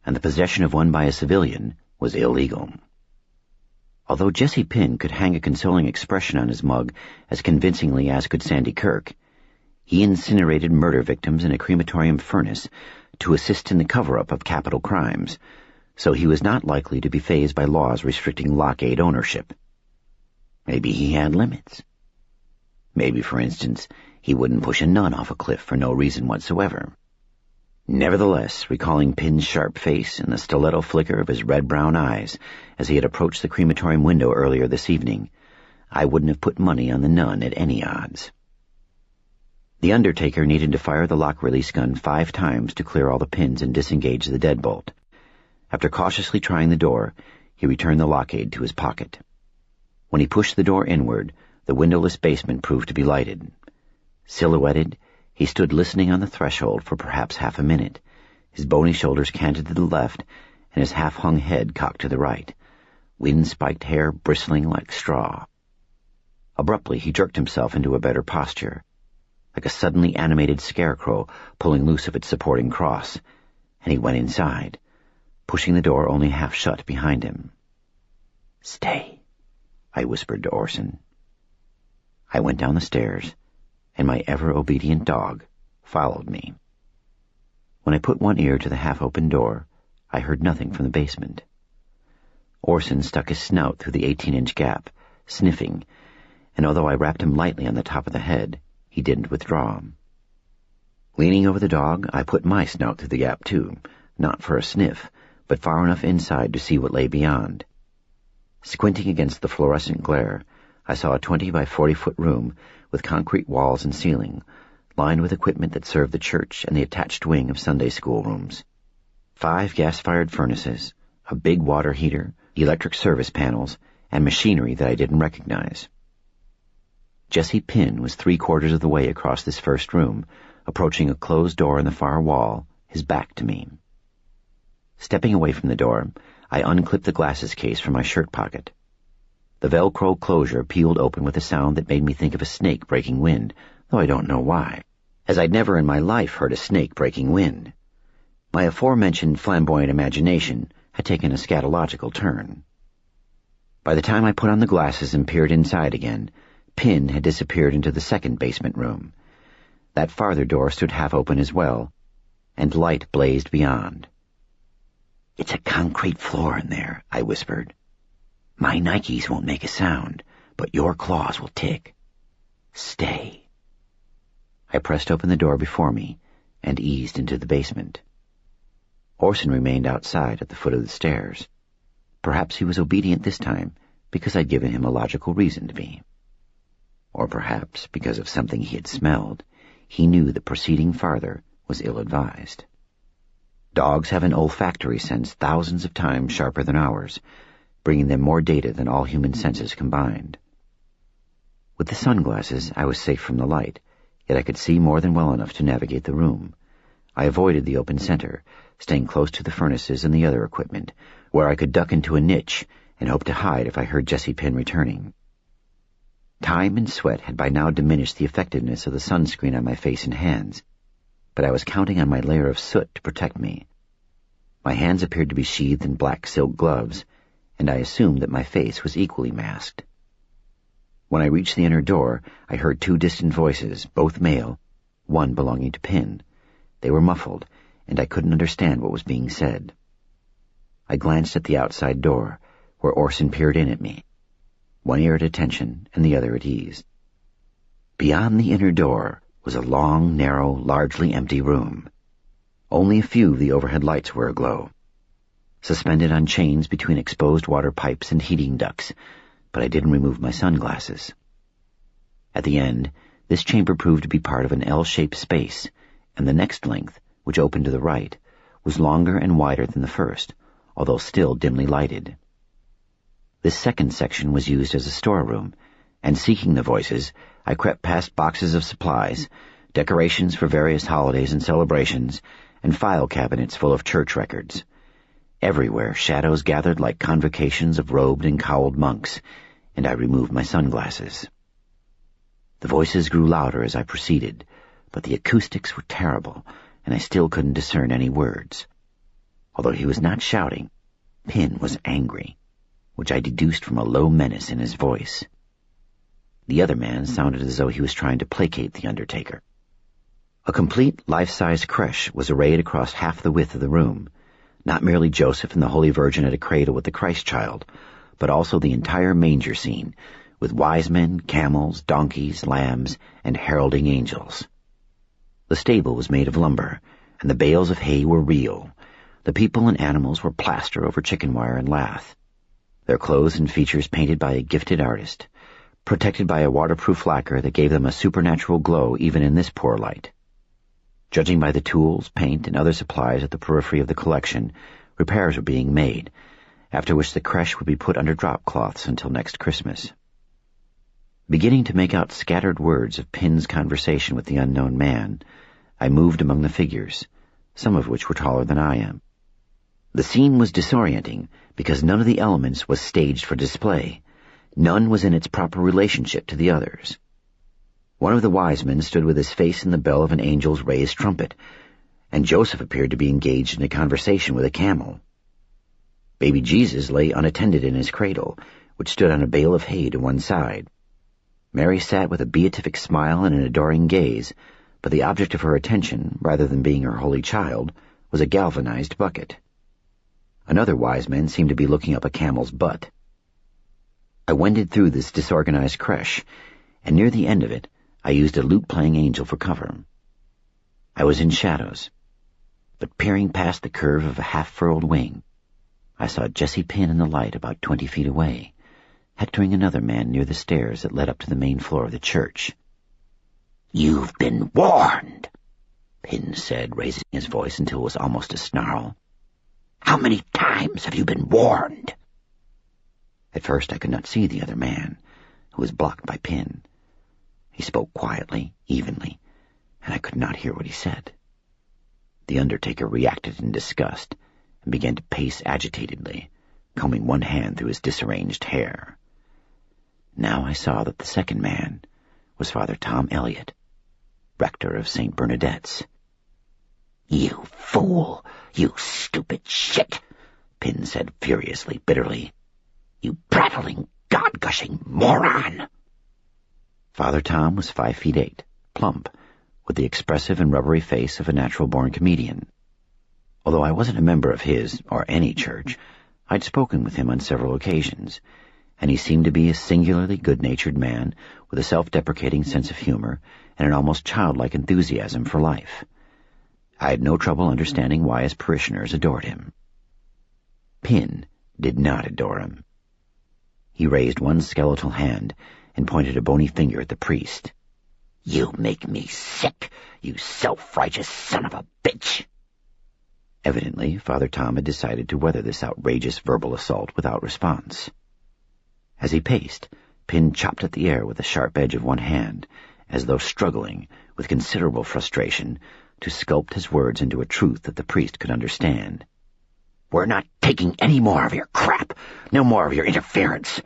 and the possession of one by a civilian was illegal. Although Jesse Pin could hang a consoling expression on his mug as convincingly as could Sandy Kirk, he incinerated murder victims in a crematorium furnace to assist in the cover-up of capital crimes, so he was not likely to be fazed by laws restricting Lockade ownership. Maybe he had limits. Maybe, for instance, he wouldn't push a nun off a cliff for no reason whatsoever. Nevertheless, recalling Pin's sharp face and the stiletto flicker of his red-brown eyes as he had approached the crematorium window earlier this evening, I wouldn't have put money on the nun at any odds. The undertaker needed to fire the lock-release gun 5 times to clear all the pins and disengage the deadbolt. After cautiously trying the door, he returned the Lockade to his pocket. When he pushed the door inward, the windowless basement proved to be lighted. Silhouetted, he stood listening on the threshold for perhaps half a minute, his bony shoulders canted to the left and his half-hung head cocked to the right, wind-spiked hair bristling like straw. Abruptly, he jerked himself into a better posture, like a suddenly animated scarecrow pulling loose of its supporting cross, and he went inside, pushing the door only half shut behind him. "Stay," I whispered to Orson. I went down the stairs, and my ever-obedient dog followed me. When I put one ear to the half-open door, I heard nothing from the basement. Orson stuck his snout through the 18-inch gap, sniffing, and although I rapped him lightly on the top of the head, he didn't withdraw. Leaning over the dog, I put my snout through the gap too, not for a sniff, but far enough inside to see what lay beyond. Squinting against the fluorescent glare, I saw a 20 by 40-foot room with concrete walls and ceiling, lined with equipment that served the church and the attached wing of Sunday school rooms. 5 gas-fired furnaces, a big water heater, electric service panels, and machinery that I didn't recognize. Jesse Pin was 3/4 of the way across this first room, approaching a closed door in the far wall, his back to me. Stepping away from the door, I unclipped the glasses case from my shirt pocket. The Velcro closure peeled open with a sound that made me think of a snake breaking wind, though I don't know why, as I'd never in my life heard a snake breaking wind. My aforementioned flamboyant imagination had taken a scatological turn. By the time I put on the glasses and peered inside again, Pin had disappeared into the second basement room. That farther door stood half open as well, and light blazed beyond. "It's a concrete floor in there," I whispered. My Nikes won't make a sound, but your claws will tick. Stay. I pressed open the door before me and eased into the basement. Orson remained outside at the foot of the stairs. Perhaps he was obedient this time because I'd given him a logical reason to be. Or perhaps because of something he had smelled, he knew that proceeding farther was ill-advised. Dogs have an olfactory sense thousands of times sharper than ours, bringing them more data than all human senses combined. With the sunglasses, I was safe from the light, yet I could see more than well enough to navigate the room. I avoided the open center, staying close to the furnaces and the other equipment, where I could duck into a niche and hope to hide if I heard Jessie Pin returning. Time and sweat had by now diminished the effectiveness of the sunscreen on my face and hands, but I was counting on my layer of soot to protect me. My hands appeared to be sheathed in black silk gloves, and I assumed that my face was equally masked. When I reached the inner door, I heard two distant voices, both male, one belonging to Pin. They were muffled, and I couldn't understand what was being said. I glanced at the outside door, where Orson peered in at me, one ear at attention and the other at ease. Beyond the inner door was a long, narrow, largely empty room. Only a few of the overhead lights were aglow, suspended on chains between exposed water pipes and heating ducts, but I didn't remove my sunglasses. At the end, this chamber proved to be part of an L-shaped space, and the next length, which opened to the right, was longer and wider than the first, although still dimly lighted. This second section was used as a storeroom, and seeking the voices, I crept past boxes of supplies, decorations for various holidays and celebrations, and file cabinets full of church records. Everywhere shadows gathered like convocations of robed and cowled monks, and I removed my sunglasses. The voices grew louder as I proceeded, but the acoustics were terrible, and I still couldn't discern any words. Although he was not shouting, Pin was angry, which I deduced from a low menace in his voice. The other man sounded as though he was trying to placate the undertaker. A complete life-size creche was arrayed across half the width of the room, not merely Joseph and the Holy Virgin at a cradle with the Christ child, but also the entire manger scene, with wise men, camels, donkeys, lambs, and heralding angels. The stable was made of lumber, and the bales of hay were real. The people and animals were plaster over chicken wire and lath, their clothes and features painted by a gifted artist, protected by a waterproof lacquer that gave them a supernatural glow even in this poor light. Judging by the tools, paint, and other supplies at the periphery of the collection, repairs were being made, after which the creche would be put under drop cloths until next Christmas. Beginning to make out scattered words of Pin's conversation with the unknown man, I moved among the figures, some of which were taller than I am. The scene was disorienting because none of the elements was staged for display. None was in its proper relationship to the others. One of the wise men stood with his face in the bell of an angel's raised trumpet, and Joseph appeared to be engaged in a conversation with a camel. Baby Jesus lay unattended in his cradle, which stood on a bale of hay to one side. Mary sat with a beatific smile and an adoring gaze, but the object of her attention, rather than being her holy child, was a galvanized bucket. Another wise man seemed to be looking up a camel's butt. I wended through this disorganized creche, and near the end of it, I used a lute-playing angel for cover. I was in shadows, but peering past the curve of a half-furled wing, I saw Jessie Pin in the light about 20 feet away, hectoring another man near the stairs that led up to the main floor of the church. "You've been warned," Pin said, raising his voice until it was almost a snarl. "How many times have you been warned?" At first I could not see the other man, who was blocked by Pin. He spoke quietly, evenly, and I could not hear what he said. The undertaker reacted in disgust and began to pace agitatedly, combing one hand through his disarranged hair. Now I saw that the second man was Father Tom Elliot, rector of St. Bernadette's. "You fool! You stupid shit!" Pin said furiously, bitterly. "You prattling, God-gushing moron!" Father Tom was 5'8", plump, with the expressive and rubbery face of a natural-born comedian. Although I wasn't a member of his, or any church, I'd spoken with him on several occasions, and he seemed to be a singularly good-natured man with a self-deprecating sense of humor and an almost childlike enthusiasm for life. I had no trouble understanding why his parishioners adored him. Pin did not adore him. He raised one skeletal hand and pointed a bony finger at the priest. "You make me sick, you self-righteous son of a bitch!" Evidently, Father Tom had decided to weather this outrageous verbal assault without response. As he paced, Pin chopped at the air with the sharp edge of one hand, as though struggling, with considerable frustration, to sculpt his words into a truth that the priest could understand. "We're not taking any more of your crap, no more of your interference.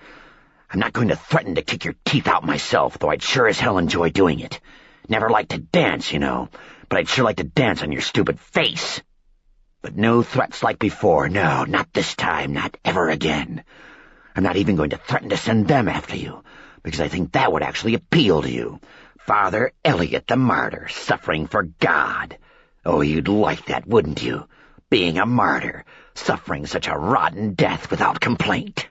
I'm not going to threaten to kick your teeth out myself, though I'd sure as hell enjoy doing it. Never liked to dance, you know, but I'd sure like to dance on your stupid face. But no threats like before, no, not this time, not ever again. I'm not even going to threaten to send them after you, because I think that would actually appeal to you. Father Elliot the martyr, suffering for God. Oh, you'd like that, wouldn't you? Being a martyr, suffering such a rotten death without complaint."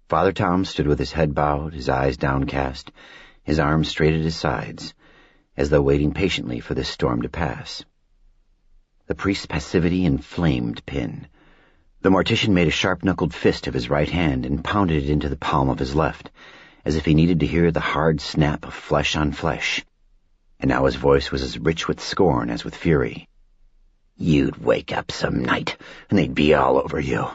Father Tom stood with his head bowed, his eyes downcast, his arms straight at his sides, as though waiting patiently for this storm to pass. The priest's passivity inflamed Pin. The mortician made a sharp-knuckled fist of his right hand and pounded it into the palm of his left, as if he needed to hear the hard snap of flesh on flesh. And now his voice was as rich with scorn as with fury. "You'd wake up some night, and they'd be all over you.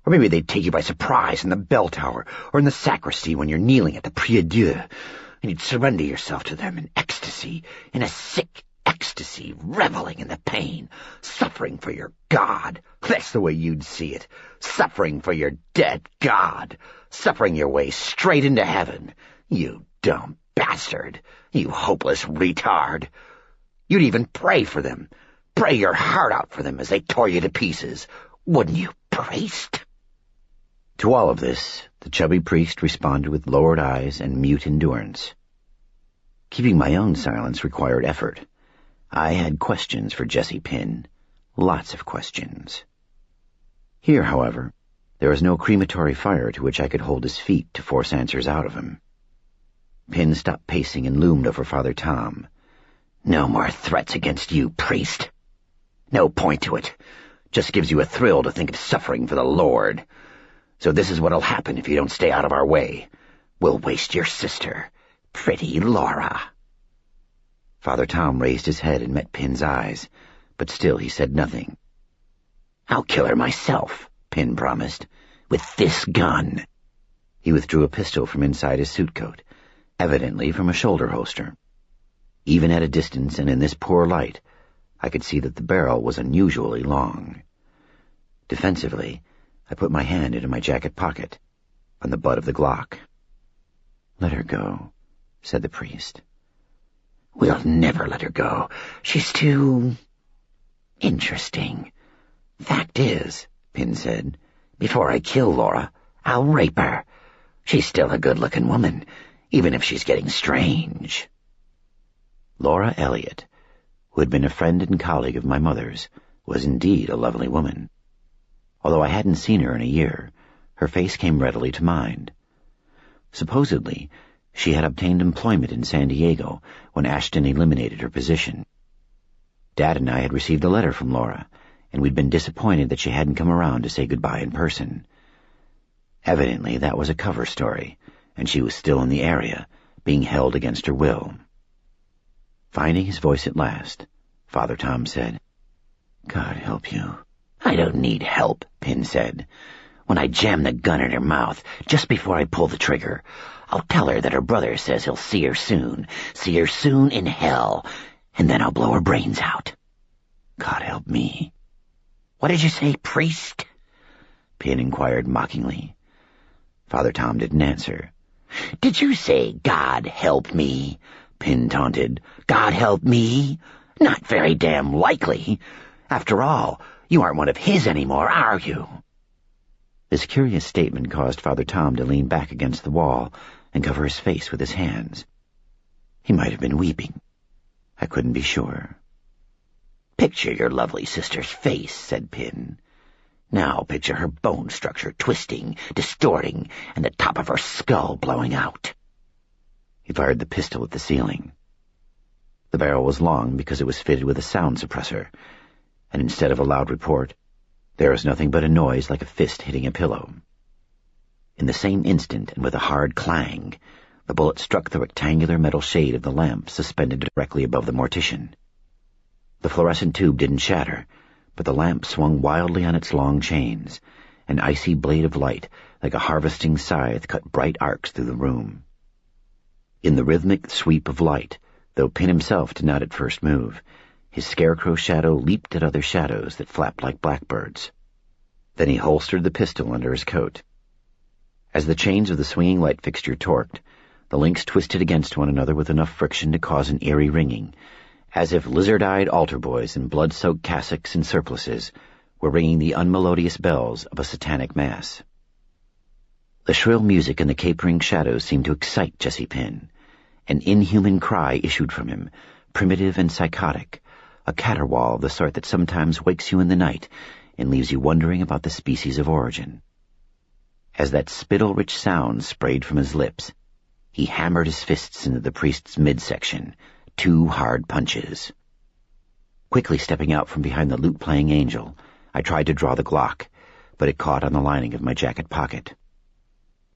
Or maybe they'd take you by surprise in the bell tower or in the sacristy when you're kneeling at the prie-dieu, and you'd surrender yourself to them in ecstasy, in a sick ecstasy, reveling in the pain, suffering for your God. That's the way you'd see it. Suffering for your dead God. Suffering your way straight into heaven. You dumb bastard. You hopeless retard. You'd even pray for them. Pray your heart out for them as they tore you to pieces. Wouldn't you, priest?" To all of this, the chubby priest responded with lowered eyes and mute endurance. Keeping my own silence required effort. I had questions for Jesse Pin. Lots of questions. Here, however, there was no crematory fire to which I could hold his feet to force answers out of him. Pin stopped pacing and loomed over Father Tom. "No more threats against you, priest. No point to it. Just gives you a thrill to think of suffering for the Lord. So this is what'll happen if you don't stay out of our way. We'll waste your sister, pretty Laura." Father Tom raised his head and met Pin's eyes, but still he said nothing. "I'll kill her myself," Pin promised, "with this gun." He withdrew a pistol from inside his suit coat, evidently from a shoulder holster. Even at a distance and in this poor light, I could see that the barrel was unusually long. Defensively, I put my hand into my jacket pocket, on the butt of the Glock. "Let her go," said the priest. "We'll never let her go. She's too interesting. Fact is," Pin said, "before I kill Laura, I'll rape her. She's still a good-looking woman, even if she's getting strange." Laura Elliot, who had been a friend and colleague of my mother's, was indeed a lovely woman. Although I hadn't seen her in a year, her face came readily to mind. Supposedly, she had obtained employment in San Diego when Ashton eliminated her position. Dad and I had received a letter from Laura, and we'd been disappointed that she hadn't come around to say goodbye in person. Evidently, that was a cover story, and she was still in the area, being held against her will. Finding his voice at last, Father Tom said, "God help you." "I don't need help," Pin said. "When I jam the gun in her mouth, just before I pull the trigger, I'll tell her that her brother says he'll see her soon in hell, and then I'll blow her brains out. God help me." "What did you say, priest?" Pin inquired mockingly. Father Tom didn't answer. "Did you say, God help me?" Pin taunted. "God help me? Not very damn likely. After all, you aren't one of his anymore, are you?" This curious statement caused Father Tom to lean back against the wall and cover his face with his hands. He might have been weeping. I couldn't be sure. "Picture your lovely sister's face," said Pin. Now picture her bone structure twisting, distorting, and the top of her skull blowing out." He fired the pistol at the ceiling. The barrel was long because it was fitted with a sound suppressor, and instead of a loud report, there was nothing but a noise like a fist hitting a pillow. In the same instant, and with a hard clang, the bullet struck the rectangular metal shade of the lamp suspended directly above the mortician. The fluorescent tube didn't shatter, but the lamp swung wildly on its long chains. An icy blade of light, like a harvesting scythe, cut bright arcs through the room. In the rhythmic sweep of light, though Pin himself did not at first move, his scarecrow shadow leaped at other shadows that flapped like blackbirds. Then he holstered the pistol under his coat. As the chains of the swinging light fixture torqued, the links twisted against one another with enough friction to cause an eerie ringing, as if lizard-eyed altar boys in blood-soaked cassocks and surplices were ringing the unmelodious bells of a satanic mass. The shrill music and the capering shadows seemed to excite Jesse Pin. An inhuman cry issued from him, primitive and psychotic, a caterwaul of the sort that sometimes wakes you in the night and leaves you wondering about the species of origin. As that spittle-rich sound sprayed from his lips, he hammered his fists into the priest's midsection, 2 hard punches. Quickly stepping out from behind the lute-playing angel, I tried to draw the Glock, but it caught on the lining of my jacket pocket.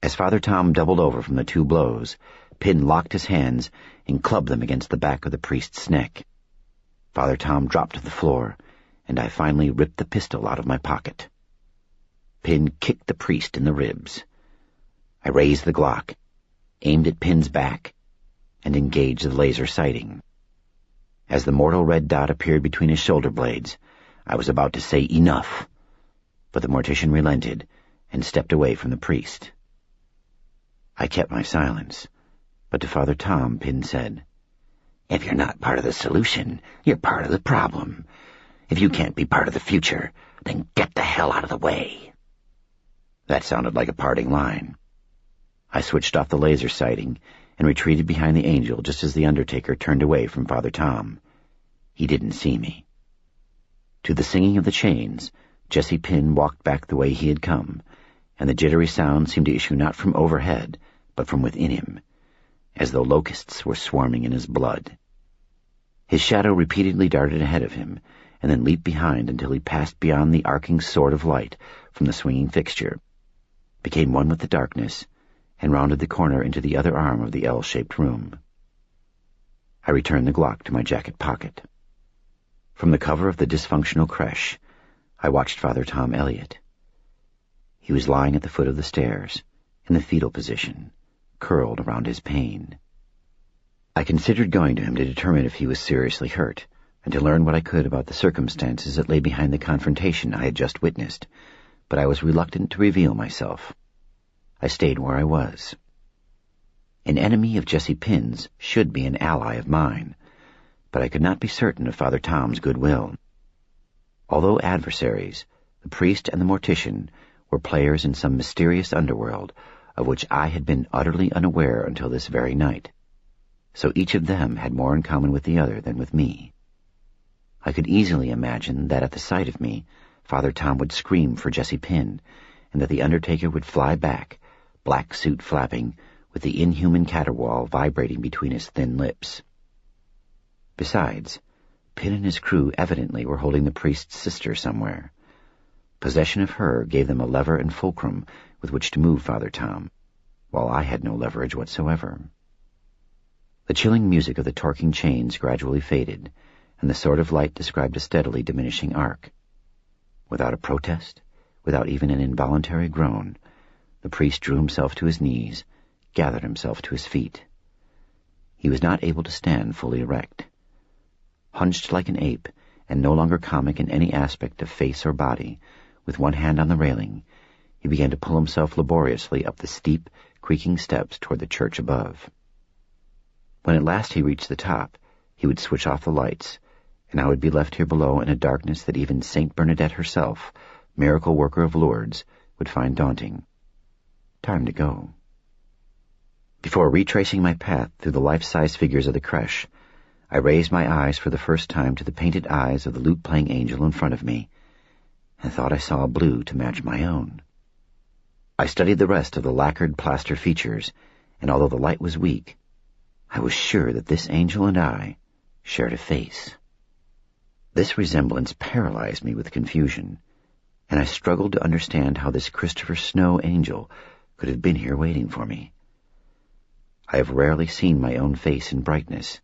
As Father Tom doubled over from the 2 blows, Pin locked his hands and clubbed them against the back of the priest's neck. Father Tom dropped to the floor, and I finally ripped the pistol out of my pocket. Pin kicked the priest in the ribs. I raised the Glock, aimed at Pin's back, and engaged the laser sighting. As the mortal red dot appeared between his shoulder blades, I was about to say enough, but the mortician relented and stepped away from the priest. I kept my silence, but to Father Tom, Pin said, "If you're not part of the solution, you're part of the problem. If you can't be part of the future, then get the hell out of the way." That sounded like a parting line. I switched off the laser sighting and retreated behind the angel just as the undertaker turned away from Father Tom. He didn't see me. To the singing of the chains, Jesse Pin walked back the way he had come, and the jittery sound seemed to issue not from overhead, but from within him, as though locusts were swarming in his blood. His shadow repeatedly darted ahead of him, and then leaped behind until he passed beyond the arcing sword of light from the swinging fixture, became one with the darkness, and rounded the corner into the other arm of the L-shaped room. I returned the Glock to my jacket pocket. From the cover of the dysfunctional creche, I watched Father Tom Elliott. He was lying at the foot of the stairs, in the fetal position, curled around his pain. I considered going to him to determine if he was seriously hurt, and to learn what I could about the circumstances that lay behind the confrontation I had just witnessed, but I was reluctant to reveal myself. I stayed where I was. An enemy of Jesse Pin's should be an ally of mine, but I could not be certain of Father Tom's goodwill. Although adversaries, the priest and the mortician were players in some mysterious underworld of which I had been utterly unaware until this very night, so each of them had more in common with the other than with me. I could easily imagine that at the sight of me, Father Tom would scream for Jesse Pin, and that the undertaker would fly back, black suit flapping, with the inhuman caterwaul vibrating between his thin lips. Besides, Pin and his crew evidently were holding the priest's sister somewhere. Possession of her gave them a lever and fulcrum with which to move Father Tom, while I had no leverage whatsoever. The chilling music of the torquing chains gradually faded, and the sword of light described a steadily diminishing arc. Without a protest, without even an involuntary groan, the priest drew himself to his knees, gathered himself to his feet. He was not able to stand fully erect. Hunched like an ape, and no longer comic in any aspect of face or body, with one hand on the railing, he began to pull himself laboriously up the steep, creaking steps toward the church above. When at last he reached the top, he would switch off the lights, and I would be left here below in a darkness that even Saint Bernadette herself, miracle worker of Lourdes, would find daunting. Time to go. Before retracing my path through the life-size figures of the creche, I raised my eyes for the first time to the painted eyes of the lute-playing angel in front of me, and thought I saw a blue to match my own. I studied the rest of the lacquered plaster features, and although the light was weak, I was sure that this angel and I shared a face. This resemblance paralyzed me with confusion, and I struggled to understand how this Christopher Snow angel could have been here waiting for me. I have rarely seen my own face in brightness,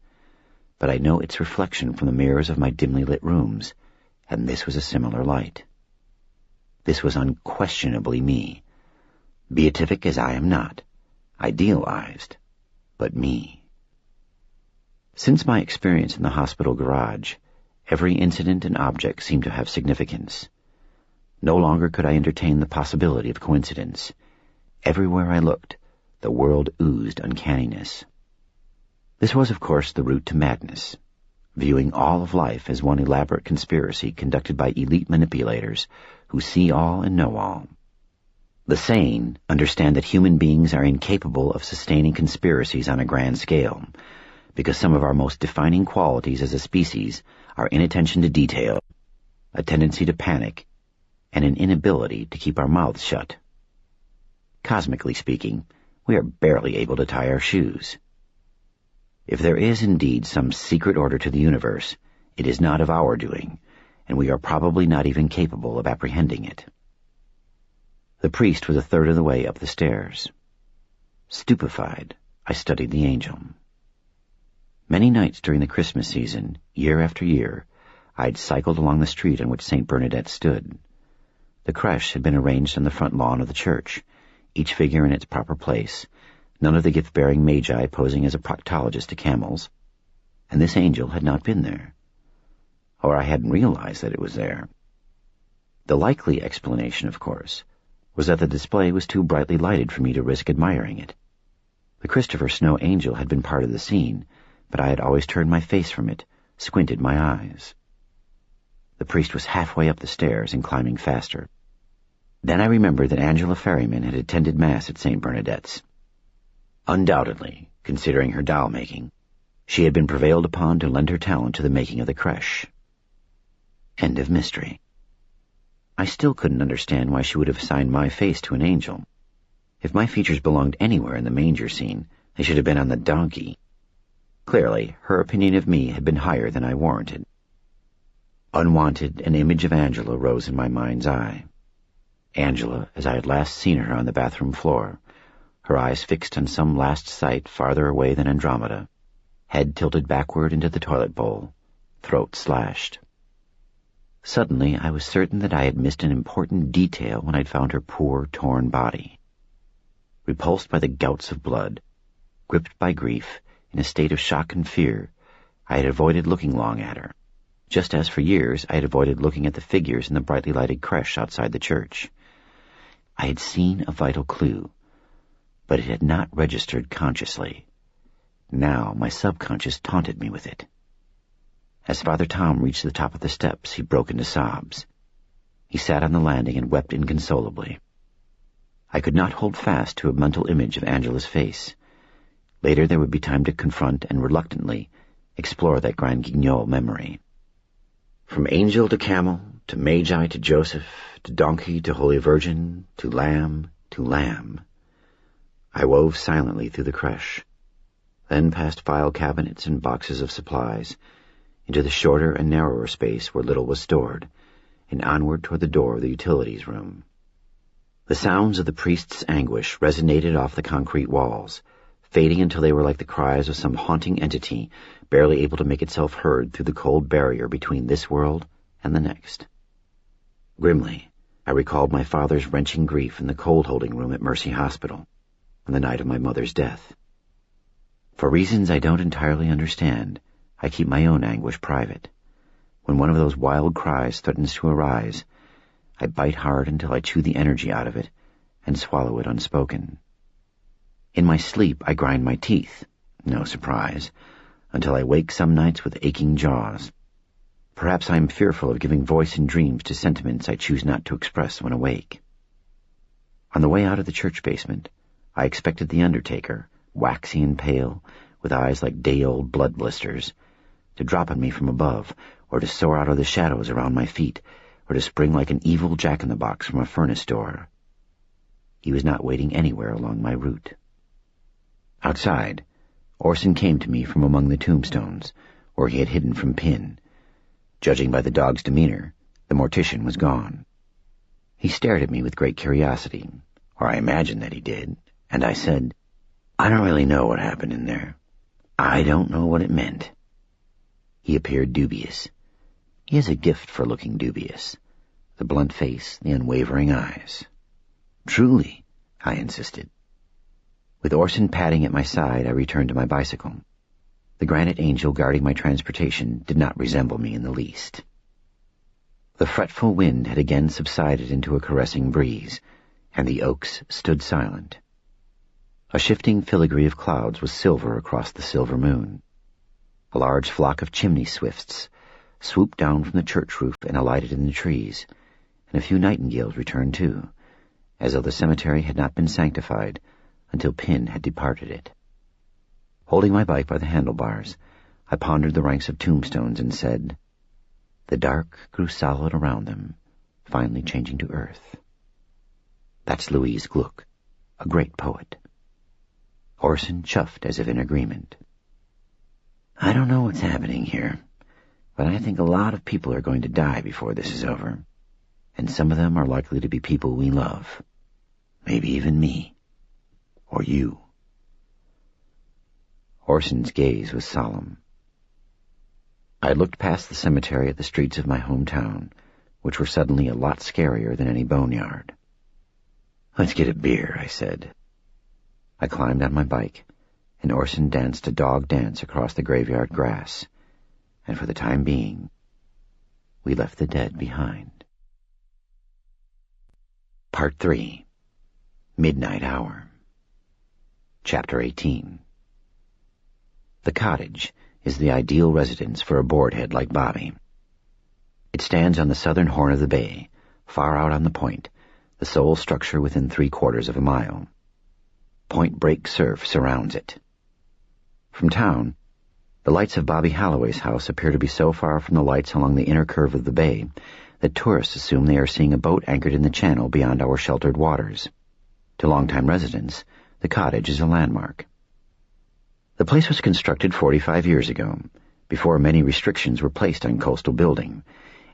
but I know its reflection from the mirrors of my dimly lit rooms, and this was a similar light. This was unquestionably me, beatific as I am not, idealized, but me. Since my experience in the hospital garage, every incident and object seemed to have significance. No longer could I entertain the possibility of coincidence. Everywhere I looked, the world oozed uncanniness. This was, of course, the route to madness, viewing all of life as one elaborate conspiracy conducted by elite manipulators who see all and know all. The sane understand that human beings are incapable of sustaining conspiracies on a grand scale, because some of our most defining qualities as a species are inattention to detail, a tendency to panic, and an inability to keep our mouths shut. Cosmically speaking, we are barely able to tie our shoes. If there is indeed some secret order to the universe, it is not of our doing, and we are probably not even capable of apprehending it. The priest was a third of the way up the stairs. Stupefied, I studied the angel. Many nights during the Christmas season, year after year, I'd cycled along the street on which St. Bernadette stood. The creche had been arranged on the front lawn of the church, each figure in its proper place, none of the gift-bearing magi posing as a proctologist to camels, and this angel had not been there. Or I hadn't realized that it was there. The likely explanation, of course, was that the display was too brightly lighted for me to risk admiring it. The Christopher Snow angel had been part of the scene, but I had always turned my face from it, squinted my eyes. The priest was halfway up the stairs and climbing faster. Then I remembered that Angela Ferryman had attended Mass at St. Bernadette's. Undoubtedly, considering her doll-making, she had been prevailed upon to lend her talent to the making of the creche. End of mystery. I still couldn't understand why she would have assigned my face to an angel. If my features belonged anywhere in the manger scene, they should have been on the donkey. Clearly, her opinion of me had been higher than I warranted. Unwanted, an image of Angela rose in my mind's eye. Angela, as I had last seen her on the bathroom floor, her eyes fixed on some last sight farther away than Andromeda, head tilted backward into the toilet bowl, throat slashed. Suddenly, I was certain that I had missed an important detail when I'd found her poor, torn body. Repulsed by the gouts of blood, gripped by grief, in a state of shock and fear, I had avoided looking long at her, just as for years I had avoided looking at the figures in the brightly lighted creche outside the church. I had seen a vital clue, but it had not registered consciously. Now my subconscious taunted me with it. As Father Tom reached the top of the steps, he broke into sobs. He sat on the landing and wept inconsolably. I could not hold fast to a mental image of Angela's face. Later there would be time to confront and reluctantly explore that Grand Guignol memory. From angel to camel, to magi to Joseph, to donkey to Holy Virgin, to lamb, I wove silently through the creche, then past file cabinets and boxes of supplies, into the shorter and narrower space where little was stored, and onward toward the door of the utilities room. The sounds of the priest's anguish resonated off the concrete walls, fading until they were like the cries of some haunting entity barely able to make itself heard through the cold barrier between this world and the next. Grimly, I recalled my father's wrenching grief in the cold-holding room at Mercy Hospital on the night of my mother's death. For reasons I don't entirely understand, I keep my own anguish private. When one of those wild cries threatens to arise, I bite hard until I chew the energy out of it and swallow it unspoken. In my sleep, I grind my teeth, no surprise, until I wake some nights with aching jaws. Perhaps I am fearful of giving voice in dreams to sentiments I choose not to express when awake. On the way out of the church basement, I expected the undertaker, waxy and pale, with eyes like day-old blood blisters, to drop on me from above, or to soar out of the shadows around my feet, or to spring like an evil jack-in-the-box from a furnace door. He was not waiting anywhere along my route. Outside, Orson came to me from among the tombstones, where he had hidden from Pin. Judging by the dog's demeanor, the mortician was gone. He stared at me with great curiosity, or I imagined that he did, and I said, "I don't really know what happened in there. I don't know what it meant." He appeared dubious. He has a gift for looking dubious. The blunt face, the unwavering eyes. "Truly," I insisted. With Orson padding at my side, I returned to my bicycle. The granite angel guarding my transportation did not resemble me in the least. The fretful wind had again subsided into a caressing breeze, and the oaks stood silent. A shifting filigree of clouds was silver across the silver moon. A large flock of chimney swifts swooped down from the church roof and alighted in the trees, and a few nightingales returned too, as though the cemetery had not been sanctified until Pin had departed it. Holding my bike by the handlebars, I pondered the ranks of tombstones and said, "The dark grew solid around them, finally changing to earth." That's Louise Gluck, a great poet. Orson chuffed as if in agreement. "I don't know what's happening here, but I think a lot of people are going to die before this is over, and some of them are likely to be people we love. Maybe even me. Or you." Orson's gaze was solemn. I looked past the cemetery at the streets of my hometown, which were suddenly a lot scarier than any boneyard. "Let's get a beer," I said. I climbed on my bike, and Orson danced a dog dance across the graveyard grass, and for the time being, we left the dead behind. Part 3. Midnight Hour. Chapter 18. The cottage is the ideal residence for a boardhead like Bobby. It stands on the southern horn of the bay, far out on the point, the sole structure within 3/4 of a mile. Point-break surf surrounds it. From town, the lights of Bobby Holloway's house appear to be so far from the lights along the inner curve of the bay that tourists assume they are seeing a boat anchored in the channel beyond our sheltered waters. To longtime residents, the cottage is a landmark. The place was constructed 45 years ago, before many restrictions were placed on coastal building,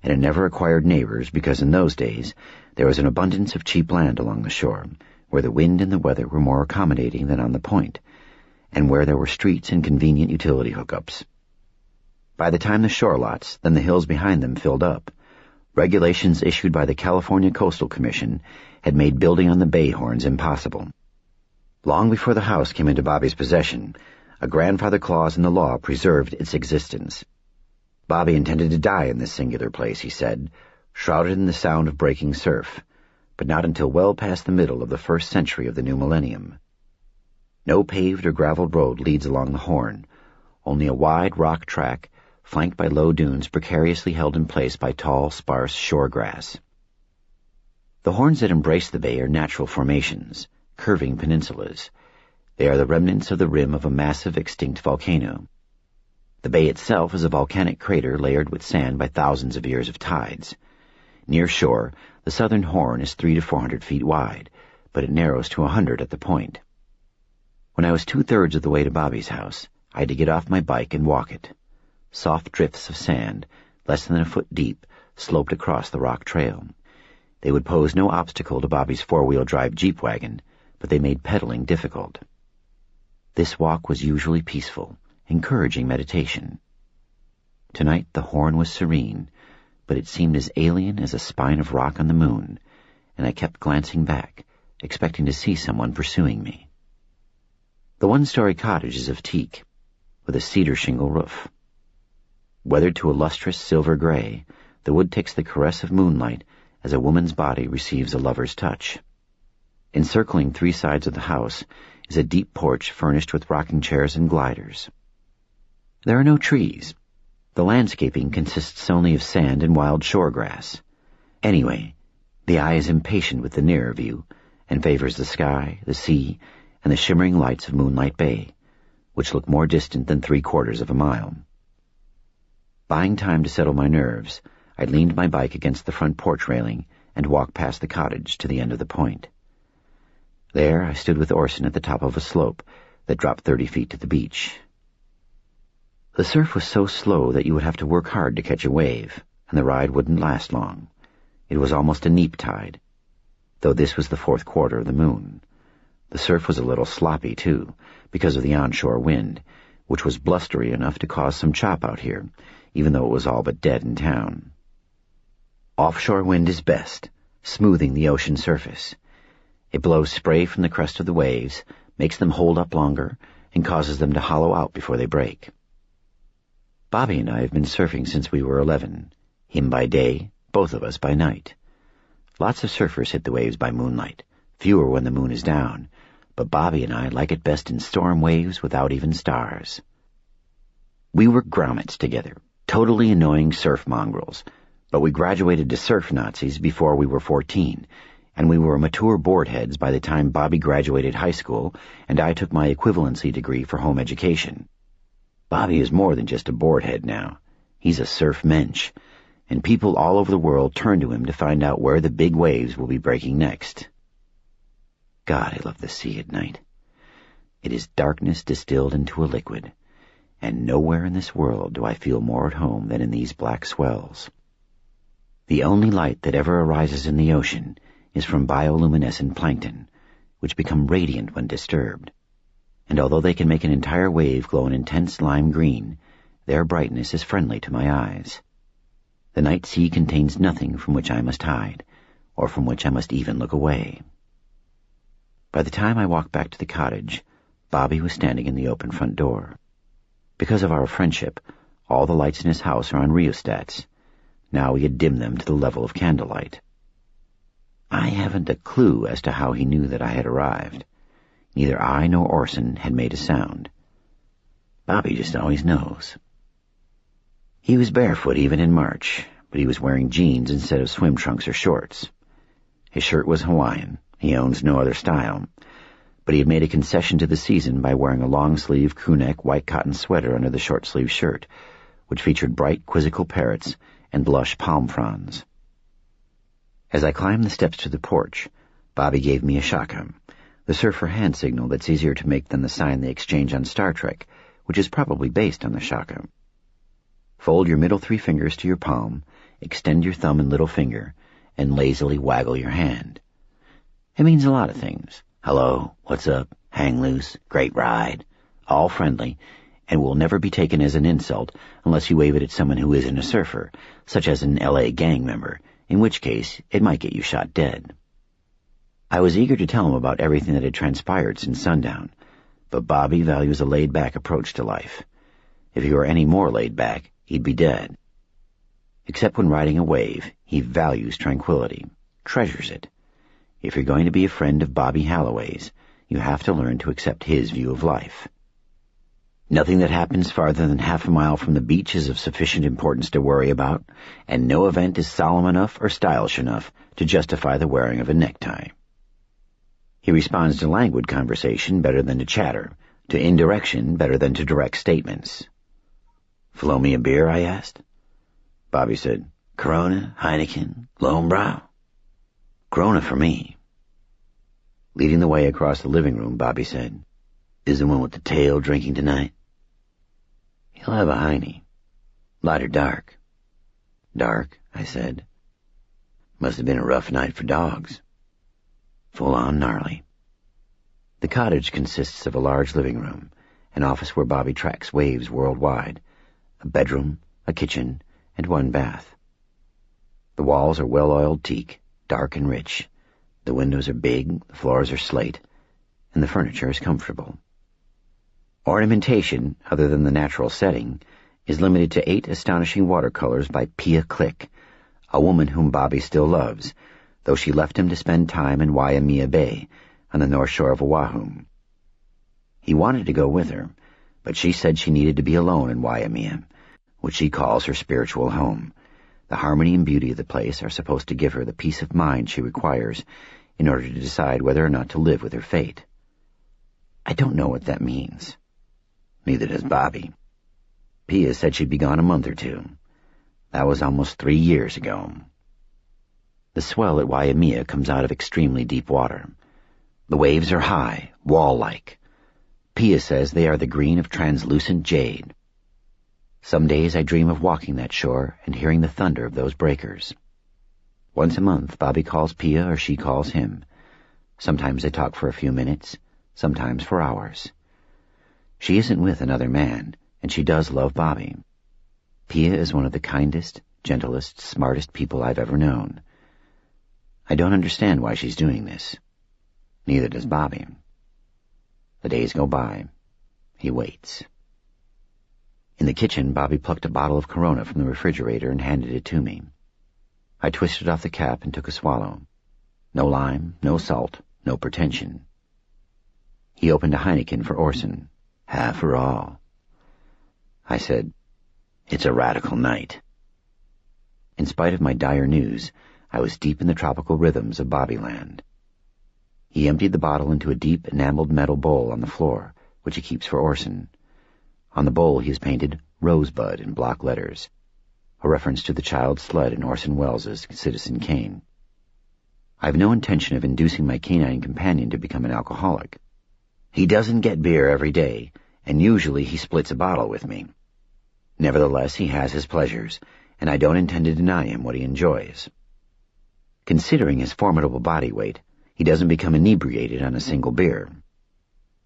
and it never acquired neighbors because in those days there was an abundance of cheap land along the shore, where the wind and the weather were more accommodating than on the point, and where there were streets and convenient utility hookups. By the time the shore lots, then the hills behind them, filled up, regulations issued by the California Coastal Commission had made building on the bay horns impossible. Long before the house came into Bobby's possession, a grandfather clause in the law preserved its existence. Bobby intended to die in this singular place, he said, shrouded in the sound of breaking surf, but not until well past the middle of the first century of the new millennium. No paved or graveled road leads along the horn, only a wide rock track flanked by low dunes precariously held in place by tall, sparse shore grass. The horns that embrace the bay are natural formations, curving peninsulas. They are the remnants of the rim of a massive extinct volcano. The bay itself is a volcanic crater layered with sand by thousands of years of tides. Near shore, the southern horn is 300 to 400 feet wide, but it narrows to 100 at the point. When I was 2/3 of the way to Bobby's house, I had to get off my bike and walk it. Soft drifts of sand, less than a foot deep, sloped across the rock trail. They would pose no obstacle to Bobby's 4-wheel drive Jeep wagon, but they made pedaling difficult. This walk was usually peaceful, encouraging meditation. Tonight the horn was serene, but it seemed as alien as a spine of rock on the moon, and I kept glancing back, expecting to see someone pursuing me. The 1-story cottage is of teak, with a cedar shingle roof. Weathered to a lustrous silver gray, the wood takes the caress of moonlight as a woman's body receives a lover's touch. Encircling 3 sides of the house is a deep porch furnished with rocking chairs and gliders. There are no trees. The landscaping consists only of sand and wild shore grass. Anyway, the eye is impatient with the nearer view and favors the sky, the sea, and the shimmering lights of Moonlight Bay, which look more distant than 3/4 of a mile. Buying time to settle my nerves, I leaned my bike against the front porch railing and walked past the cottage to the end of the point. There I stood with Orson at the top of a slope that dropped 30 feet to the beach. The surf was so slow that you would have to work hard to catch a wave, and the ride wouldn't last long. It was almost a neap tide, though this was the 4th quarter of the moon. The surf was a little sloppy, too, because of the onshore wind, which was blustery enough to cause some chop out here, even though it was all but dead in town. Offshore wind is best, smoothing the ocean surface. It blows spray from the crest of the waves, makes them hold up longer, and causes them to hollow out before they break. Bobby and I have been surfing since we were 11, him by day, both of us by night. Lots of surfers hit the waves by moonlight, fewer when the moon is down, but Bobby and I like it best in storm waves without even stars. We were grommets together, totally annoying surf mongrels, but we graduated to surf Nazis before we were 14, and we were mature boardheads by the time Bobby graduated high school and I took my equivalency degree for home education. Bobby is more than just a boardhead now. He's a surf mensch, and people all over the world turn to him to find out where the big waves will be breaking next. God, I love the sea at night. It is darkness distilled into a liquid, and nowhere in this world do I feel more at home than in these black swells. The only light that ever arises in the ocean is from bioluminescent plankton, which become radiant when disturbed. And although they can make an entire wave glow an intense lime green, their brightness is friendly to my eyes. The night sea contains nothing from which I must hide, or from which I must even look away. By the time I walked back to the cottage, Bobby was standing in the open front door. Because of our friendship, all the lights in his house are on rheostats. Now he had dimmed them to the level of candlelight. I haven't a clue as to how he knew that I had arrived. Neither I nor Orson had made a sound. Bobby just always knows. He was barefoot even in March, but he was wearing jeans instead of swim trunks or shorts. His shirt was Hawaiian. He owns no other style. But he had made a concession to the season by wearing a long-sleeve crew-neck white cotton sweater under the short-sleeve shirt, which featured bright quizzical parrots and blush palm fronds. As I climbed the steps to the porch, Bobby gave me a shaka, the surfer hand signal that's easier to make than the sign they exchange on Star Trek, which is probably based on the shaka. Fold your middle 3 fingers to your palm, extend your thumb and little finger, and lazily waggle your hand. It means a lot of things. Hello, what's up, hang loose, great ride, all friendly, and will never be taken as an insult unless you wave it at someone who isn't a surfer, such as an L.A. gang member, in which case it might get you shot dead. I was eager to tell him about everything that had transpired since sundown, but Bobby values a laid-back approach to life. If he were any more laid back, he'd be dead. Except when riding a wave, he values tranquility, treasures it. If you're going to be a friend of Bobby Halloway's, you have to learn to accept his view of life. Nothing that happens farther than half a mile from the beach is of sufficient importance to worry about, and no event is solemn enough or stylish enough to justify the wearing of a necktie. He responds to languid conversation better than to chatter, to indirection better than to direct statements. "Flow me a beer?" I asked. Bobby said, "Corona, Heineken, Lowenbrau?" "Corona for me." Leading the way across the living room, Bobby said, "Is the one with the tail drinking tonight?" "He'll have a Heine. Light or dark?" "Dark," I said. "Must have been a rough night for dogs." "Full on gnarly." The cottage consists of a large living room, an office where Bobby tracks waves worldwide, a bedroom, a kitchen, and 1 bath. The walls are well-oiled teak, dark and rich. The windows are big, the floors are slate, and the furniture is comfortable. Ornamentation, other than the natural setting, is limited to 8 astonishing watercolors by Pia Click, a woman whom Bobby still loves, though she left him to spend time in Waimea Bay, on the north shore of Oahu. He wanted to go with her, but she said she needed to be alone in Waimea, which she calls her spiritual home. The harmony and beauty of the place are supposed to give her the peace of mind she requires in order to decide whether or not to live with her fate. I don't know what that means. Neither does Bobby. Pia said she'd be gone a month or 2. That was almost 3 years ago. The swell at Waimea comes out of extremely deep water. The waves are high, wall-like. Pia says they are the green of translucent jade. Some days I dream of walking that shore and hearing the thunder of those breakers. Once a month, Bobby calls Pia or she calls him. Sometimes they talk for a few minutes, sometimes for hours. She isn't with another man, and she does love Bobby. Pia is one of the kindest, gentlest, smartest people I've ever known. I don't understand why she's doing this. Neither does Bobby. The days go by. He waits. In the kitchen, Bobby plucked a bottle of Corona from the refrigerator and handed it to me. I twisted off the cap and took a swallow. No lime, no salt, no pretension. He opened a Heineken for Orson. Half or all. I said, "It's a radical night." In spite of my dire news, I was deep in the tropical rhythms of Bobbyland. He emptied the bottle into a deep enameled metal bowl on the floor, which he keeps for Orson. On the bowl he has painted Rosebud in block letters, a reference to the child sled in Orson Welles' Citizen Kane. I have no intention of inducing my canine companion to become an alcoholic. He doesn't get beer every day, and usually he splits a bottle with me. Nevertheless, he has his pleasures, and I don't intend to deny him what he enjoys. Considering his formidable body weight, he doesn't become inebriated on a single beer.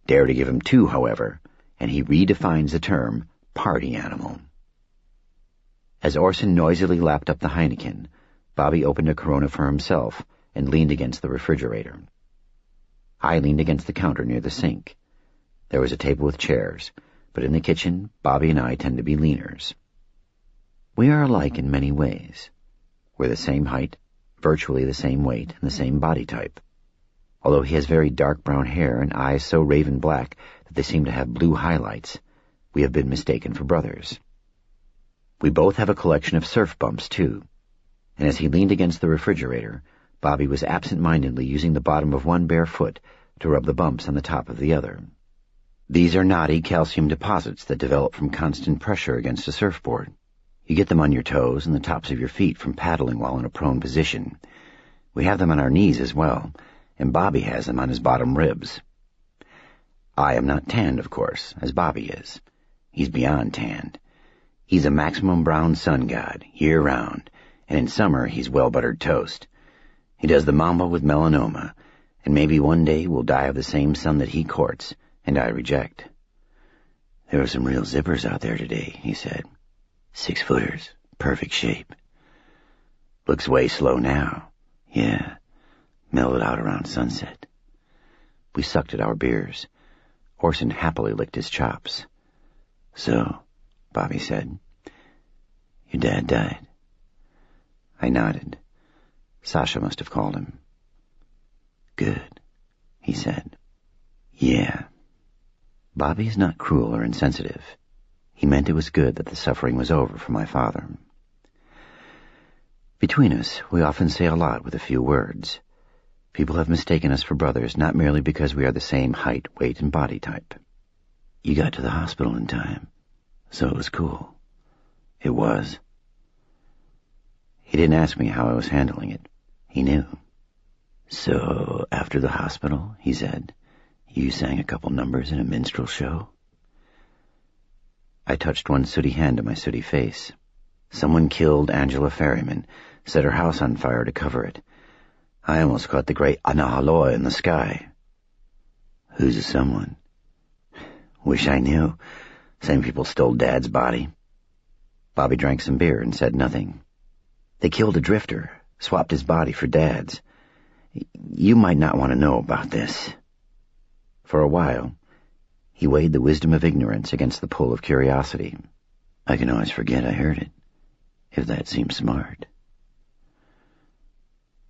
Dare to give him 2, however, and he redefines the term party animal. As Orson noisily lapped up the Heineken, Bobby opened a Corona for himself and leaned against the refrigerator. I leaned against the counter near the sink. There was a table with chairs, but in the kitchen, Bobby and I tend to be leaners. We are alike in many ways. We're the same height, virtually the same weight, and the same body type. Although he has very dark brown hair and eyes so raven black that they seem to have blue highlights, we have been mistaken for brothers. We both have a collection of surf bumps, too, and as he leaned against the refrigerator, Bobby was absent-mindedly using the bottom of one bare foot to rub the bumps on the top of the other. These are knotty calcium deposits that develop from constant pressure against a surfboard. You get them on your toes and the tops of your feet from paddling while in a prone position. We have them on our knees as well, and Bobby has them on his bottom ribs. I am not tanned, of course, as Bobby is. He's beyond tanned. He's a maximum brown sun god, year-round, and in summer he's well-buttered toast. He does the mamba with melanoma, and maybe one day will die of the same sun that he courts, and I reject. "There were some real zippers out there today," he said. 6-footers, perfect shape. "Looks way slow now." "Yeah, mellowed out around sunset." We sucked at our beers. Orson happily licked his chops. "So," Bobby said, "your dad died?" I nodded. Sasha must have called him. "Good," he said. "Yeah." Bobby is not cruel or insensitive. He meant it was good that the suffering was over for my father. Between us, we often say a lot with a few words. People have mistaken us for brothers not merely because we are the same height, weight, and body type. "You got to the hospital in time, so it was cool." It was. He didn't ask me how I was handling it. He knew. "So, after the hospital," he said, "you sang a couple numbers in a minstrel show?" I touched one sooty hand to my sooty face. "Someone killed Angela Ferryman, set her house on fire to cover it. I almost caught the great Anahaloa in the sky." "Who's the someone?" "Wish I knew. Same people stole Dad's body." Bobby drank some beer and said nothing. "They killed a drifter, swapped his body for Dad's. You might not want to know about this." For a while, he weighed the wisdom of ignorance against the pull of curiosity. "I can always forget I heard it, if that seems smart."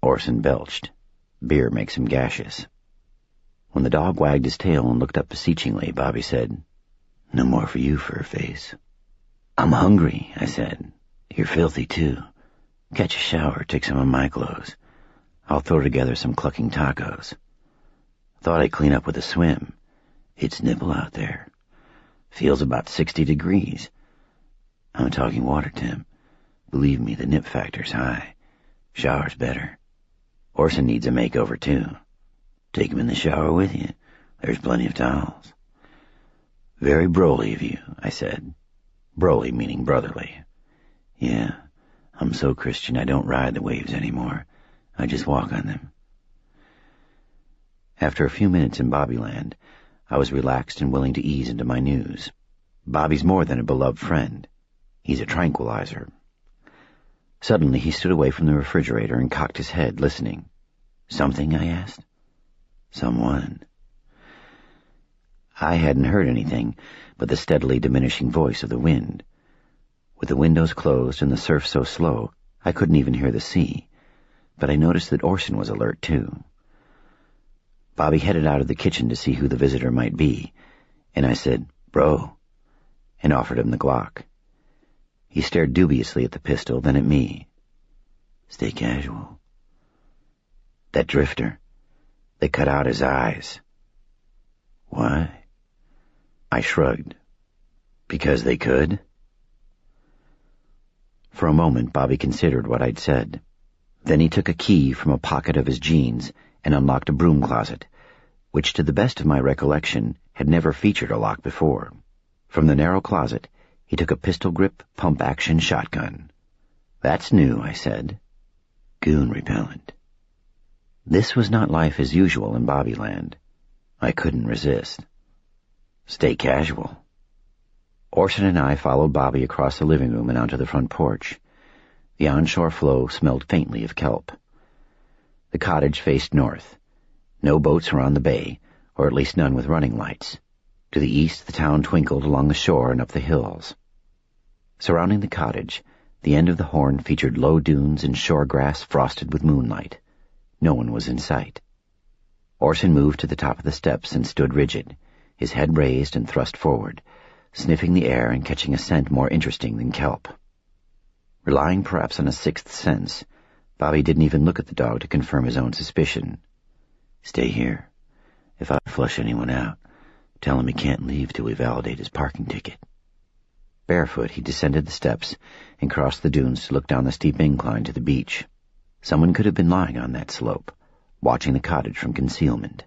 Orson belched. Beer makes him gaseous. When the dog wagged his tail and looked up beseechingly, Bobby said, "No more for you, Furface." "I'm hungry," I said. "You're filthy, too. Catch a shower, take some of my clothes. I'll throw together some clucking tacos. Thought I'd clean up with a swim. It's nipple out there. Feels about 60 degrees. I'm talking water temp. Believe me, the nip factor's high. Shower's better. Orson needs a makeover, too. Take him in the shower with you. There's plenty of towels. Very Broly of you, I said. Broly meaning brotherly. Yeah, I'm so Christian I don't ride the waves anymore. I just walk on them. After a few minutes in Bobbyland, I was relaxed and willing to ease into my news. Bobby's more than a beloved friend. He's a tranquilizer. Suddenly he stood away from the refrigerator and cocked his head, listening. Something, I asked. Someone. I hadn't heard anything but the steadily diminishing voice of the wind. With the windows closed and the surf so slow, I couldn't even hear the sea, but I noticed that Orson was alert, too. Bobby headed out of the kitchen to see who the visitor might be, and I said, "Bro," and offered him the Glock. He stared dubiously at the pistol, then at me. "Stay casual." That drifter. They cut out his eyes. Why? I shrugged. Because they could? For a moment, Bobby considered what I'd said. Then he took a key from a pocket of his jeans and unlocked a broom closet, which, to the best of my recollection, had never featured a lock before. From the narrow closet, he took a pistol-grip, pump-action shotgun. "That's new," I said. "Goon repellent." This was not life as usual in Bobbyland. I couldn't resist. Stay casual. Orson and I followed Bobby across the living room and onto the front porch. The onshore flow smelled faintly of kelp. The cottage faced north. No boats were on the bay, or at least none with running lights. To the east, the town twinkled along the shore and up the hills. Surrounding the cottage, the end of the horn featured low dunes and shore grass frosted with moonlight. No one was in sight. Orson moved to the top of the steps and stood rigid, his head raised and thrust forward, sniffing the air and catching a scent more interesting than kelp. Relying perhaps on a sixth sense, Bobby didn't even look at the dog to confirm his own suspicion. "Stay here. If I flush anyone out, tell him he can't leave till we validate his parking ticket." Barefoot, he descended the steps and crossed the dunes to look down the steep incline to the beach. Someone could have been lying on that slope, watching the cottage from concealment.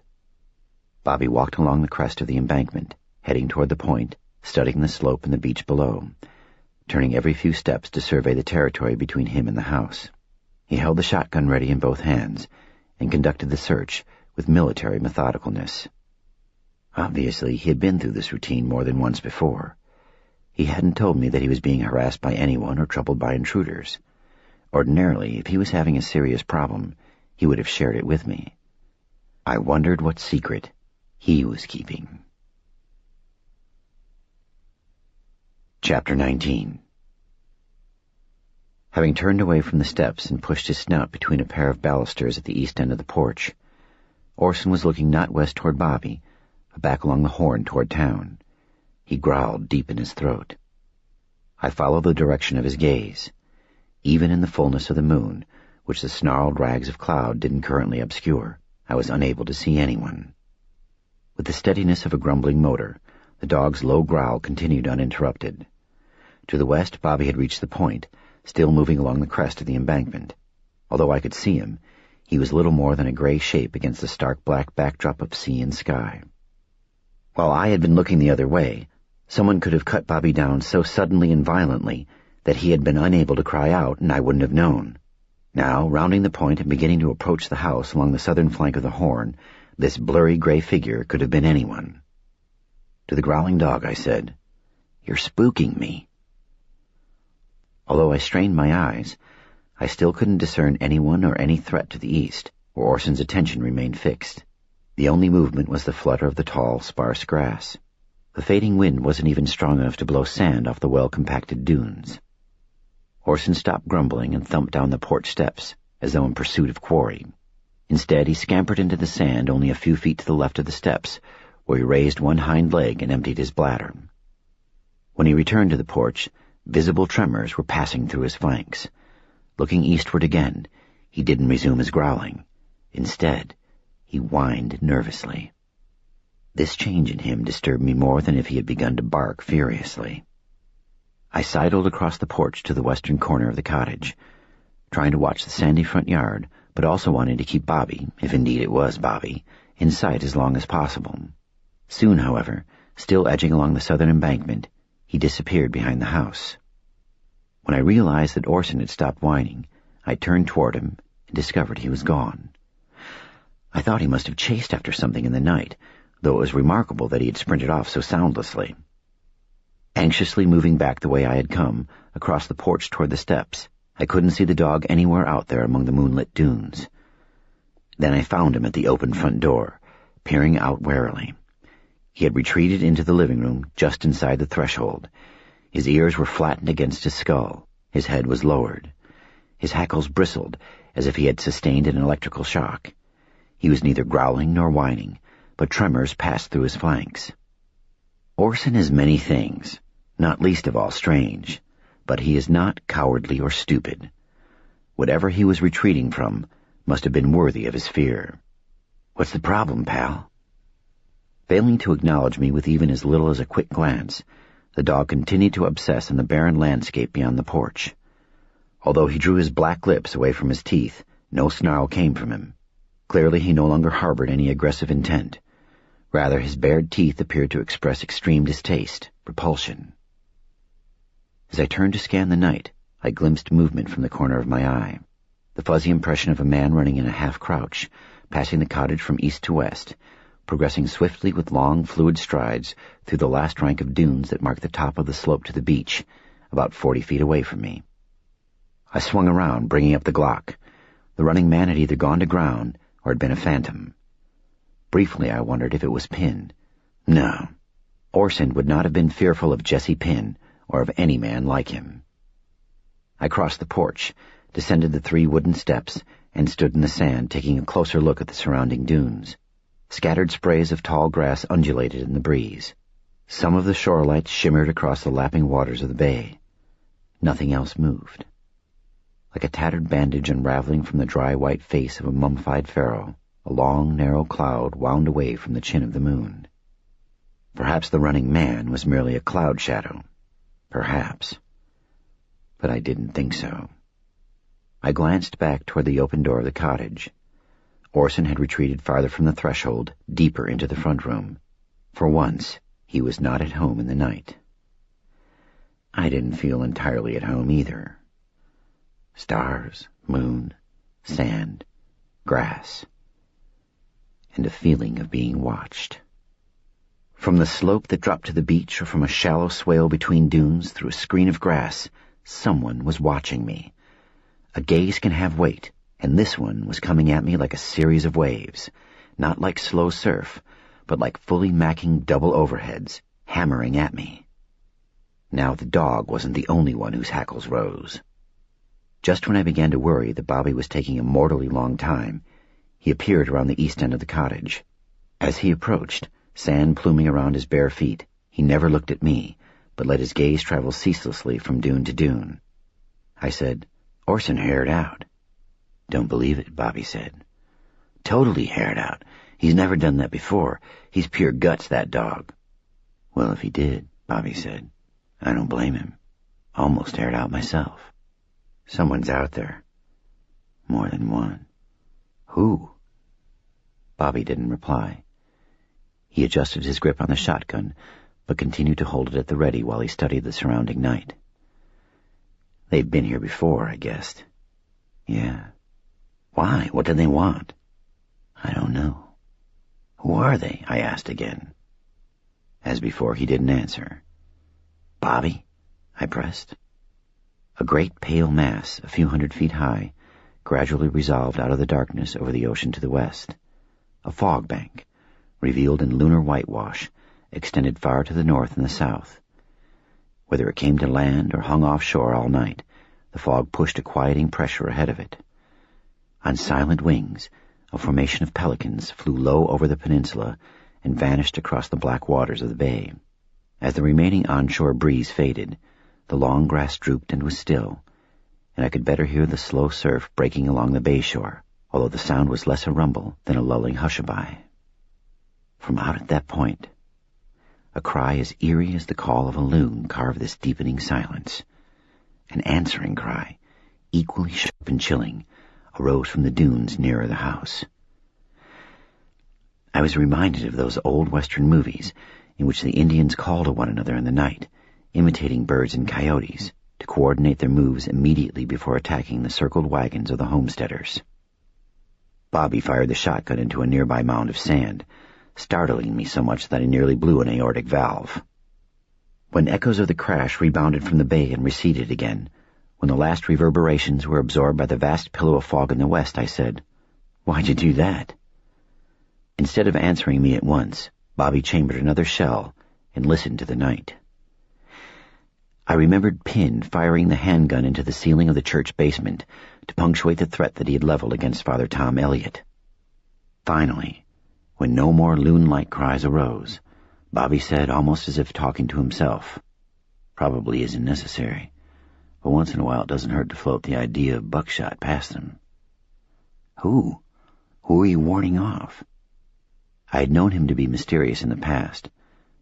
Bobby walked along the crest of the embankment, heading toward the point, studying the slope and the beach below, turning every few steps to survey the territory between him and the house. He held the shotgun ready in both hands and conducted the search with military methodicalness. Obviously, he had been through this routine more than once before. He hadn't told me that he was being harassed by anyone or troubled by intruders. Ordinarily, if he was having a serious problem, he would have shared it with me. I wondered what secret he was keeping. Chapter 19. Having turned away from the steps and pushed his snout between a pair of balusters at the east end of the porch, Orson was looking not west toward Bobby, but back along the horn toward town. He growled deep in his throat. I followed the direction of his gaze. Even in the fullness of the moon, which the snarled rags of cloud didn't currently obscure, I was unable to see anyone. With the steadiness of a grumbling motor, the dog's low growl continued uninterrupted. To the west, Bobby had reached the point, still moving along the crest of the embankment. Although I could see him, he was little more than a gray shape against the stark black backdrop of sea and sky. While I had been looking the other way, someone could have cut Bobby down so suddenly and violently that he had been unable to cry out, and I wouldn't have known. Now, rounding the point and beginning to approach the house along the southern flank of the horn, this blurry gray figure could have been anyone. To the growling dog, I said, "You're spooking me." Although I strained my eyes, I still couldn't discern anyone or any threat to the east, where Orson's attention remained fixed. The only movement was the flutter of the tall, sparse grass. The fading wind wasn't even strong enough to blow sand off the well-compacted dunes. Orson stopped grumbling and thumped down the porch steps, as though in pursuit of quarry. Instead, he scampered into the sand only a few feet to the left of the steps, where he raised one hind leg and emptied his bladder. When he returned to the porch, visible tremors were passing through his flanks. Looking eastward again, he didn't resume his growling. Instead, he whined nervously. This change in him disturbed me more than if he had begun to bark furiously. I sidled across the porch to the western corner of the cottage, trying to watch the sandy front yard, but also wanting to keep Bobby, if indeed it was Bobby, in sight as long as possible. Soon, however, still edging along the southern embankment, he disappeared behind the house. When I realized that Orson had stopped whining, I turned toward him and discovered he was gone. I thought he must have chased after something in the night, though it was remarkable that he had sprinted off so soundlessly. Anxiously moving back the way I had come, across the porch toward the steps, I couldn't see the dog anywhere out there among the moonlit dunes. Then I found him at the open front door, peering out warily. He had retreated into the living room just inside the threshold. His ears were flattened against his skull. His head was lowered. His hackles bristled as if he had sustained an electrical shock. He was neither growling nor whining, but tremors passed through his flanks. Orson is many things, not least of all strange, but he is not cowardly or stupid. Whatever he was retreating from must have been worthy of his fear. "What's the problem, pal?" Failing to acknowledge me with even as little as a quick glance, the dog continued to obsess on the barren landscape beyond the porch. Although he drew his black lips away from his teeth, no snarl came from him. Clearly he no longer harbored any aggressive intent. Rather, his bared teeth appeared to express extreme distaste, repulsion. As I turned to scan the night, I glimpsed movement from the corner of my eye. The fuzzy impression of a man running in a half-crouch, passing the cottage from east to west, progressing swiftly with long, fluid strides through the last rank of dunes that marked the top of the slope to the beach, about 40 feet away from me. I swung around, bringing up the Glock. The running man had either gone to ground or had been a phantom. Briefly I wondered if it was Pin. No. Orson would not have been fearful of Jesse Pin, or of any man like him. I crossed the porch, descended the 3 wooden steps, and stood in the sand, taking a closer look at the surrounding dunes. Scattered sprays of tall grass undulated in the breeze. Some of the shore lights shimmered across the lapping waters of the bay. Nothing else moved. Like a tattered bandage unraveling from the dry white face of a mummified pharaoh, a long, narrow cloud wound away from the chin of the moon. Perhaps the running man was merely a cloud shadow. Perhaps. But I didn't think so. I glanced back toward the open door of the cottage. Orson had retreated farther from the threshold, deeper into the front room. For once, he was not at home in the night. I didn't feel entirely at home either. Stars, moon, sand, grass, and a feeling of being watched. From the slope that dropped to the beach or from a shallow swale between dunes through a screen of grass, someone was watching me. A gaze can have weight, and this one was coming at me like a series of waves, not like slow surf, but like fully macking double overheads, hammering at me. Now the dog wasn't the only one whose hackles rose. Just when I began to worry that Bobby was taking a mortally long time, he appeared around the east end of the cottage. As he approached, sand pluming around his bare feet, he never looked at me, but let his gaze travel ceaselessly from dune to dune. I said, "Orson haired out." "Don't believe it," Bobby said. "Totally haired out. He's never done that before. He's pure guts, that dog." "Well, if he did," Bobby said, "I don't blame him. Almost haired out myself. Someone's out there. More than one." "Who?" Bobby didn't reply. He adjusted his grip on the shotgun, but continued to hold it at the ready while he studied the surrounding night. "They've been here before," I guessed. "Yeah." "Why? What do they want?" "I don't know." "Who are they?" I asked again. As before, he didn't answer. "Bobby?" I pressed. A great pale mass, a few hundred feet high, gradually resolved out of the darkness over the ocean to the west. A fog bank, revealed in lunar whitewash, extended far to the north and the south. Whether it came to land or hung offshore all night, the fog pushed a quieting pressure ahead of it. On silent wings, a formation of pelicans flew low over the peninsula and vanished across the black waters of the bay. As the remaining onshore breeze faded, the long grass drooped and was still, and I could better hear the slow surf breaking along the bay shore, although the sound was less a rumble than a lulling hushaby. From out at that point, A cry as eerie as the call of a loon carved this deepening silence. An answering cry, equally sharp and chilling, arose from the dunes nearer the house. I was reminded of those old Western movies in which the Indians call to one another in the night, imitating birds and coyotes, to coordinate their moves immediately before attacking the circled wagons of the homesteaders. Bobby fired the shotgun into a nearby mound of sand, startling me so much that I nearly blew an aortic valve. When echoes of the crash rebounded from the bay and receded again, when the last reverberations were absorbed by the vast pillow of fog in the west, I said, "Why'd you do that?" Instead of answering me at once, Bobby chambered another shell and listened to the night. I remembered Pin firing the handgun into the ceiling of the church basement to punctuate the threat that he had leveled against Father Tom Elliott. Finally, when no more loon-like cries arose, Bobby said, almost as if talking to himself, "Probably isn't necessary, but once in a while it doesn't hurt to float the idea of buckshot past them." Who are you warning off? I had known him to be mysterious in the past,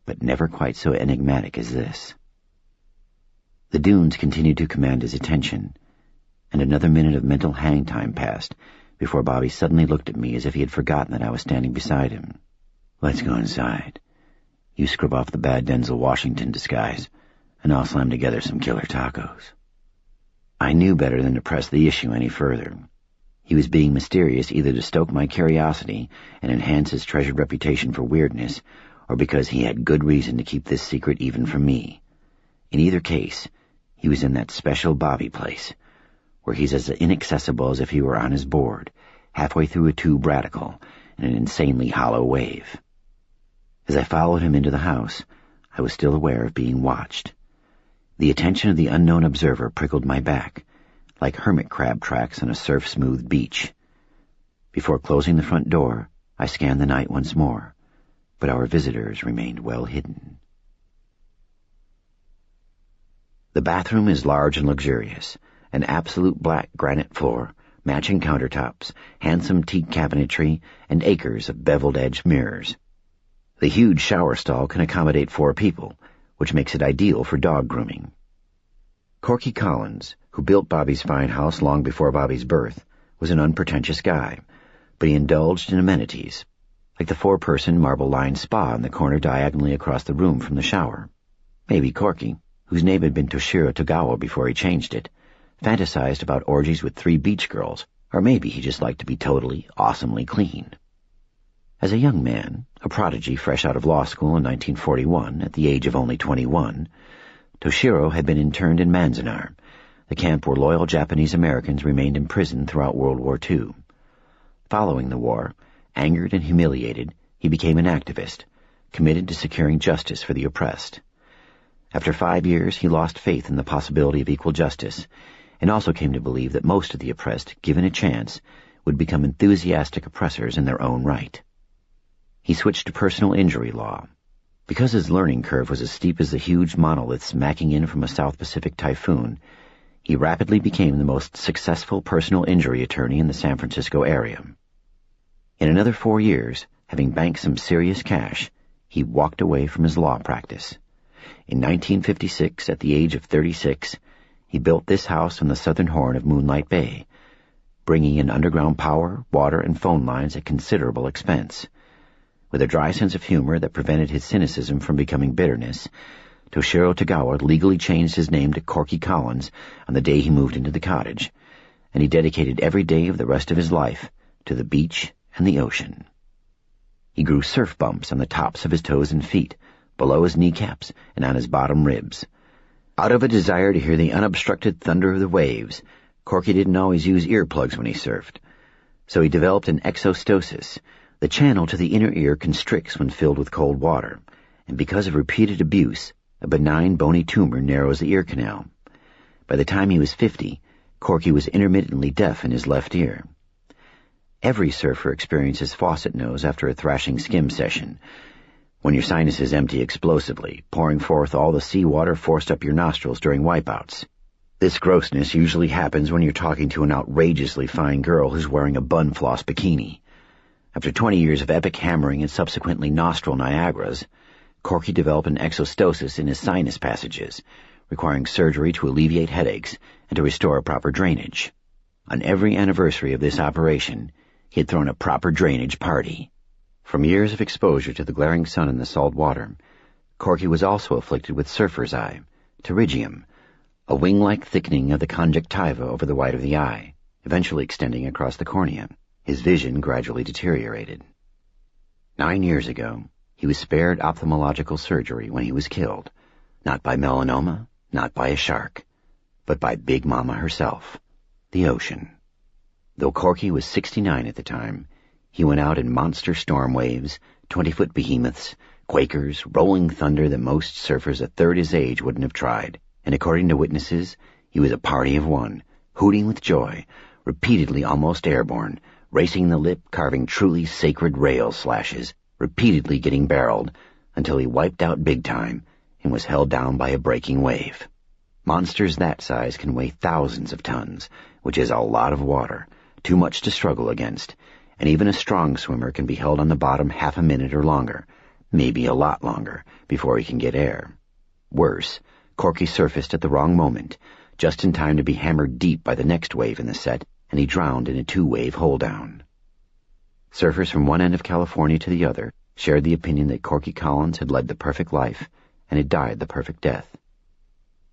but never quite so enigmatic as this. The dunes continued to command his attention, and another minute of mental hang time passed before Bobby suddenly looked at me as if he had forgotten that I was standing beside him. "Let's go inside. You scrub off the bad Denzel Washington disguise, and I'll slam together some killer tacos." I knew better than to press the issue any further. He was being mysterious either to stoke my curiosity and enhance his treasured reputation for weirdness, or because he had good reason to keep this secret even from me. In either case, he was in that special Bobby place, where he's as inaccessible as if he were on his board, halfway through a tube radical in an insanely hollow wave. As I followed him into the house, I was still aware of being watched. The attention of the unknown observer prickled my back, like hermit crab tracks on a surf-smoothed beach. Before closing the front door, I scanned the night once more, but our visitors remained well hidden. The bathroom is large and luxurious, an absolute black granite floor, matching countertops, handsome teak cabinetry, and acres of beveled-edged mirrors. The huge shower stall can accommodate 4 people, which makes it ideal for dog grooming. Corky Collins, who built Bobby's fine house long before Bobby's birth, was an unpretentious guy, but he indulged in amenities, like the 4-person marble-lined spa in the corner diagonally across the room from the shower. Maybe Corky, whose name had been Toshiro Togawa before he changed it, fantasized about orgies with 3 beach girls, or maybe he just liked to be totally, awesomely clean. As a young man, a prodigy fresh out of law school in 1941, at the age of only 21, Toshiro had been interned in Manzanar, the camp where loyal Japanese Americans remained imprisoned throughout World War II. Following the war, angered and humiliated, he became an activist, committed to securing justice for the oppressed. After 5 years, he lost faith in the possibility of equal justice, and also came to believe that most of the oppressed, given a chance, would become enthusiastic oppressors in their own right. He switched to personal injury law. Because his learning curve was as steep as the huge monoliths smacking in from a South Pacific typhoon, he rapidly became the most successful personal injury attorney in the San Francisco area. In another 4 years, having banked some serious cash, he walked away from his law practice. In 1956, at the age of 36, he built this house on the southern horn of Moonlight Bay, bringing in underground power, water, and phone lines at considerable expense. With a dry sense of humor that prevented his cynicism from becoming bitterness, Toshiro Togawa legally changed his name to Corky Collins on the day he moved into the cottage, and he dedicated every day of the rest of his life to the beach and the ocean. He grew surf bumps on the tops of his toes and feet, below his kneecaps and on his bottom ribs. Out of a desire to hear the unobstructed thunder of the waves, Corky didn't always use earplugs when he surfed, so he developed an exostosis. The channel to the inner ear constricts when filled with cold water, and because of repeated abuse, a benign bony tumor narrows the ear canal. By the time he was 50, Corky was intermittently deaf in his left ear. Every surfer experiences faucet nose after a thrashing skim session, when your sinuses empty explosively, pouring forth all the seawater forced up your nostrils during wipeouts. This grossness usually happens when you're talking to an outrageously fine girl who's wearing a bun floss bikini. After 20 years of epic hammering and subsequently nostril Niagaras, Corky developed an exostosis in his sinus passages, requiring surgery to alleviate headaches and to restore proper drainage. On every anniversary of this operation, he had thrown a proper drainage party. From years of exposure to the glaring sun and the salt water, Corky was also afflicted with surfer's eye, pterygium, a wing-like thickening of the conjunctiva over the white of the eye, eventually extending across the cornea. His vision gradually deteriorated. 9 years ago, he was spared ophthalmological surgery when he was killed, not by melanoma, not by a shark, but by Big Mama herself, the ocean. Though Corky was 69 at the time, he went out in monster storm waves, 20-foot behemoths, quakers, rolling thunder that most surfers a third his age wouldn't have tried, and according to witnesses, he was a party of one, hooting with joy, repeatedly almost airborne, racing the lip, carving truly sacred rail slashes, repeatedly getting barreled, until he wiped out big time and was held down by a breaking wave. Monsters that size can weigh thousands of tons, which is a lot of water, too much to struggle against, and even a strong swimmer can be held on the bottom half a minute or longer, maybe a lot longer, before he can get air. Worse, Corky surfaced at the wrong moment, just in time to be hammered deep by the next wave in the set, and he drowned in a 2-wave hold-down. Surfers from one end of California to the other shared the opinion that Corky Collins had led the perfect life and had died the perfect death.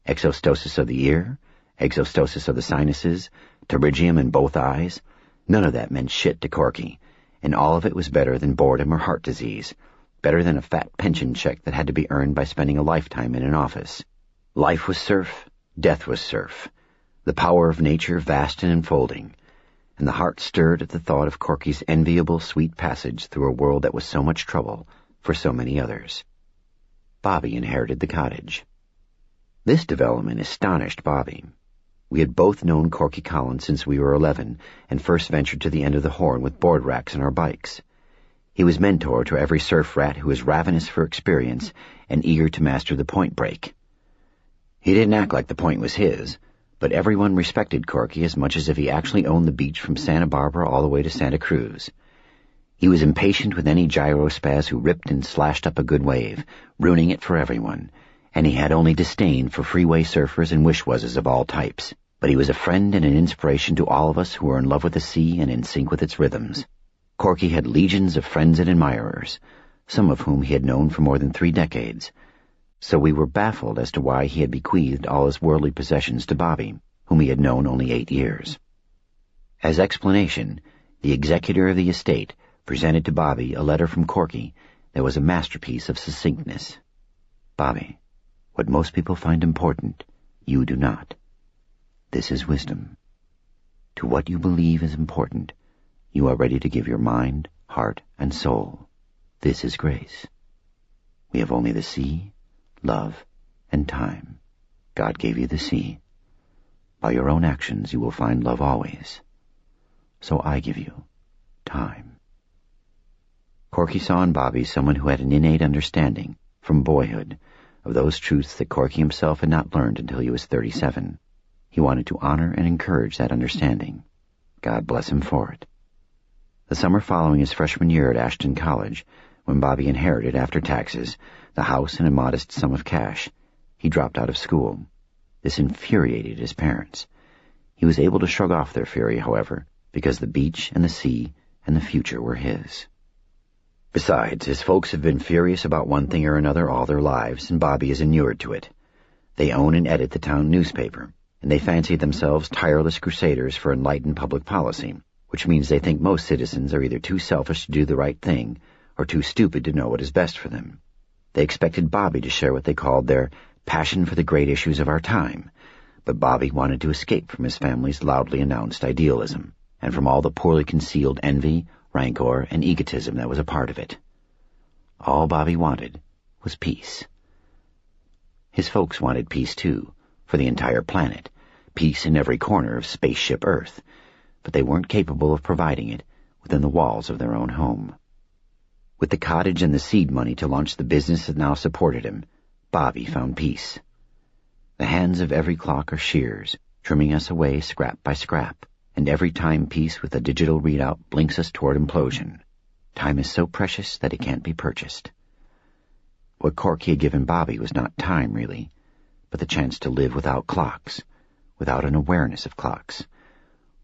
Exostosis of the ear, exostosis of the sinuses, pterygium in both eyes, none of that meant shit to Corky, and all of it was better than boredom or heart disease, better than a fat pension check that had to be earned by spending a lifetime in an office. Life was surf, death was surf, the power of nature vast and enfolding, and the heart stirred at the thought of Corky's enviable sweet passage through a world that was so much trouble for so many others. Bobby inherited the cottage. This development astonished Bobby. We had both known Corky Collins since we were 11 and first ventured to the end of the Horn with board racks on our bikes. He was mentor to every surf rat who was ravenous for experience and eager to master the point break. He didn't act like the point was his, but everyone respected Corky as much as if he actually owned the beach from Santa Barbara all the way to Santa Cruz. He was impatient with any gyrospaz who ripped and slashed up a good wave, ruining it for everyone, and he had only disdain for freeway surfers and wish-wasses of all types. But he was a friend and an inspiration to all of us who were in love with the sea and in sync with its rhythms. Corky had legions of friends and admirers, some of whom he had known for more than 3 decades, so we were baffled as to why he had bequeathed all his worldly possessions to Bobby, whom he had known only 8 years. As explanation, the executor of the estate presented to Bobby a letter from Corky that was a masterpiece of succinctness. Bobby, what most people find important, you do not. This is wisdom. To what you believe is important, you are ready to give your mind, heart, and soul. This is grace. We have only the sea, love, and time. God gave you the sea. By your own actions you will find love always. So I give you time. Corky saw in Bobby someone who had an innate understanding, from boyhood, of those truths that Corky himself had not learned until he was 37. He wanted to honor and encourage that understanding. God bless him for it. The summer following his freshman year at Ashton College, when Bobby inherited, after taxes, the house and a modest sum of cash, he dropped out of school. This infuriated his parents. He was able to shrug off their fury, however, because the beach and the sea and the future were his. Besides, his folks have been furious about one thing or another all their lives, and Bobby is inured to it. They own and edit the town newspaper, and they fancy themselves tireless crusaders for enlightened public policy, which means they think most citizens are either too selfish to do the right thing or too stupid to know what is best for them. They expected Bobby to share what they called their passion for the great issues of our time, but Bobby wanted to escape from his family's loudly announced idealism, and from all the poorly concealed envy, rancor, and egotism that was a part of it. All Bobby wanted was peace. His folks wanted peace too, for the entire planet, peace in every corner of spaceship Earth, but they weren't capable of providing it within the walls of their own home. With the cottage and the seed money to launch the business that now supported him, Bobby found peace. The hands of every clock are shears, trimming us away scrap by scrap, and every timepiece with a digital readout blinks us toward implosion. Time is so precious that it can't be purchased. What Corky had given Bobby was not time, really, but the chance to live without clocks, without an awareness of clocks,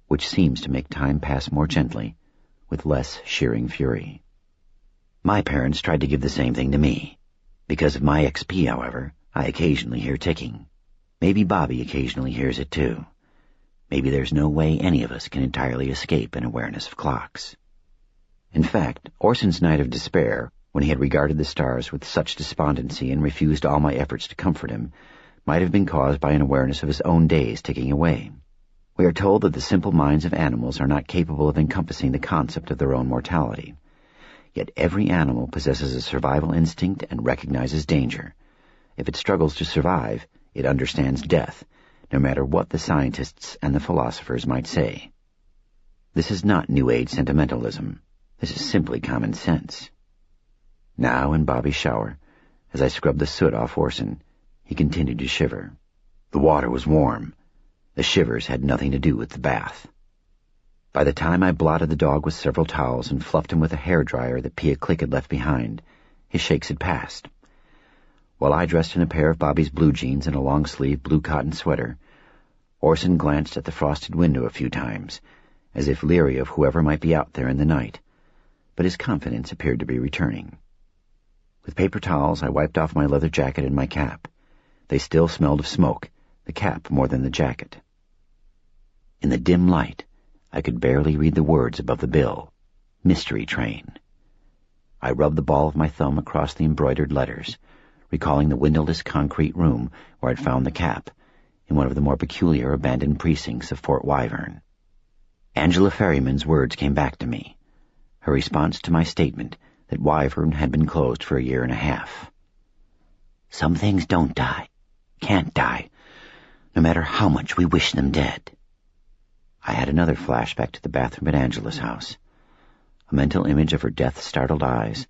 which seems to make time pass more gently, with less shearing fury. My parents tried to give the same thing to me. Because of my XP, however, I occasionally hear ticking. Maybe Bobby occasionally hears it too. Maybe there's no way any of us can entirely escape an awareness of clocks. In fact, Orson's night of despair, when he had regarded the stars with such despondency and refused all my efforts to comfort him, might have been caused by an awareness of his own days ticking away. We are told that the simple minds of animals are not capable of encompassing the concept of their own mortality. Yet every animal possesses a survival instinct and recognizes danger. If it struggles to survive, it understands death, no matter what the scientists and the philosophers might say. This is not New Age sentimentalism. This is simply common sense. Now, in Bobby's shower, as I scrubbed the soot off Orson, he continued to shiver. The water was warm. The shivers had nothing to do with the bath. By the time I blotted the dog with several towels and fluffed him with a hairdryer that Pia Click had left behind, his shakes had passed. While I dressed in a pair of Bobby's blue jeans and a long-sleeved blue cotton sweater, Orson glanced at the frosted window a few times, as if leery of whoever might be out there in the night, but his confidence appeared to be returning. With paper towels, I wiped off my leather jacket and my cap. They still smelled of smoke, the cap more than the jacket. In the dim light, I could barely read the words above the bill, Mystery Train. I rubbed the ball of my thumb across the embroidered letters, recalling the windowless concrete room where I'd found the cap, in one of the more peculiar abandoned precincts of Fort Wyvern. Angela Ferryman's words came back to me, her response to my statement that Wyvern had been closed for 1.5 years. Some things don't die, can't die, no matter how much we wish them dead. I had another flashback to the bathroom at Angela's house, a mental image of her death-startled eyes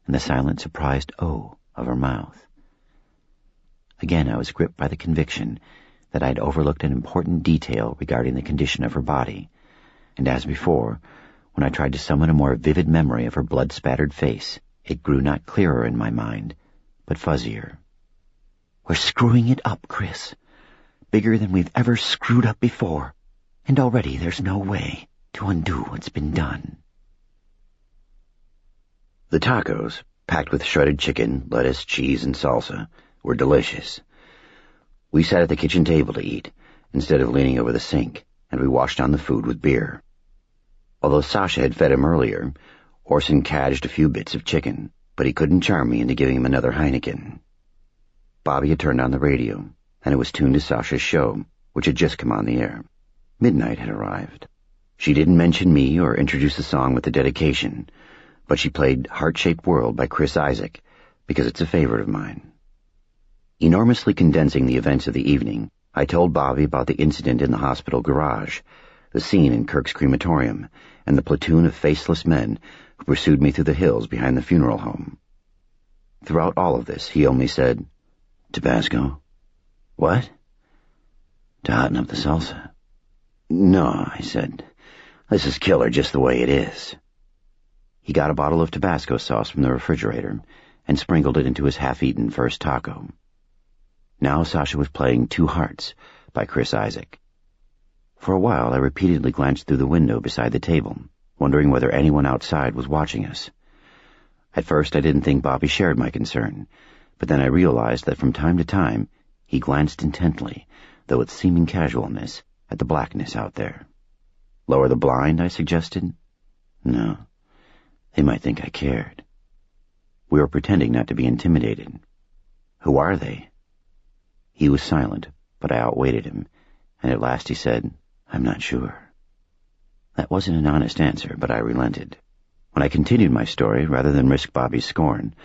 and the silent, surprised "oh" of her mouth. Again I was gripped by the conviction that I'd overlooked an important detail regarding the condition of her body, and as before, when I tried to summon a more vivid memory of her blood-spattered face, it grew not clearer in my mind, but fuzzier. We're screwing it up, Chris. Bigger than we've ever screwed up before. And already there's no way to undo what's been done. The tacos, packed with shredded chicken, lettuce, cheese, and salsa, were delicious. We sat at the kitchen table to eat, instead of leaning over the sink, and we washed down the food with beer. Although Sasha had fed him earlier, Orson cadged a few bits of chicken, but he couldn't charm me into giving him another Heineken. Bobby had turned on the radio, and it was tuned to Sasha's show, which had just come on the air. Midnight had arrived. She didn't mention me or introduce the song with the dedication, but she played Heart-Shaped World by Chris Isaak, because it's a favorite of mine. Enormously condensing the events of the evening, I told Bobby about the incident in the hospital garage, the scene in Kirk's crematorium, and the platoon of faceless men who pursued me through the hills behind the funeral home. Throughout all of this, he only said, "Tabasco?" "What?" "To hotten up the salsa." "No," I said. "This is killer just the way it is." He got a bottle of Tabasco sauce from the refrigerator and sprinkled it into his half-eaten first taco. Now Sasha was playing Two Hearts by Chris Isaak. For a while I repeatedly glanced through the window beside the table, wondering whether anyone outside was watching us. At first I didn't think Bobby shared my concern, but then I realized that from time to time he glanced intently, though with seeming casualness, at the blackness out there. "Lower the blind," I suggested. "No. They might think I cared." We were pretending not to be intimidated. "Who are they?" He was silent, but I outweighted him, and at last he said, "I'm not sure." That wasn't an honest answer, but I relented. When I continued my story, rather than risk Bobby's scorn,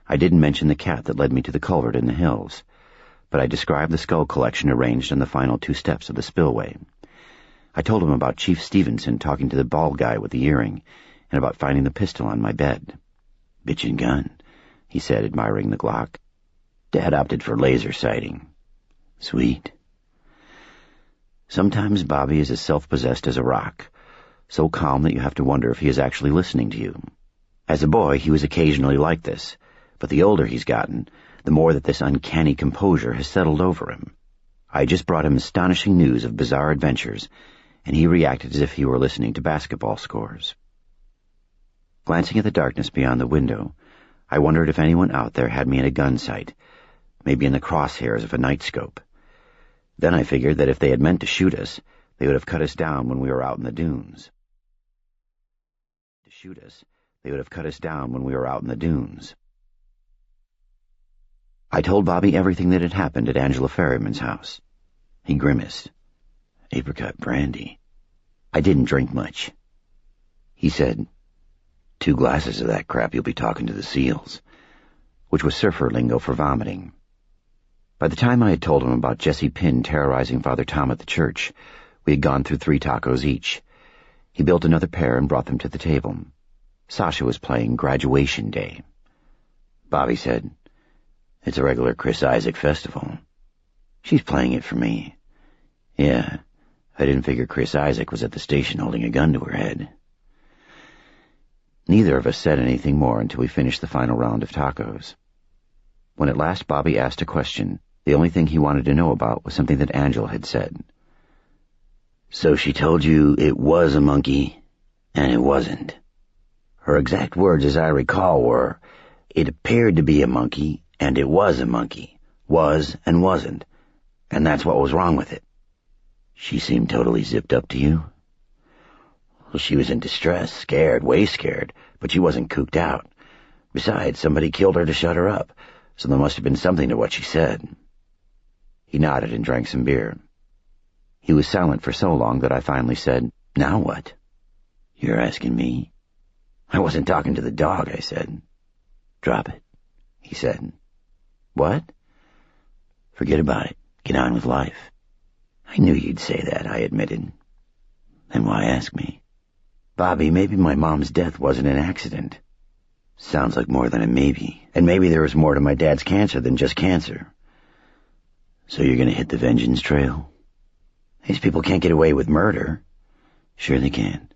I didn't mention the cat that led me to the culvert in the hills, but I described the skull collection arranged on the final 2 steps of the spillway. I told him about Chief Stevenson talking to the bald guy with the earring, and about finding the pistol on my bed. "Bitchin' gun," he said, admiring the Glock. "Dad opted for laser sighting." "Sweet." Sometimes Bobby is as self-possessed as a rock, so calm that you have to wonder if he is actually listening to you. As a boy, he was occasionally like this, but the older he's gotten, the more that this uncanny composure has settled over him. I just brought him astonishing news of bizarre adventures, and he reacted as if he were listening to basketball scores. Glancing at the darkness beyond the window, I wondered if anyone out there had me in a gun sight, maybe in the crosshairs of a night scope. Then I figured that if they had meant to shoot us, they would have cut us down when we were out in the dunes. I told Bobby everything that had happened at Angela Ferryman's house. He grimaced. Apricot brandy. I didn't drink much. He said, 2 glasses of that crap, you'll be talking to the seals, which was surfer lingo for vomiting. By the time I had told him about Jesse Pinn terrorizing Father Tom at the church, we had gone through 3 tacos each. He built another pair and brought them to the table. Sasha was playing Graduation Day. Bobby said, it's a regular Chris Isaak festival. She's playing it for me. Yeah, I didn't figure Chris Isaak was at the station holding a gun to her head. Neither of us said anything more until we finished the final round of tacos. When at last Bobby asked a question, the only thing he wanted to know about was something that Angela had said. So she told you it was a monkey, and it wasn't. Her exact words, as I recall, were, it appeared to be a monkey, and it was a monkey. Was and wasn't. And that's what was wrong with it. She seemed totally zipped up to you? Well, she was in distress, scared, way scared, but she wasn't cooped out. Besides, somebody killed her to shut her up, so there must have been something to what she said. He nodded and drank some beer. He was silent for so long that I finally said, now what? You're asking me? I wasn't talking to the dog, I said. Drop it, he said. What? Forget about it. Get on with life. I knew you'd say that, I admitted. Then why ask me? Bobby, maybe my mom's death wasn't an accident. Sounds like more than a maybe. And maybe there was more to my dad's cancer than just cancer. So you're gonna hit the vengeance trail? These people can't get away with murder. Sure they can.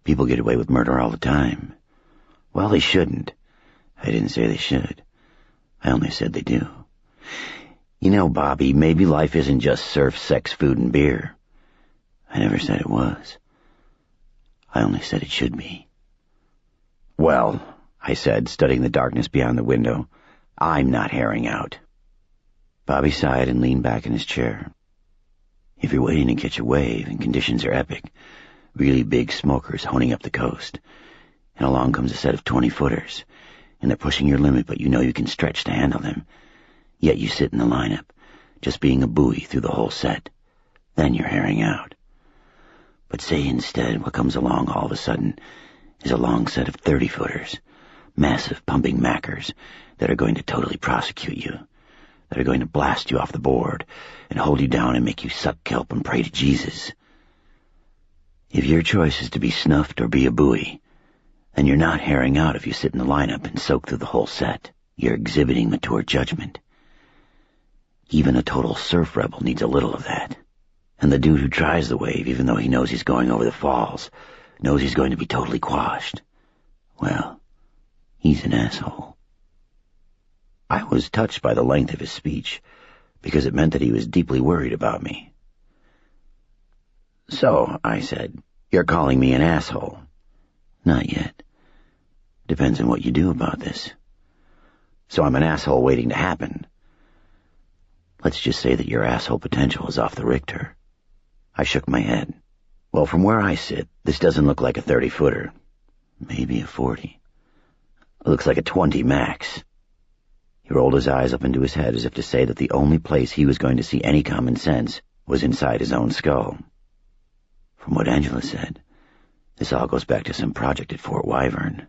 People get away with murder all the time. Well, they shouldn't. I didn't say they should. I only said they do. You know, Bobby, maybe life isn't just surf, sex, food, and beer. I never said it was. I only said it should be. Well, I said, studying the darkness beyond the window, I'm not herring out. Bobby sighed and leaned back in his chair. If you're waiting to catch a wave and conditions are epic, really big smokers honing up the coast, and along comes a set of 20-footers, and they're pushing your limit, but you know you can stretch to handle them, yet you sit in the lineup, just being a buoy through the whole set, then you're herring out. But say instead what comes along all of a sudden is a long set of 30-footers, massive pumping mackers that are going to totally prosecute you, that are going to blast you off the board and hold you down and make you suck kelp and pray to Jesus. If your choice is to be snuffed or be a buoy, then you're not herring out if you sit in the lineup and soak through the whole set. You're exhibiting mature judgment. Even a total surf rebel needs a little of that. And the dude who tries the wave, even though he knows he's going over the falls, knows he's going to be totally quashed. Well, he's an asshole. I was touched by the length of his speech, because it meant that he was deeply worried about me. So, I said, you're calling me an asshole. Not yet. Depends on what you do about this. So I'm an asshole waiting to happen. Let's just say that your asshole potential is off the Richter. I shook my head. Well, from where I sit, this doesn't look like a 30-footer. Maybe a 40. It looks like a 20 max. He rolled his eyes up into his head as if to say that the only place he was going to see any common sense was inside his own skull. From what Angela said, this all goes back to some project at Fort Wyvern.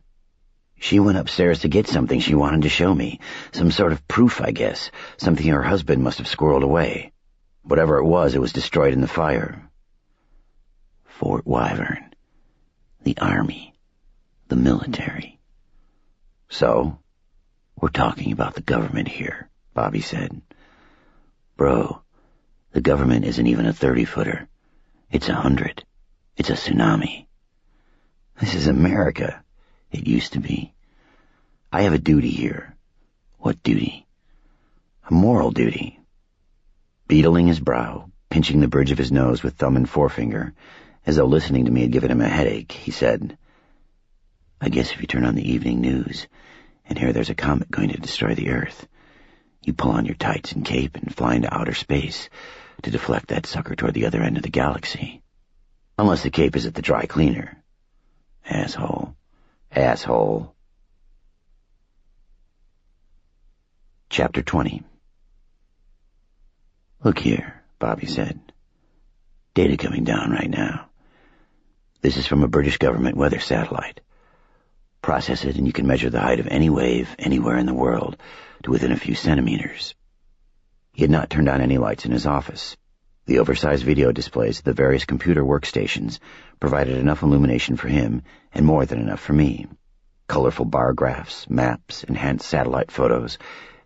She went upstairs to get something she wanted to show me. Some sort of proof, I guess. Something her husband must have squirreled away. Whatever it was destroyed in the fire. Fort Wyvern. The army. The military. So, we're talking about the government here, Bobby said. Bro, the government isn't even a 30-footer. It's 100. It's a tsunami. This is America. It used to be. I have a duty here, What duty? A moral duty. Beetling his brow, pinching the bridge of his nose with thumb and forefinger, as though listening to me had given him a headache, he said, I guess if you turn on the evening news and hear there's a comet going to destroy the Earth, you pull on your tights and cape and fly into outer space to deflect that sucker toward the other end of the galaxy. Unless the cape is at the dry cleaner. Asshole. Asshole. Chapter 20. Look here, Bobby said. Data coming down right now. This is from a British government weather satellite. Process it and you can measure the height of any wave anywhere in the world to within a few centimeters. He had not turned on any lights in his office. The oversized video displays of the various computer workstations provided enough illumination for him and more than enough for me. Colorful bar graphs, maps, enhanced satellite photos,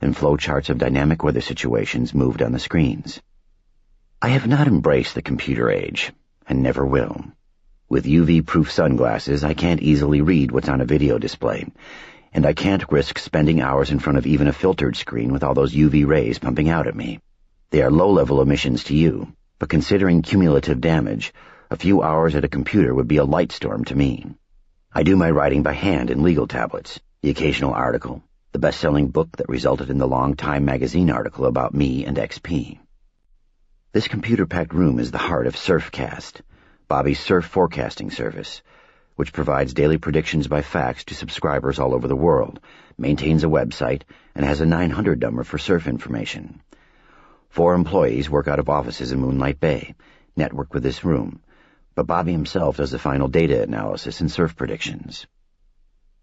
and flow charts of dynamic weather situations moved on the screens. I have not embraced the computer age, and never will. With UV-proof sunglasses, I can't easily read what's on a video display, and I can't risk spending hours in front of even a filtered screen with all those UV rays pumping out at me. They are low-level emissions to you, but considering cumulative damage, a few hours at a computer would be a light storm to me. I do my writing by hand in legal tablets, the occasional article, the best-selling book that resulted in the long Time magazine article about me and XP. This computer-packed room is the heart of Surfcast, Bobby's surf forecasting service, which provides daily predictions by fax to subscribers all over the world, maintains a website, and has a 900 number for surf information. 4 employees work out of offices in Moonlight Bay, network with this room, but Bobby himself does the final data analysis and surf predictions.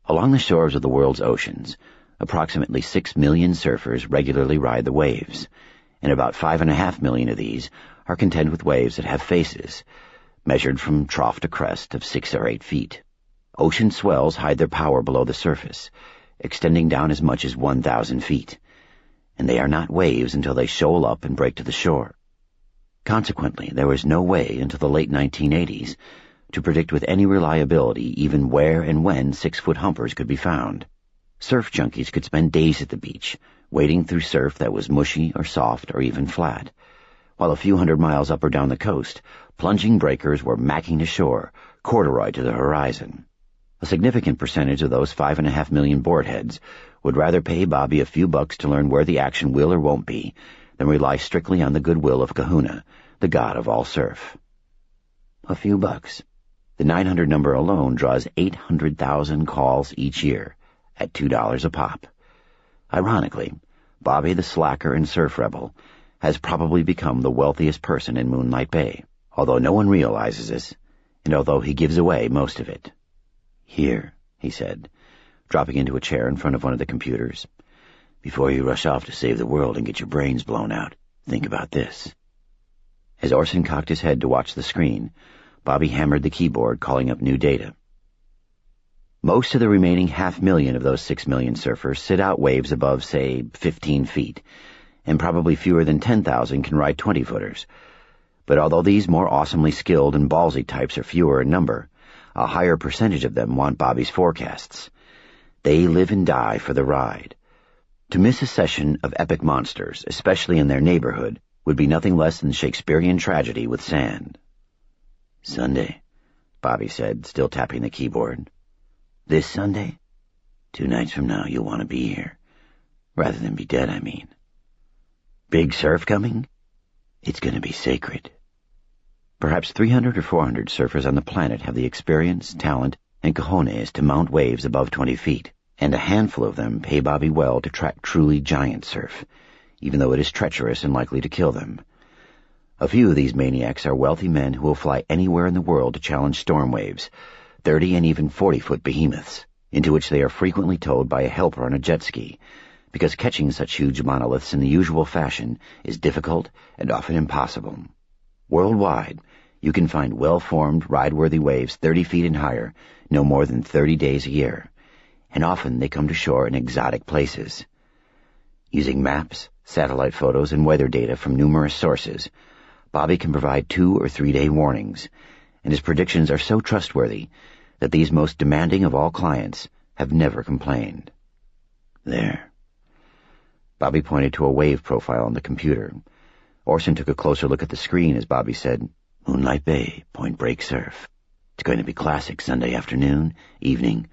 Along the shores of the world's oceans, approximately 6 million surfers regularly ride the waves, and about 5.5 million of these are content with waves that have faces, measured from trough to crest of 6 or 8 feet. Ocean swells hide their power below the surface, extending down as much as 1,000 feet, and they are not waves until they shoal up and break to the shore. Consequently, there was no way until the late 1980s to predict with any reliability even where and when 6-foot humpers could be found. Surf junkies could spend days at the beach, wading through surf that was mushy or soft or even flat, while a few hundred miles up or down the coast, plunging breakers were macking to shore, corduroy to the horizon. A significant percentage of those 5.5 million boardheads would rather pay Bobby a few bucks to learn where the action will or won't be than rely strictly on the goodwill of Kahuna, the god of all surf. A few bucks. The 900 number alone draws 800,000 calls each year, at $2 a pop. Ironically, Bobby the slacker and surf rebel has probably become the wealthiest person in Moonlight Bay, although no one realizes this, and although he gives away most of it. Here, he said, dropping into a chair in front of one of the computers. Before you rush off to save the world and get your brains blown out, think about this. As Orson cocked his head to watch the screen, Bobby hammered the keyboard, calling up new data. Most of the remaining 500,000 of those 6 million surfers sit out waves above, say, 15 feet, and probably fewer than 10,000 can ride 20-footers. But although these more awesomely skilled and ballsy types are fewer in number, a higher percentage of them want Bobby's forecasts. They live and die for the ride. To miss a session of epic monsters, especially in their neighborhood, would be nothing less than Shakespearean tragedy with sand. Sunday, Bobby said, still tapping the keyboard. This Sunday? 2 nights from now you'll want to be here. Rather than be dead, I mean. Big surf coming? It's going to be sacred. Perhaps 300 or 400 surfers on the planet have the experience, talent, and cojones to mount waves above 20 feet, and a handful of them pay Bobby well to track truly giant surf, even though it is treacherous and likely to kill them. A few of these maniacs are wealthy men who will fly anywhere in the world to challenge storm waves, 30 and even 40-foot behemoths, into which they are frequently towed by a helper on a jet ski, because catching such huge monoliths in the usual fashion is difficult and often impossible. Worldwide, you can find well-formed, ride-worthy waves 30 feet and higher no more than 30 days a year, and often they come to shore in exotic places. Using maps, satellite photos, and weather data from numerous sources, Bobby can provide 2 or 3 day warnings, and his predictions are so trustworthy that these most demanding of all clients have never complained. There. Bobby pointed to a wave profile on the computer. Orson took a closer look at the screen as Bobby said, "Moonlight Bay, Point Break surf. It's going to be classic Sunday afternoon, evening,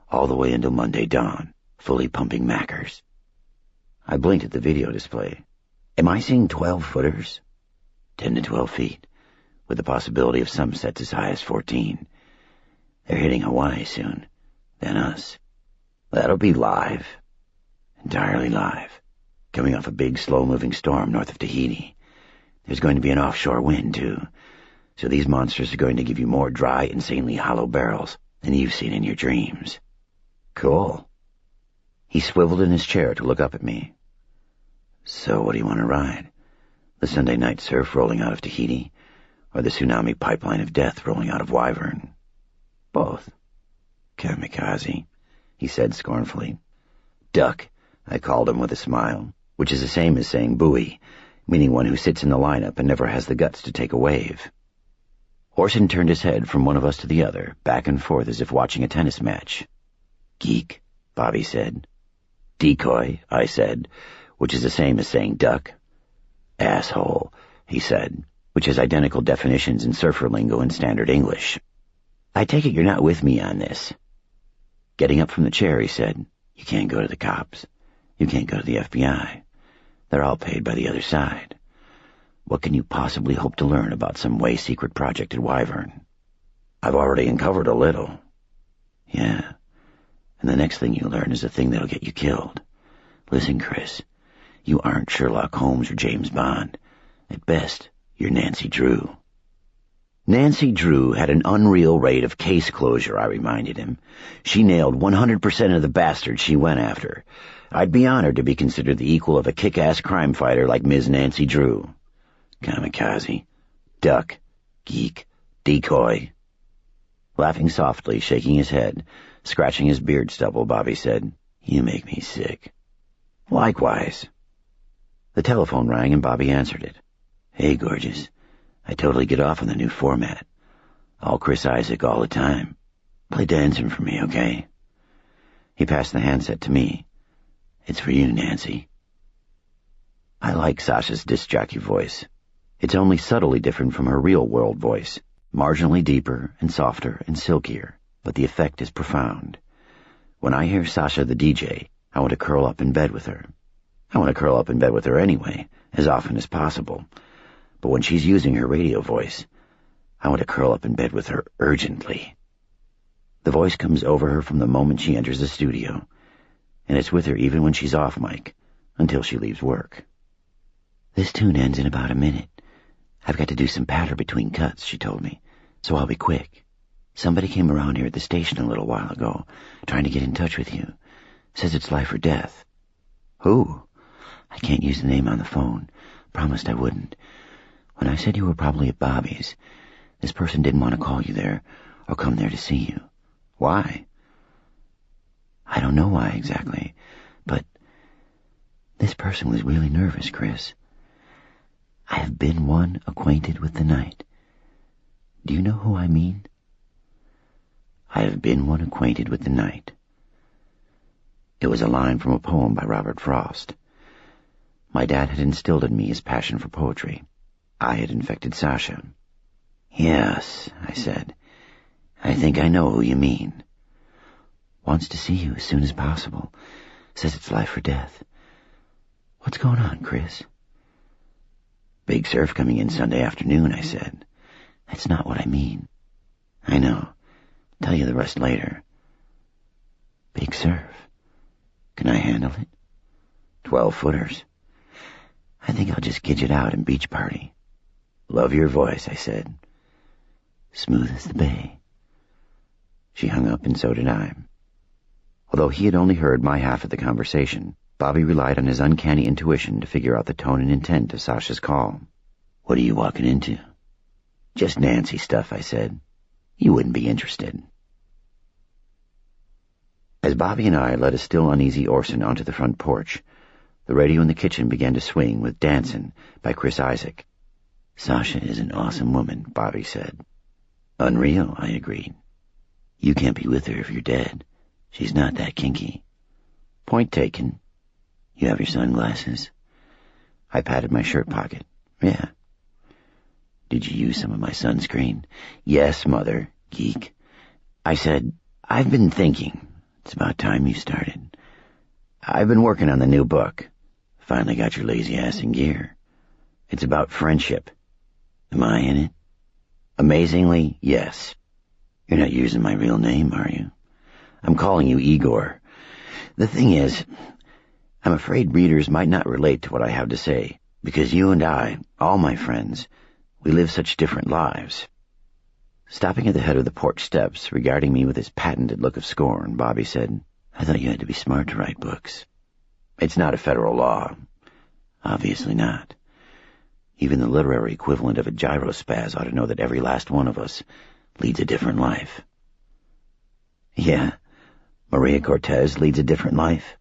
all the way until Monday dawn, fully pumping Mackers." I blinked at the video display. "Am I seeing 12-footers? 10 to 12 feet, with the possibility of some sets as high as 14. They're hitting Hawaii soon, then us. That'll be live. Entirely live. Coming off a big, slow-moving storm north of Tahiti. There's going to be an offshore wind, too. So these monsters are going to give you more dry, insanely hollow barrels than you've seen in your dreams." "Cool." He swiveled in his chair to look up at me. "So what do you want to ride? The Sunday night surf rolling out of Tahiti, or the tsunami pipeline of death rolling out of Wyvern?" "Both." "Kamikaze," he said scornfully. "Duck," I called him with a smile, which is the same as saying buoy, meaning one who sits in the lineup and never has the guts to take a wave. Orson turned his head from one of us to the other, back and forth as if watching a tennis match. "Geek," Bobby said. "Decoy," I said, which is the same as saying duck. "Asshole," he said, which has identical definitions in surfer lingo and standard English. "I take it you're not with me on this." Getting up from the chair, he said, "You can't go to the cops. You can't go to the FBI. They're all paid by the other side. What can you possibly hope to learn about some way secret project at Wyvern?" "I've already uncovered a little." "Yeah, and the next thing you learn is the thing that'll get you killed. Listen, Chris, you aren't Sherlock Holmes or James Bond. At best, you're Nancy Drew." Nancy Drew had an unreal rate of case closure, I reminded him. She nailed 100% of the bastards she went after. I'd be honored to be considered the equal of a kick-ass crime fighter like Ms. Nancy Drew. Kamikaze, duck, geek, decoy. Laughing softly, shaking his head, scratching his beard stubble, Bobby said, "You make me sick." "Likewise." The telephone rang and Bobby answered it. "Hey, gorgeous. I totally get off on the new format. All Chris Isaac all the time. Play dancing for me, okay?" He passed the handset to me. "It's for you, Nancy." I like Sasha's disc jockey voice. It's only subtly different from her real-world voice, marginally deeper and softer and silkier, but the effect is profound. When I hear Sasha the DJ, I want to curl up in bed with her. I want to curl up in bed with her anyway, as often as possible. But when she's using her radio voice, I want to curl up in bed with her urgently. The voice comes over her from the moment she enters the studio, and it's with her even when she's off mic, until she leaves work. "This tune ends in about a minute. I've got to do some patter between cuts," she told me, "so I'll be quick. Somebody came around here at the station a little while ago, trying to get in touch with you. Says it's life or death." "Who?" "I can't use the name on the phone. Promised I wouldn't. When I said you were probably at Bobby's, this person didn't want to call you there or come there to see you." "Why?" "I don't know why exactly, but this person was really nervous, Chris. I have been one acquainted with the night. Do you know who I mean?" "I have been one acquainted with the night." It was a line from a poem by Robert Frost. My dad had instilled in me his passion for poetry. I had infected Sasha. "Yes," I said. "I think I know who you mean." "Wants to see you as soon as possible. Says it's life or death. What's going on, Chris?" "Big surf coming in Sunday afternoon," I said. "That's not what I mean." "I know. Tell you the rest later." "Big surf. Can I handle it?" 12-footers. "I think I'll just gidget out and beach party." "Love your voice," I said. "Smooth as the bay." She hung up, and so did I. Although he had only heard my half of the conversation, Bobby relied on his uncanny intuition to figure out the tone and intent of Sasha's call. "What are you walking into?" "Just Nancy stuff," I said. "You wouldn't be interested." As Bobby and I led a still uneasy Orson onto the front porch, the radio in the kitchen began to swing with Dancin' by Chris Isaac. "Sasha is an awesome woman," Bobby said. "Unreal," I agreed. "You can't be with her if you're dead. She's not that kinky." "Point taken." You have your sunglasses? I patted my shirt pocket. Yeah. Did you use some of my sunscreen? Yes, Mother, geek. I said, I've been thinking. It's about time you started. I've been working on the new book. Finally got your lazy ass in gear. It's about friendship. Am I in it? Amazingly, yes. You're not using my real name, are you? I'm calling you Igor. The thing is, I'm afraid readers might not relate to what I have to say, because you and I, all my friends, we live such different lives. Stopping at the head of the porch steps, regarding me with his patented look of scorn, Bobby said, I thought you had to be smart to write books. It's not a federal law. Obviously not. Even the literary equivalent of a gyrospaz ought to know that every last one of us leads a different life. Yeah, Maria Cortez leads a different life.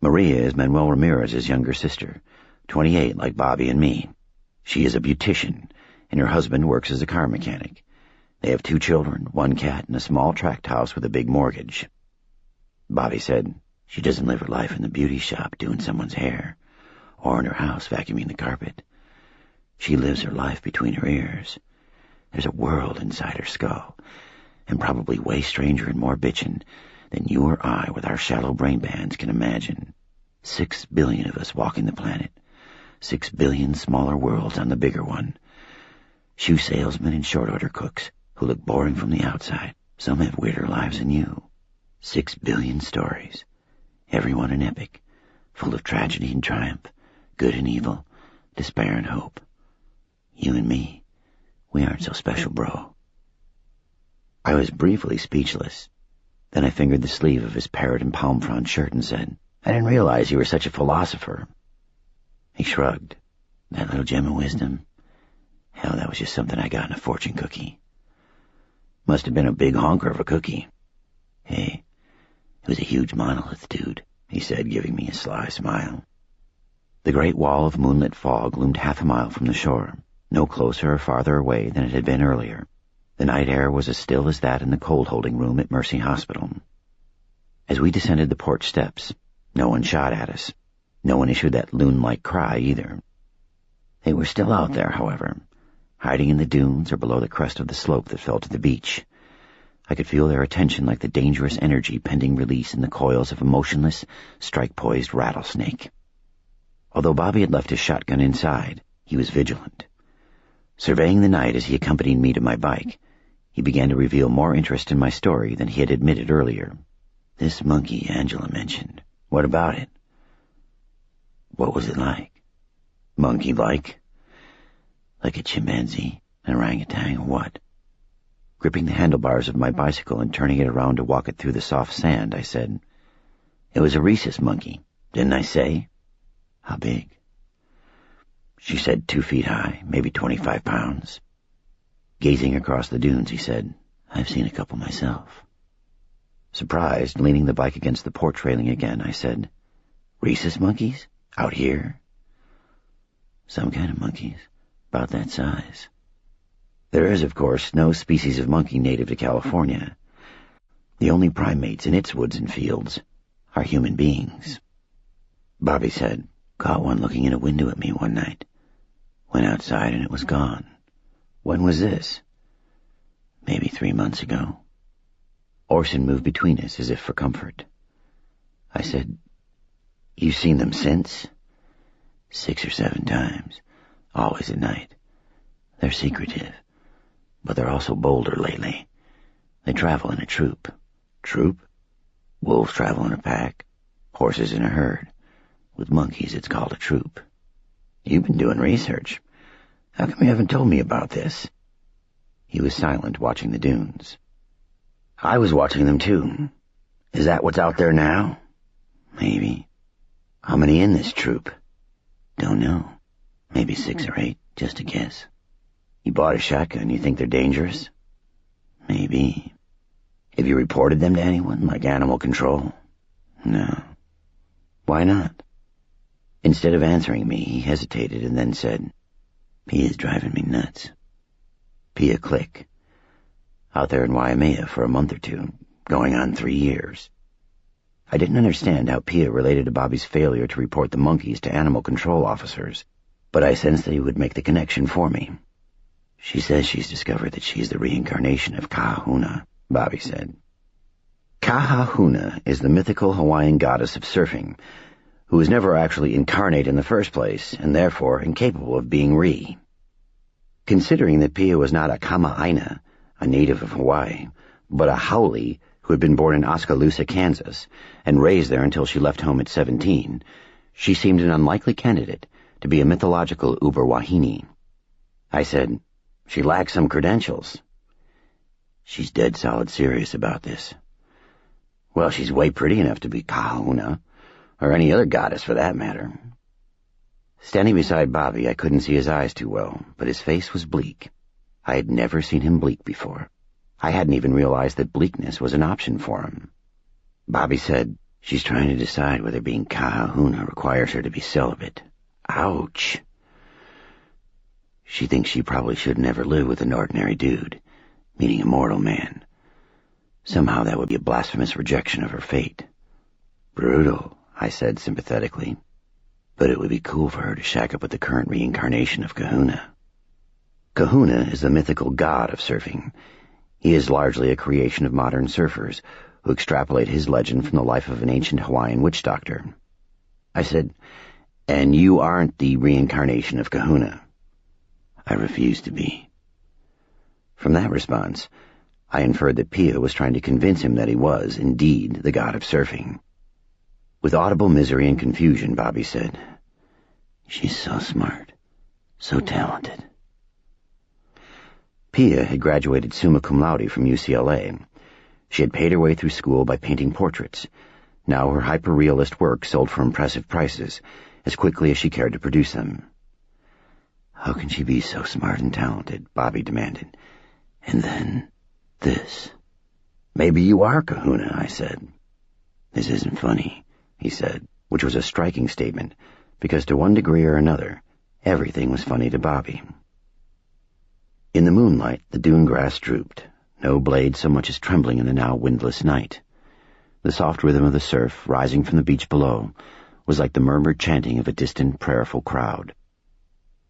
Maria is Manuel Ramirez's younger sister, 28 like Bobby and me. She is a beautician, and her husband works as a car mechanic. They have 2 children, 1 cat, and a small tract house with a big mortgage. Bobby said, she doesn't live her life in the beauty shop doing someone's hair, or in her house vacuuming the carpet. She lives her life between her ears. There's a world inside her skull, and probably way stranger and more bitchin' than you or I with our shallow brain bands can imagine. 6 billion of us walking the planet. 6 billion smaller worlds on the bigger one. Shoe salesmen and short-order cooks who look boring from the outside. Some have weirder lives than you. 6 billion stories. Every one an epic, full of tragedy and triumph, good and evil, despair and hope. You and me, we aren't so special, bro. I was briefly speechless. Then I fingered the sleeve of his parrot and palm frond shirt and said, I didn't realize you were such a philosopher. He shrugged. That little gem of wisdom? Hell, that was just something I got in a fortune cookie. Must have been a big honker of a cookie. Hey, it was a huge monolith, dude, he said, giving me a sly smile. The great wall of moonlit fog loomed half a mile from the shore, no closer or farther away than it had been earlier. The night air was as still as that in the cold-holding room at Mercy Hospital. As we descended the porch steps, no one shot at us. No one issued that loon-like cry either. They were still out there, however, hiding in the dunes or below the crest of the slope that fell to the beach. I could feel their attention like the dangerous energy pending release in the coils of a motionless, strike-poised rattlesnake. Although Bobby had left his shotgun inside, he was vigilant. Surveying the night as he accompanied me to my bike, he began to reveal more interest in my story than he had admitted earlier. This monkey Angela mentioned. What about it? What was it like? Monkey-like? Like a chimpanzee, an orangutan, or what? Gripping the handlebars of my bicycle and turning it around to walk it through the soft sand, I said, It was a rhesus monkey, didn't I say? How big? She said 2 feet high, maybe 25 pounds. Gazing across the dunes, he said, I've seen a couple myself. Surprised, leaning the bike against the porch railing again, I said, Rhesus monkeys? Out here? Some kind of monkeys, about that size. There is, of course, no species of monkey native to California. The only primates in its woods and fields are human beings. Bobby said, Caught one looking in a window at me one night. Went outside and it was gone. When was this? Maybe 3 months ago. Orson moved between us as if for comfort. I said, You've seen them since? 6 or 7 times, always at night. They're secretive, but they're also bolder lately. They travel in a troop. Troop? Wolves travel in a pack, horses in a herd. With monkeys, it's called a troop. You've been doing research. How come you haven't told me about this? He was silent, watching the dunes. I was watching them too. Is that what's out there now? Maybe. How many in this troop? Don't know. Maybe 6 or 8, just a guess. You bought a shotgun, you think they're dangerous? Maybe. Have you reported them to anyone, like animal control? No. Why not? Instead of answering me, he hesitated and then said, Pia's driving me nuts. Pia Click. Out there in Waimea for a month or 2, going on 3 years. I didn't understand how Pia related to Bobby's failure to report the monkeys to animal control officers, but I sensed that he would make the connection for me. "She says she's discovered that she's the reincarnation of Kahuna," Bobby said. Kahuna is the mythical Hawaiian goddess of surfing, who was never actually incarnate in the first place, and therefore incapable of being re. Considering that Pia was not a Kama'aina, a native of Hawaii, but a haole who had been born in Oskaloosa, Kansas, and raised there until she left home at 17, she seemed an unlikely candidate to be a mythological uber wahine. I said, "She lacks some credentials." "She's dead solid serious about this." "Well, she's way pretty enough to be Kahuna, or any other goddess for that matter." Standing beside Bobby, I couldn't see his eyes too well, but his face was bleak. I had never seen him bleak before. I hadn't even realized that bleakness was an option for him. Bobby said, "She's trying to decide whether being Kahuna requires her to be celibate." Ouch. "She thinks she probably should never live with an ordinary dude, meaning a mortal man. Somehow that would be a blasphemous rejection of her fate." "Brutal," I said sympathetically. "But it would be cool for her to shack up with the current reincarnation of Kahuna." Kahuna is the mythical god of surfing. He is largely a creation of modern surfers, who extrapolate his legend from the life of an ancient Hawaiian witch doctor. I said, "And you aren't the reincarnation of Kahuna?" "I refuse to be." From that response, I inferred that Pia was trying to convince him that he was, indeed, the god of surfing. With audible misery and confusion, Bobby said, "She's so smart, so talented." Pia had graduated summa cum laude from UCLA. She had paid her way through school by painting portraits. Now her hyper-realist work sold for impressive prices, as quickly as she cared to produce them. "How can she be so smart and talented?" Bobby demanded. "And then this." "Maybe you are Kahuna," I said. "This isn't funny," he said, which was a striking statement, because to one degree or another, everything was funny to Bobby. In the moonlight, the dune grass drooped, no blade so much as trembling in the now windless night. The soft rhythm of the surf, rising from the beach below, was like the murmured chanting of a distant, prayerful crowd.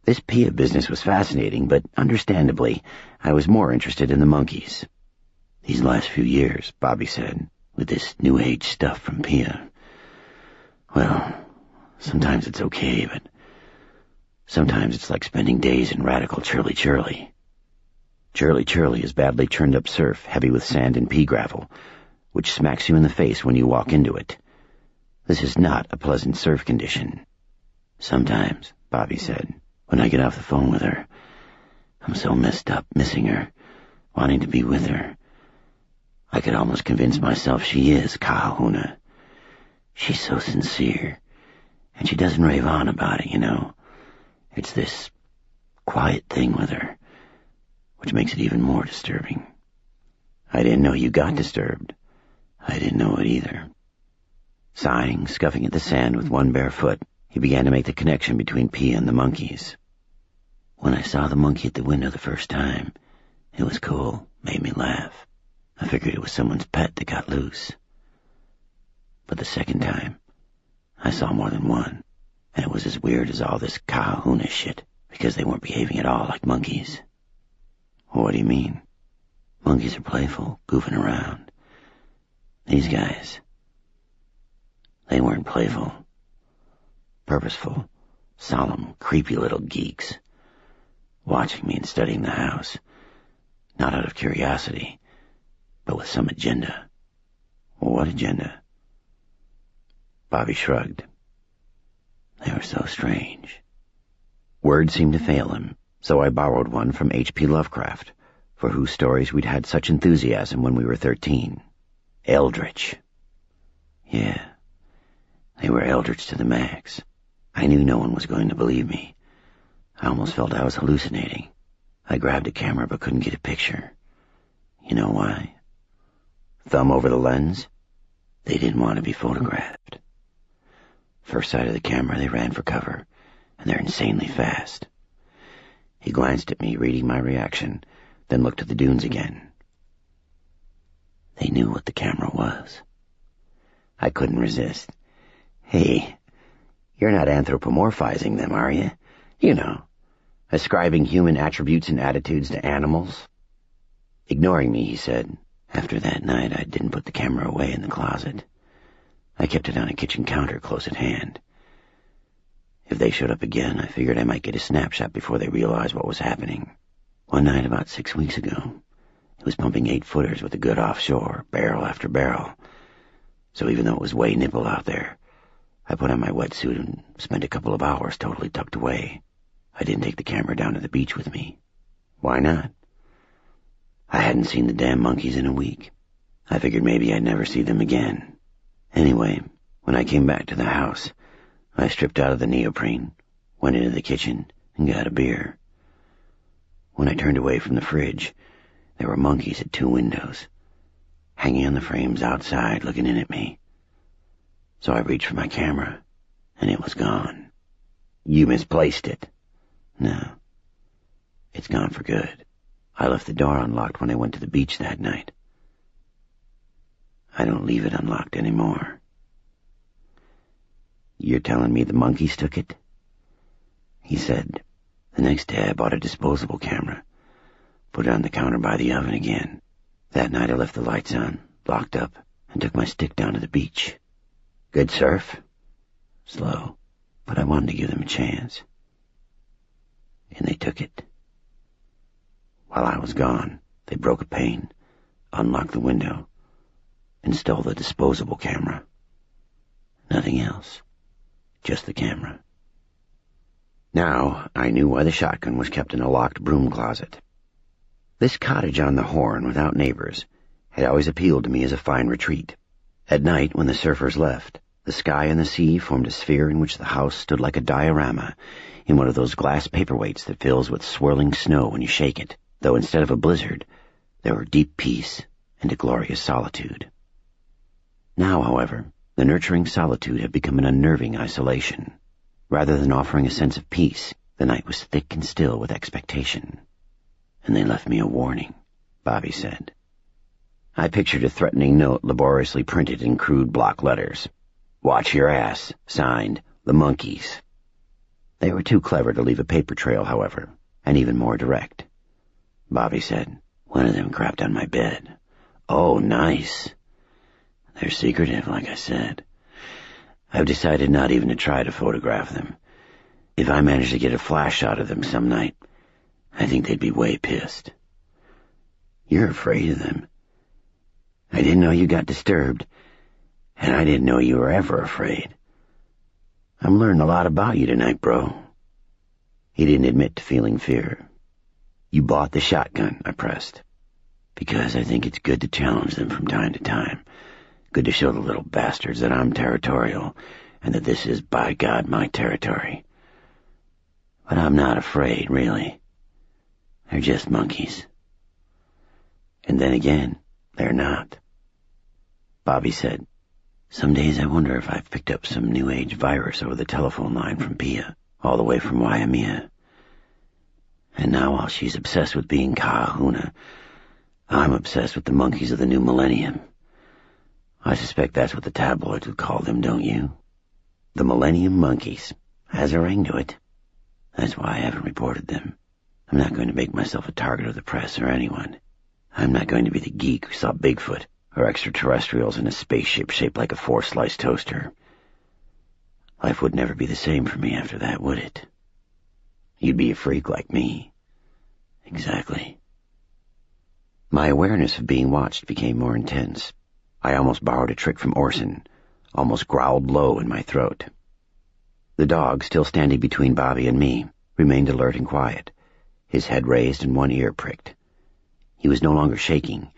This Pia business was fascinating, but understandably, I was more interested in the monkeys. "These last few years," Bobby said, "with this new age stuff from Pia. Well, sometimes it's okay, but sometimes it's like spending days in radical churly-churly. Churly-churly is badly churned up surf, heavy with sand and pea gravel, which smacks you in the face when you walk into it. This is not a pleasant surf condition." "Sometimes," Bobby said, "when I get off the phone with her, I'm so messed up missing her, wanting to be with her. I could almost convince myself she is Kahuna. She's so sincere, and she doesn't rave on about it, you know. It's this quiet thing with her, which makes it even more disturbing." "I didn't know you got disturbed." "I didn't know it either." Sighing, scuffing at the sand with one bare foot, he began to make the connection between Pia and the monkeys. "When I saw the monkey at the window the first time, it was cool, made me laugh. I figured it was someone's pet that got loose. But the second time, I saw more than one, and it was as weird as all this Kahuna shit, because they weren't behaving at all like monkeys." "What do you mean?" "Monkeys are playful, goofing around. These guys, they weren't playful. Purposeful, solemn, creepy little geeks, watching me and studying the house, not out of curiosity, but with some agenda." "What agenda?" Bobby shrugged. "They were so strange." Words seemed to fail him, so I borrowed one from H.P. Lovecraft, for whose stories we'd had such enthusiasm when we were 13. Eldritch. "Yeah, they were eldritch to the max. I knew no one was going to believe me. I almost felt I was hallucinating. I grabbed a camera but couldn't get a picture. You know why? Thumb over the lens? They didn't want to be photographed. First sight of the camera, they ran for cover, and they're insanely fast." He glanced at me, reading my reaction, then looked at the dunes again. "They knew what the camera was. I couldn't resist. Hey, you're not anthropomorphizing them, are you? You know, ascribing human attributes and attitudes to animals. Ignoring me, he said, after that night I didn't put the camera away in the closet. I kept it on a kitchen counter close at hand. If they showed up again, I figured I might get a snapshot before they realized what was happening. One night about 6 weeks ago, it was pumping 8-footers with a good offshore, barrel after barrel. So even though it was way nipple out there, I put on my wetsuit and spent a couple of hours totally tucked away. I didn't take the camera down to the beach with me. Why not? I hadn't seen the damn monkeys in a week. I figured maybe I'd never see them again. Anyway, when I came back to the house, I stripped out of the neoprene, went into the kitchen, and got a beer. When I turned away from the fridge, there were monkeys at 2 windows, hanging on the frames outside looking in at me. So I reached for my camera, and it was gone. You misplaced it. No. It's gone for good. I left the door unlocked when I went to the beach that night. I don't leave it unlocked anymore. You're telling me the monkeys took it? He said. The next day I bought a disposable camera, put it on the counter by the oven again. That night I left the lights on, locked up, and took my stick down to the beach. Good surf? Slow, but I wanted to give them a chance. And they took it. While I was gone, they broke a pane, unlocked the window, and stole the disposable camera. Nothing else. Just the camera. Now I knew why the shotgun was kept in a locked broom closet. This cottage on the Horn without neighbors had always appealed to me as a fine retreat. At night, when the surfers left, the sky and the sea formed a sphere in which the house stood like a diorama in one of those glass paperweights that fills with swirling snow when you shake it, though instead of a blizzard, there were deep peace and a glorious solitude. Now, however, the nurturing solitude had become an unnerving isolation. Rather than offering a sense of peace, the night was thick and still with expectation. And they left me a warning, Bobby said. I pictured a threatening note laboriously printed in crude block letters. Watch your ass, signed, the monkeys. They were too clever to leave a paper trail, however, and even more direct. Bobby said, one of them crapped on my bed. Oh, nice. They're secretive, like I said. I've decided not even to try to photograph them. If I manage to get a flash shot of them some night, I think they'd be way pissed. You're afraid of them. I didn't know you got disturbed, and I didn't know you were ever afraid. I'm learning a lot about you tonight, bro. He didn't admit to feeling fear. You bought the shotgun, I pressed. Because I think it's good to challenge them from time to time. Good to show the little bastards that I'm territorial, and that this is, by God, my territory. But I'm not afraid, really. They're just monkeys. And then again, they're not. Bobby said, some days I wonder if I've picked up some new age virus over the telephone line from Pia, all the way from Waimea. And now while she's obsessed with being Kahuna, I'm obsessed with the monkeys of the new millennium. I suspect that's what the tabloids would call them, don't you? The Millennium Monkeys. Has a ring to it. That's why I haven't reported them. I'm not going to make myself a target of the press or anyone. I'm not going to be the geek who saw Bigfoot or extraterrestrials in a spaceship shaped like a 4-slice toaster. Life would never be the same for me after that, would it? You'd be a freak like me. Exactly. My awareness of being watched became more intense. I almost borrowed a trick from Orson, almost growled low in my throat. The dog, still standing between Bobby and me, remained alert and quiet, his head raised and one ear pricked. He was no longer shaking,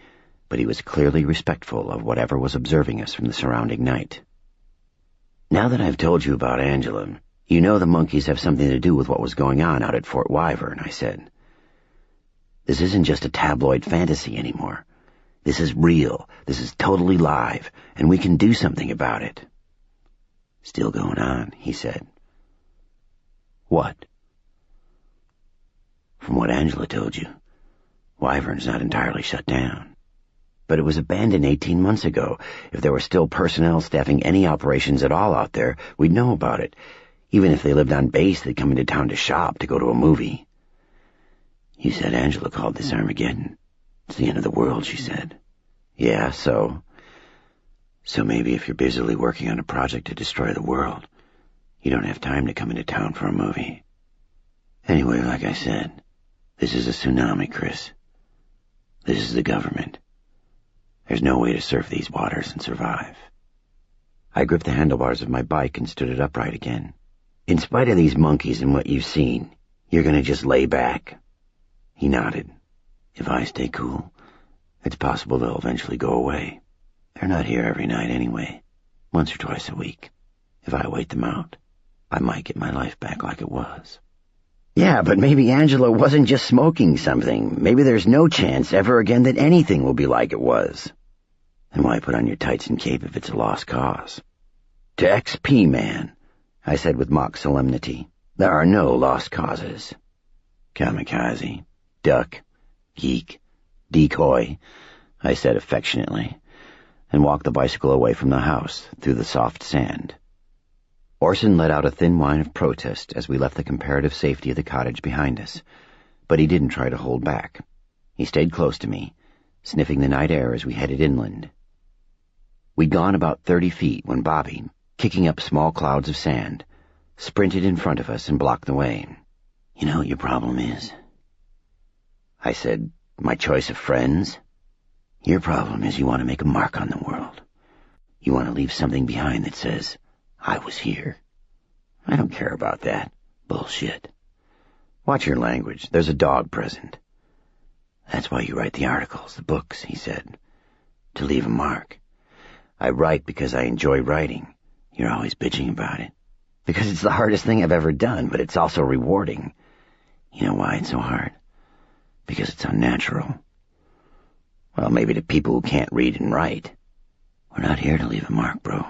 but he was clearly respectful of whatever was observing us from the surrounding night. Now that I've told you about Angela, you know the monkeys have something to do with what was going on out at Fort Wyvern, I said. This isn't just a tabloid fantasy anymore. This is real, this is totally live, and we can do something about it. Still going on, he said. What? From what Angela told you, Wyvern's not entirely shut down. But it was abandoned 18 months ago. If there were still personnel staffing any operations at all out there, we'd know about it. Even if they lived on base, they'd come into town to shop, to go to a movie. You said Angela called this Armageddon. It's the end of the world, she said. Yeah, so maybe if you're busily working on a project to destroy the world, you don't have time to come into town for a movie. Anyway, like I said, this is a tsunami, Chris. This is the government. There's no way to surf these waters and survive. I gripped the handlebars of my bike and stood it upright again. In spite of these monkeys and what you've seen, you're gonna just lay back. He nodded. If I stay cool, it's possible they'll eventually go away. They're not here every night anyway, once or twice a week. If I wait them out, I might get my life back like it was. Yeah, but maybe Angela wasn't just smoking something. Maybe there's no chance ever again that anything will be like it was. Then why put on your tights and cape if it's a lost cause? To XP, man, I said with mock solemnity. There are no lost causes. Kamikaze, duck, geek, decoy, I said affectionately, and walked the bicycle away from the house through the soft sand. Orson let out a thin whine of protest as we left the comparative safety of the cottage behind us, but he didn't try to hold back. He stayed close to me, sniffing the night air as we headed inland. We'd gone about 30 feet when Bobby, kicking up small clouds of sand, sprinted in front of us and blocked the way. You know what your problem is? I said, my choice of friends? Your problem is you want to make a mark on the world. You want to leave something behind that says, I was here. I don't care about that. Bullshit. Watch your language. There's a dog present. That's why you write the articles, the books, he said. To leave a mark. I write because I enjoy writing. You're always bitching about it. Because it's the hardest thing I've ever done, but it's also rewarding. You know why it's so hard? Because it's unnatural. Well, maybe to people who can't read and write. We're not here to leave a mark, bro.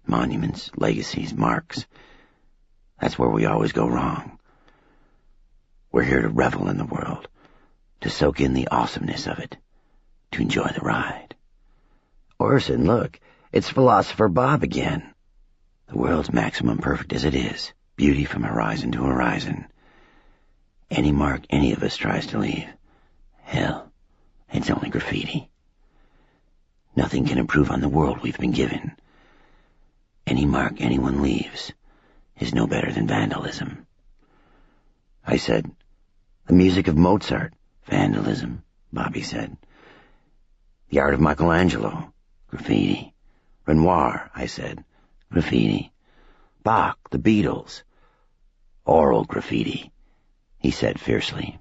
Monuments, legacies, marks. That's where we always go wrong. We're here to revel in the world, to soak in the awesomeness of it, to enjoy the ride. Orson, look, it's Philosopher Bob again. The world's maximum perfect as it is, beauty from horizon to horizon. Any mark any of us tries to leave, hell, it's only graffiti. Nothing can improve on the world we've been given. Any mark anyone leaves is no better than vandalism. I said, the music of Mozart, vandalism, Bobby said. The art of Michelangelo, graffiti. Renoir, I said, graffiti. Bach, the Beatles, oral graffiti, he said fiercely.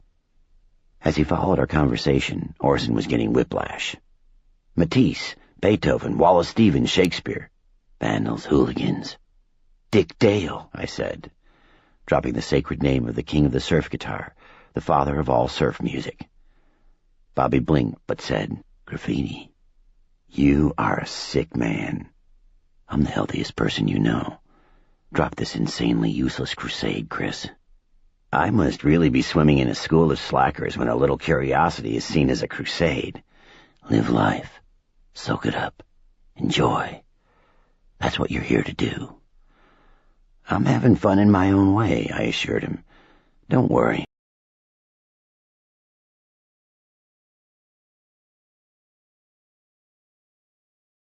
As he followed our conversation, Orson was getting whiplash. Matisse, Beethoven, Wallace Stevens, Shakespeare. Vandals, hooligans. Dick Dale, I said, dropping the sacred name of the king of the surf guitar, the father of all surf music. Bobby blinked but said, graffiti. You are a sick man. I'm the healthiest person you know. Drop this insanely useless crusade, Chris. I must really be swimming in a school of slackers when a little curiosity is seen as a crusade. Live life. Soak it up. Enjoy. That's what you're here to do. I'm having fun in my own way, I assured him. Don't worry.